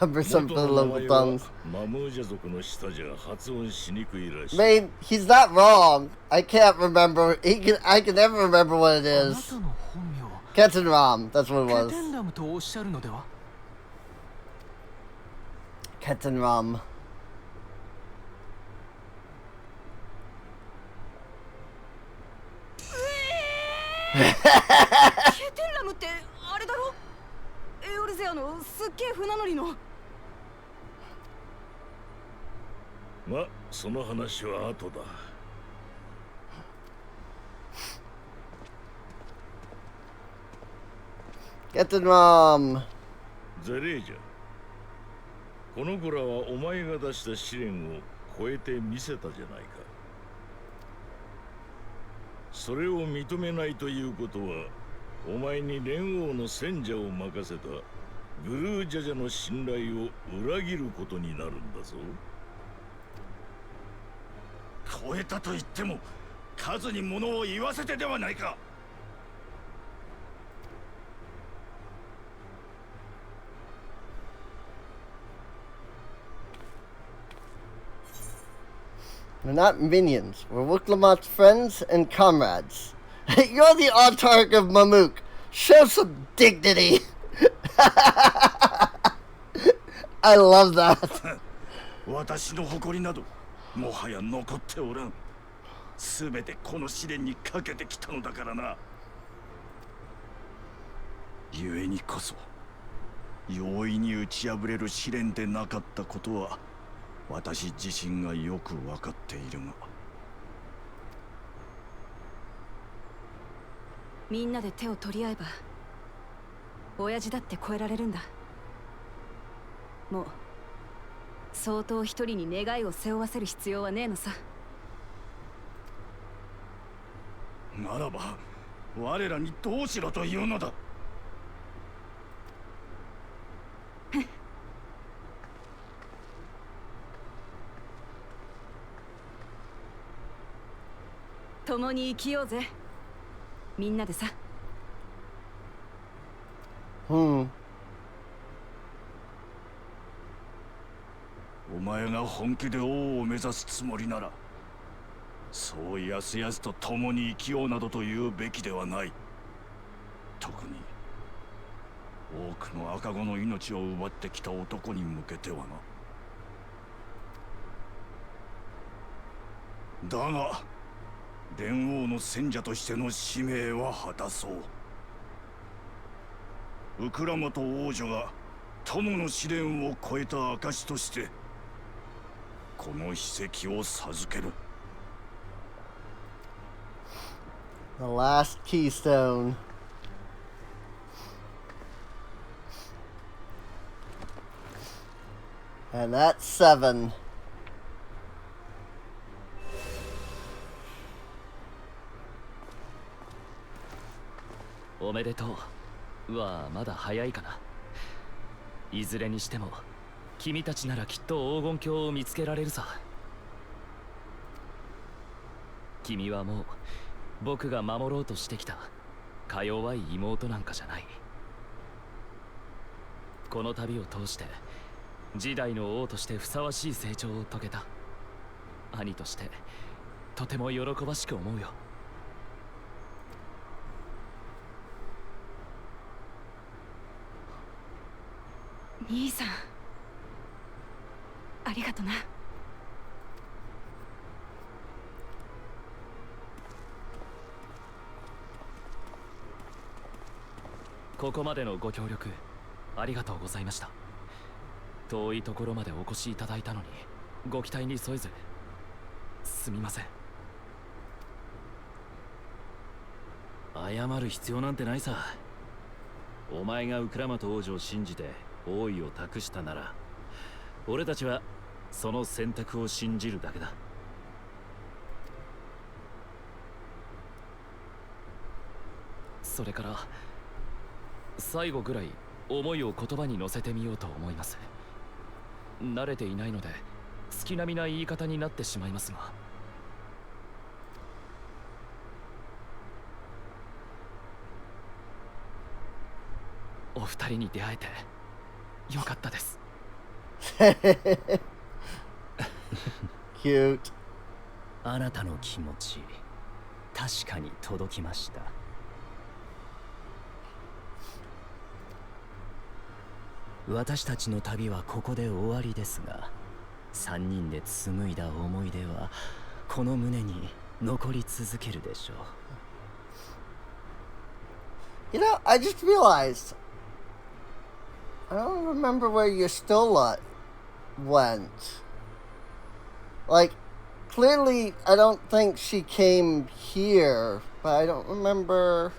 Cumbersome for the local tongues. マムージャ族の下じゃ発音しにくいらしい。 I mean, he's not wrong. I can't remember. I can never remember what it あな is. たの本名。 Captain Ram, that's what it ケ was. テンラムとおっしゃるのでは？ Captain Ram. ケテンラムってあれだろ？エオルゼアのすっげえ船乗りの。ま、その話は後だ。 Captain Ram. ゼレージャ、この子らはお前が出した試練を超えてみせたじゃないか。それを認めないということは、お前に蓮王の戦者を任せたグルージャジャの信頼を裏切ることになるんだぞ。超えたと言っても数に物を言わせてではないか。 We're not minions. We're Wiklamat's friends and comrades. You're the autarch of Mamook. Show some dignity. I love that. 私の誇りなどもはや残っておらん。すべてこの試練にかけてきたのだからな。故にこそ容易に打ち破れる試練でなかったことは私自身がよく分かっているが。みんなで手を取り合えば親父だって超えられるんだ。もう相当一人に願いを背負わせる必要はねえのさ。ならば我らにどうしろというのだ。共に生きようぜ。みんなでさ。Hmm. お前が本気で王を目指すつもりなら、そうやすやすと共に生きようなどと言うべきではない。特に多くの赤子の命を奪ってきた男に向けてはな。だが蓮王の戦者としての使命は果たそう。ウクラマと王女が友の試練を超えた証としてこの秘跡を授ける。 The last keystone. And that's 7. おめでとうはまだ早いかな。いずれにしても君たちならきっと黄金鏡を見つけられるさ。君はもう僕が守ろうとしてきたか弱い妹なんかじゃない。この旅を通して時代の王としてふさわしい成長を遂げた。兄としてとても喜ばしく思うよ。兄さん、ありがとな。ここまでのご協力ありがとうございました。遠いところまでお越しいただいたのにご期待に添えずすみません。謝る必要なんてないさ。お前がウクラマト王女を信じて王位を託したなら、俺たちはその選択を信じるだけだ。それから最後ぐらい思いを言葉に乗せてみようと思います。慣れていないので月並みな言い方になってしまいますが、お二人に出会えてよかったです。Cute. あなたの気持ち確かに届きました。私たちの旅はここで終わりですが、3人で紡いだ思い出はこの胸に残り続けるでしょう。You know, I just realized I don't remember where Yustola went. Like, clearly, I don't think she came here, but I don't remember,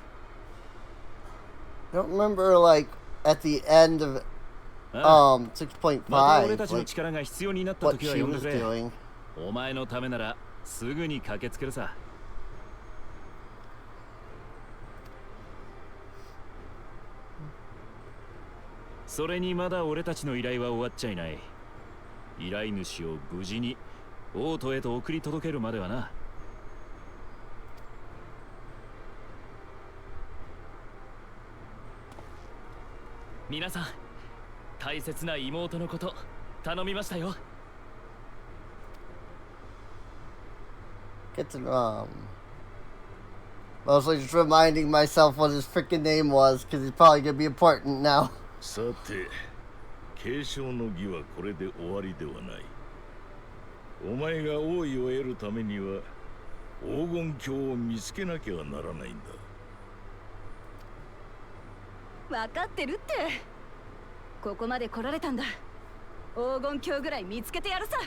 like, at the end of 6.5, また俺たちの like, 力が必要になった what 時は she 呼んで was くれ。 doing. お前のためならすぐに駆けつけるさ。それにまだ俺たちの依頼は終わっちゃいない。依頼主を無事に王都へと送り届けるまではな。皆さん、大切な妹のこと頼みましたよ。Get to mostly just reminding myself what his freaking name was, because he's probably gonna be important now. さて、継承の儀はこれで終わりではない。お前が王位を得るためには黄金鏡を見つけなきゃならないんだ。分かってるって。ここまで来られたんだ。黄金鏡ぐらい見つけてやるさ。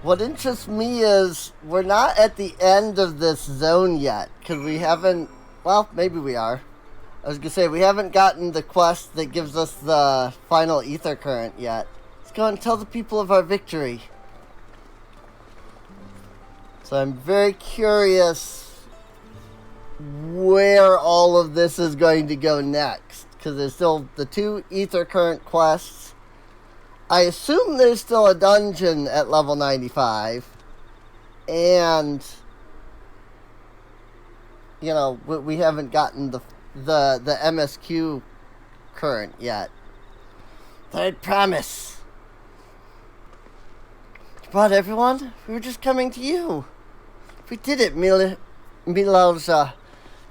What interests me is we're not at the end of this zone yet, because we haven't, well, maybe we are. I was going to say, we haven't gotten the quest that gives us the final ether current yet. Let's go and tell the people of our victory. So I'm very curious where all of this is going to go next, because there's still the 2 ether current quests. I assume there's still a dungeon at level 95, and you know, we haven't gotten the MSQ current yet. Third promise. But everyone, we were just coming to you. We did it, Milauja.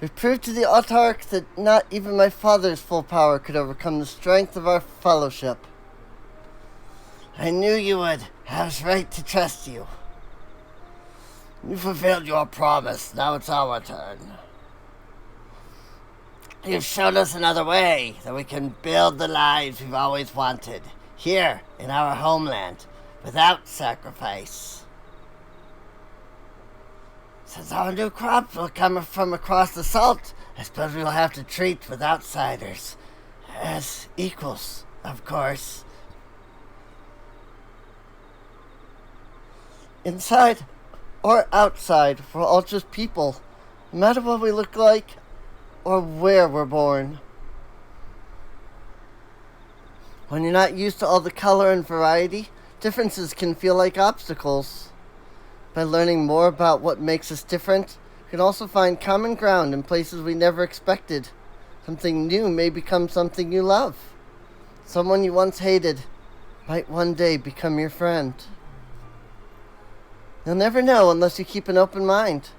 We proved to the Autarch that not even my father's full power could overcome the strength of our fellowship. I knew you would. I was right to trust you. You fulfilled your promise. Now it's our turn. You've shown us another way that we can build the lives we've always wanted. Here, in our homeland, without sacrifice. Since our new crops will come from across the salt, I suppose we'll have to treat with outsiders. As equals, of course. Inside or outside, we're all just people, no matter what we look like or where we're born. When you're not used to all the color and variety, differences can feel like obstacles. By learning more about what makes us different, we can also find common ground in places we never expected. Something new may become something you love. Someone you once hated might one day become your friend. You'll never know unless you keep an open mind.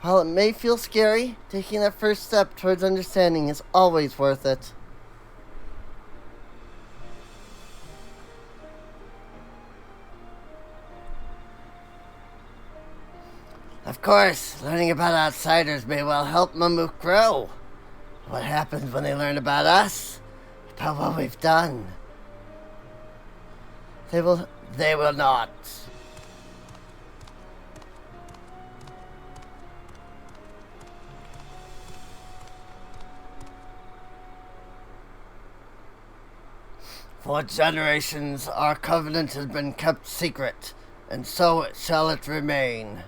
While it may feel scary, taking that first step towards understanding is always worth it. course, learning about outsiders may well help Mamook grow. What happens when they learn about us? About what we've done? They will not. For generations, our covenant has been kept secret, and so shall it remain.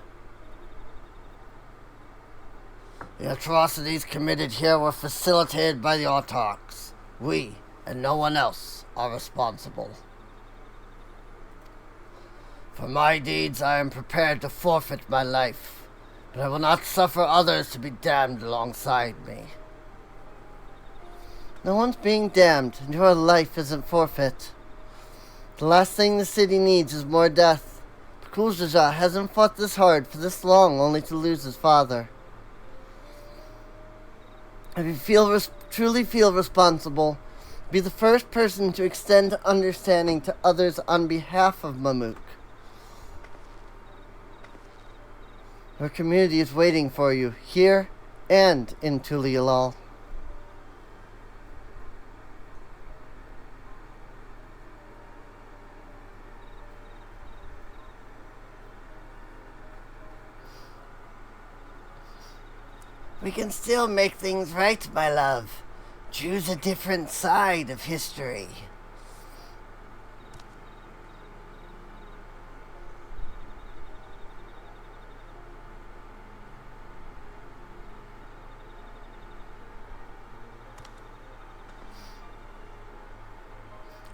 The atrocities committed here were facilitated by the Autarchs. We, and no one else, are responsible. For my deeds, I am prepared to forfeit my life, but I will not suffer others to be damned alongside me. No one's being damned, and your life isn't forfeit. The last thing the city needs is more death. Kuljaja hasn't fought this hard for this long only to lose his father. If you truly feel responsible, be the first person to extend understanding to others on behalf of Mamook. Our community is waiting for you, here and in Tulialal. We can still make things right, my love. Choose a different side of history.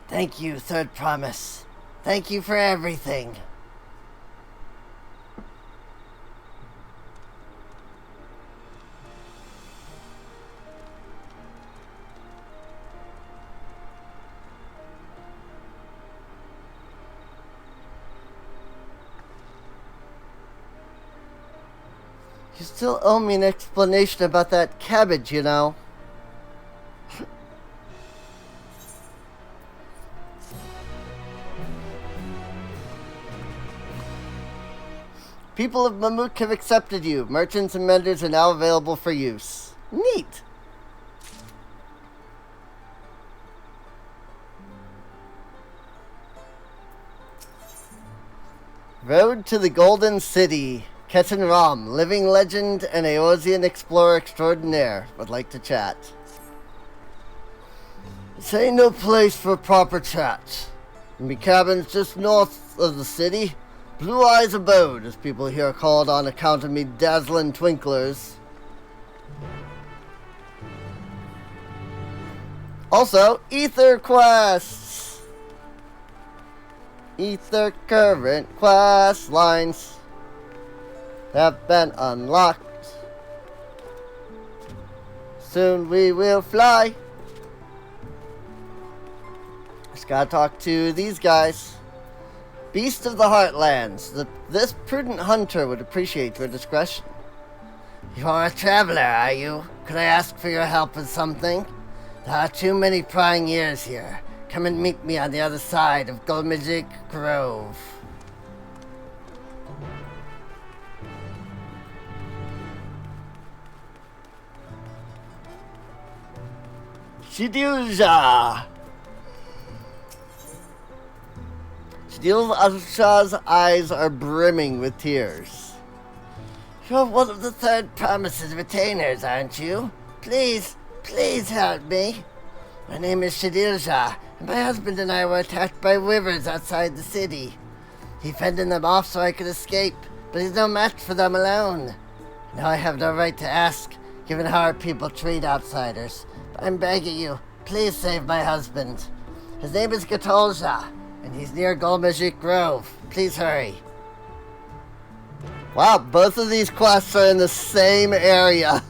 Thank you, Third Promise. Thank you for everything. You still owe me an explanation about that cabbage, you know. People of Mamook have accepted you. Merchants and vendors are now available for use. Neat. Road to the Golden City. Ketan Ram, living legend and Aeosian explorer extraordinaire, would like to chat. This ain't no place for proper chat. Me cabin's just north of the city. Blue Eyes Abode, as people here call it on account of me dazzling twinklers. Also, Ether quests. Ether current quest lines have been unlocked. Soon we will fly. Just gotta talk to these guys. Beast of the Heartlands. This prudent hunter would appreciate your discretion. You are a traveler, are you? Could I ask for your help with something? There are too many prying ears here. Come and meet me on the other side of Golmajik Grove. Shidilja! Shidilja's eyes are brimming with tears. You're one of the Third Promise's retainers, aren't you? Please help me. My name is Shidilja, and my husband and I were attacked by wyverns outside the city. He fended them off so I could escape, but he's no match for them alone. Now I have no right to ask, given how our people treat outsiders. But I'm begging you, please save my husband. His name is Gatolja, and he's near Golmajik Grove. Please hurry. Wow, both of these quests are in the same area.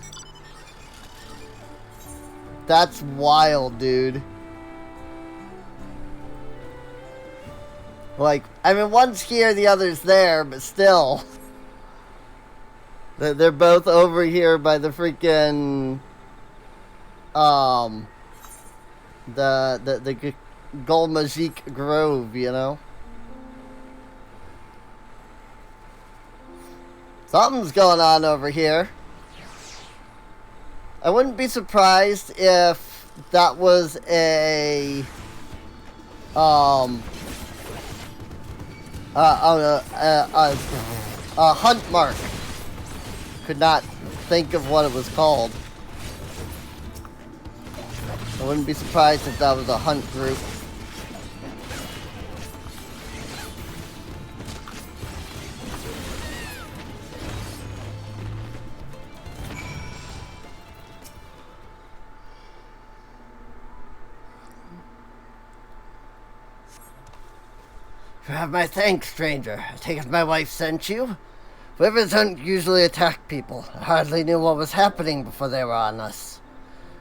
That's wild, dude. Like, I mean, one's here, the other's there, but still. They're both over here by the freaking... The Golmajik Grove, you know? Something's going on over here. I wouldn't be surprised if that was a hunt mark. Could not think of what it was called. I wouldn't be surprised if that was a hunt group. You have my thanks, stranger. I take it my wife sent you? Wyverns don't usually attack people. I hardly knew what was happening before they were on us.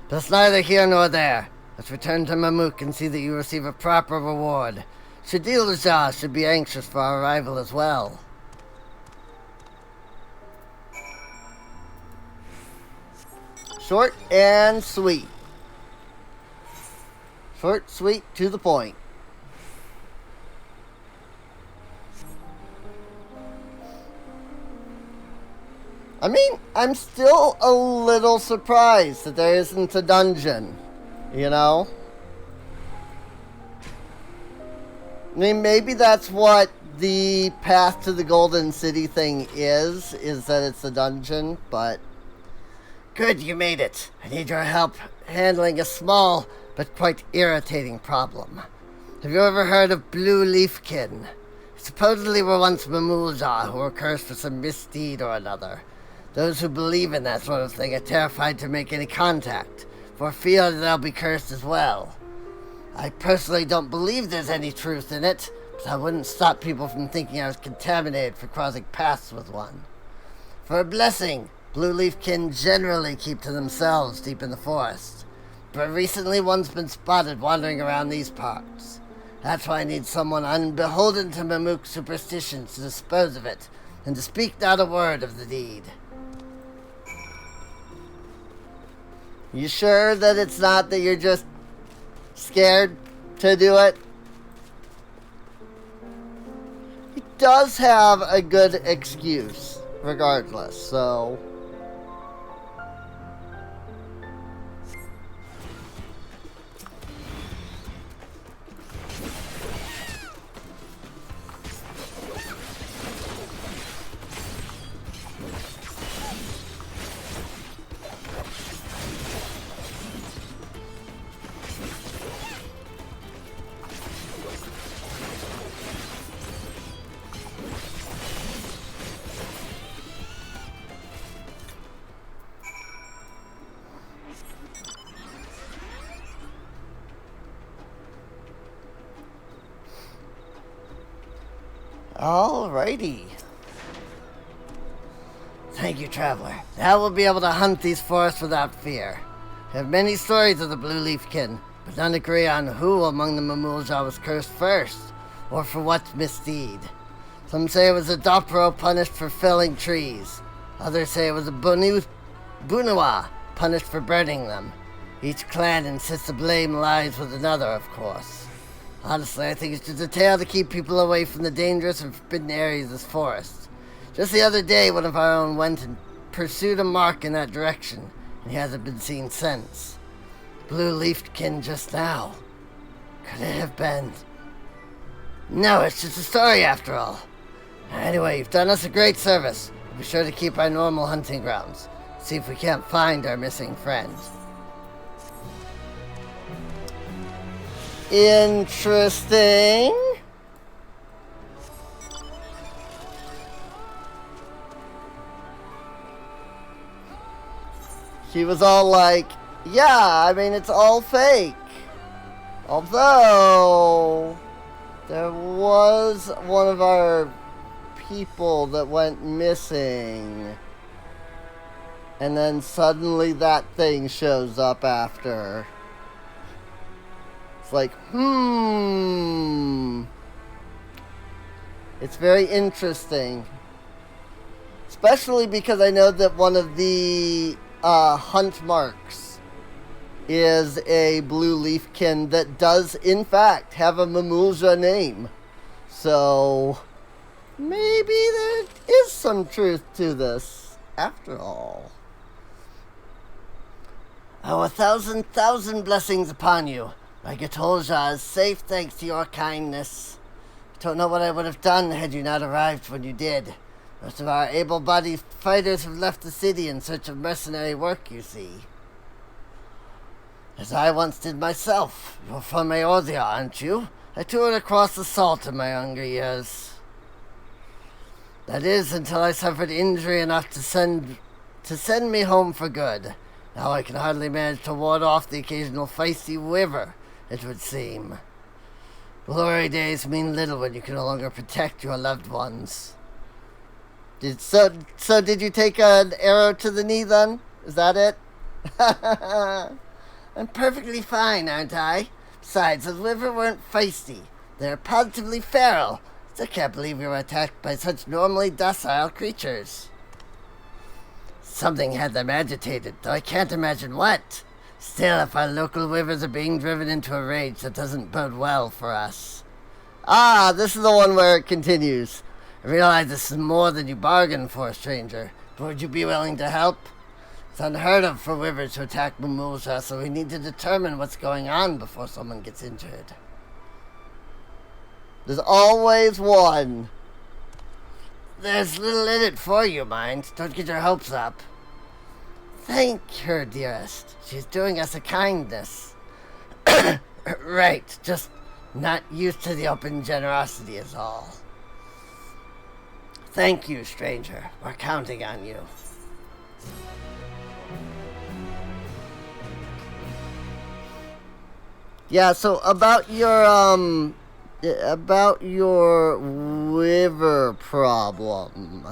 But it's neither here nor there. Let's return to Mamook and see that you receive a proper reward. Shadilja should be anxious for our arrival as well. Short and sweet. Short, sweet, to the point. I mean, I'm still a little surprised that there isn't a dungeon, you know? I mean, maybe that's what the path to the Golden City thing is that it's a dungeon, but... Good, you made it. I need your help handling a small but quite irritating problem. Have you ever heard of Blue Leafkin? Supposedly were once Mamulja who were cursed for some misdeed or another. Those who believe in that sort of thing are terrified to make any contact, for fear that they'll be cursed as well. I personally don't believe there's any truth in it, but I wouldn't stop people from thinking I was contaminated for crossing paths with one. For a blessing, Blue Leafkin generally keep to themselves deep in the forest, but recently one's been spotted wandering around these parts. That's why I need someone unbeholden to Mamook superstitions to dispose of it, and to speak not a word of the deed. You sure that it's not that you're just scared to do it? He does have a good excuse, regardless, so... Alrighty. Thank you, traveler. Now we'll be able to hunt these forests without fear. I have many stories of the Blue Leafkin, but none agree on who among the Mamulja was cursed first, or for what misdeed. Some say it was a Dawntrail punished for felling trees. Others say it was a Bunua punished for burning them. Each clan insists the blame lies with another, of course. Honestly, I think it's just a tale to keep people away from the dangerous and forbidden areas of this forest. Just the other day, one of our own went and pursued a mark in that direction, and he hasn't been seen since. Blue Leafkin just now. Could it have been? No, it's just a story after all. Anyway, you've done us a great service. We'll be sure to keep our normal hunting grounds. See if we can't find our missing friends. Interesting. She was all like, yeah, I mean, it's all fake. Although, there was one of our people that went missing. And then suddenly that thing shows up after. It's like, It's very interesting. Especially because I know that one of the hunt marks is a Blue Leafkin that does, in fact, have a Mamulja name. So, maybe there is some truth to this, after all. Oh, 1,000 blessings upon you. My Gatolja is safe thanks to your kindness. I don't know what I would have done had you not arrived when you did. Most of our able-bodied fighters have left the city in search of mercenary work, you see. As I once did myself. You're from Eorzea, aren't you? I toured across the salt in my younger years. That is, until I suffered injury enough to send me home for good. Now I can hardly manage to ward off the occasional feisty wyver, it would seem. Glory days mean little when you can no longer protect your loved ones. So did you take an arrow to the knee then? Is that it? I'm perfectly fine, aren't I? Besides, those wyver weren't feisty. They're positively feral. I can't believe we were attacked by such normally docile creatures. Something had them agitated, though I can't imagine what. Still, if our local wyvers are being driven into a rage, that doesn't bode well for us. Ah, this is the one where it continues. I realize this is more than you bargained for, stranger, but would you be willing to help? It's unheard of for wyvers to attack Mumulja, so we need to determine what's going on before someone gets injured. There's always one. There's little in it for you, mind. Don't get your hopes up. Thank her, dearest. She's doing us a kindness. Right, just not used to the open generosity is all. Thank you, stranger. We're counting on you. Yeah, so about your wyver problem.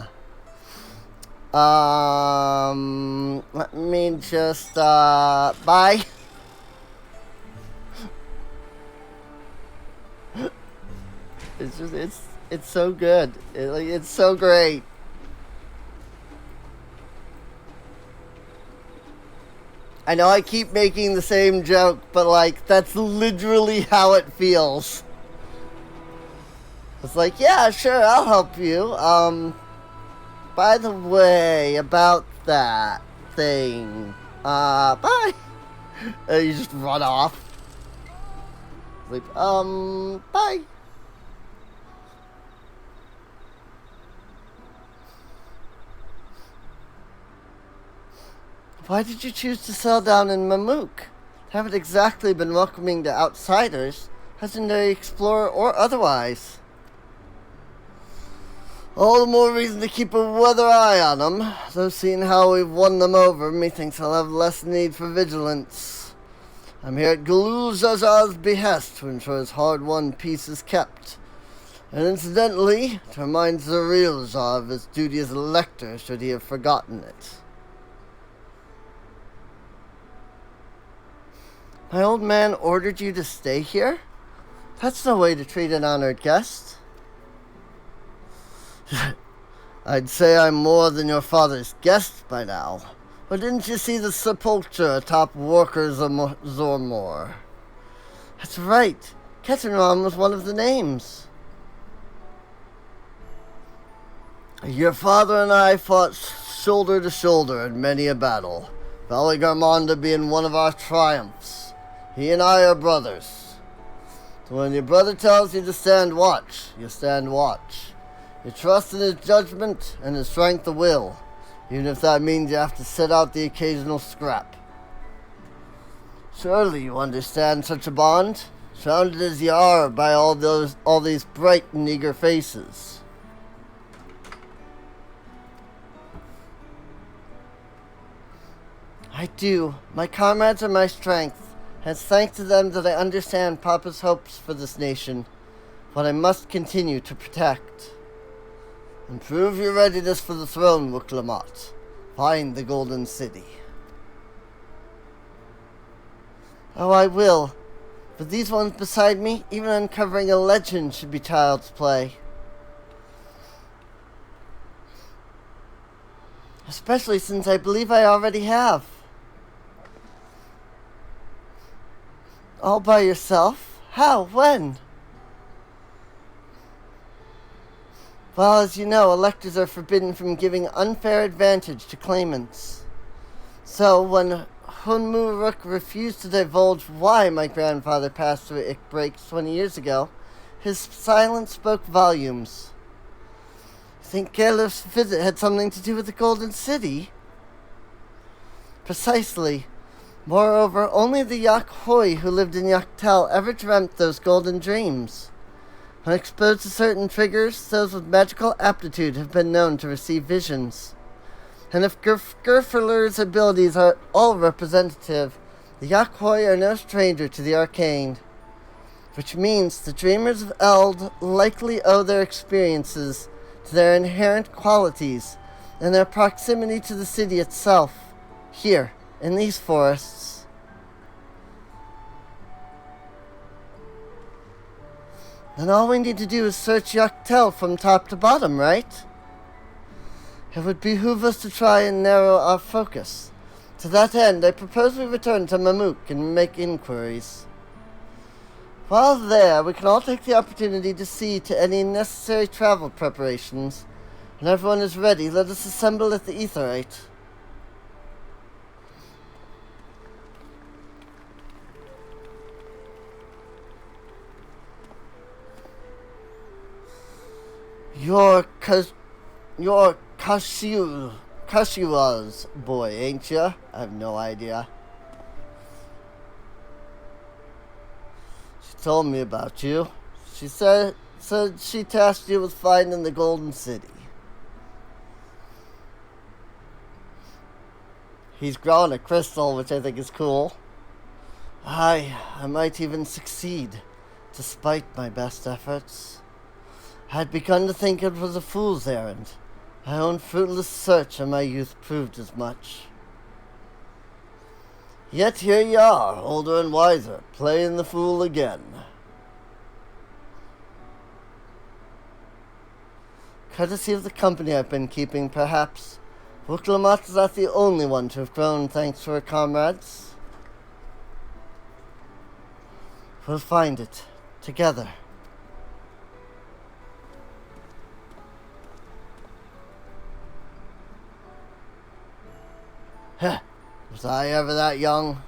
Let me just, bye. It's so good. It's so great. I know I keep making the same joke, but like, that's literally how it feels. It's like, yeah, sure, I'll help you. By the way, about that thing, bye. You just run off. Like, bye. Why did you choose to settle down in Mamook? Haven't exactly been welcoming to outsiders, hasn't they, explorer or otherwise? All the more reason to keep a weather eye on them, though seeing how we've won them over, methinks I'll have less need for vigilance. I'm here at Galul Zazar's behest to ensure his hard-won peace is kept. And incidentally, to remind the real Zar of his duty as a lector should he have forgotten it. My old man ordered you to stay here? That's no way to treat an honored guest. I'd say I'm more than your father's guest by now. But didn't you see the sepulchre atop Workers of Zormor? That's right. Ketenram was one of the names. Your father and I fought shoulder to shoulder in many a battle, Valigarmonda being one of our triumphs. He and I are brothers. So when your brother tells you to stand watch, you stand watch. You trust in his judgment and his strength of will, even if that means you have to sit out the occasional scrap. Surely you understand such a bond, surrounded as you are by all these bright and eager faces. I do. My comrades are my strength. And it's thanks to them that I understand Papa's hopes for this nation, what I must continue to protect. And prove your readiness for the throne, Wuklamot. Find the Golden City. Oh, I will. But these ones beside me, even uncovering a legend should be child's play. Especially since I believe I already have. All by yourself? How? When? Well, as you know, electors are forbidden from giving unfair advantage to claimants. So, when Hunmuruk refused to divulge why my grandfather passed through Ick breaks 20 years ago, his silence spoke volumes. Think Gerluf's visit had something to do with the Golden City? Precisely. Moreover, only the Yak Hoi who lived in Yaktel ever dreamt those golden dreams. When exposed to certain triggers, those with magical aptitude have been known to receive visions. And if Gerferler's abilities are all representative, the Yak Hoi are no stranger to the arcane. Which means the dreamers of Eld likely owe their experiences to their inherent qualities and their proximity to the city itself, here, in these forests. Then all we need to do is search Yaktel from top to bottom, right? It would behoove us to try and narrow our focus. To that end, I propose we return to Mamuk and make inquiries. While there, we can all take the opportunity to see to any necessary travel preparations. When everyone is ready, let us assemble at the Aetheryte. You're Kashiwa's boy, ain't ya? I have no idea. She told me about you. She said she tasked you with finding the Golden City. He's growing a crystal, which I think is cool. I might even succeed, despite my best efforts. I had begun to think it was a fool's errand. My own fruitless search in my youth proved as much. Yet here you are, older and wiser, playing the fool again. Courtesy of the company I've been keeping, perhaps. Wuklamat is not the only one to have grown thanks to her comrades. We'll find it, together. Heh, was I ever that young?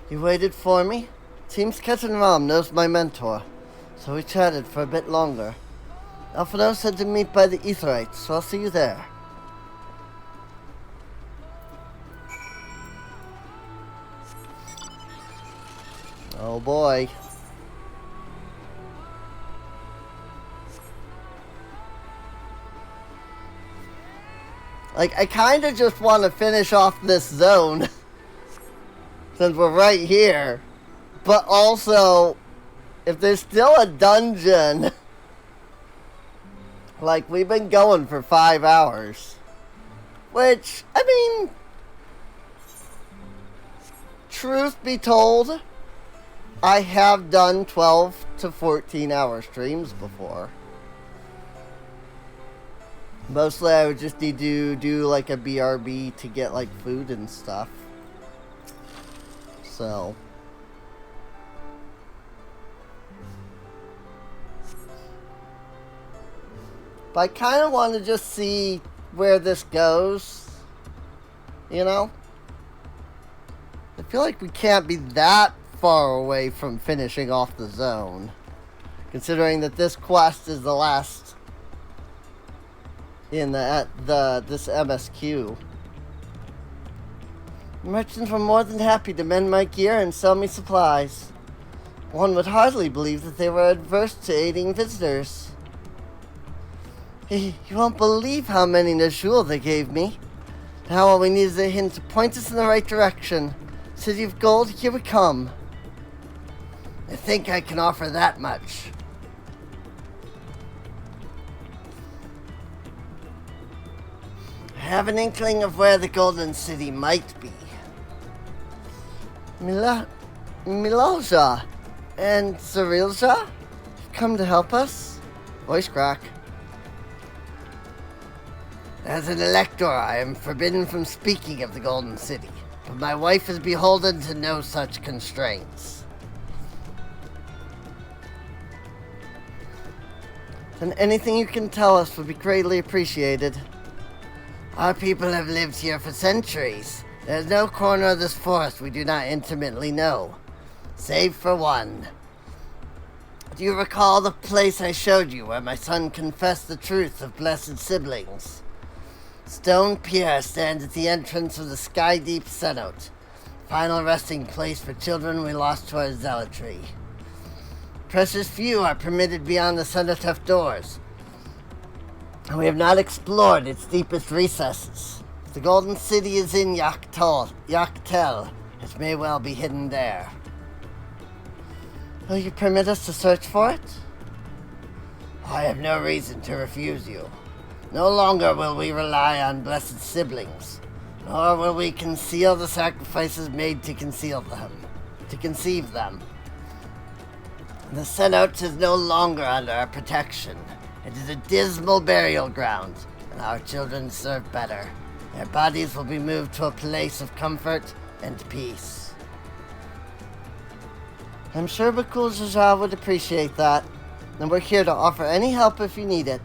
You waited for me? Seems Ketan Ram knows my mentor, so we chatted for a bit longer. Alphino said to meet by the Aetheryte, so I'll see you there. Oh boy. Like, I kinda just want to finish off this zone. Since we're right here. But also, if there's still a dungeon, like, we've been going for 5 hours. Which, I mean, truth be told, I have done 12 to 14 hour streams before. Mostly I would just need to do like a BRB to get like food and stuff. So but I kind of want to just see where this goes, you know? I feel like we can't be that far away from finishing off the zone, considering that this quest is the last in this MSQ. Merchants were more than happy to mend my gear and sell me supplies. One would hardly believe that they were adverse to aiding visitors. You won't believe how many Najul they gave me. Now all we need is a hint to point us in the right direction. City of Gold, here we come. I think I can offer that much. I have an inkling of where the Golden City might be. Milalja and Cyrilja come to help us? Voice crack. As an elector, I am forbidden from speaking of the Golden City, but my wife is beholden to no such constraints. Then anything you can tell us would be greatly appreciated. Our people have lived here for centuries. There's no corner of this forest we do not intimately know, save for one. Do you recall the place I showed you where my son confessed the truth of blessed siblings? Stone Pier stands at the entrance of the Sky Deep Cenote, final resting place for children we lost to our zealotry. Precious few are permitted beyond the cenotaph doors, and we have not explored its deepest recesses. If the Golden City is in Yaktel, it may well be hidden there. Will you permit us to search for it? I have no reason to refuse you. No longer will we rely on blessed siblings, nor will we conceal the sacrifices made to conceive them. The Cenote is no longer under our protection. It is a dismal burial ground, and our children deserve better. Their bodies will be moved to a place of comfort and peace. I'm sure Bakul Jaja would appreciate that, and we're here to offer any help if you need it.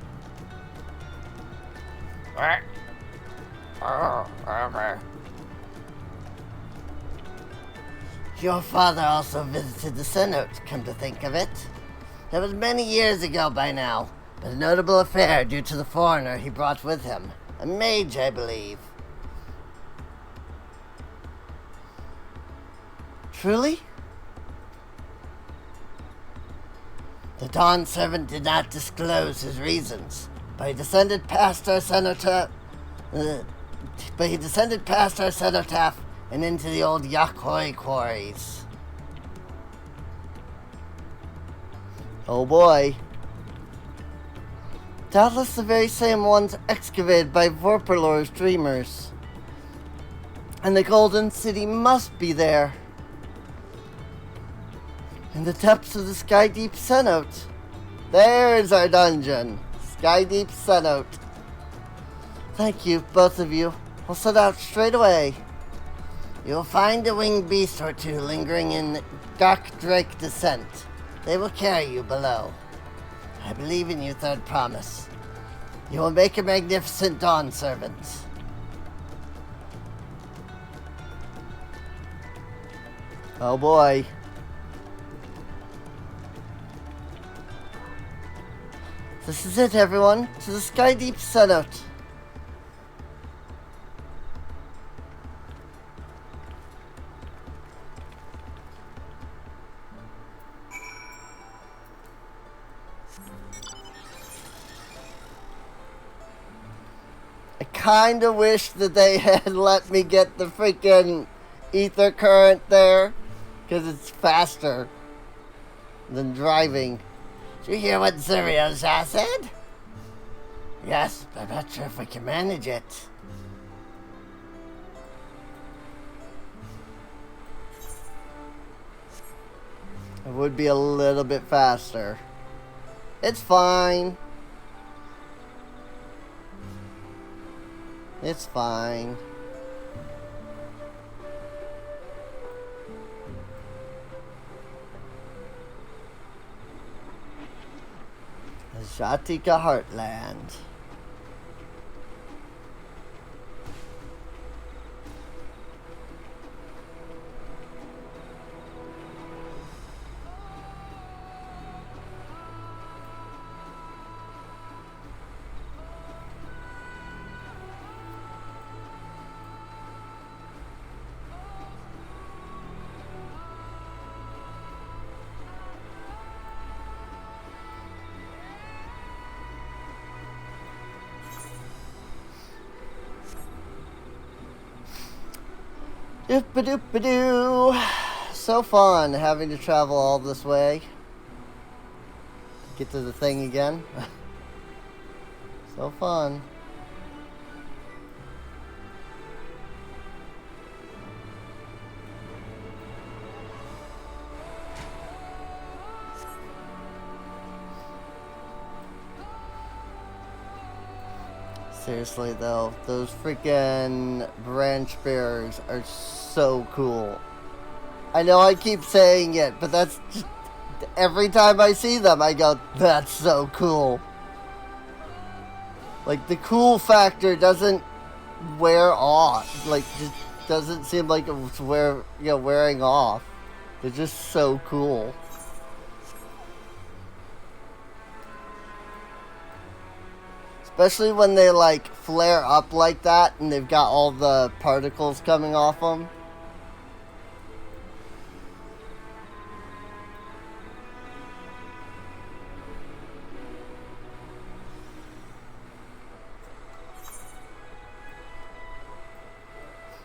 Your father also visited the Cenote, come to think of it. That was many years ago by now, but a notable affair due to the foreigner he brought with him. A mage, I believe. Truly? The Dawn servant did not disclose his reasons, but he descended past our cenotaph and into the old Yakhoi quarries. Oh boy. Doubtless the very same ones excavated by Vorpalor's dreamers. And the Golden City must be there. In the depths of the Sky Deep Cenote. There is our dungeon. Sky Deep Cenote. Thank you, both of you. We'll set out straight away. You'll find a winged beast or two lingering in Dark Drake Descent. They will carry you below. I believe in you, Third Promise. You will make a magnificent Dawn servant. Oh boy. This is it, everyone. To the Sky Deep Cenote. I kinda wish that they had let me get the freaking ether current there, because it's faster than driving. Did you hear what Cyrilja said? Yes, but I'm not sure if we can manage it. It would be a little bit faster. It's fine. It's fine. Jatika Heartland. Doop-a-doop-a-doo. so fun having to travel all this way. Get to the thing again. So fun. Seriously though, those freaking branch bearers are so cool. I know I keep saying it, but that's just, every time I see them I go, that's so cool. Like, the cool factor doesn't wear off. Like, just doesn't seem like it's wearing off. They're just so cool. Especially when they, like, flare up like that and they've got all the particles coming off them.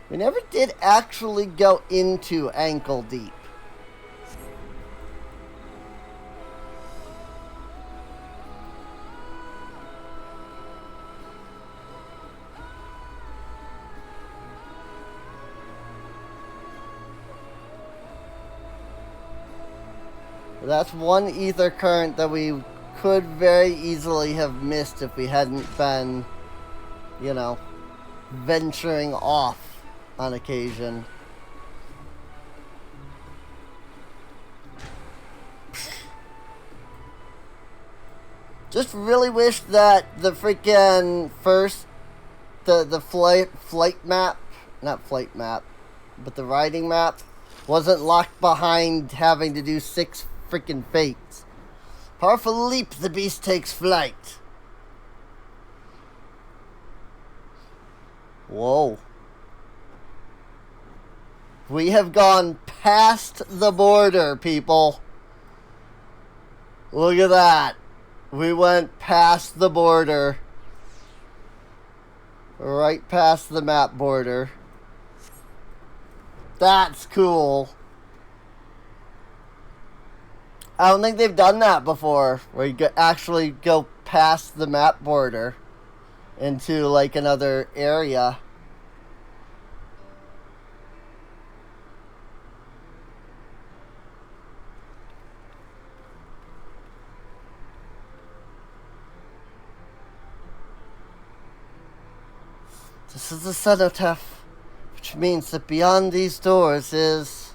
We never did actually go into ankle deep. That's one ether current that we could very easily have missed if we hadn't been, you know, venturing off on occasion. Just really wish that the freaking first, the flight map, not flight map, but the riding map wasn't locked behind having to do 6 freaking fates. Powerful leap, the beast takes flight. Whoa. We have gone past the border, people. Look at that. We went past the border. Right past the map border. That's cool. I don't think they've done that before, where you actually go past the map border into, like, another area. This is the cenotaph, which means that beyond these doors is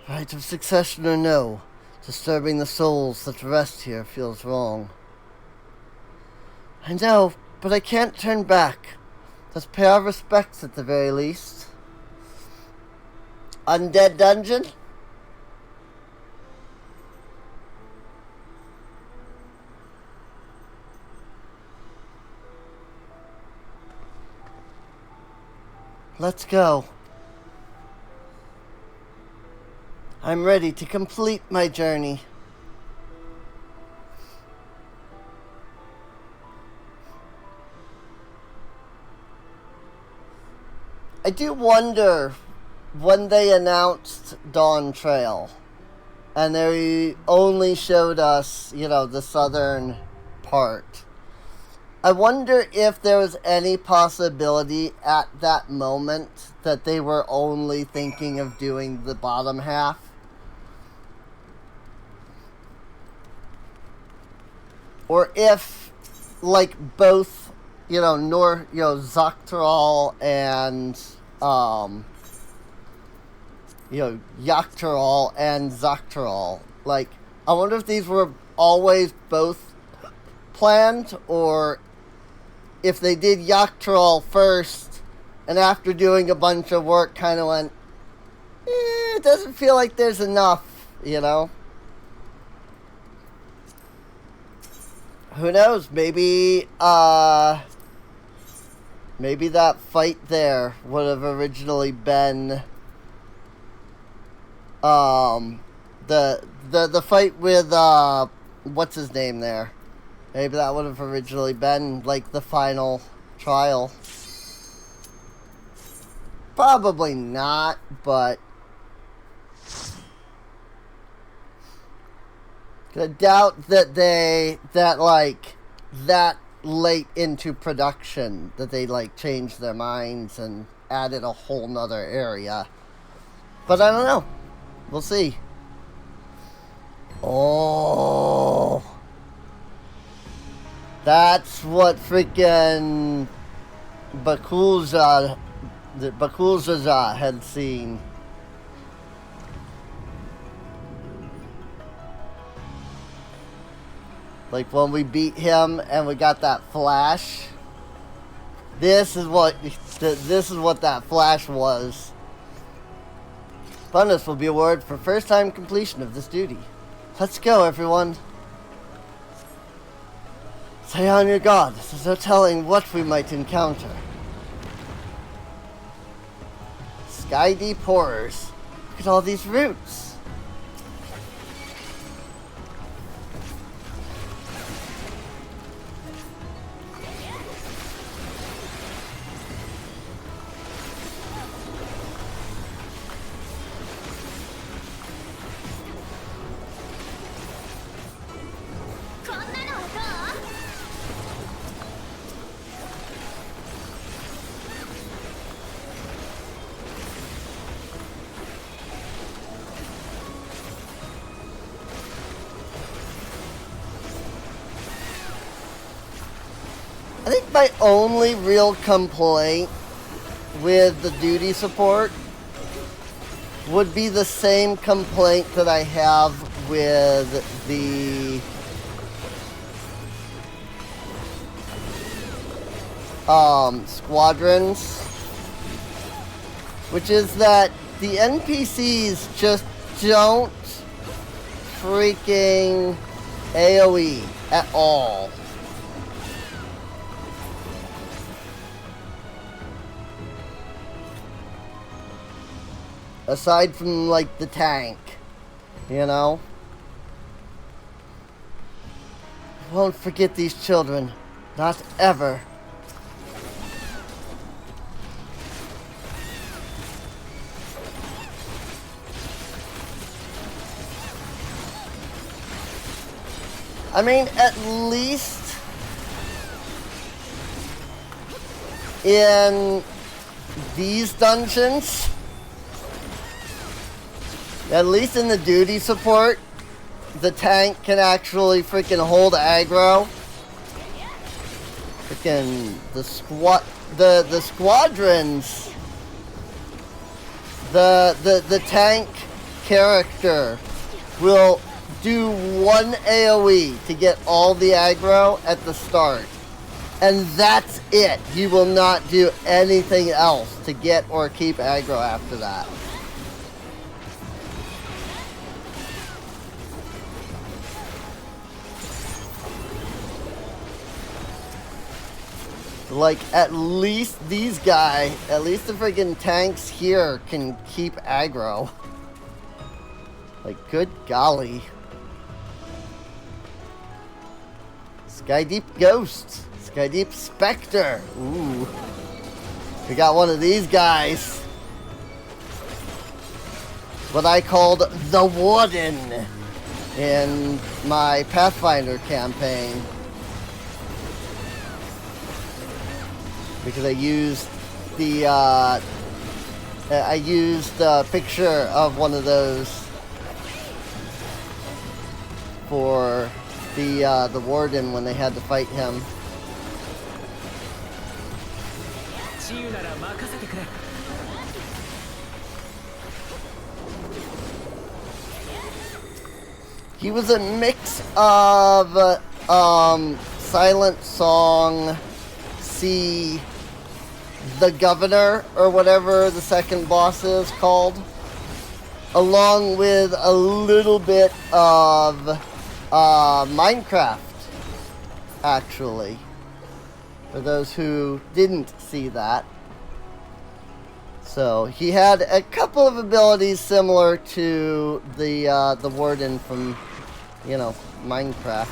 right of succession or no. Disturbing the souls that rest here feels wrong. I know, but I can't turn back. Let's pay our respects at the very least. Undead dungeon? Let's go. I'm ready to complete my journey. I do wonder when they announced Dawntrail and they only showed us, you know, the southern part. I wonder if there was any possibility at that moment that they were only thinking of doing the bottom half. Or if, like, both, you know, Dawntrail and, Dawntrail and Dawntrail. Like, I wonder if these were always both planned, or if they did Dawntrail first, and after doing a bunch of work kind of went, it doesn't feel like there's enough, you know? Who knows? Maybe that fight there would have originally been, the fight with, what's his name there? Maybe that would have originally been, like, the final trial. Probably not, but I doubt that that late into production that they like changed their minds and added a whole nother area. But I don't know. We'll see. Oh, that's what freaking Bakulza had seen. Like when we beat him and we got that flash. This is what that flash was. Bonus will be awarded for first time completion of this duty. Let's go, everyone. Stay on your guard. There's no telling what we might encounter. Sky deep horrors. Look at all these roots. I think my only real complaint with the duty support would be the same complaint that I have with the squadrons, which is that the NPCs just don't freaking AoE at all. Aside from, like, the tank, you know? Won't forget these children. Not ever. I mean, at least in these dungeons, at least in the duty support, the tank can actually freaking hold aggro. Freaking the squadrons, the tank character will do one AoE to get all the aggro at the start. And that's it. You will not do anything else to get or keep aggro after that. Like, at least these guys, at least the friggin' tanks here can keep aggro. Like, good golly. Skydeep Ghost. Skydeep Spectre. Ooh. We got one of these guys. What I called the Warden in my Pathfinder campaign. Because I used the picture of one of those for the Warden when they had to fight him. He was a mix of Silent Song, the Governor, or whatever the second boss is called, along with a little bit of Minecraft, actually, for those who didn't see that. So he had a couple of abilities similar to the Warden from, you know, Minecraft.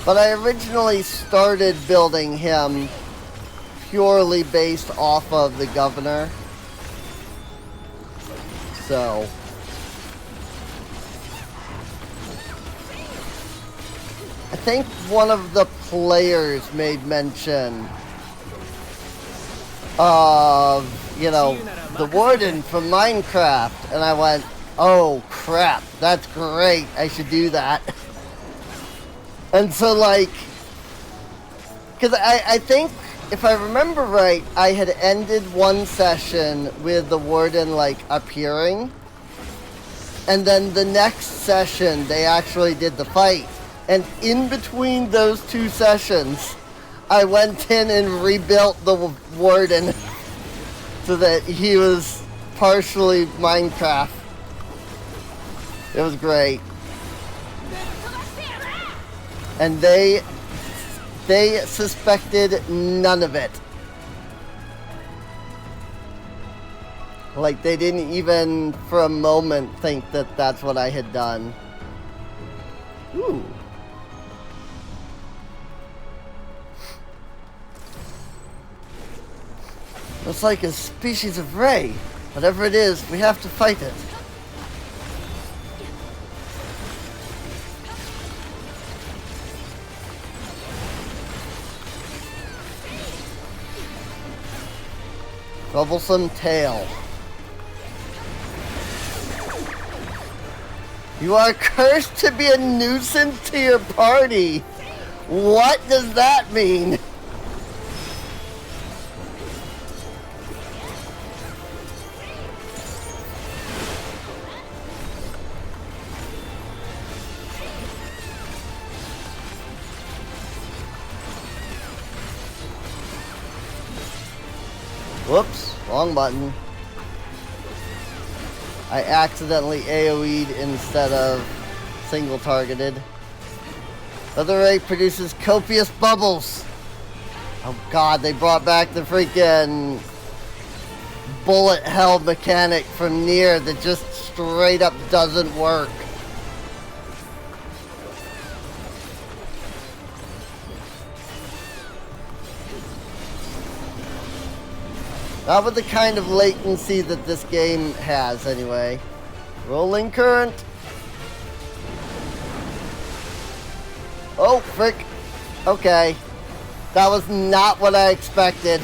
But I originally started building him purely based off of the Governor. So I think one of the players made mention of, you know, the warden from Minecraft, and I went, oh crap, that's great, I should do that. And so, like, because I think, if I remember right, I had ended one session with the warden, like, appearing, and then the next session, they actually did the fight. And in between those two sessions, I went in and rebuilt the warden so that he was partially Minecraft. It was great. And they suspected none of it. Like, they didn't even for a moment think that that's what I had done. Ooh. It's like a species of ray. Whatever it is, we have to fight it. Troublesome tail. You are cursed to be a nuisance to your party. What does that mean? Whoops, wrong button. I accidentally AoE'd instead of single targeted. Other ray produces copious bubbles. Oh god, they brought back the freaking bullet hell mechanic from Nier that just straight up doesn't work. Not with the kind of latency that this game has, anyway. Rolling current. Oh, frick. Okay. That was not what I expected.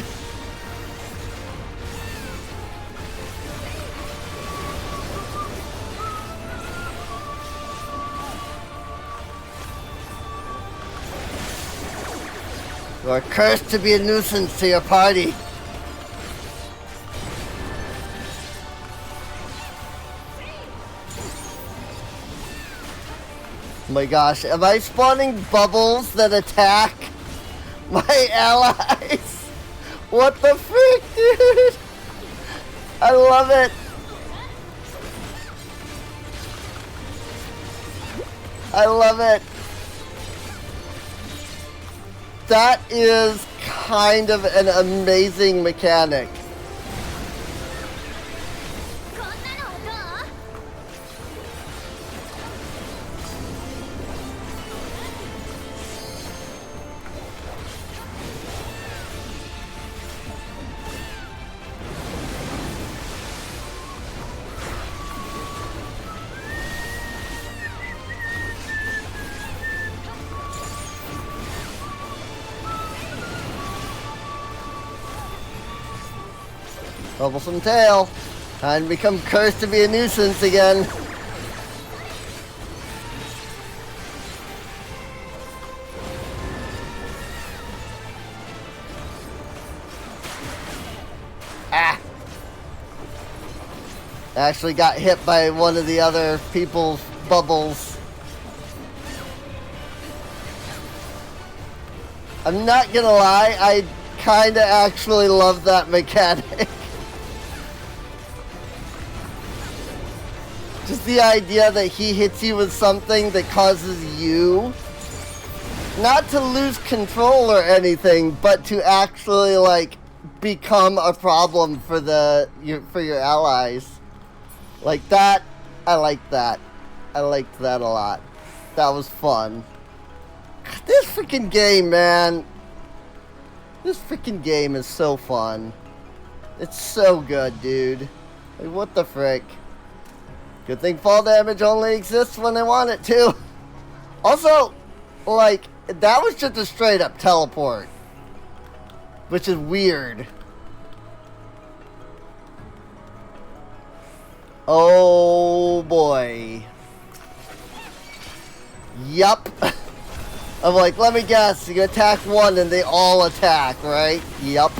You are cursed to be a nuisance to your party. Oh my gosh, am I spawning bubbles that attack my allies? What the frick, dude? I love it. I love it. That is kind of an amazing mechanic. Troublesome tail. Time to become cursed to be a nuisance again. Ah! Actually got hit by one of the other people's bubbles. I'm not gonna lie, I kinda actually love that mechanic. Just the idea that he hits you with something that causes you not to lose control or anything, but to actually like become a problem for your allies. Like that, I like that. I liked that a lot. That was fun. God, this freaking game, man. This freaking game is so fun. It's so good, dude. Like, what the frick? Good thing fall damage only exists when they want it to. Also, like, that was just a straight up teleport. Which is weird. Oh boy. Yup. I'm like, let me guess, you attack one and they all attack, right? Yup.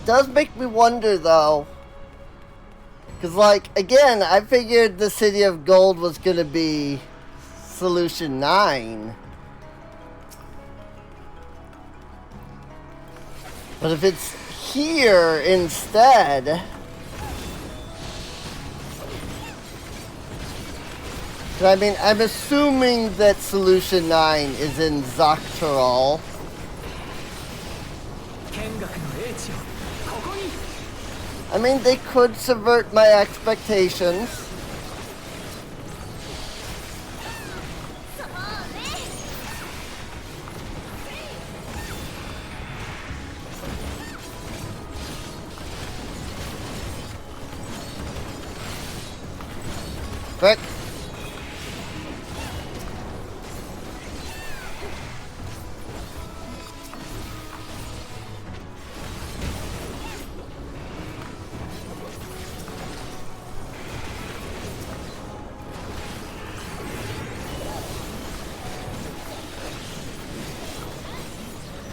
Does make me wonder though, because like again I figured the City of Gold was gonna be Solution 9, but if it's here instead, I mean I'm assuming that Solution 9 is in Dawntrail. I mean, they could subvert my expectations. Frick.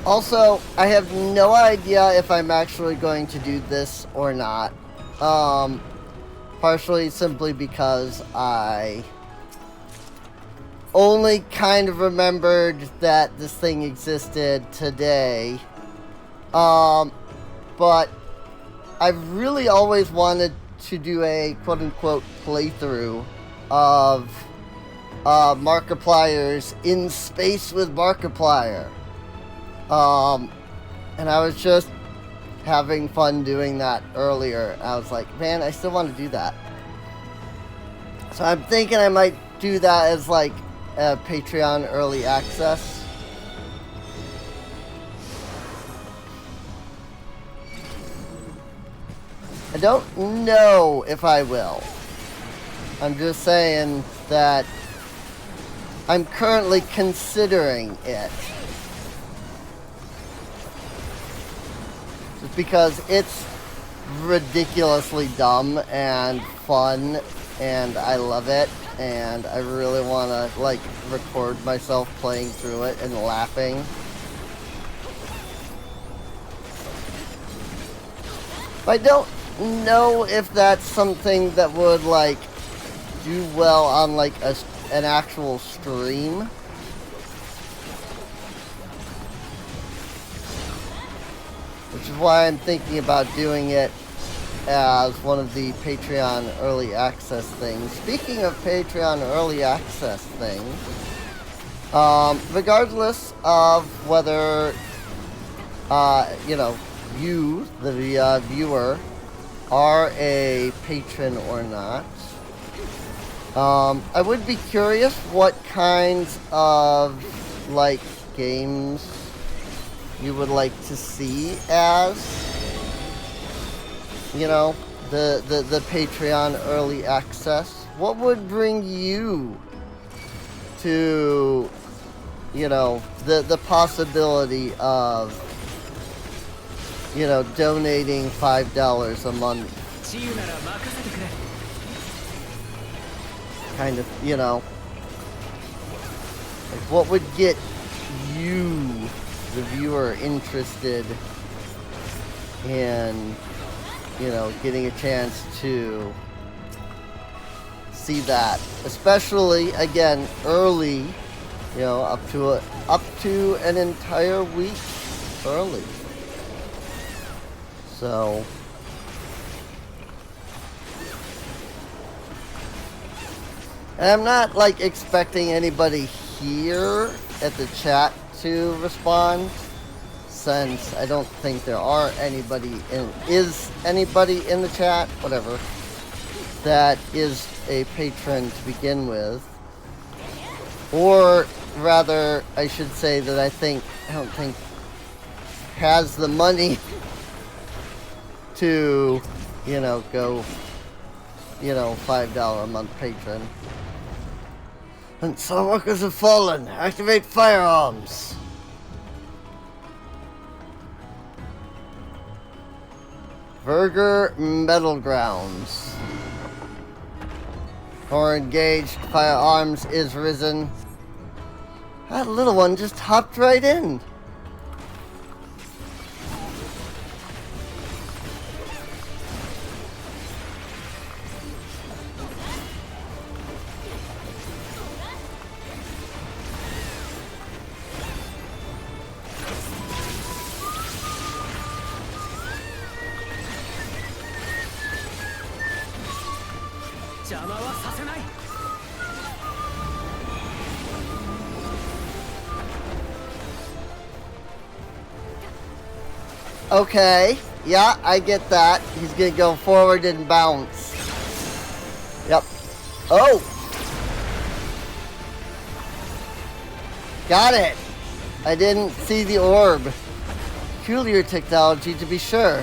Also, I have no idea if I'm actually going to do this or not. Partially simply because I only kind of remembered that this thing existed today. But I've really always wanted to do a quote-unquote playthrough of Markiplier's In Space with Markiplier. And I was just having fun doing that earlier. I was like, man, I still want to do that. So I'm thinking I might do that as like a Patreon early access. I don't know if I will. I'm just saying that I'm currently considering it. Just because it's ridiculously dumb and fun and I love it and I really want to like record myself playing through it and laughing. I don't know if that's something that would like do well on like an actual stream. Which is why I'm thinking about doing it as one of the Patreon early access things. Speaking of Patreon early access things, regardless of whether, you know, you, the viewer, are a patron or not, I would be curious what kinds of, like, games you would like to see as, you know, the Patreon early access. What would bring you to, you know, the possibility of, you know, donating $5 a month. Kind of, you know, like what would get you, the viewer, interested in, you know, getting a chance to see that, especially again early, you know, up to an entire week early. So and I'm not like expecting anybody here at the chat to respond, since I don't think there are anybody is anybody in the chat, whatever, that is a patron to begin with. Or rather, I should say that I don't think has the money to, you know, go, you know, $5 a month patron. And some workers have fallen. Activate firearms. Burger Metal Grounds. Or engaged. Firearms is risen. That little one just hopped right in. Okay, yeah, I get that. He's gonna go forward and bounce. Yep. Oh! Got it! I didn't see the orb. Peculiar technology, to be sure.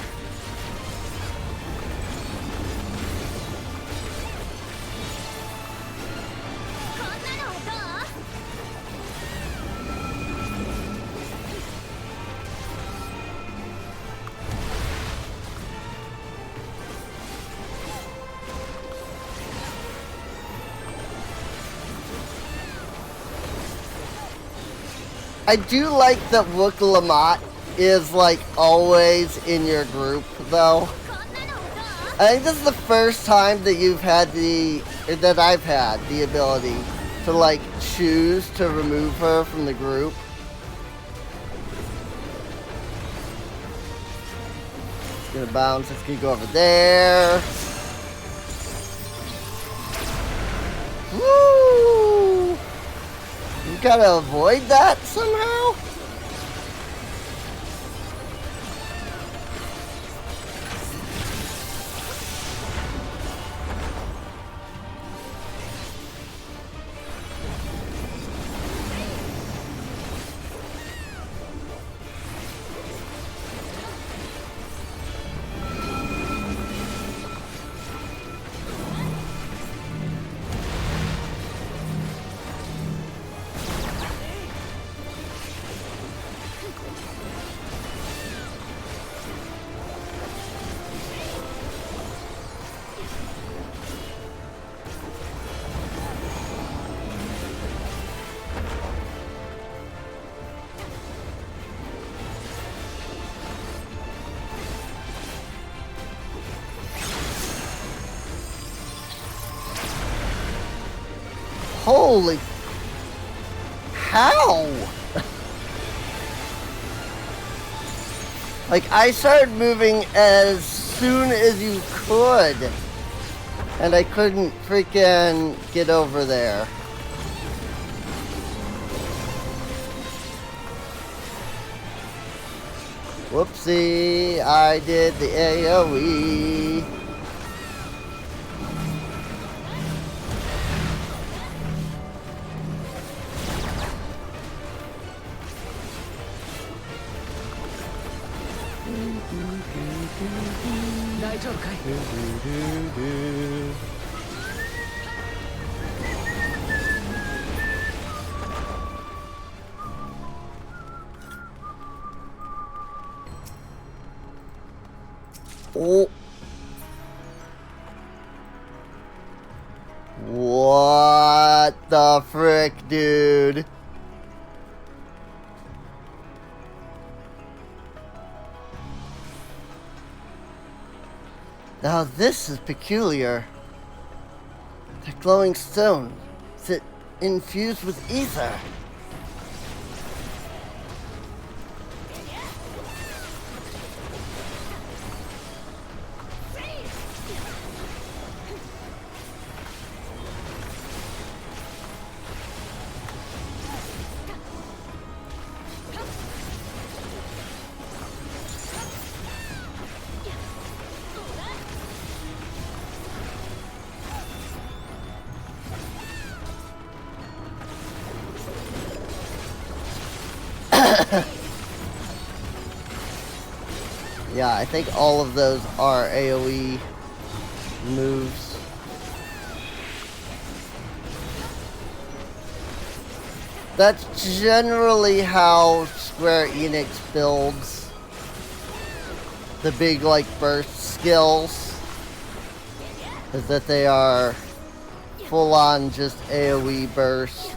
I do like that Wook Lamont is like always in your group though. I think this is the first time that I've had the ability to like choose to remove her from the group. It's gonna bounce, it's gonna go over there. Woo! You gotta avoid that somehow? Holy... How? Like, I started moving as soon as you could. And I couldn't freaking get over there. Whoopsie, I did the AoE. Oh. What the frick, dude? Now this is peculiar. That glowing stone. Is it infused with ether? Yeah, I think all of those are AoE moves. That's generally how Square Enix builds the big, like, burst skills. Is that they are full-on just AoE burst.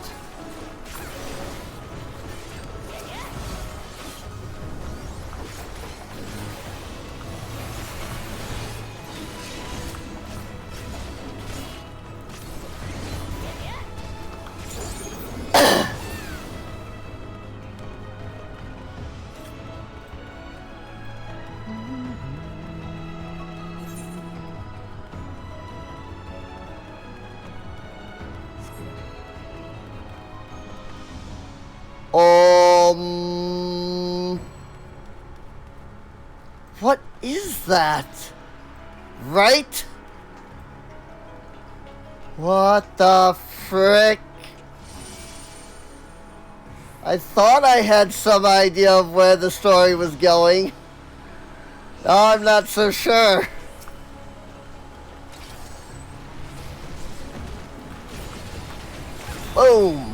What is that? Right? What the frick? I thought I had some idea of where the story was going. Now I'm not so sure. Boom.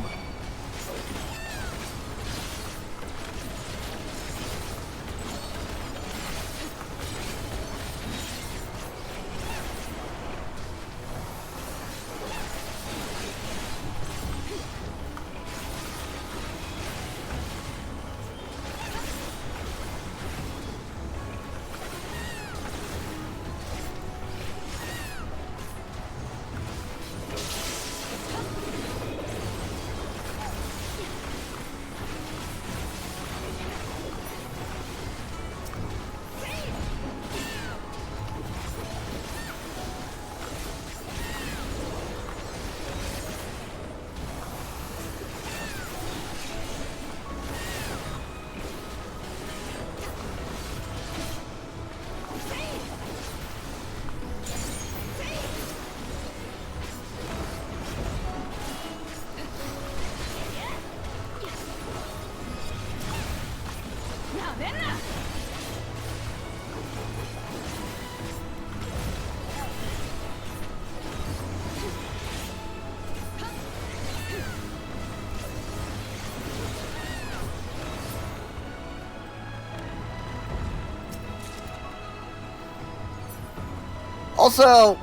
Also,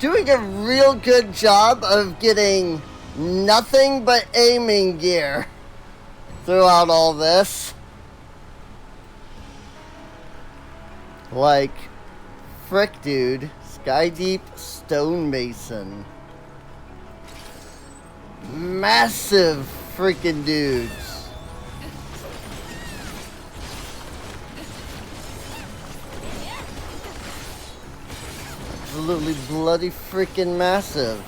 doing a real good job of getting nothing but aiming gear throughout all this. Like, frick dude, Skydeep Stonemason. Massive freaking dudes. Absolutely bloody freaking massive.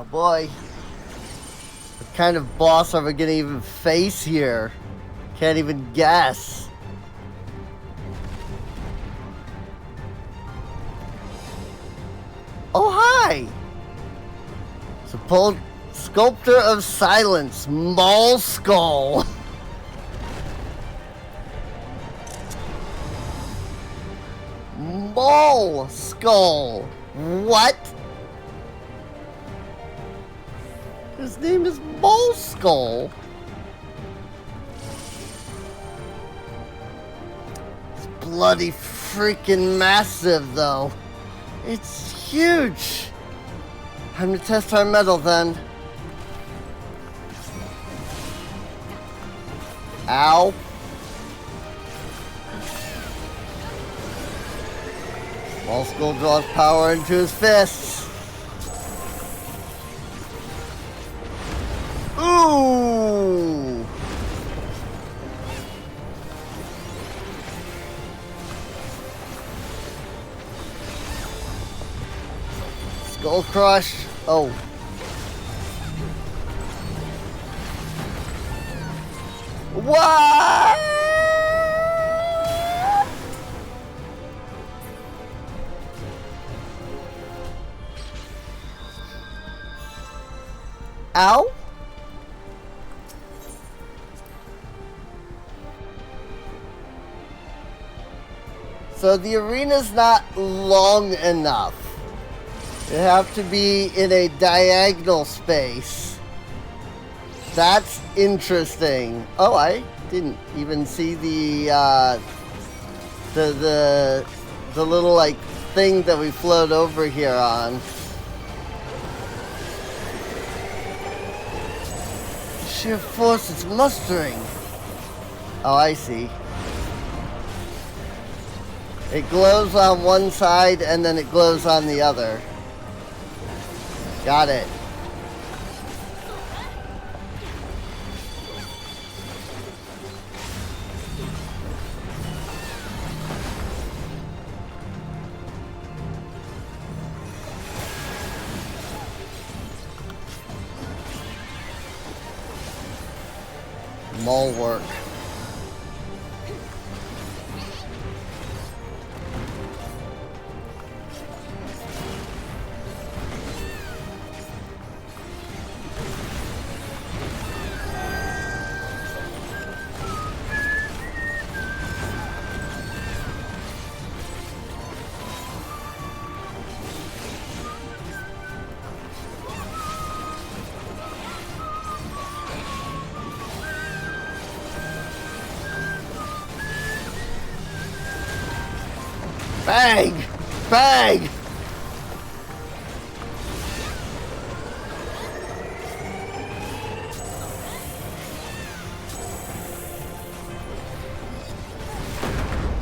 Oh boy. What kind of boss are we gonna even face here? Can't even guess. Oh, hi! Sculptor of Silence, Maul Skull. Maul Skull. What? His name is Maul Skull. It's bloody freaking massive, though. It's huge. Time to test our metal, then. Ow. Maul Skull draws power into his fists. Ooh! Skull Crush. Oh. What? Ow? So the arena's not long enough. It have to be in a diagonal space. That's interesting. Oh, I didn't even see the little like thing that we float over here on. Sheer force it's mustering. Oh, I see. It glows on one side and then it glows on the other. Got it. Mole work. Bang! Bang!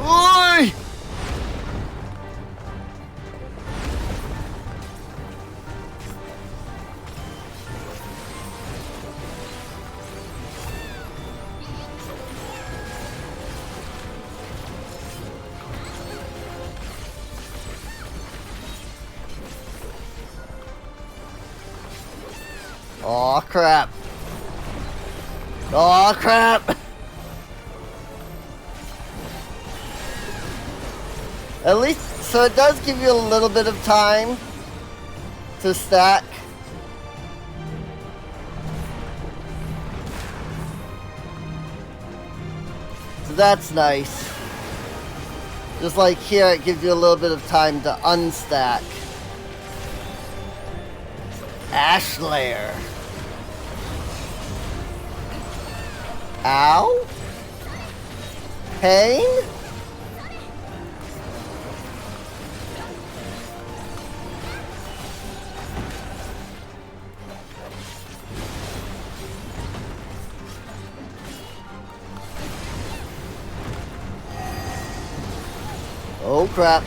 Oi! Aw, crap. Aw, crap. At least, so it does give you a little bit of time to stack. So that's nice. Just like here, it gives you a little bit of time to unstack. Ash Lair. Ow? Pain? Oh crap.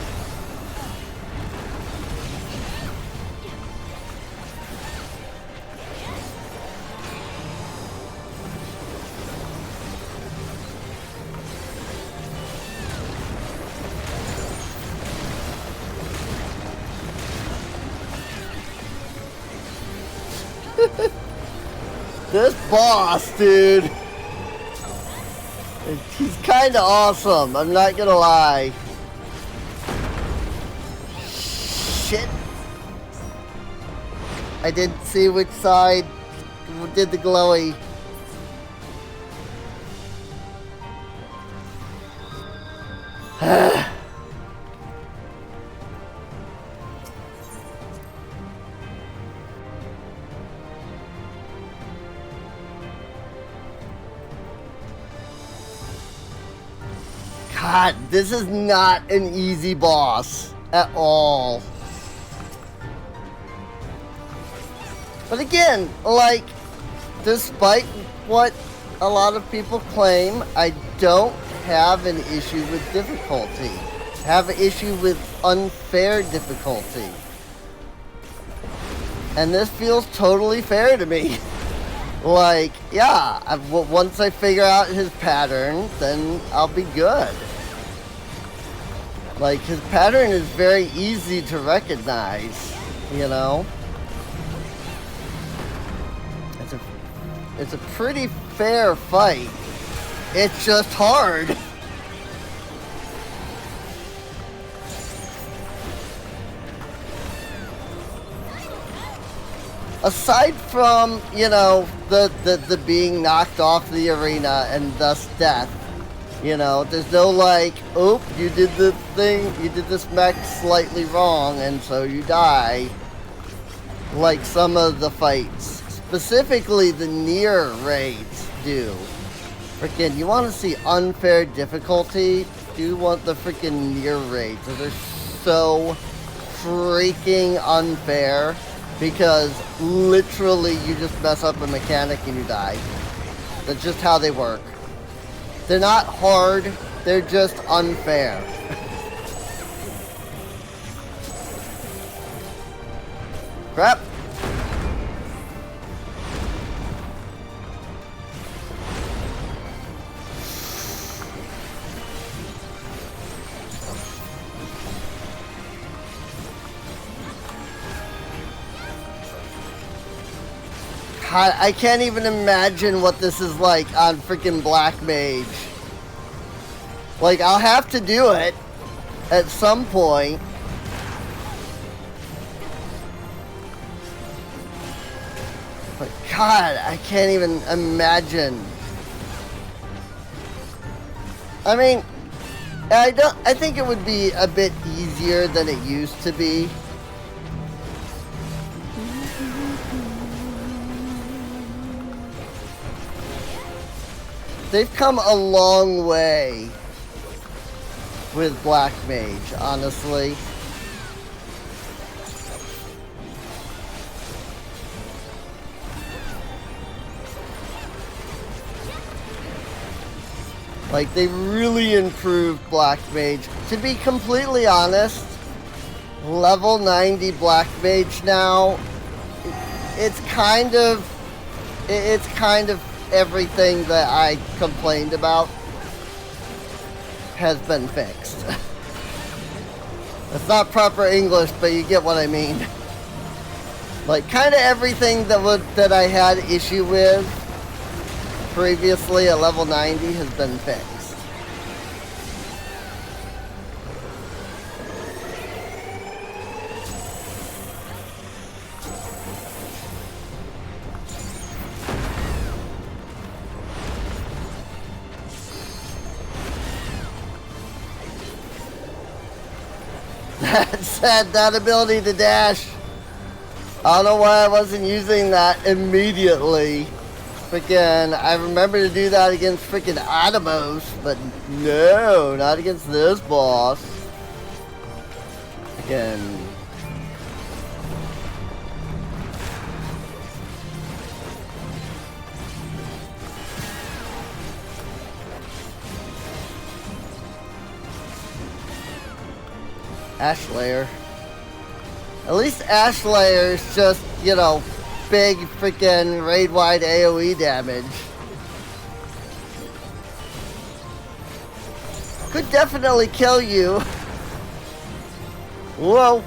This boss, dude. He's kind of awesome. I'm not gonna lie. Shit. I didn't see which side did the glowy. God, this is not an easy boss at all. But again, like, despite what a lot of people claim, I don't have an issue with difficulty. I have an issue with unfair difficulty. And this feels totally fair to me. Like, yeah, once I figure out his pattern, then I'll be good. Like, his pattern is very easy to recognize, you know? It's a pretty fair fight. It's just hard. Aside from, you know, the being knocked off the arena and thus death, you know, there's no like, oh, you did the thing, you did this mech slightly wrong and so you die. Like some of the fights, specifically the near raids do. Freaking, you want to see unfair difficulty? You want the freaking near raids. They're so freaking unfair. Because literally you just mess up a mechanic and you die. That's just how they work. They're not hard, they're just unfair. Crap. I can't even imagine what this is like on freaking Black Mage. Like, I'll have to do it at some point. But God, I can't even imagine. I mean, I think it would be a bit easier than it used to be. They've come a long way with Black Mage, honestly. Like, they really improved Black Mage. To be completely honest, level 90 Black Mage now, it's kind of everything that I complained about has been fixed. It's not proper English, but you get what I mean. Like, kind of everything that I had issue with previously at level 90 has been fixed. That ability to dash. I don't know why I wasn't using that immediately. Freaking, I remember to do that against freaking Atomos, but no, not against this boss. Again. Ash Layer. At least Ash Layer is just, you know, big freaking raid-wide AoE damage. Could definitely kill you. Whoa.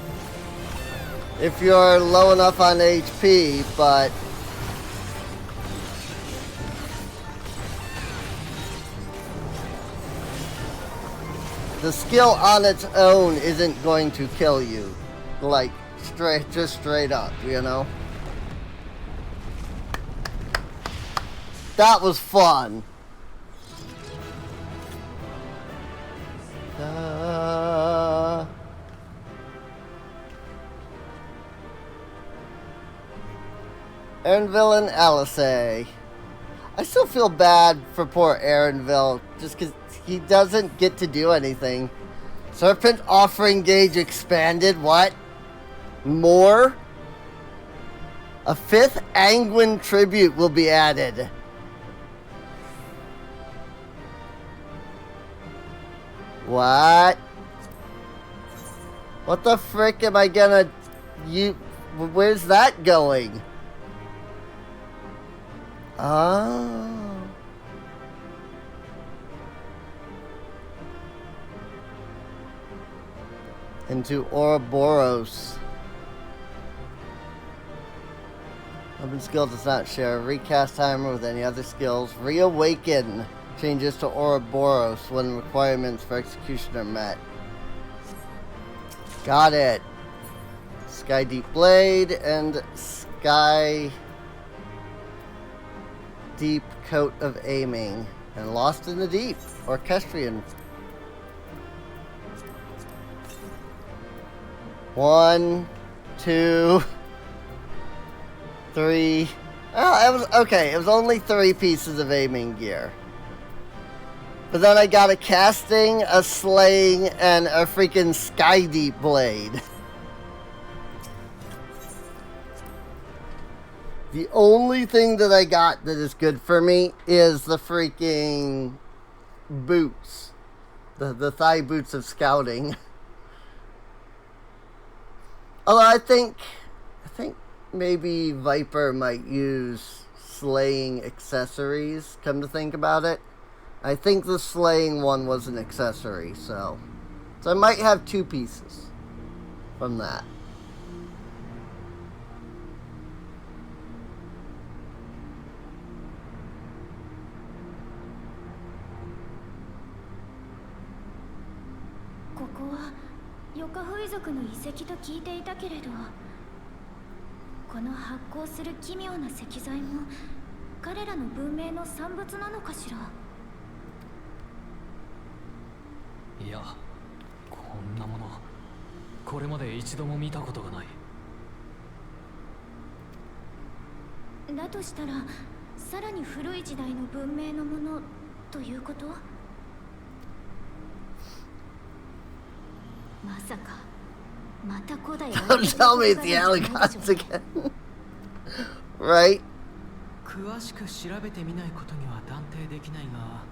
If you're low enough on HP, but the skill on its own isn't going to kill you. Like, just straight up, you know? That was fun. Aaronville and Alice. I still feel bad for poor Aaronville, just because he doesn't get to do anything. Serpent offering gauge expanded. What? More? A 5th Angwin tribute will be added. What? What the frick am I gonna... Where's that going? Oh. Into Ouroboros. Open skill does not share a recast timer with any other skills. Reawaken changes to Ouroboros when requirements for execution are met. Got it. Sky Deep Blade and Sky Deep Coat of Aiming. And Lost in the Deep. Orchestrion. 1, 2, 3. Oh, it was okay. It was only 3 pieces of aiming gear. But then I got a casting, a slaying, and a freaking Sky Deep Blade. The only thing that I got that is good for me is the freaking boots. The thigh boots of scouting. Although I think maybe Viper might use slaying accessories, come to think about it. I think the slaying one was an accessory, so I might have 2 pieces from that.いや、こんなものこれまで一度も見たことがない。だとしたら、さらに古い時代の文明のものということ？まさか、また古代。Don't tell me it's the Allagons again. Right? 詳しく調べてみないことには断定できないが、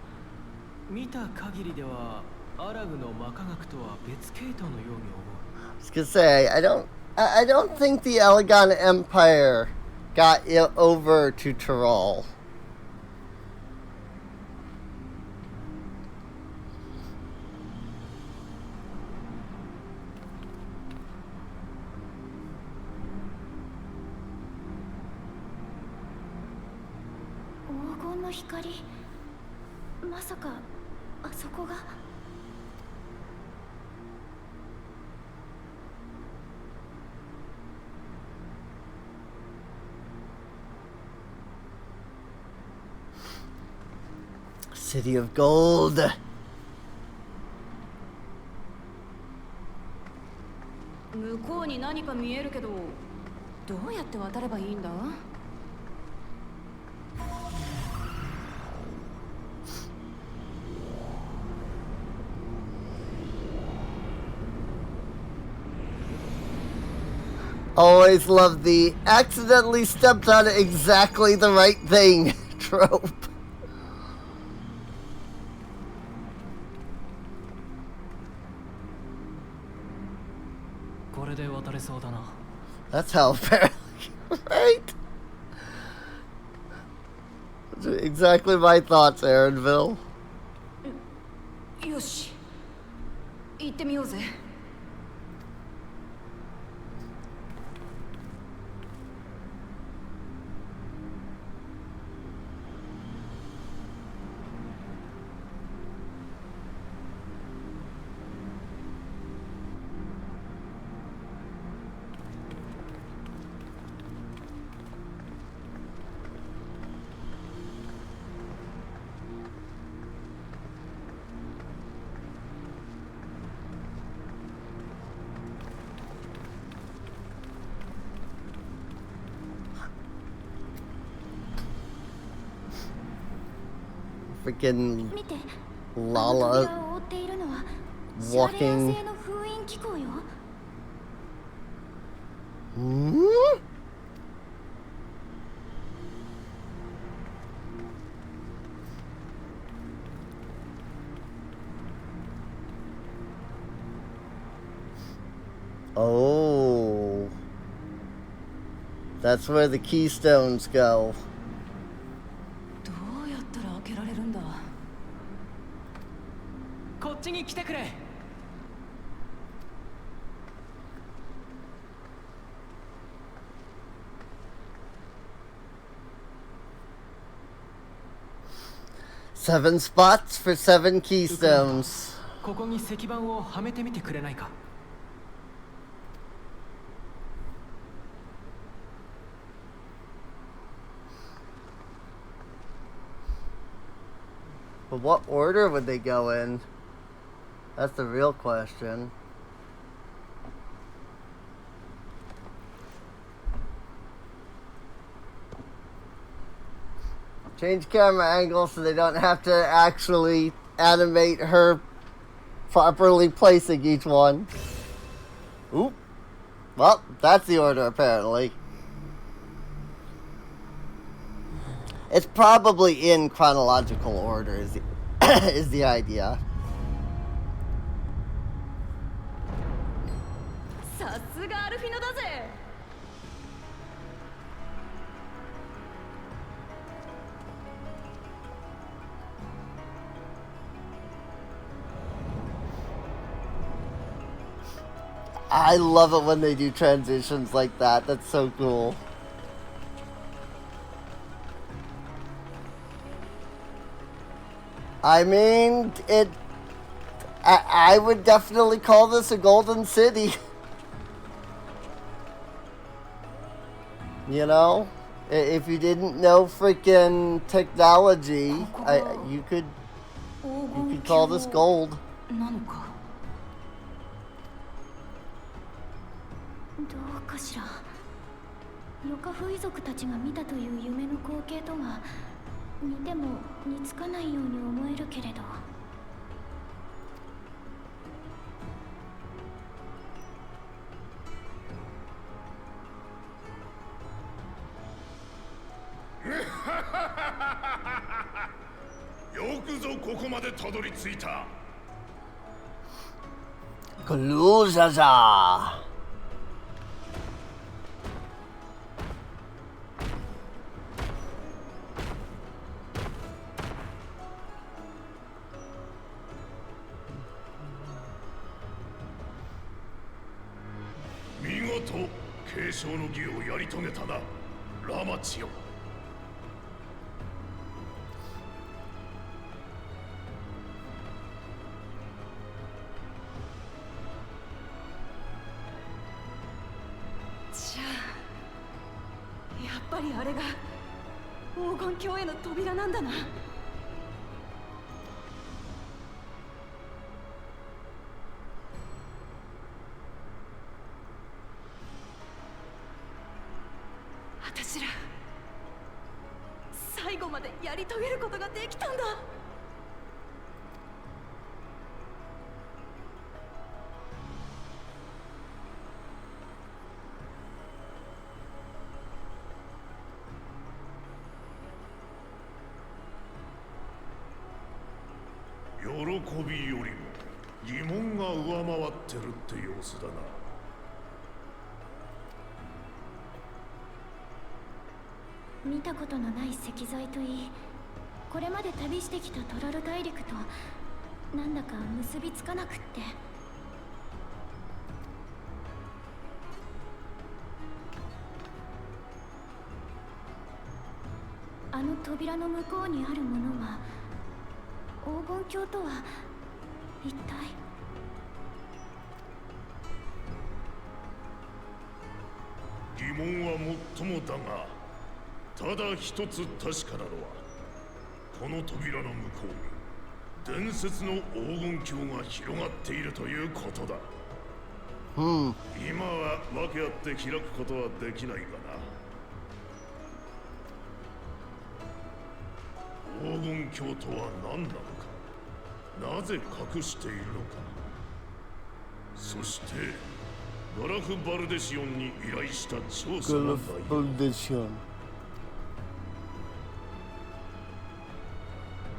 見た限りでは。アラグの魔科学とは別系統のように思う。I was gonna say, I don't think the Allagon Empire got over to Tyrol. City of Gold. 向こうに何か見えるけど、どうやって渡ればいいんだ？Always love the accidentally stepped on exactly the right thing trope. That's how apparently, right? Exactly my thoughts, Aaronville. よし、行ってみようぜ。freaking 見て、 Lala 扉を覆っているのはシャレア walking. 製の封印機構よ。Oh, that's where the keystones go. どうやったら開けられるんだ。こっちに来てくれ。Seven spots for 7 keystones. ここに石板をはめてみてくれないか。But what order would they go in? That's the real question. Change camera angle so they don't have to actually animate her properly placing each one. Oop. Well, that's the order apparently. It's probably in chronological order is the idea. さすがアルフィノだぜ。I love it when they do transitions like that. That's so cool. I mean, I would definitely call this a golden city. You know? If you didn't know freaking technology, you could call this gold. なのか。どうかしら。ヨカフイ族たちが見たという夢の光景とは似ても似つかないように思えるけれど。よくぞここまでたどり着いた。グルージャジャー。見事継承の儀をやり遂げたな、ラマチよ。じゃあやっぱりあれが黄金鏡への扉なんだな。私ら最後までやり遂げることができたんだ。喜びよりも疑問が上回ってるって様子だな。見たことのない石材といい、これまで旅してきたトラル大陸となんだか結びつかなくって。あの扉の向こうにあるものは黄金鏡とは一体。疑問はもっともだが、ただ一つ確かなのは、この扉の向こうに伝説の黄金鏡が広がっているということだ。今は分け合って開くことはできないがな。黄金鏡とは何なのか、なぜ隠しているのか、そしてガラフ・バルデシオンに依頼した調査の内容、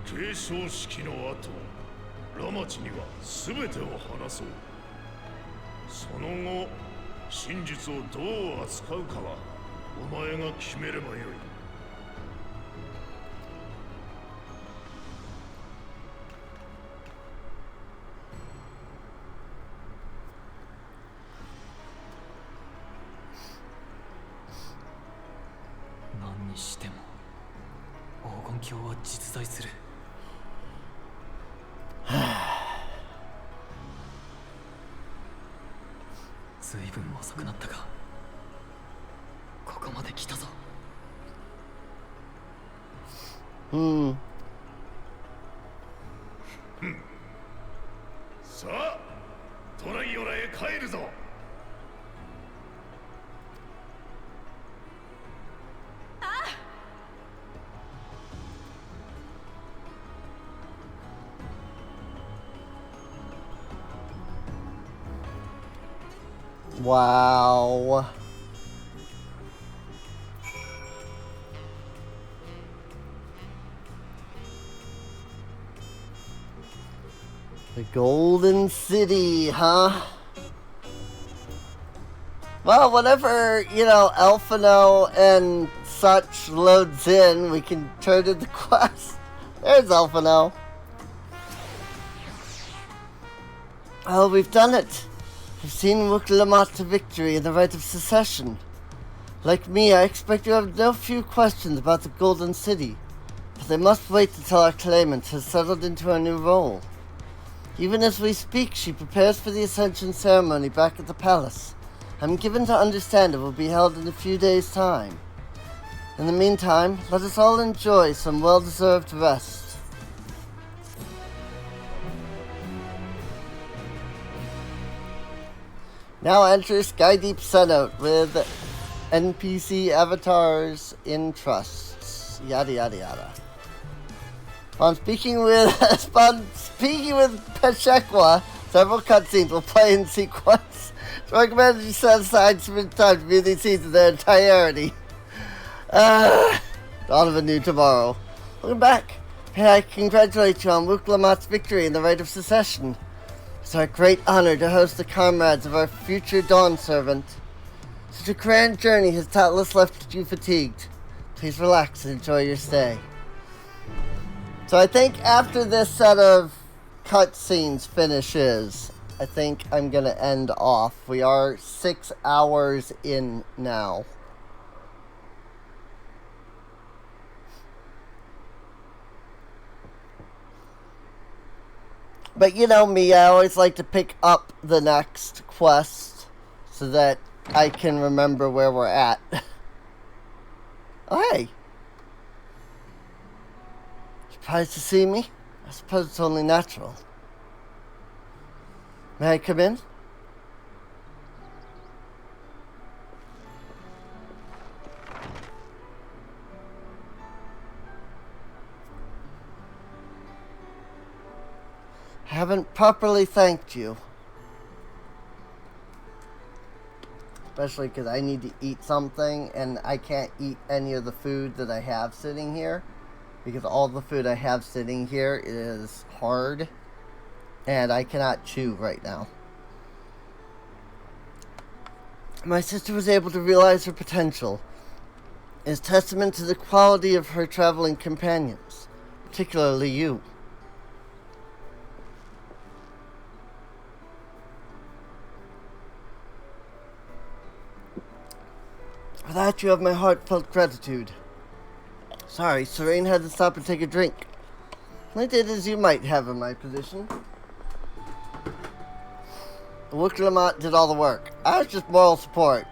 継承式の後、ラマチには全てを話そう。その後、真実をどう扱うかはお前が決めればよい。何にしても黄金鏡は実在する。ずいぶん遅くなったが、ここまで来たぞ。さあ、トライオラへ帰るぞ。Wow. The Golden City, huh? Well, whenever, Elfino and such loads in, we can turn in the quest. There's Elfino. Oh, we've done it. We've seen Wuk-Lamat to victory in the rite of secession. Like me, I expect you have no few questions about the Golden City, but they must wait until our claimant has settled into her new role. Even as we speak, she prepares for the Ascension ceremony back at the palace. I'm given to understand it will be held in a few days' time. In the meantime, let us all enjoy some well-deserved rest. Now enter Skydeep Cenote with NPC avatars in trusts. Yada yada yada. Upon speaking with Peshekwa, several cutscenes will play in sequence. So I recommend you set aside some time to view these scenes in their entirety. Dawn of a new tomorrow. Welcome back. Hey, I congratulate you on Wuk-Lamat's victory in the rite of secession. It's our great honor to host the comrades of our future Dawn servant. Such a grand journey has doubtless left you fatigued. Please relax and enjoy your stay. So I think after this set of cutscenes finishes, I think I'm going to end off. We are 6 hours in now. But you know me, I always like to pick up the next quest so that I can remember where we're at. Oh, hey. Surprised to see me? I suppose it's only natural. May I come in? I haven't properly thanked you. Especially because I need to eat something and I can't eat any of the food that I have sitting here. Because all the food I have sitting here is hard. And I cannot chew right now. My sister was able to realize her potential. It is testament to the quality of her traveling companions. Particularly you. For that you have my heartfelt gratitude. Sorry, Serene had to stop and take a drink. I did as you might have in my position. Wuk-Lamat did all the work. I was just moral support.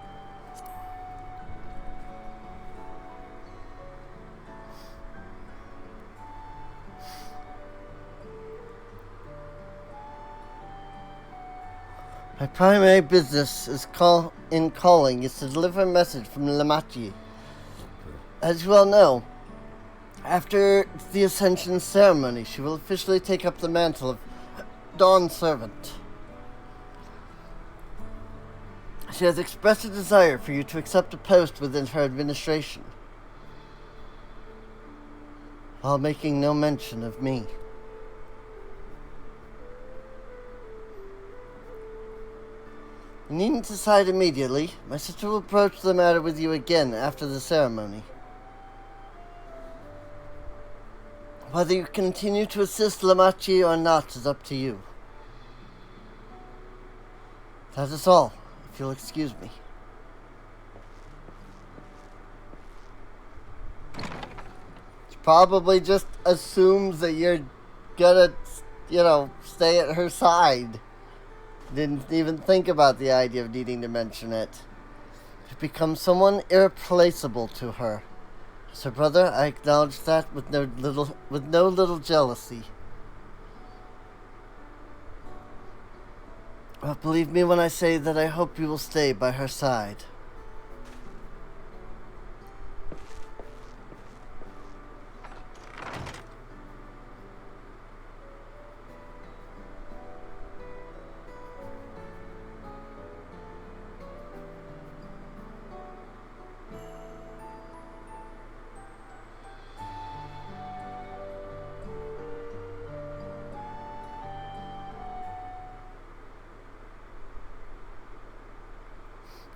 My primary business is calling is to deliver a message from Lamachi. As you well know, After the Ascension ceremony, she will officially take up the mantle of Dawn Servant. She has expressed a desire for you to accept a post within her administration, while making no mention of me. You needn't decide immediately. My sister will approach the matter with you again after the ceremony. Whether you continue to assist Lamachi or not is up to you. That is all, if you'll excuse me. She probably just assumes that you're gonna, stay at her side. Didn't even think about the idea of needing to mention it. You've become someone irreplaceable to her. As her brother, I acknowledge that with no little jealousy. Well, believe me when I say that I hope you will stay by her side.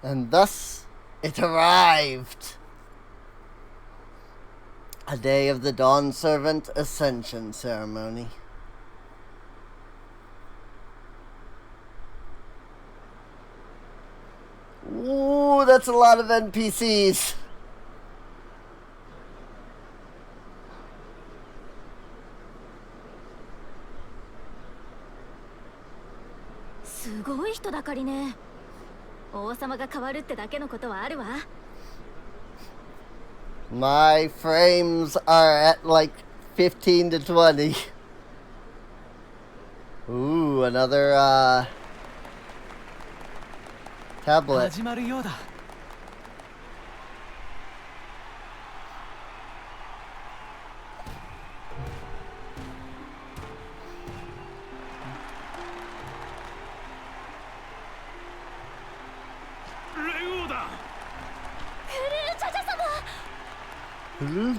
And thus, it arrived. A day of the Dawn Servant Ascension Ceremony. Ooh, that's a lot of NPCs. My frames are at like 15 to 20. Ooh, another tablet.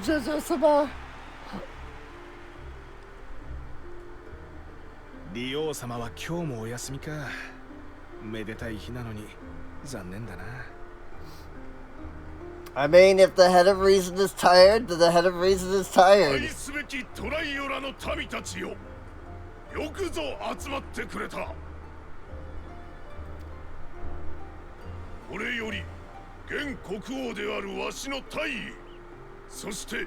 Jaja-sama. リオ様は今日もお休みか。めでたい日なのに残念だな。I mean, if the head of reason is tired, then the head of reason is tired. 愛すべきトライオラの民たちよ。よくぞ集まってくれた。これより現国王であるわしの大尉、そして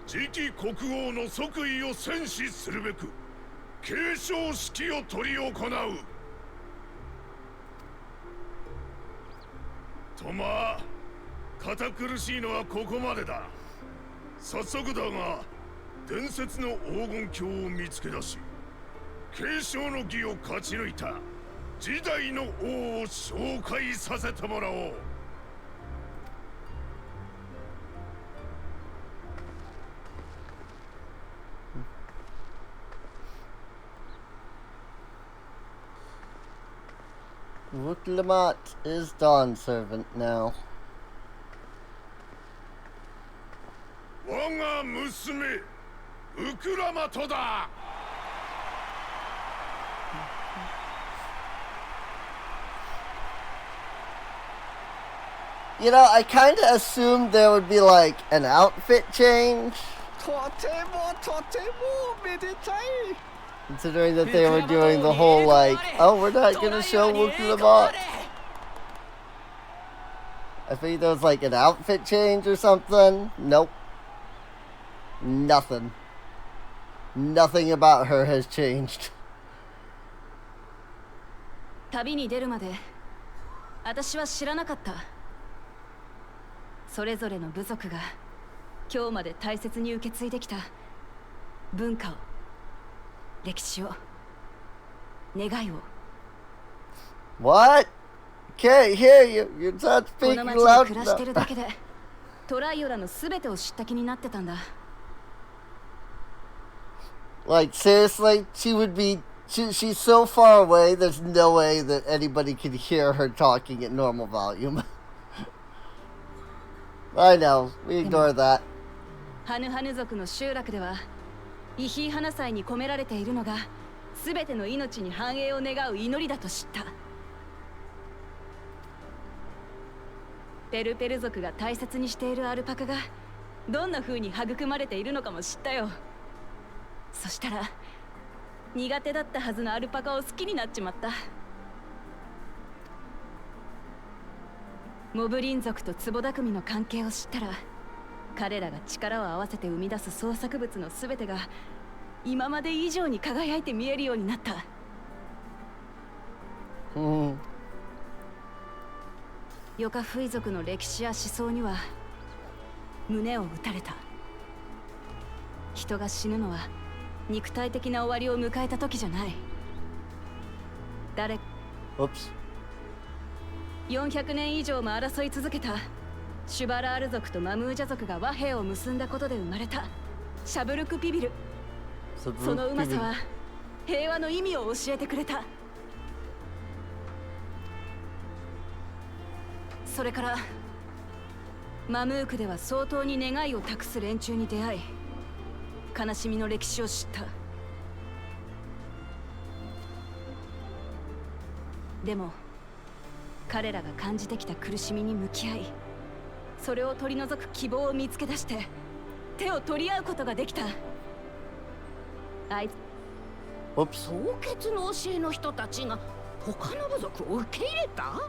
次期国王の即位を宣示するべく継承式を執り行う。とまあ、堅苦しいのはここまでだ。早速だが、伝説の黄金鏡を見つけ出し、継承の儀を勝ち抜いた次代の王を紹介させてもらおう。Wuklamot is Dawn Servant now. 我が娘、ウクラマトだ。You know, I kind of assumed there would be like an outfit change. Considering that they were doing the whole like, oh, we're not gonna show Wuklamot. I think there was like an outfit change or something. Nope. Nothing. Nothing about her has changed. 旅に出るまで私は知らなかった。それぞれの部族が今日まで大切に受け継いできた文化を、歴史を、願いを。What? Can't hear you. You're not こ speaking の町 loud で暮らしてるだ enough. けでトライオラの全てを知った気になってたんだ。Like, seriously, she would be... she's so far away, there's no way that anybody could hear her talking at normal volume. I know, we ignore that. ハヌハヌ族の集落ではイヒーハナ祭に込められているのが全ての命に繁栄を願う祈りだと知った。ペルペル族が大切にしているアルパカがどんな風に育まれているのかも知ったよ。そしたら苦手だったはずのアルパカを好きになっちまった。モブリン族とツボダクミの関係を知ったら彼らが力を合わせて生み出す創作物の全てが今まで以上に輝いて見えるようになった。ヨカフイ族の歴史や思想には胸を打たれた。人が死ぬのは肉体的な終わりを迎えた時じゃない。400年以上も争い続けたシュバラール族とマムージャ族が和平を結んだことで生まれたシャブルクピビル。そのうまさは平和の意味を教えてくれた。それからマムークでは相当に願いを託す連中に出会い悲しみの歴史を知った。でも彼らが感じてきた苦しみに向き合いそれを取り除く希望を見つけ出して手を取り合うことができた。あいつ総決の教えの人たちが他の部族を受け入れた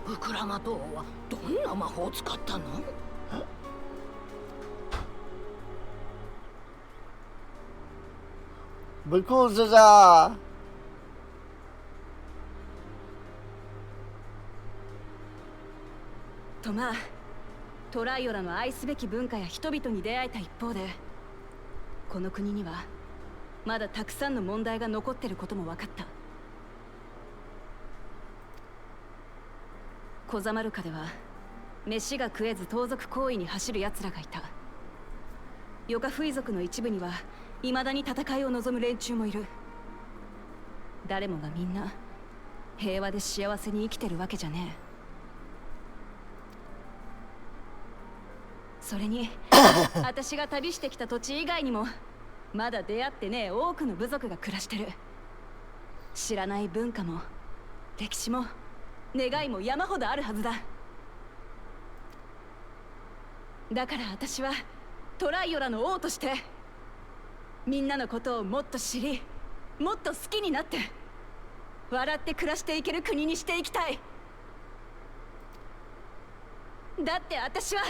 ウクラマ島はどんな魔法を使ったのbecause of とまあトライオラの愛すべき文化や人々に出会えた一方でこの国にはまだたくさんの問題が残ってることも分かった。コザマルカでは飯が食えず盗賊行為に走る奴らがいた。ヨカフイ族の一部には未だに戦いを望む連中もいる。誰もがみんな平和で幸せに生きてるわけじゃねえ。それに私が旅してきた土地以外にもまだ出会ってねえ多くの部族が暮らしてる。知らない文化も歴史も願いも山ほどあるはずだ。だから私はトライオラの王としてみんなのことをもっと知りもっと好きになって笑って暮らしていける国にしていきたい。だって私は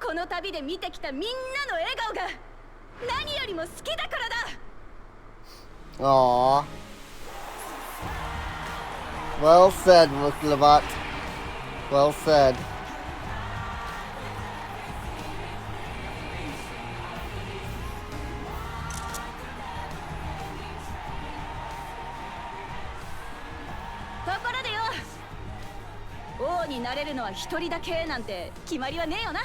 この旅で見てきたみんなの笑顔が何よりも好きだからだ。Aww. Well said, Muklabat. Well said.王になれるのは一人だけなんて決まりはねえよな。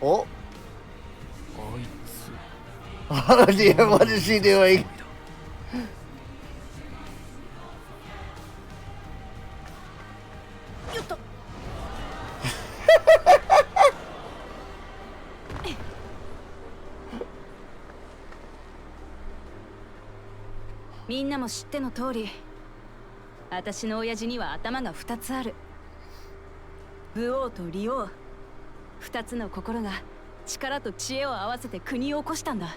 Oh. Oh dear, what is she doing? よっとみんなも知っての通り私の親父には頭が2つある。武王と利王2つの心が力と知恵を合わせて国を起こしたんだ。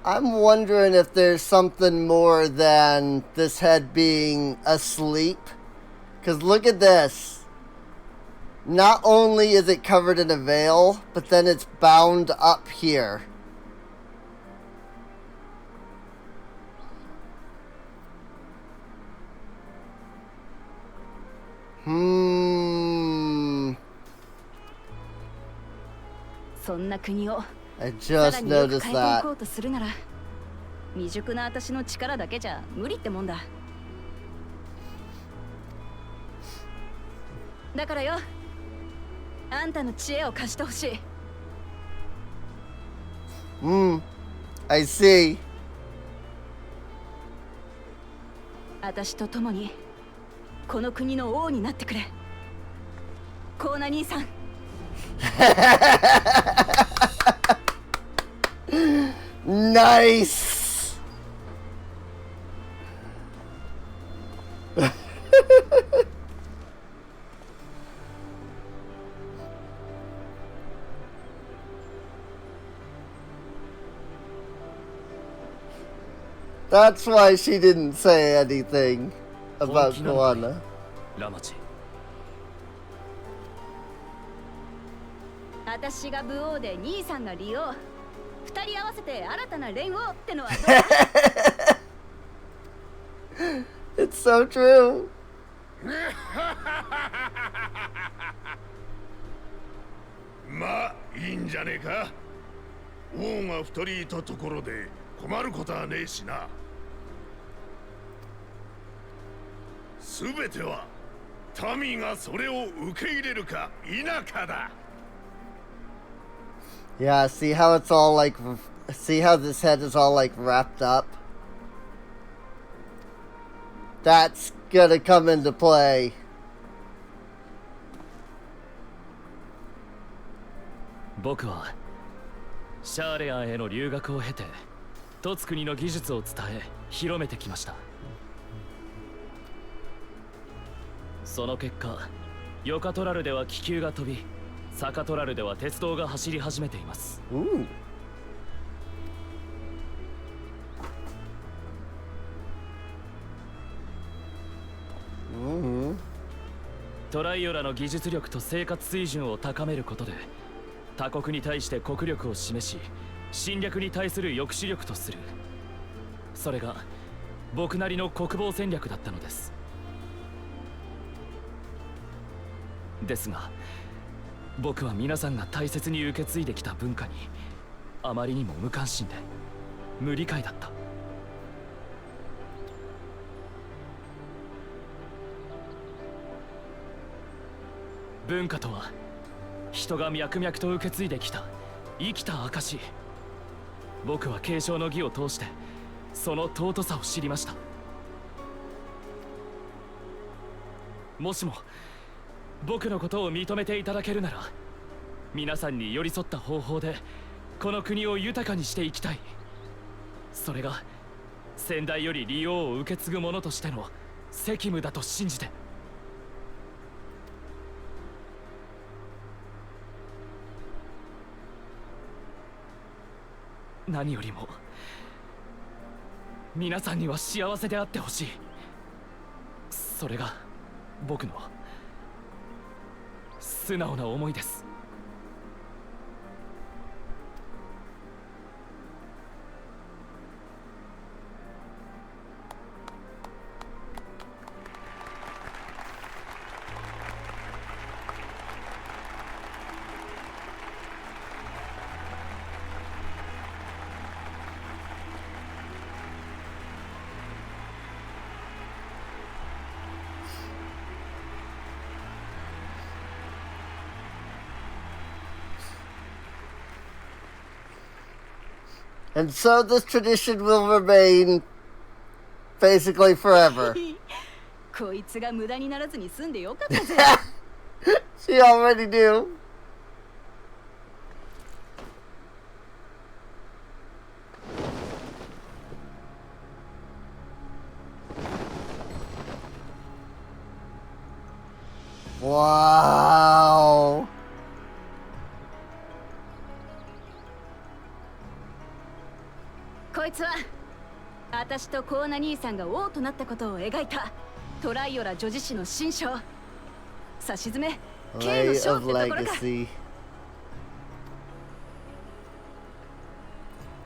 I'm wondering if there's something more than this head being asleep. Because look at this. Not only is it covered in a veil, but then it's bound up here.そんな国を I just noticed that. さらによく変えていこうとするなら未熟な私の力だけじゃ無理ってもんだ。だからよあんたの知恵を貸してほしい。I see. 私と共にこの国の王になってくれ。コーナ兄さん。Nice. That's why she didn't say anything about Koana. ラマチ。私が武王で兄さんが利王。二人合わせて新たな連王ってのはどう？ It's so true. まあいいんじゃねえか。王が二人いたところで困ることはねえしな。すべては民がそれを受け入れるか否かだ。Yeah, see how it's all like, see how this head is all like wrapped up? That's gonna come into play. 僕はシャーレアンへの留学を経てトツ国の技術を伝え広めてきました。その結果、ヨカトラルでは気球が飛び、サカトラルでは鉄道が走り始めています。トライオラの技術力と生活水準を高めることで他国に対して国力を示し、侵略に対する抑止力とする。それが僕なりの国防戦略だったのです。ですが僕は皆さんが大切に受け継いできた文化にあまりにも無関心で無理解だった。文化とは人が脈々と受け継いできた生きた証。僕は継承の儀を通してその尊さを知りました。もしも僕のことを認めていただけるなら、皆さんに寄り添った方法でこの国を豊かにしていきたい。それが先代より利用を受け継ぐ者としての責務だと信じて。何よりも皆さんには幸せであってほしい。それが僕の素直な思いです。And so this tradition will remain basically forever. こいつが無駄にならずに済んでよかったぜ。She already knew. Wow. こいつは私とコーナ兄さんが王となったことを描いたトライオラ女子誌の新章。さしずめ K の章ってところか。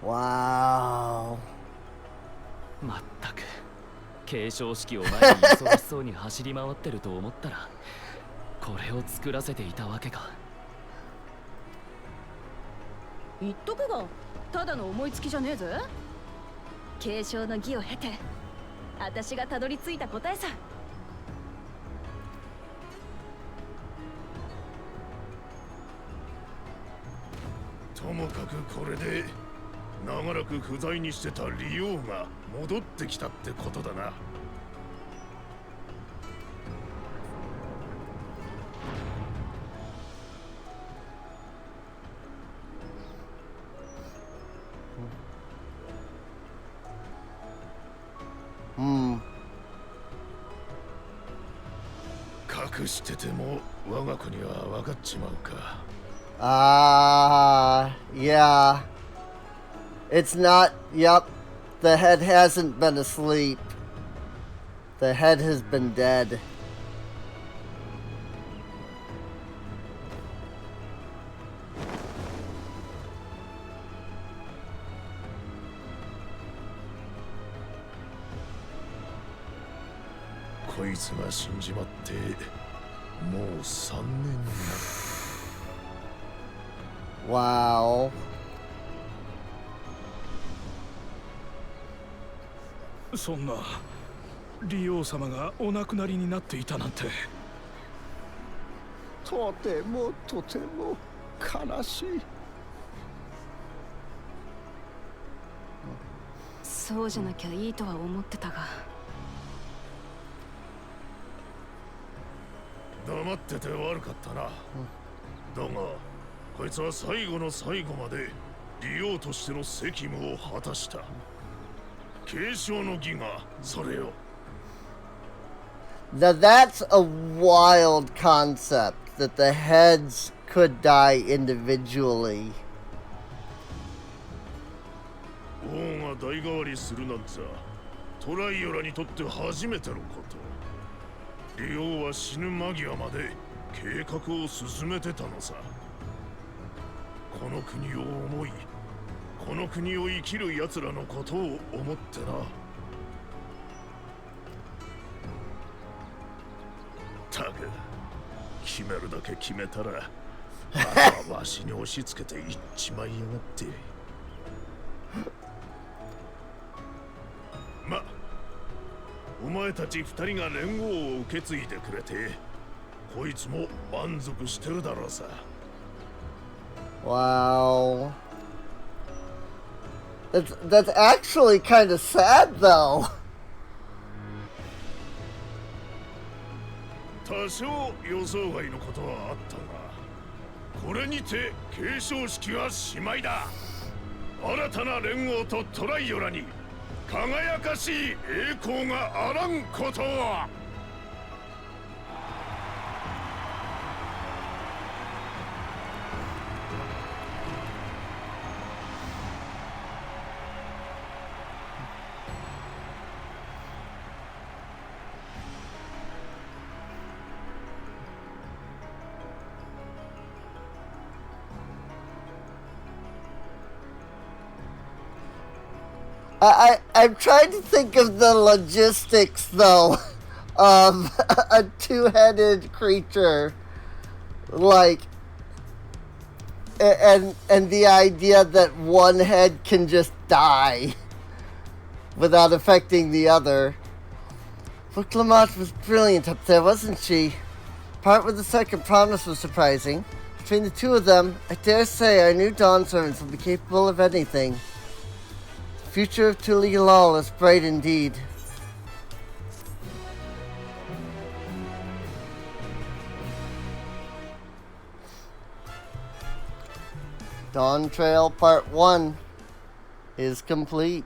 Wow. まったく継承式を前に忙しそうに走り回ってると思ったらこれを作らせていたわけか。言っとくがただの思いつきじゃねえぜ。継承の儀を経て私がたどり着いた答えさ。もかくこれで長らく不在にしてたリオが戻ってきたってことだな。隠してても我が子には分かっちまうか。Yeah. It's not, yep. The head hasn't been asleep. The head has been dead.こいつが死んじまってもう3年になる。Wow. そんなリオ様がお亡くなりになっていたなんて。とてもとても悲しい。そうじゃなきゃいいとは思ってたが。黙ってて悪かったな。だがこいつは最後の最後までリオとしての責務を果たした。継承の儀がそれよ。Now that's a wild concept that the heads could die individually. 王が代替わりするなんざトライオラにとって初めてのこと。リオは死ぬ間際まで計画を進めてたのさ。この国を思い、この国を生きる奴らのことを思ってな。たく決めるだけ決めたらあとはわしに押し付けていっちまいやがって。ま、お前たち二人が連合を受け継いでくれてこいつも満足してるだろうさ。Wow. That's actually kind of sad though. 多少予想外のことはあったが、これにて継承式はしまいだ。新たな連合とトライオラに輝かしい栄光があらんことを。I'm trying to think of the logistics though of a two-headed creature, like, and the idea that one head can just die without affecting the other. But Lamont was brilliant up there, wasn't she? Part with the second promise was surprising. Between the two of them, I dare say our new Dawn servants will be capable of anything. The future of Tuligalal is bright indeed. Dawntrail Part 1 is complete.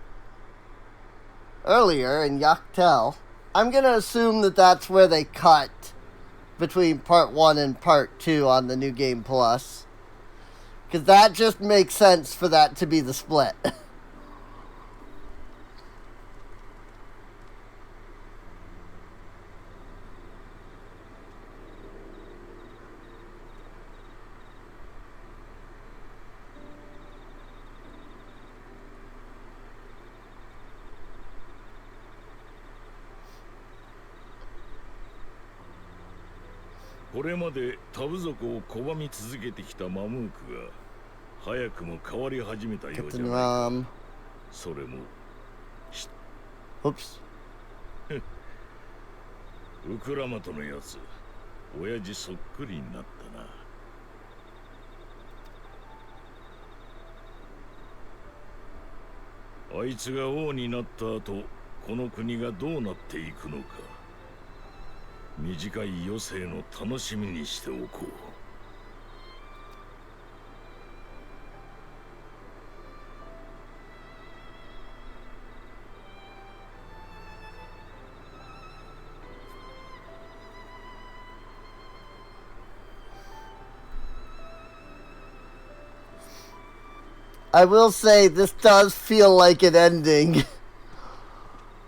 Earlier in Yaktel, I'm going to assume that that's where they cut between Part 1 and Part 2 on the New Game Plus. Because that just makes sense for that to be the split.「これまでタブ族を拒み続けてきたマムークが早くも変わり始めたようじゃないか。それもOops. ウクラマトのやつ、親父そっくりになったな。あいつが王になった後、この国がどうなっていくのか。短い余生の楽しみにしておこう。I will say this does feel like an ending.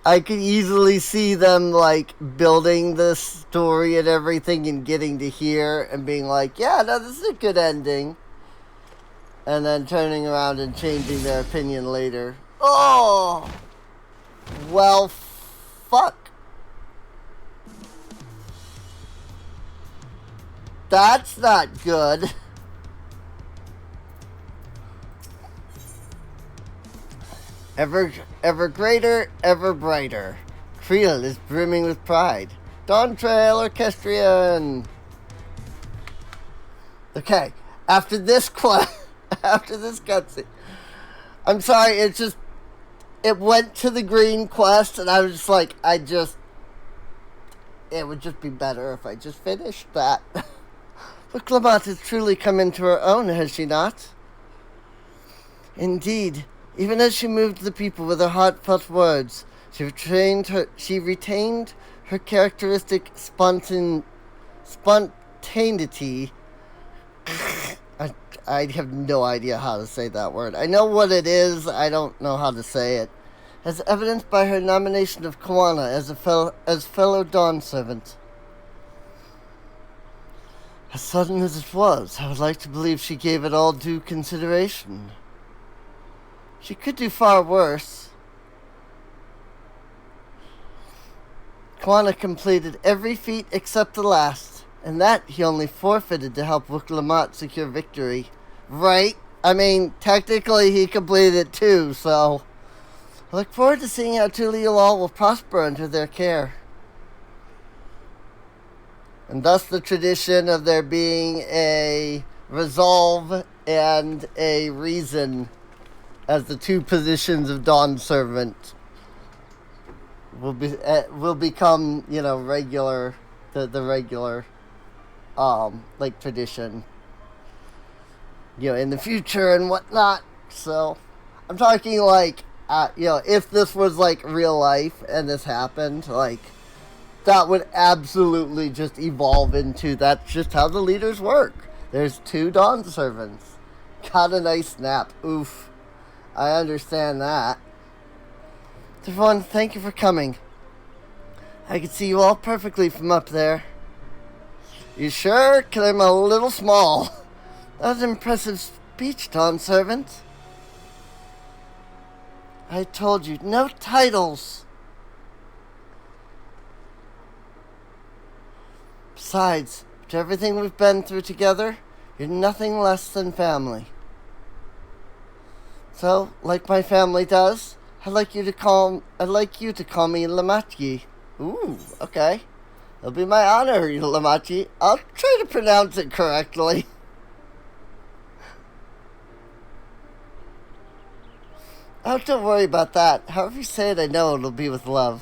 I could easily see them like building this story and everything and getting to here and being like, yeah, no, this is a good ending. And then turning around and changing their opinion later. Oh! Well, fuck. That's not good. Ever greater, ever brighter. Creel is brimming with pride. Dawntrail Orchestrion. Okay, after this after this cutscene, I'm sorry, it went to the green quest, and I was just like, it would just be better if I just finished that. But Clement has truly come into her own, has she not? Indeed. Even as she moved the people with her heartfelt words, she retained her characteristic spontaneity. I have no idea how to say that word. I know what it is, I don't know how to say it. As evidenced by her nomination of Kawana as fellow Dawn servant. As sudden as it was, I would like to believe she gave it all due consideration. She could do far worse. Kawana completed every feat except the last, and that he only forfeited to help Wuklamot secure victory. Right? I mean, technically he completed it too, so I look forward to seeing how Tuliolal will prosper under their care. And thus the tradition of there being a resolve and a reason as the two positions of Dawn Servant will become, regular, the regular, like tradition, in the future and whatnot. So, I'm talking like, if this was like real life and this happened, like, that would absolutely just evolve into that's just how the leaders work. There's two Dawn Servants. Got a nice snap. Oof. I understand that. Everyone, thank you for coming. I can see you all perfectly from up there. You sure? 'Cause I'm a little small. That was an impressive speech, Dawn Servant. I told you, no titles. Besides, after everything we've been through together, you're nothing less than family. So, like my family does, I'd like you to call me Lamatki. Ooh, okay. It'll be my honor, Lamatki. I'll try to pronounce it correctly. Oh, don't worry about that. However you say it, I know it'll be with love.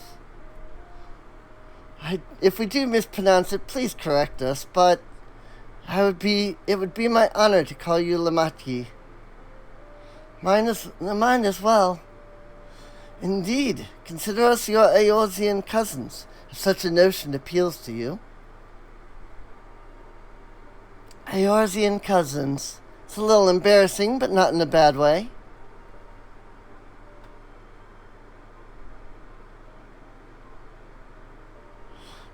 If we do mispronounce it, please correct us, but it would be my honor to call you Lamatki. Mine as well. Indeed, consider us your Eorzean cousins, if such a notion appeals to you. Eorzean cousins. It's a little embarrassing, but not in a bad way.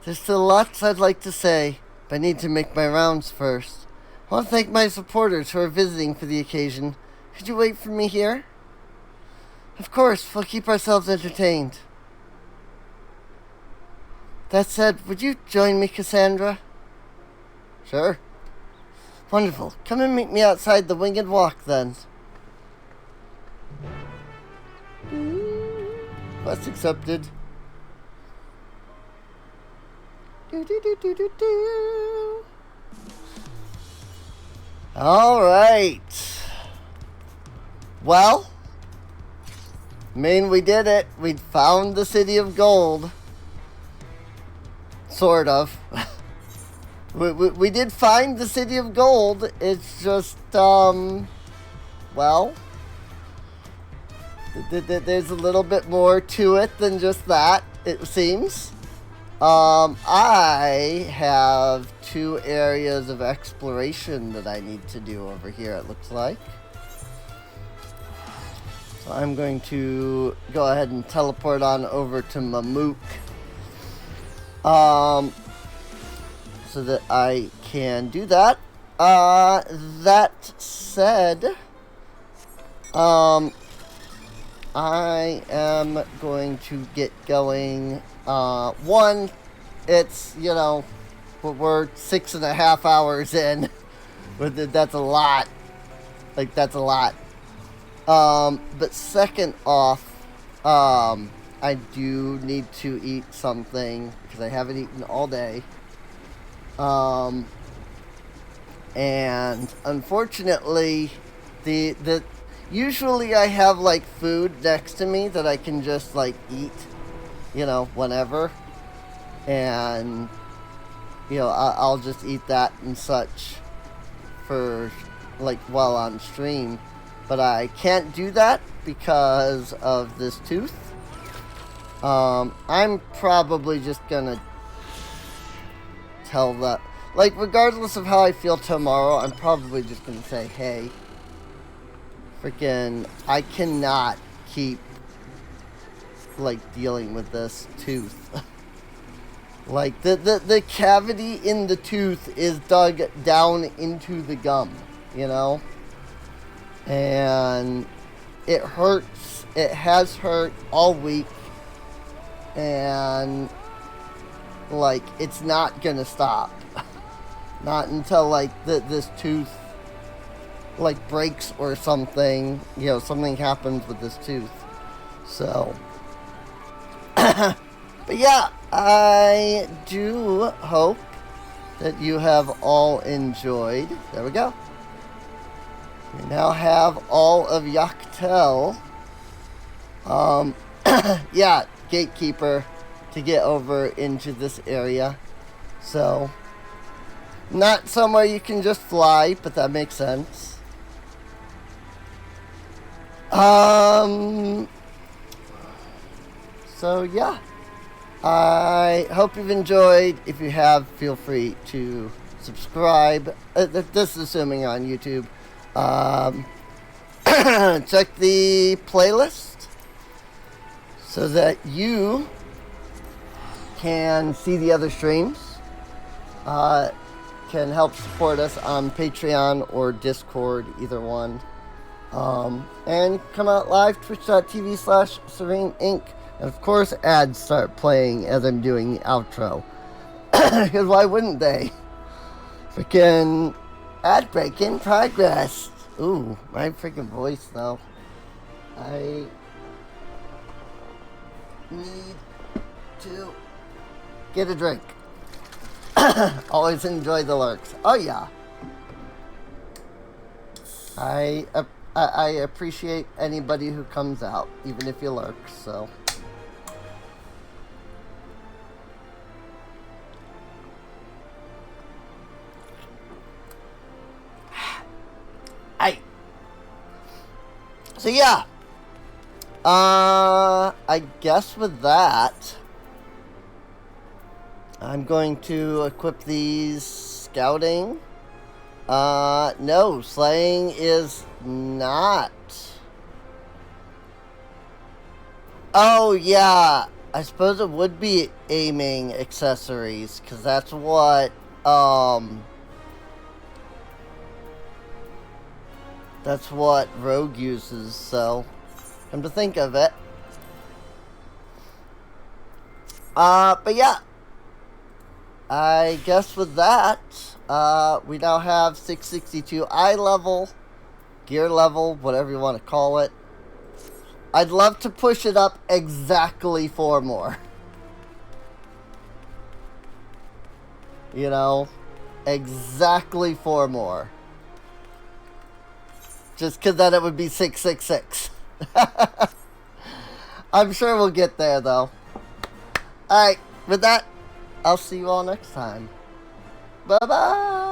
There's still lots I'd like to say, but I need to make my rounds first. I want to thank my supporters who are visiting for the occasion. Could you wait for me here? Of course, we'll keep ourselves entertained. That said, would you join me, Cassandra? Sure. Wonderful. Come and meet me outside the Winged Walk, then. Quest accepted. All right. Well, I mean, we did it. We found the City of Gold. Sort of. we did find the City of Gold. It's just, well, there's a little bit more to it than just that, it seems. I have 2 areas of exploration that I need to do over here, it looks like. So I'm going to go ahead and teleport on over to Mamook. So that I can do that. That said, I am going to get going. One, it's, you know, we're 6.5 hours in. That's a lot. Like, that's a lot. But second off, I do need to eat something because I haven't eaten all day. And unfortunately, usually I have like food next to me that I can just like eat, you know, whenever. And, you know, I'll just eat that and such for like while on stream. But I can't do that because of this tooth. I'm probably just gonna tell that, like, regardless of how I feel tomorrow, I'm probably just gonna say, hey, freaking, I cannot keep, like, dealing with this tooth. Like, the cavity in the tooth is dug down into the gum, you know? And it hurts. It has hurt all week. And, like, it's not gonna stop. Not until, like, this tooth, like, breaks or something. You know, something happens with this tooth. So. But yeah, I do hope that you have all enjoyed. There we go. We now have all of Yaktel. Yeah, gatekeeper to get over into this area. So, not somewhere you can just fly, but that makes sense. So yeah, I hope you've enjoyed. If you have, feel free to subscribe. This is assuming on YouTube. Check the playlist so that you can see the other streams. Can help support us on Patreon or Discord, either one. And come out live, twitch.tv/Serene Inc. And of course, ads start playing as I'm doing the outro. Because why wouldn't they? Freaking ad break in progress. Ooh, my freaking voice though. I need to get a drink. Always enjoy the lurks. Oh yeah. I appreciate anybody who comes out, even if you lurk, so. So yeah. I guess with that, I'm going to equip these scouting. No, slaying is not. Oh, yeah. I suppose it would be aiming accessories, because that's what, that's what Rogue uses, so come to think of it. But yeah. I guess with that, we now have 662 eye level, gear level, whatever you want to call it. I'd love to push it up exactly 4 more. You know, exactly 4 more. Just because then it would be 666. I'm sure we'll get there, though. Alright, with that, I'll see you all next time. Bye-bye!